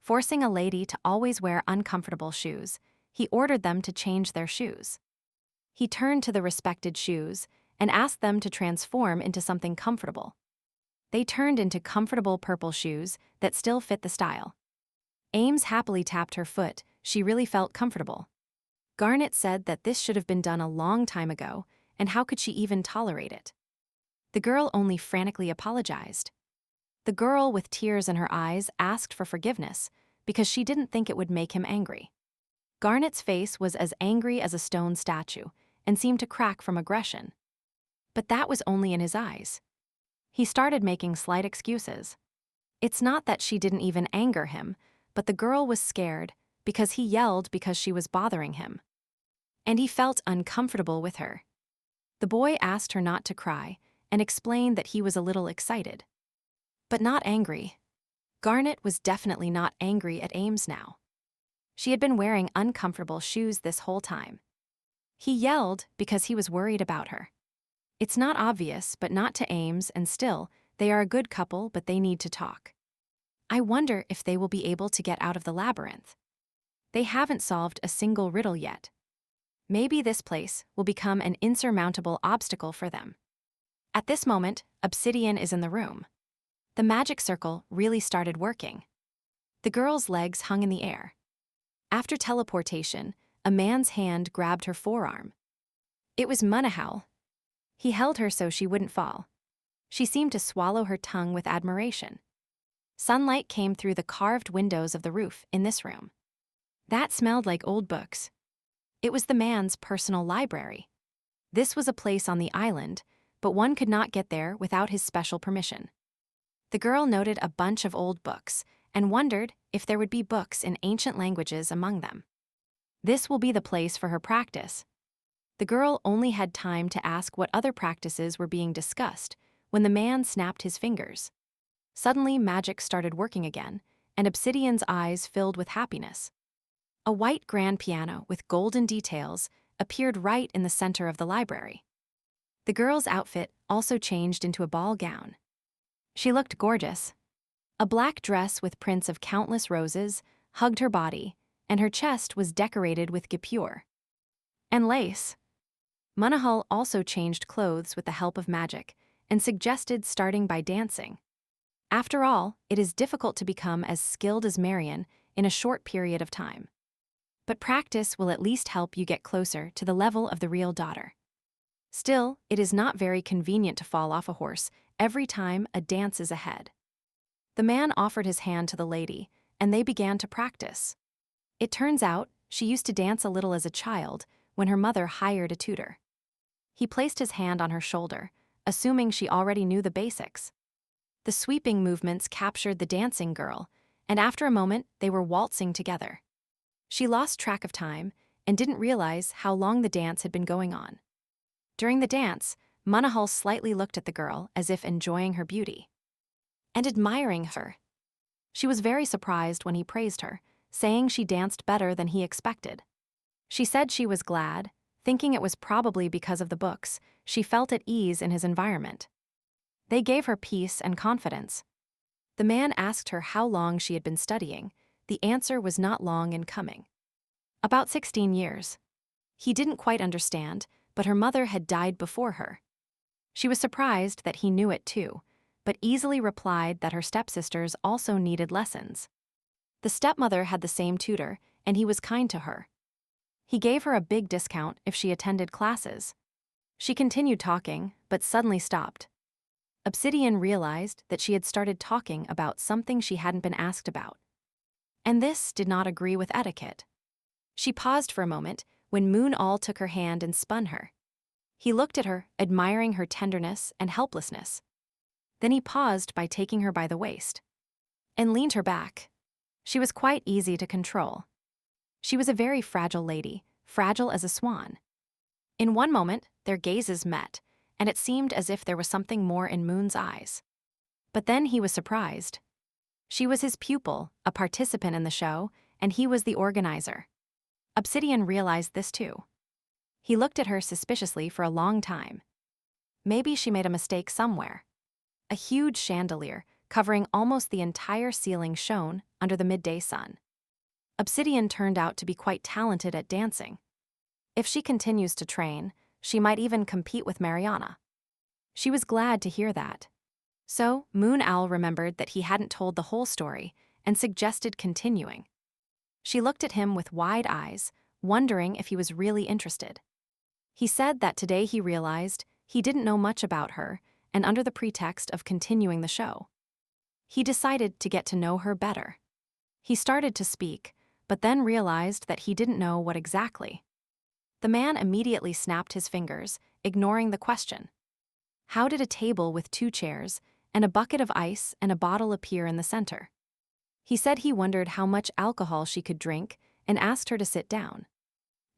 Forcing a lady to always wear uncomfortable shoes, he ordered them to change their shoes. He turned to the respected shoes and asked them to transform into something comfortable. They turned into comfortable purple shoes that still fit the style. Ames happily tapped her foot. She really felt comfortable. Garnet said that this should have been done a long time ago, and how could she even tolerate it? The girl only frantically apologized. The girl, with tears in her eyes, asked for forgiveness because she didn't think it would make him angry. Garnet's face was as angry as a stone statue and seemed to crack from aggression. But that was only in his eyes. He started making slight excuses. It's not that she didn't even anger him, but the girl was scared because he yelled because she was bothering him. And he felt uncomfortable with her. The boy asked her not to cry and explained that he was a little excited. But not angry. Garnet was definitely not angry at Ames now. She had been wearing uncomfortable shoes this whole time. He yelled because he was worried about her. It's not obvious, but not to Ames, and still, they are a good couple, but they need to talk. I wonder if they will be able to get out of the labyrinth. They haven't solved a single riddle yet. Maybe this place will become an insurmountable obstacle for them. At this moment, Obsidian is in the room. The magic circle really started working. The girl's legs hung in the air. After teleportation, a man's hand grabbed her forearm. It was Manhwa. He held her so she wouldn't fall. She seemed to swallow her tongue with admiration. Sunlight came through the carved windows of the roof in this room. That smelled like old books. It was the man's personal library. This was a place on the island, but one could not get there without his special permission. The girl noted a bunch of old books and wondered if there would be books in ancient languages among them. This will be the place for her practice. The girl only had time to ask what other practices were being discussed when the man snapped his fingers. Suddenly, magic started working again, and Obsidian's eyes filled with happiness. A white grand piano with golden details appeared right in the center of the library. The girl's outfit also changed into a ball gown. She looked gorgeous. A black dress with prints of countless roses hugged her body, and her chest was decorated with guipure and lace. Manhwa also changed clothes with the help of magic and suggested starting by dancing. After all, it is difficult to become as skilled as Marion in a short period of time. But practice will at least help you get closer to the level of the real daughter. Still, it is not very convenient to fall off a horse every time a dance is ahead. The man offered his hand to the lady, and they began to practice. It turns out, she used to dance a little as a child when her mother hired a tutor. He placed his hand on her shoulder, assuming she already knew the basics. The sweeping movements captured the dancing girl, and after a moment, they were waltzing together. She lost track of time and didn't realize how long the dance had been going on. During the dance, Manhwa slightly looked at the girl as if enjoying her beauty and admiring her. She was very surprised when he praised her, saying she danced better than he expected. She said she was glad, thinking it was probably because of the books. She felt at ease in his environment. They gave her peace and confidence. The man asked her how long she had been studying. The answer was not long in coming. About 16 years. He didn't quite understand, but her mother had died before her. She was surprised that he knew it too, but easily replied that her stepsisters also needed lessons. The stepmother had the same tutor, and he was kind to her. He gave her a big discount if she attended classes. She continued talking, but suddenly stopped. Obsidian realized that she had started talking about something she hadn't been asked about. And this did not agree with etiquette. She paused for a moment when Moon-All took her hand and spun her. He looked at her, admiring her tenderness and helplessness. Then he paused by taking her by the waist and leaned her back. She was quite easy to control. She was a very fragile lady, fragile as a swan. In one moment, their gazes met, and it seemed as if there was something more in Moon's eyes. But then he was surprised. She was his pupil, a participant in the show, and he was the organizer. Obsidian realized this too. He looked at her suspiciously for a long time. Maybe she made a mistake somewhere. A huge chandelier, covering almost the entire ceiling, shone under the midday sun. Obsidian turned out to be quite talented at dancing. If she continues to train, she might even compete with Mariana. She was glad to hear that. So, Moon Owl remembered that he hadn't told the whole story and suggested continuing. She looked at him with wide eyes, wondering if he was really interested. He said that today he realized he didn't know much about her, and under the pretext of continuing the show, he decided to get to know her better. He started to speak, but then realized that he didn't know what exactly. The man immediately snapped his fingers, ignoring the question. How did a table with 2 chairs and a bucket of ice and a bottle appear in the center? He said he wondered how much alcohol she could drink and asked her to sit down.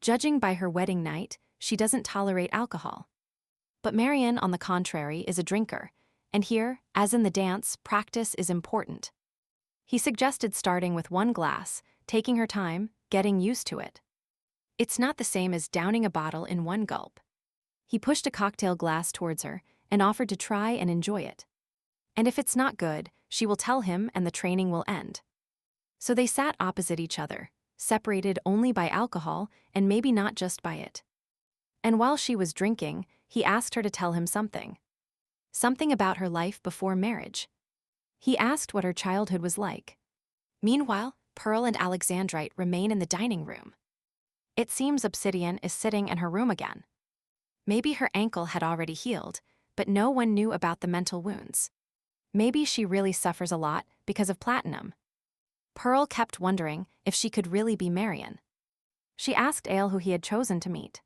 Judging by her wedding night, she doesn't tolerate alcohol. But Marian, on the contrary, is a drinker, and here, as in the dance, practice is important. He suggested starting with 1 glass, taking her time, getting used to it. It's not the same as downing a bottle in 1 gulp. He pushed a cocktail glass towards her and offered to try and enjoy it. And if it's not good, she will tell him and the training will end. So they sat opposite each other, separated only by alcohol and maybe not just by it. And while she was drinking, he asked her to tell him something. Something about her life before marriage. He asked what her childhood was like. Meanwhile, Pearl and Alexandrite remain in the dining room. It seems Obsidian is sitting in her room again. Maybe her ankle had already healed, but no one knew about the mental wounds. Maybe she really suffers a lot because of platinum. Pearl kept wondering if she could really be Marian. She asked Ale who he had chosen to meet.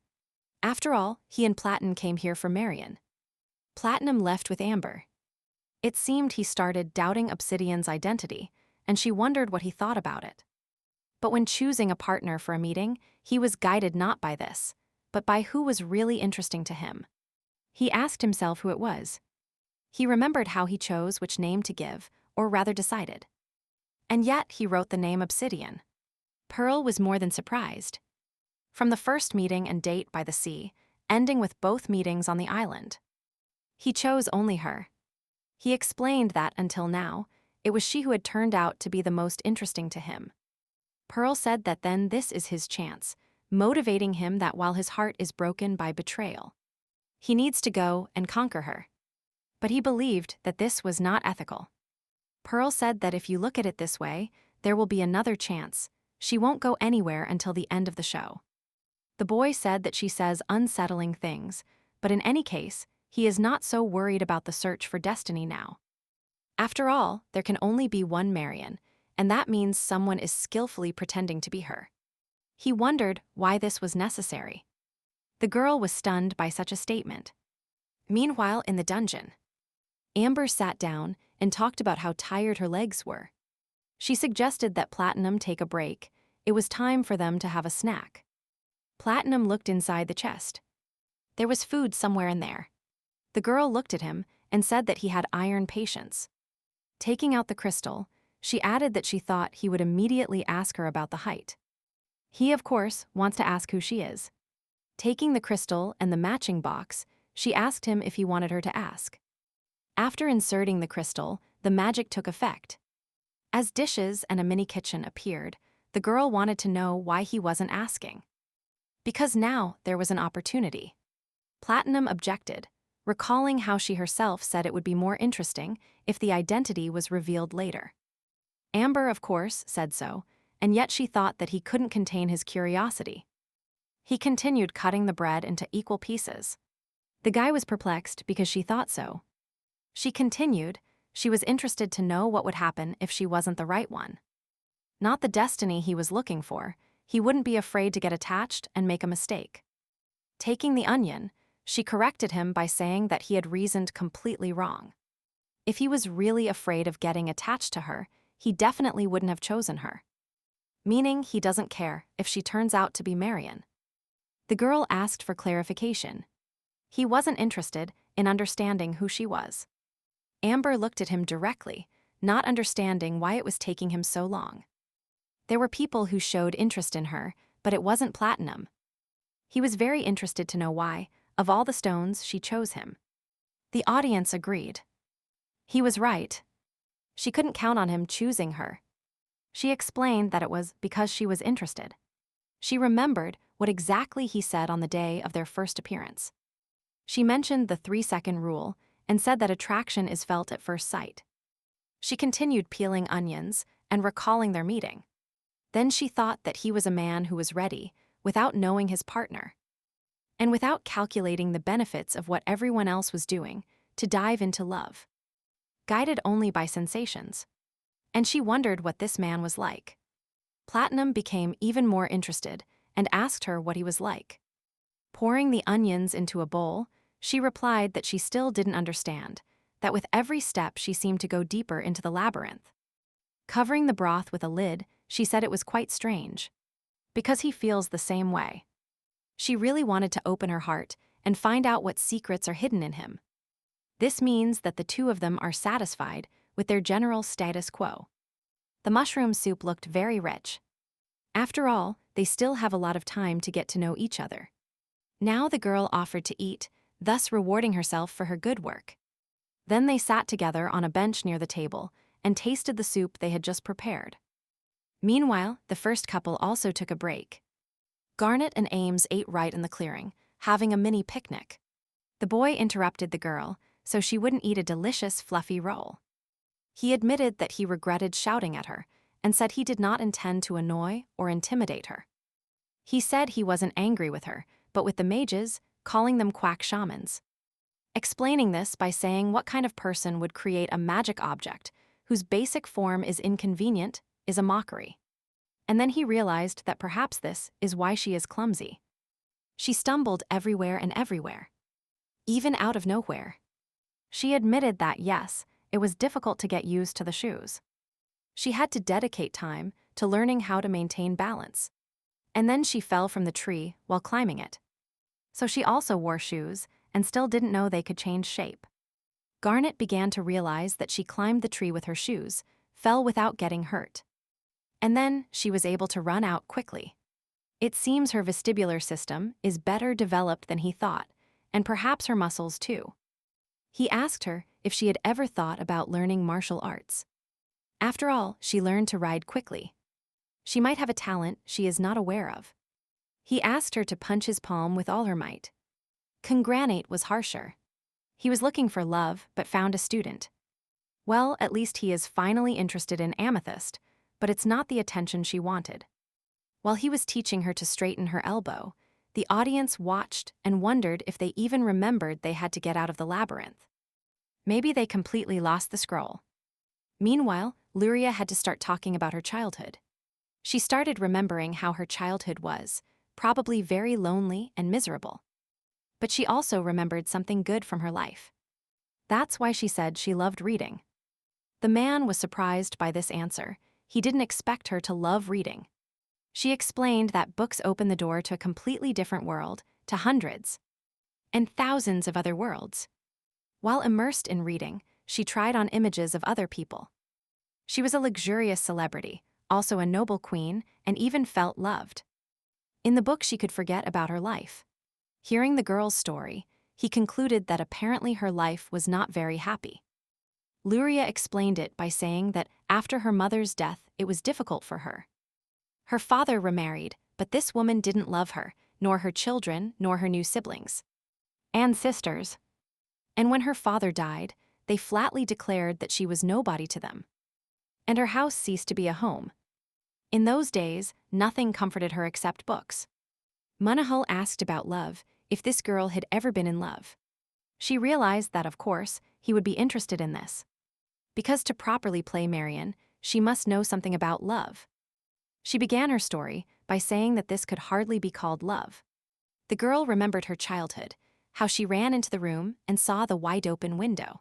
After all, he and Platinum came here for Marian. Platinum left with Amber. It seemed he started doubting Obsidian's identity, and she wondered what he thought about it. But when choosing a partner for a meeting, he was guided not by this, but by who was really interesting to him. He asked himself who it was. He remembered how he chose which name to give, or rather decided. And yet he wrote the name Obsidian. Pearl was more than surprised. From the first meeting and date by the sea, ending with both meetings on the island. He chose only her. He explained that until now, it was she who had turned out to be the most interesting to him. Pearl said that then this is his chance, motivating him that while his heart is broken by betrayal, he needs to go and conquer her. But he believed that this was not ethical. Pearl said that if you look at it this way, there will be another chance. She won't go anywhere until the end of the show. The boy said that she says unsettling things, but in any case, he is not so worried about the search for destiny now. After all, there can only be one Marian, and that means someone is skillfully pretending to be her. He wondered why this was necessary. The girl was stunned by such a statement. Meanwhile, in the dungeon, Amber sat down and talked about how tired her legs were. She suggested that Platinum take a break. It was time for them to have a snack. Platinum looked inside the chest. There was food somewhere in there. The girl looked at him and said that he had iron patience. Taking out the crystal, she added that she thought he would immediately ask her about the height. He, of course, wants to ask who she is. Taking the crystal and the matching box, she asked him if he wanted her to ask. After inserting the crystal, the magic took effect. As dishes and a mini kitchen appeared, the girl wanted to know why he wasn't asking. Because now there was an opportunity. Platinum objected, recalling how she herself said it would be more interesting if the identity was revealed later. Amber, of course, said so, and yet she thought that he couldn't contain his curiosity. He continued cutting the bread into equal pieces. The guy was perplexed because she thought so. She continued, she was interested to know what would happen if she wasn't the right one. Not the destiny he was looking for, he wouldn't be afraid to get attached and make a mistake. Taking the onion, she corrected him by saying that he had reasoned completely wrong. If he was really afraid of getting attached to her, he definitely wouldn't have chosen her. Meaning he doesn't care if she turns out to be Marian. The girl asked for clarification. He wasn't interested in understanding who she was. Amber looked at him directly, not understanding why it was taking him so long. There were people who showed interest in her, but it wasn't Platinum. He was very interested to know why, of all the stones, she chose him. The audience agreed. He was right. She couldn't count on him choosing her. She explained that it was because she was interested. She remembered what exactly he said on the day of their first appearance. She mentioned the 3-second rule and said that attraction is felt at first sight. She continued peeling onions and recalling their meeting. Then she thought that he was a man who was ready, without knowing his partner, and without calculating the benefits of what everyone else was doing, to dive into love, guided only by sensations. And she wondered what this man was like. Platinum became even more interested and asked her what he was like. Pouring the onions into a bowl, she replied that she still didn't understand, that with every step she seemed to go deeper into the labyrinth. Covering the broth with a lid, she said it was quite strange. Because he feels the same way. She really wanted to open her heart and find out what secrets are hidden in him. This means that the two of them are satisfied with their general status quo. The mushroom soup looked very rich. After all, they still have a lot of time to get to know each other. Now the girl offered to eat, thus rewarding herself for her good work. Then they sat together on a bench near the table and tasted the soup they had just prepared. Meanwhile, the first couple also took a break. Garnet and Ames ate right in the clearing, having a mini picnic. The boy interrupted the girl so she wouldn't eat a delicious fluffy roll. He admitted that he regretted shouting at her and said he did not intend to annoy or intimidate her. He said he wasn't angry with her, but with the mages, calling them quack shamans. Explaining this by saying what kind of person would create a magic object whose basic form is inconvenient is a mockery. And then he realized that perhaps this is why she is clumsy. She stumbled everywhere and everywhere. Even out of nowhere. She admitted that, yes, it was difficult to get used to the shoes. She had to dedicate time to learning how to maintain balance. And then she fell from the tree while climbing it. So she also wore shoes and still didn't know they could change shape. Garnet began to realize that she climbed the tree with her shoes, fell without getting hurt. And then she was able to run out quickly. It seems her vestibular system is better developed than he thought, and perhaps her muscles too. He asked her if she had ever thought about learning martial arts. After all, she learned to ride quickly. She might have a talent she is not aware of. He asked her to punch his palm with all her might. Congranate was harsher. He was looking for love, but found a student. Well, at least he is finally interested in Amethyst, but it's not the attention she wanted. While he was teaching her to straighten her elbow, the audience watched and wondered if they even remembered they had to get out of the labyrinth. Maybe they completely lost the scroll. Meanwhile, Lueria had to start talking about her childhood. She started remembering how her childhood was, probably very lonely and miserable. But she also remembered something good from her life. That's why she said she loved reading. The man was surprised by this answer. He didn't expect her to love reading. She explained that books open the door to a completely different world, to hundreds and thousands of other worlds. While immersed in reading, she tried on images of other people. She was a luxurious celebrity, also a noble queen, and even felt loved. In the book, she could forget about her life. Hearing the girl's story, he concluded that apparently her life was not very happy. Lueria explained it by saying that after her mother's death, it was difficult for her. Her father remarried, but this woman didn't love her, nor her children, nor her new siblings and sisters. And when her father died, they flatly declared that she was nobody to them. And her house ceased to be a home. In those days, nothing comforted her except books. Manhwa asked about love, if this girl had ever been in love. She realized that, of course, he would be interested in this. Because to properly play Marion, she must know something about love. She began her story by saying that this could hardly be called love. The girl remembered her childhood, how she ran into the room and saw the wide-open window.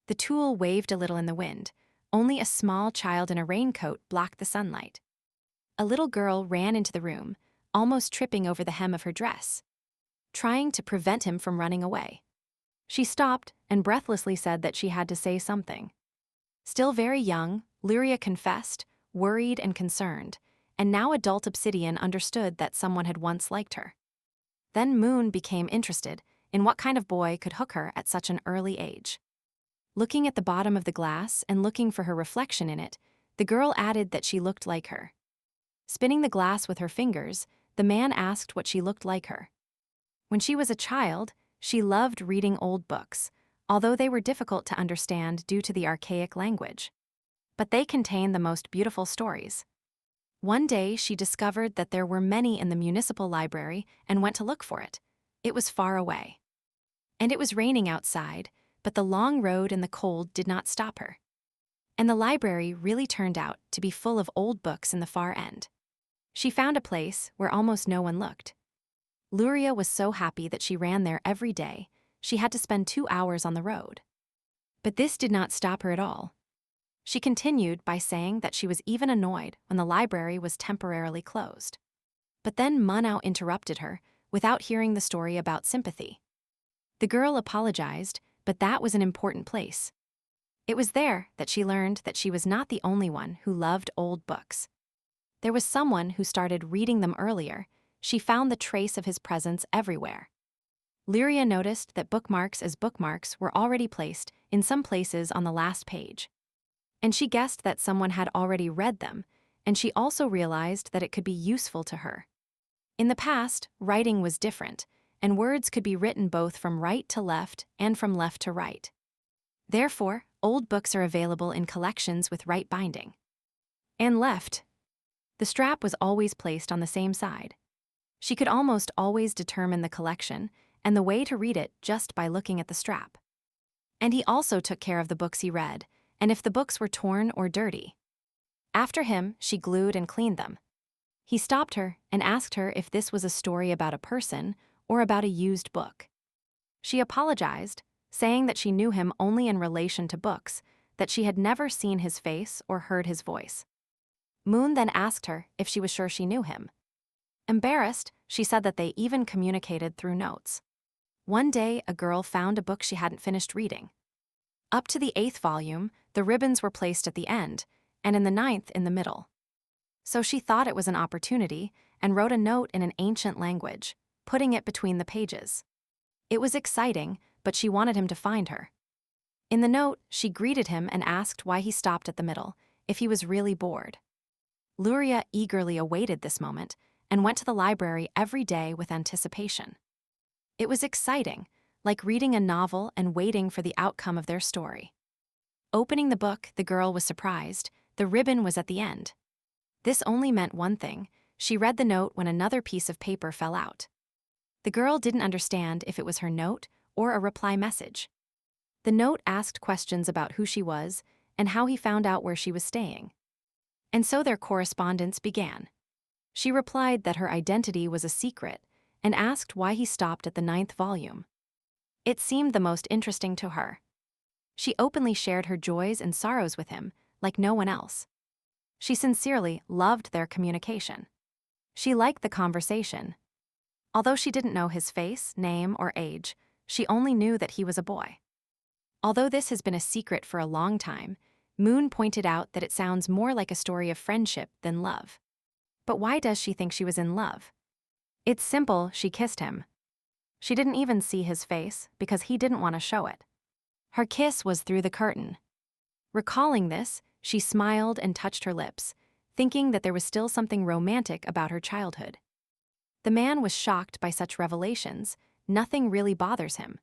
The tulle waved a little in the wind. Only a small child in a raincoat blocked the sunlight. A little girl ran into the room, almost tripping over the hem of her dress, trying to prevent him from running away. She stopped and breathlessly said that she had to say something. Still very young, Lueria confessed, worried and concerned, and now adult Obsidian understood that someone had once liked her. Then Moon became interested in what kind of boy could hook her at such an early age. Looking at the bottom of the glass and looking for her reflection in it, the girl added that she looked like her. Spinning the glass with her fingers, the man asked what she looked like her. When she was a child, she loved reading old books, although they were difficult to understand due to the archaic language. But they contained the most beautiful stories. One day, she discovered that there were many in the municipal library and went to look for it. It was far away. And it was raining outside, but the long road and the cold did not stop her. And the library really turned out to be full of old books in the far end. She found a place where almost no one looked. Lueria was so happy that she ran there every day. She had to spend 2 hours on the road. But this did not stop her at all. She continued by saying that she was even annoyed when the library was temporarily closed. But then Manhwa interrupted her without hearing the story about sympathy. The girl apologized, but that was an important place. It was there that she learned that she was not the only one who loved old books. There was someone who started reading them earlier. She found the trace of his presence everywhere. Lueria noticed that bookmarks were already placed in some places on the last page. And she guessed that someone had already read them, and she also realized that it could be useful to her. In the past, writing was different, and words could be written both from right to left and from left to right. Therefore, old books are available in collections with right binding. And left. The strap was always placed on the same side. She could almost always determine the collection and the way to read it just by looking at the strap. And he also took care of the books he read, and if the books were torn or dirty. After him, she glued and cleaned them. He stopped her and asked her if this was a story about a person or about a used book. She apologized, saying that she knew him only in relation to books, that she had never seen his face or heard his voice. Moon then asked her if she was sure she knew him. Embarrassed, she said that they even communicated through notes. One day, a girl found a book she hadn't finished reading. Up to the 8th volume, the ribbons were placed at the end, and in the 9th in the middle. So she thought it was an opportunity and wrote a note in an ancient language, putting it between the pages. It was exciting, but she wanted him to find her. In the note, she greeted him and asked why he stopped at the middle, if he was really bored. Lueria eagerly awaited this moment and went to the library every day with anticipation. It was exciting, like reading a novel and waiting for the outcome of their story. Opening the book, the girl was surprised. The ribbon was at the end. This only meant one thing. She read the note when another piece of paper fell out. The girl didn't understand if it was her note or a reply message. The note asked questions about who she was and how he found out where she was staying. And so their correspondence began. She replied that her identity was a secret and asked why he stopped at the 9th volume. It seemed the most interesting to her. She openly shared her joys and sorrows with him, like no one else. She sincerely loved their communication. She liked the conversation. Although she didn't know his face, name, or age, she only knew that he was a boy. Although this has been a secret for a long time, Moon pointed out that it sounds more like a story of friendship than love. But why does she think she was in love? It's simple, she kissed him. She didn't even see his face because he didn't want to show it. Her kiss was through the curtain. Recalling this, she smiled and touched her lips, thinking that there was still something romantic about her childhood. The man was shocked by such revelations. Nothing really bothers him.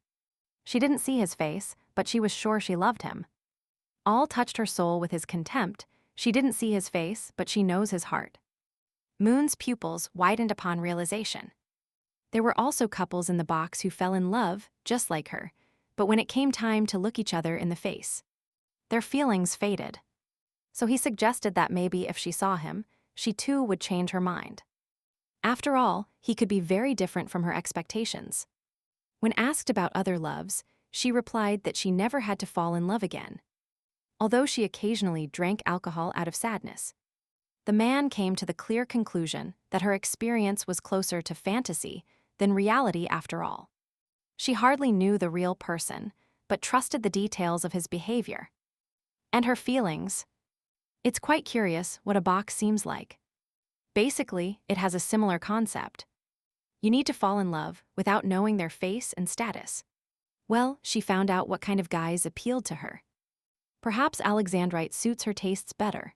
She didn't see his face, but she was sure she loved him. All touched her soul with his contempt. She didn't see his face, but she knows his heart. Moon's pupils widened upon realization. There were also couples in the box who fell in love, just like her, but when it came time to look each other in the face, their feelings faded. So he suggested that maybe if she saw him, she too would change her mind. After all, he could be very different from her expectations. When asked about other loves, she replied that she never had to fall in love again, although she occasionally drank alcohol out of sadness. the man came to the clear conclusion that her experience was closer to fantasy than reality after all. She hardly knew the real person, but trusted the details of his behavior. And her feelings. It's quite curious what a box seems like. Basically, it has a similar concept. You need to fall in love without knowing their face and status. Well, she found out what kind of guys appealed to her. Perhaps Alexandrite suits her tastes better.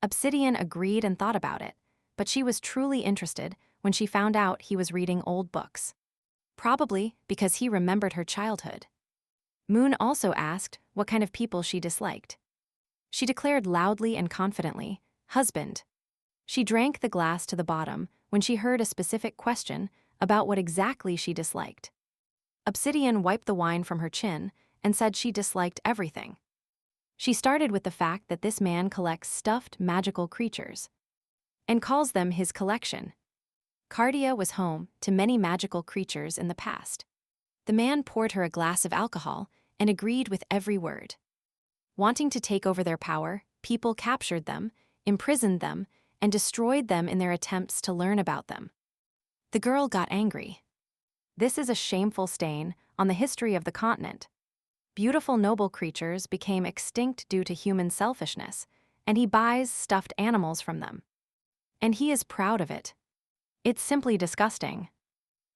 Obsidian agreed and thought about it, but she was truly interested when she found out he was reading old books. Probably because he remembered her childhood. Moon also asked what kind of people she disliked. She declared loudly and confidently, "Husband." She drank the glass to the bottom when she heard a specific question about what exactly she disliked. Obsidian wiped the wine from her chin and said she disliked everything. She started with the fact that this man collects stuffed magical creatures and calls them his collection. Cardia was home to many magical creatures in the past. The man poured her a glass of alcohol and agreed with every word. Wanting to take over their power, people captured them, imprisoned them, and destroyed them in their attempts to learn about them. The girl got angry. This is a shameful stain on the history of the continent. Beautiful noble creatures became extinct due to human selfishness, and he buys stuffed animals from them. And he is proud of it. It's simply disgusting.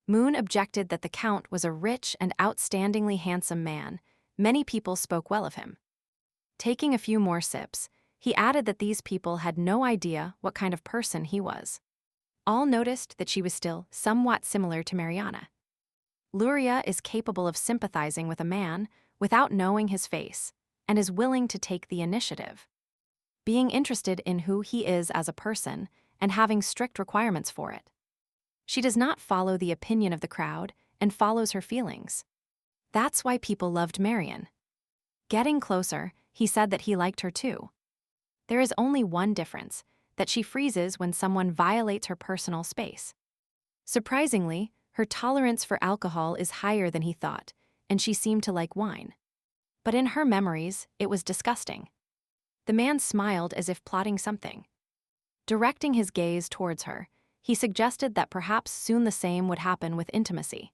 Moon objected that the Count was a rich and outstandingly handsome man. Many people spoke well of him. Taking a few more sips, he added that these people had no idea what kind of person he was. All noticed that she was still somewhat similar to Mariana. Lueria is capable of sympathizing with a man without knowing his face, and is willing to take the initiative. Being interested in who he is as a person and having strict requirements for it. She does not follow the opinion of the crowd and follows her feelings. That's why people loved Marian. Getting closer, he said that he liked her too. There is only one difference, that she freezes when someone violates her personal space. Surprisingly, her tolerance for alcohol is higher than he thought, and she seemed to like wine. But in her memories, it was disgusting. The man smiled as if plotting something. Directing his gaze towards her, he suggested that perhaps soon the same would happen with intimacy.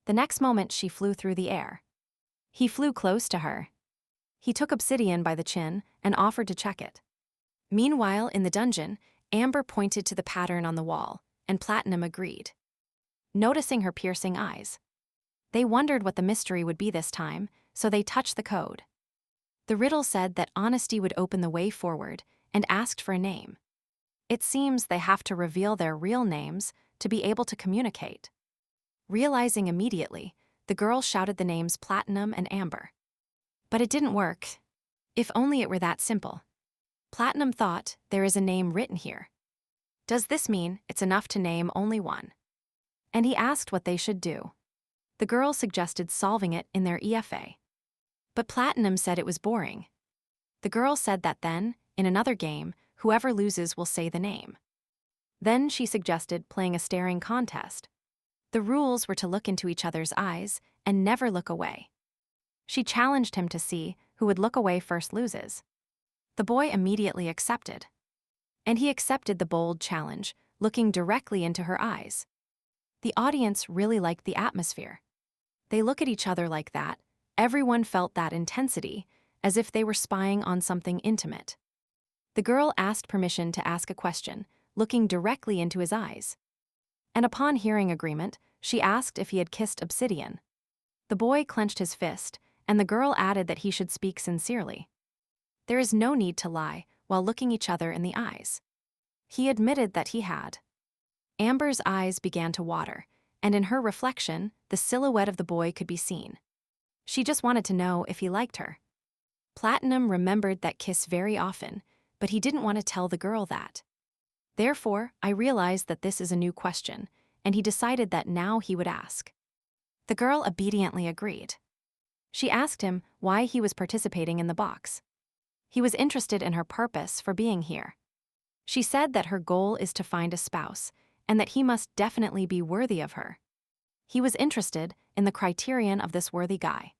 The next moment she flew through the air. He flew close to her. He took Obsidian by the chin and offered to check it. Meanwhile, in the dungeon, Amber pointed to the pattern on the wall, and Platinum agreed. Noticing her piercing eyes. They wondered what the mystery would be this time, so they touched the code. The riddle said that honesty would open the way forward and asked for a name. It seems they have to reveal their real names to be able to communicate. Realizing immediately, the girl shouted the names Platinum and Amber. But it didn't work. If only it were that simple. Platinum thought, there is a name written here. Does this mean it's enough to name only one? And he asked what they should do. The girl suggested solving it in their EFA. But Platinum said it was boring. The girl said that then, in another game, whoever loses will say the name. Then she suggested playing a staring contest. The rules were to look into each other's eyes and never look away. She challenged him to see who would look away first loses. The boy immediately accepted. And he accepted the bold challenge, looking directly into her eyes. The audience really liked the atmosphere. They look at each other like that. Everyone felt that intensity, as if they were spying on something intimate. The girl asked permission to ask a question, looking directly into his eyes. And upon hearing agreement, she asked if he had kissed Obsidian. The boy clenched his fist, and the girl added that he should speak sincerely. There is no need to lie while looking each other in the eyes. He admitted that he had. Amber's eyes began to water, and in her reflection, the silhouette of the boy could be seen. She just wanted to know if he liked her. Platinum remembered that kiss very often, but he didn't want to tell the girl that. Therefore, I realized that this is a new question, and he decided that now he would ask. The girl obediently agreed. She asked him why he was participating in the box. He was interested in her purpose for being here. She said that her goal is to find a spouse, and that he must definitely be worthy of her. He was interested in the criterion of this worthy guy.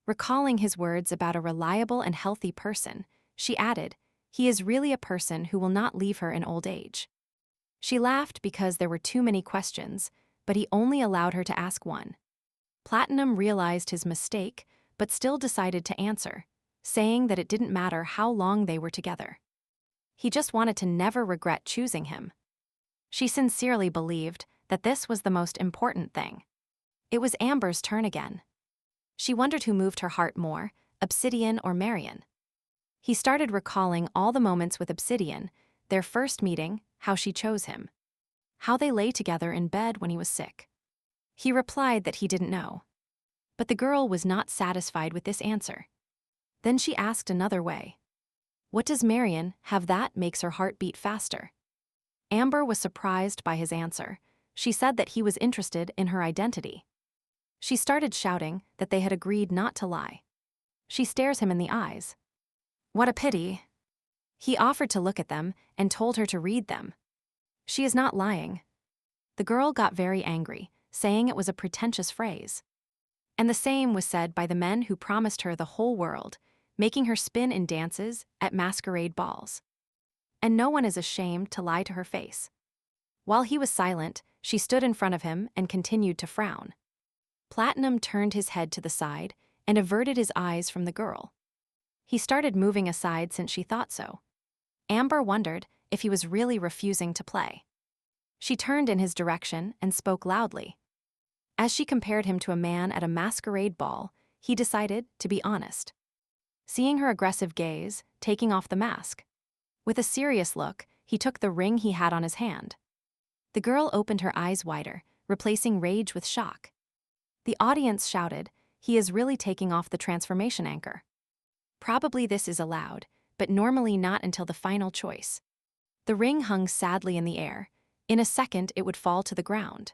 Recalling his words about a reliable and healthy person, she added, He is really a person who will not leave her in old age. She laughed because there were too many questions, but he only allowed her to ask one. Platinum realized his mistake, but still decided to answer, saying that it didn't matter how long they were together. He just wanted to never regret choosing him. She sincerely believed that this was the most important thing. It was Amber's turn again. She wondered who moved her heart more, Obsidian or Marion. He started recalling all the moments with Obsidian, their first meeting, how she chose him, how they lay together in bed when he was sick. He replied that he didn't know. But the girl was not satisfied with this answer. Then she asked another way. What does Marion have that makes her heart beat faster? Amber was surprised by his answer. She said that he was interested in her identity. She started shouting that they had agreed not to lie. She stares him in the eyes. What a pity. He offered to look at them and told her to read them. She is not lying. The girl got very angry, saying it was a pretentious phrase. And the same was said by the men who promised her the whole world, making her spin in dances at masquerade balls. And no one is ashamed to lie to her face. While he was silent, she stood in front of him and continued to frown. Platinum turned his head to the side and averted his eyes from the girl. He started moving aside since she thought so. Amber wondered if he was really refusing to play. She turned in his direction and spoke loudly. As she compared him to a man at a masquerade ball, he decided to be honest. Seeing her aggressive gaze, taking off the mask. With a serious look, he took the ring he had on his hand. The girl opened her eyes wider, replacing rage with shock. The audience shouted, "He is really taking off the transformation anchor." Probably this is allowed, but normally not until the final choice. The ring hung sadly in the air. In a second, it would fall to the ground.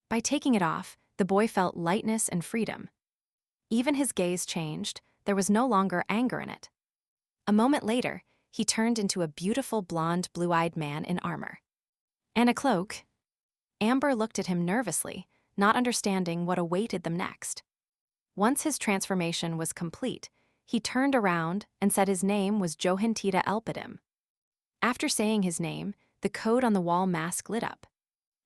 By taking it off, the boy felt lightness and freedom. Even his gaze changed, there was no longer anger in it. A moment later, he turned into a beautiful blonde, blue-eyed man in armor. And a cloak. Amber looked at him nervously, not understanding what awaited them next. Once his transformation was complete, he turned around and said his name was Johantita Elpidim. After saying his name, the code on the wall mask lit up.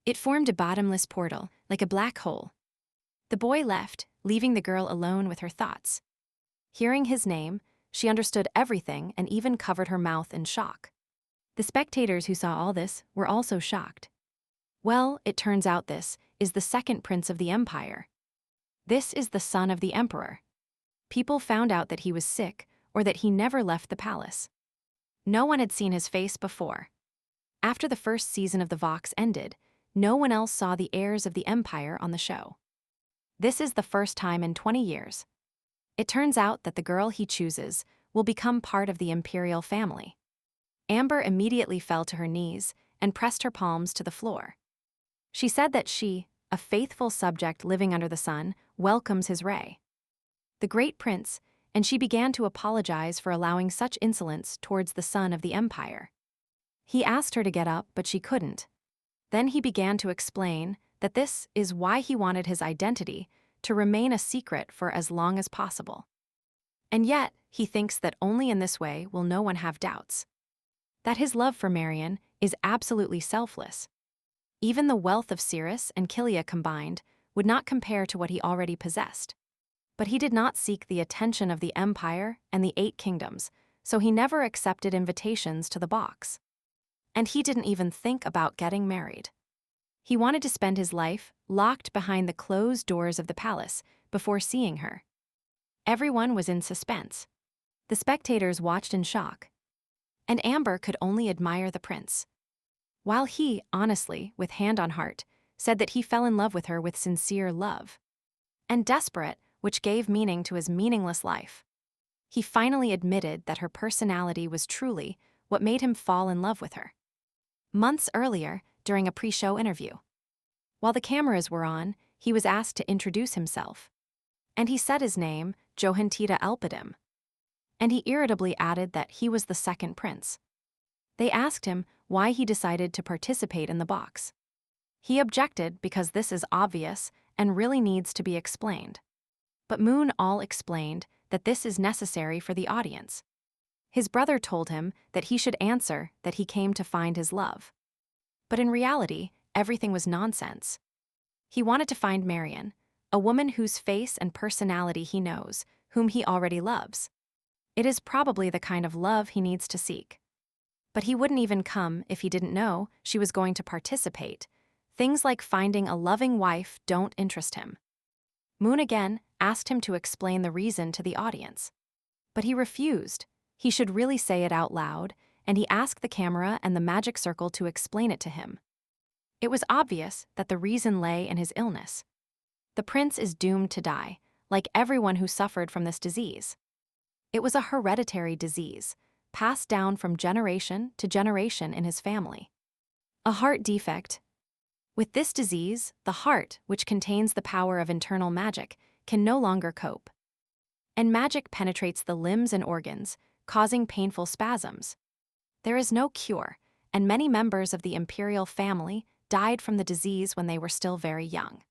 It formed a bottomless portal, like a black hole. The boy left, leaving the girl alone with her thoughts. Hearing his name, she understood everything and even covered her mouth in shock. The spectators who saw all this were also shocked. Well, it turns out this is the second prince of the empire. This is the son of the emperor. People found out that he was sick or that he never left the palace. No one had seen his face before. After the first season of the Vox ended, no one else saw the heirs of the empire on the show. This is the first time in 20 years. It turns out that the girl he chooses will become part of the imperial family. Amber immediately fell to her knees and pressed her palms to the floor. She said that she, a faithful subject living under the sun, welcomes his ray. The great prince, and she began to apologize for allowing such insolence towards the son of the empire. He asked her to get up, but she couldn't. Then he began to explain that this is why he wanted his identity to remain a secret for as long as possible. And yet, he thinks that only in this way will no one have doubts. That his love for Marion is absolutely selfless. Even the wealth of Heiress and Kilia combined would not compare to what he already possessed. But he did not seek the attention of the empire and the 8 kingdoms, so he never accepted invitations to the box. And he didn't even think about getting married. He wanted to spend his life locked behind the closed doors of the palace before seeing her. Everyone was in suspense. The spectators watched in shock. And Amber could only admire the prince. While he, honestly, with hand on heart, said that he fell in love with her with sincere love. And desperate, which gave meaning to his meaningless life. He finally admitted that her personality was truly what made him fall in love with her. Months earlier, during a pre-show interview. While the cameras were on, he was asked to introduce himself. And he said his name, Johantita Elpidim. And he irritably added that he was the second prince. They asked him why he decided to participate in the box. He objected because this is obvious and really needs to be explained. But Moon all explained that this is necessary for the audience. His brother told him that he should answer that he came to find his love. But in reality, everything was nonsense. He wanted to find Marion, a woman whose face and personality he knows, whom he already loves. It is probably the kind of love he needs to seek. But he wouldn't even come if he didn't know she was going to participate. Things like finding a loving wife don't interest him. Moon again asked him to explain the reason to the audience. But he refused. He should really say it out loud, and he asked the camera and the magic circle to explain it to him. It was obvious that the reason lay in his illness. The prince is doomed to die, like everyone who suffered from this disease. It was a hereditary disease, passed down from generation to generation in his family. A heart defect. With this disease, the heart, which contains the power of internal magic, can no longer cope. And magic penetrates the limbs and organs, causing painful spasms. There is no cure, and many members of the imperial family died from the disease when they were still very young.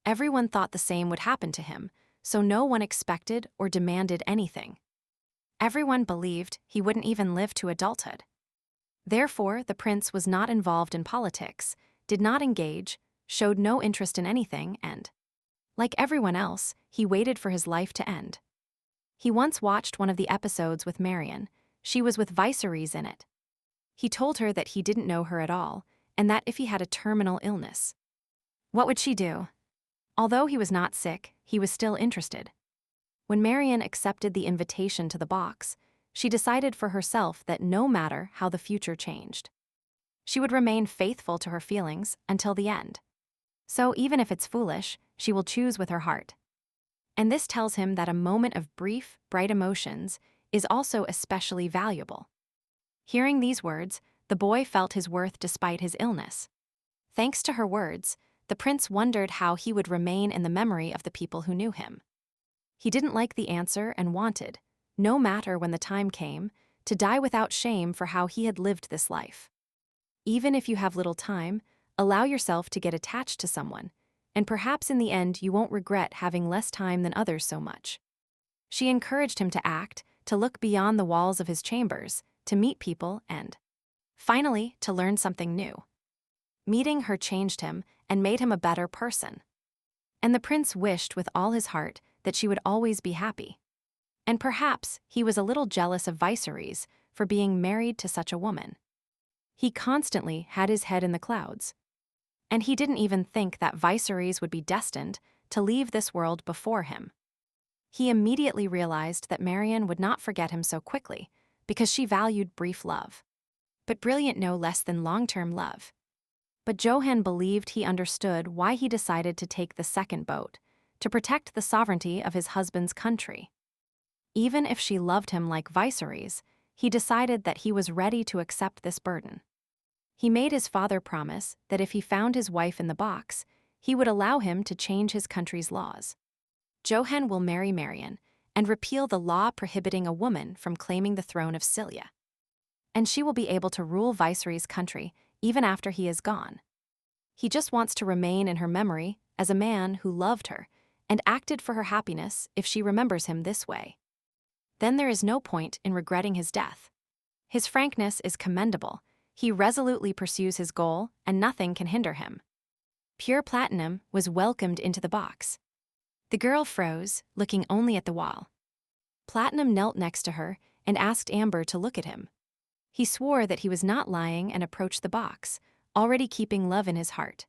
Everyone thought the same would happen to him, so no one expected or demanded anything. Everyone believed he wouldn't even live to adulthood. Therefore, the prince was not involved in politics, did not engage, showed no interest in anything, and, like everyone else, he waited for his life to end. He once watched one of the episodes with Marion. She was with Viserys in it. He told her that he didn't know her at all, and that if he had a terminal illness, what would she do? Although he was not sick, he was still interested. When Marion accepted the invitation to the box, she decided for herself that no matter how the future changed, she would remain faithful to her feelings until the end. So even if it's foolish, she will choose with her heart. And this tells him that a moment of brief, bright emotions is also especially valuable. Hearing these words, the boy felt his worth despite his illness. Thanks to her words, the prince wondered how he would remain in the memory of the people who knew him. He didn't like the answer and wanted, no matter when the time came, to die without shame for how he had lived this life. Even if you have little time, allow yourself to get attached to someone, and perhaps in the end you won't regret having less time than others so much. She encouraged him to act, to look beyond the walls of his chambers, to meet people and, finally, to learn something new. Meeting her changed him and made him a better person. And the prince wished with all his heart that she would always be happy. And perhaps he was a little jealous of Viserys for being married to such a woman. He constantly had his head in the clouds. And he didn't even think that Viserys would be destined to leave this world before him. He immediately realized that Marion would not forget him so quickly because she valued brief love, but brilliant no less than long-term love. But Johann believed he understood why he decided to take the second boat, to protect the sovereignty of his husband's country. Even if she loved him like Viserys, he decided that he was ready to accept this burden. He made his father promise that if he found his wife in the box, he would allow him to change his country's laws. Johann will marry Marion and repeal the law prohibiting a woman from claiming the throne of Cilia. And she will be able to rule Viserys' country even after he is gone. He just wants to remain in her memory as a man who loved her and acted for her happiness if she remembers him this way. Then there is no point in regretting his death. His frankness is commendable. He resolutely pursues his goal, and nothing can hinder him. Pure Platinum was welcomed into the box. The girl froze, looking only at the wall. Platinum knelt next to her and asked Amber to look at him. He swore that he was not lying and approached the box, already keeping love in his heart.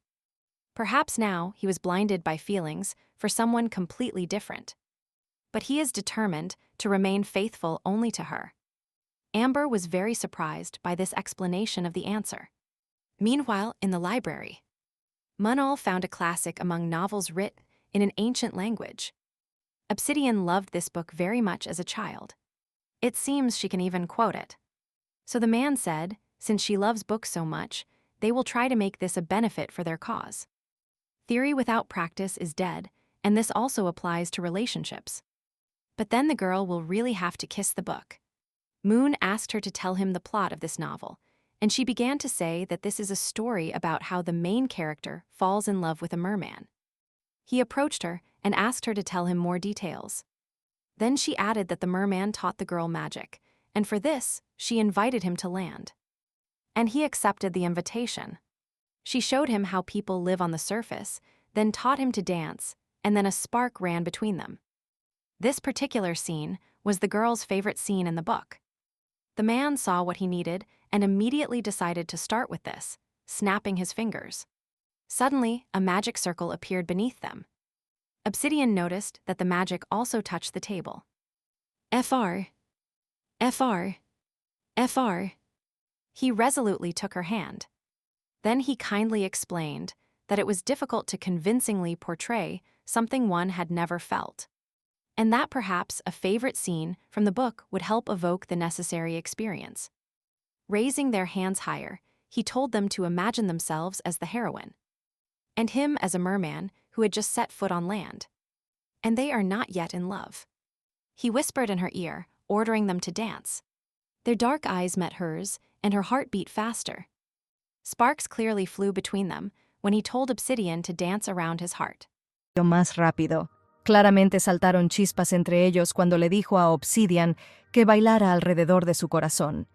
Perhaps now he was blinded by feelings for someone completely different. But he is determined to remain faithful only to her. Amber was very surprised by this explanation of the answer. Meanwhile, in the library, Munal found a classic among novels written in an ancient language. Obsidian loved this book very much as a child. It seems she can even quote it. So the man said, since she loves books so much, they will try to make this a benefit for their cause. Theory without practice is dead, and this also applies to relationships. But then the girl will really have to kiss the book. Moon asked her to tell him the plot of this novel, and she began to say that this is a story about how the main character falls in love with a merman. He approached her and asked her to tell him more details. Then she added that the merman taught the girl magic, and for this, she invited him to land. And he accepted the invitation. She showed him how people live on the surface, then taught him to dance, and then a spark ran between them. This particular scene was the girl's favorite scene in the book. The man saw what he needed and immediately decided to start with this, snapping his fingers. Suddenly, a magic circle appeared beneath them. Obsidian noticed that the magic also touched the table. FR. FR. FR. He resolutely took her hand. Then he kindly explained that it was difficult to convincingly portray something one had never felt, and that perhaps a favorite scene from the book would help evoke the necessary experience. Raising their hands higher, he told them to imagine themselves as the heroine, and him as a merman who had just set foot on land. And they are not yet in love. He whispered in her ear, ordering them to dance. Their dark eyes met hers, and her heart beat faster. Sparks clearly flew between them when he told Obsidian to dance around his heart. Más rápido. Claramente saltaron chispas entre ellos cuando le dijo a Obsidian que bailara alrededor de su corazón.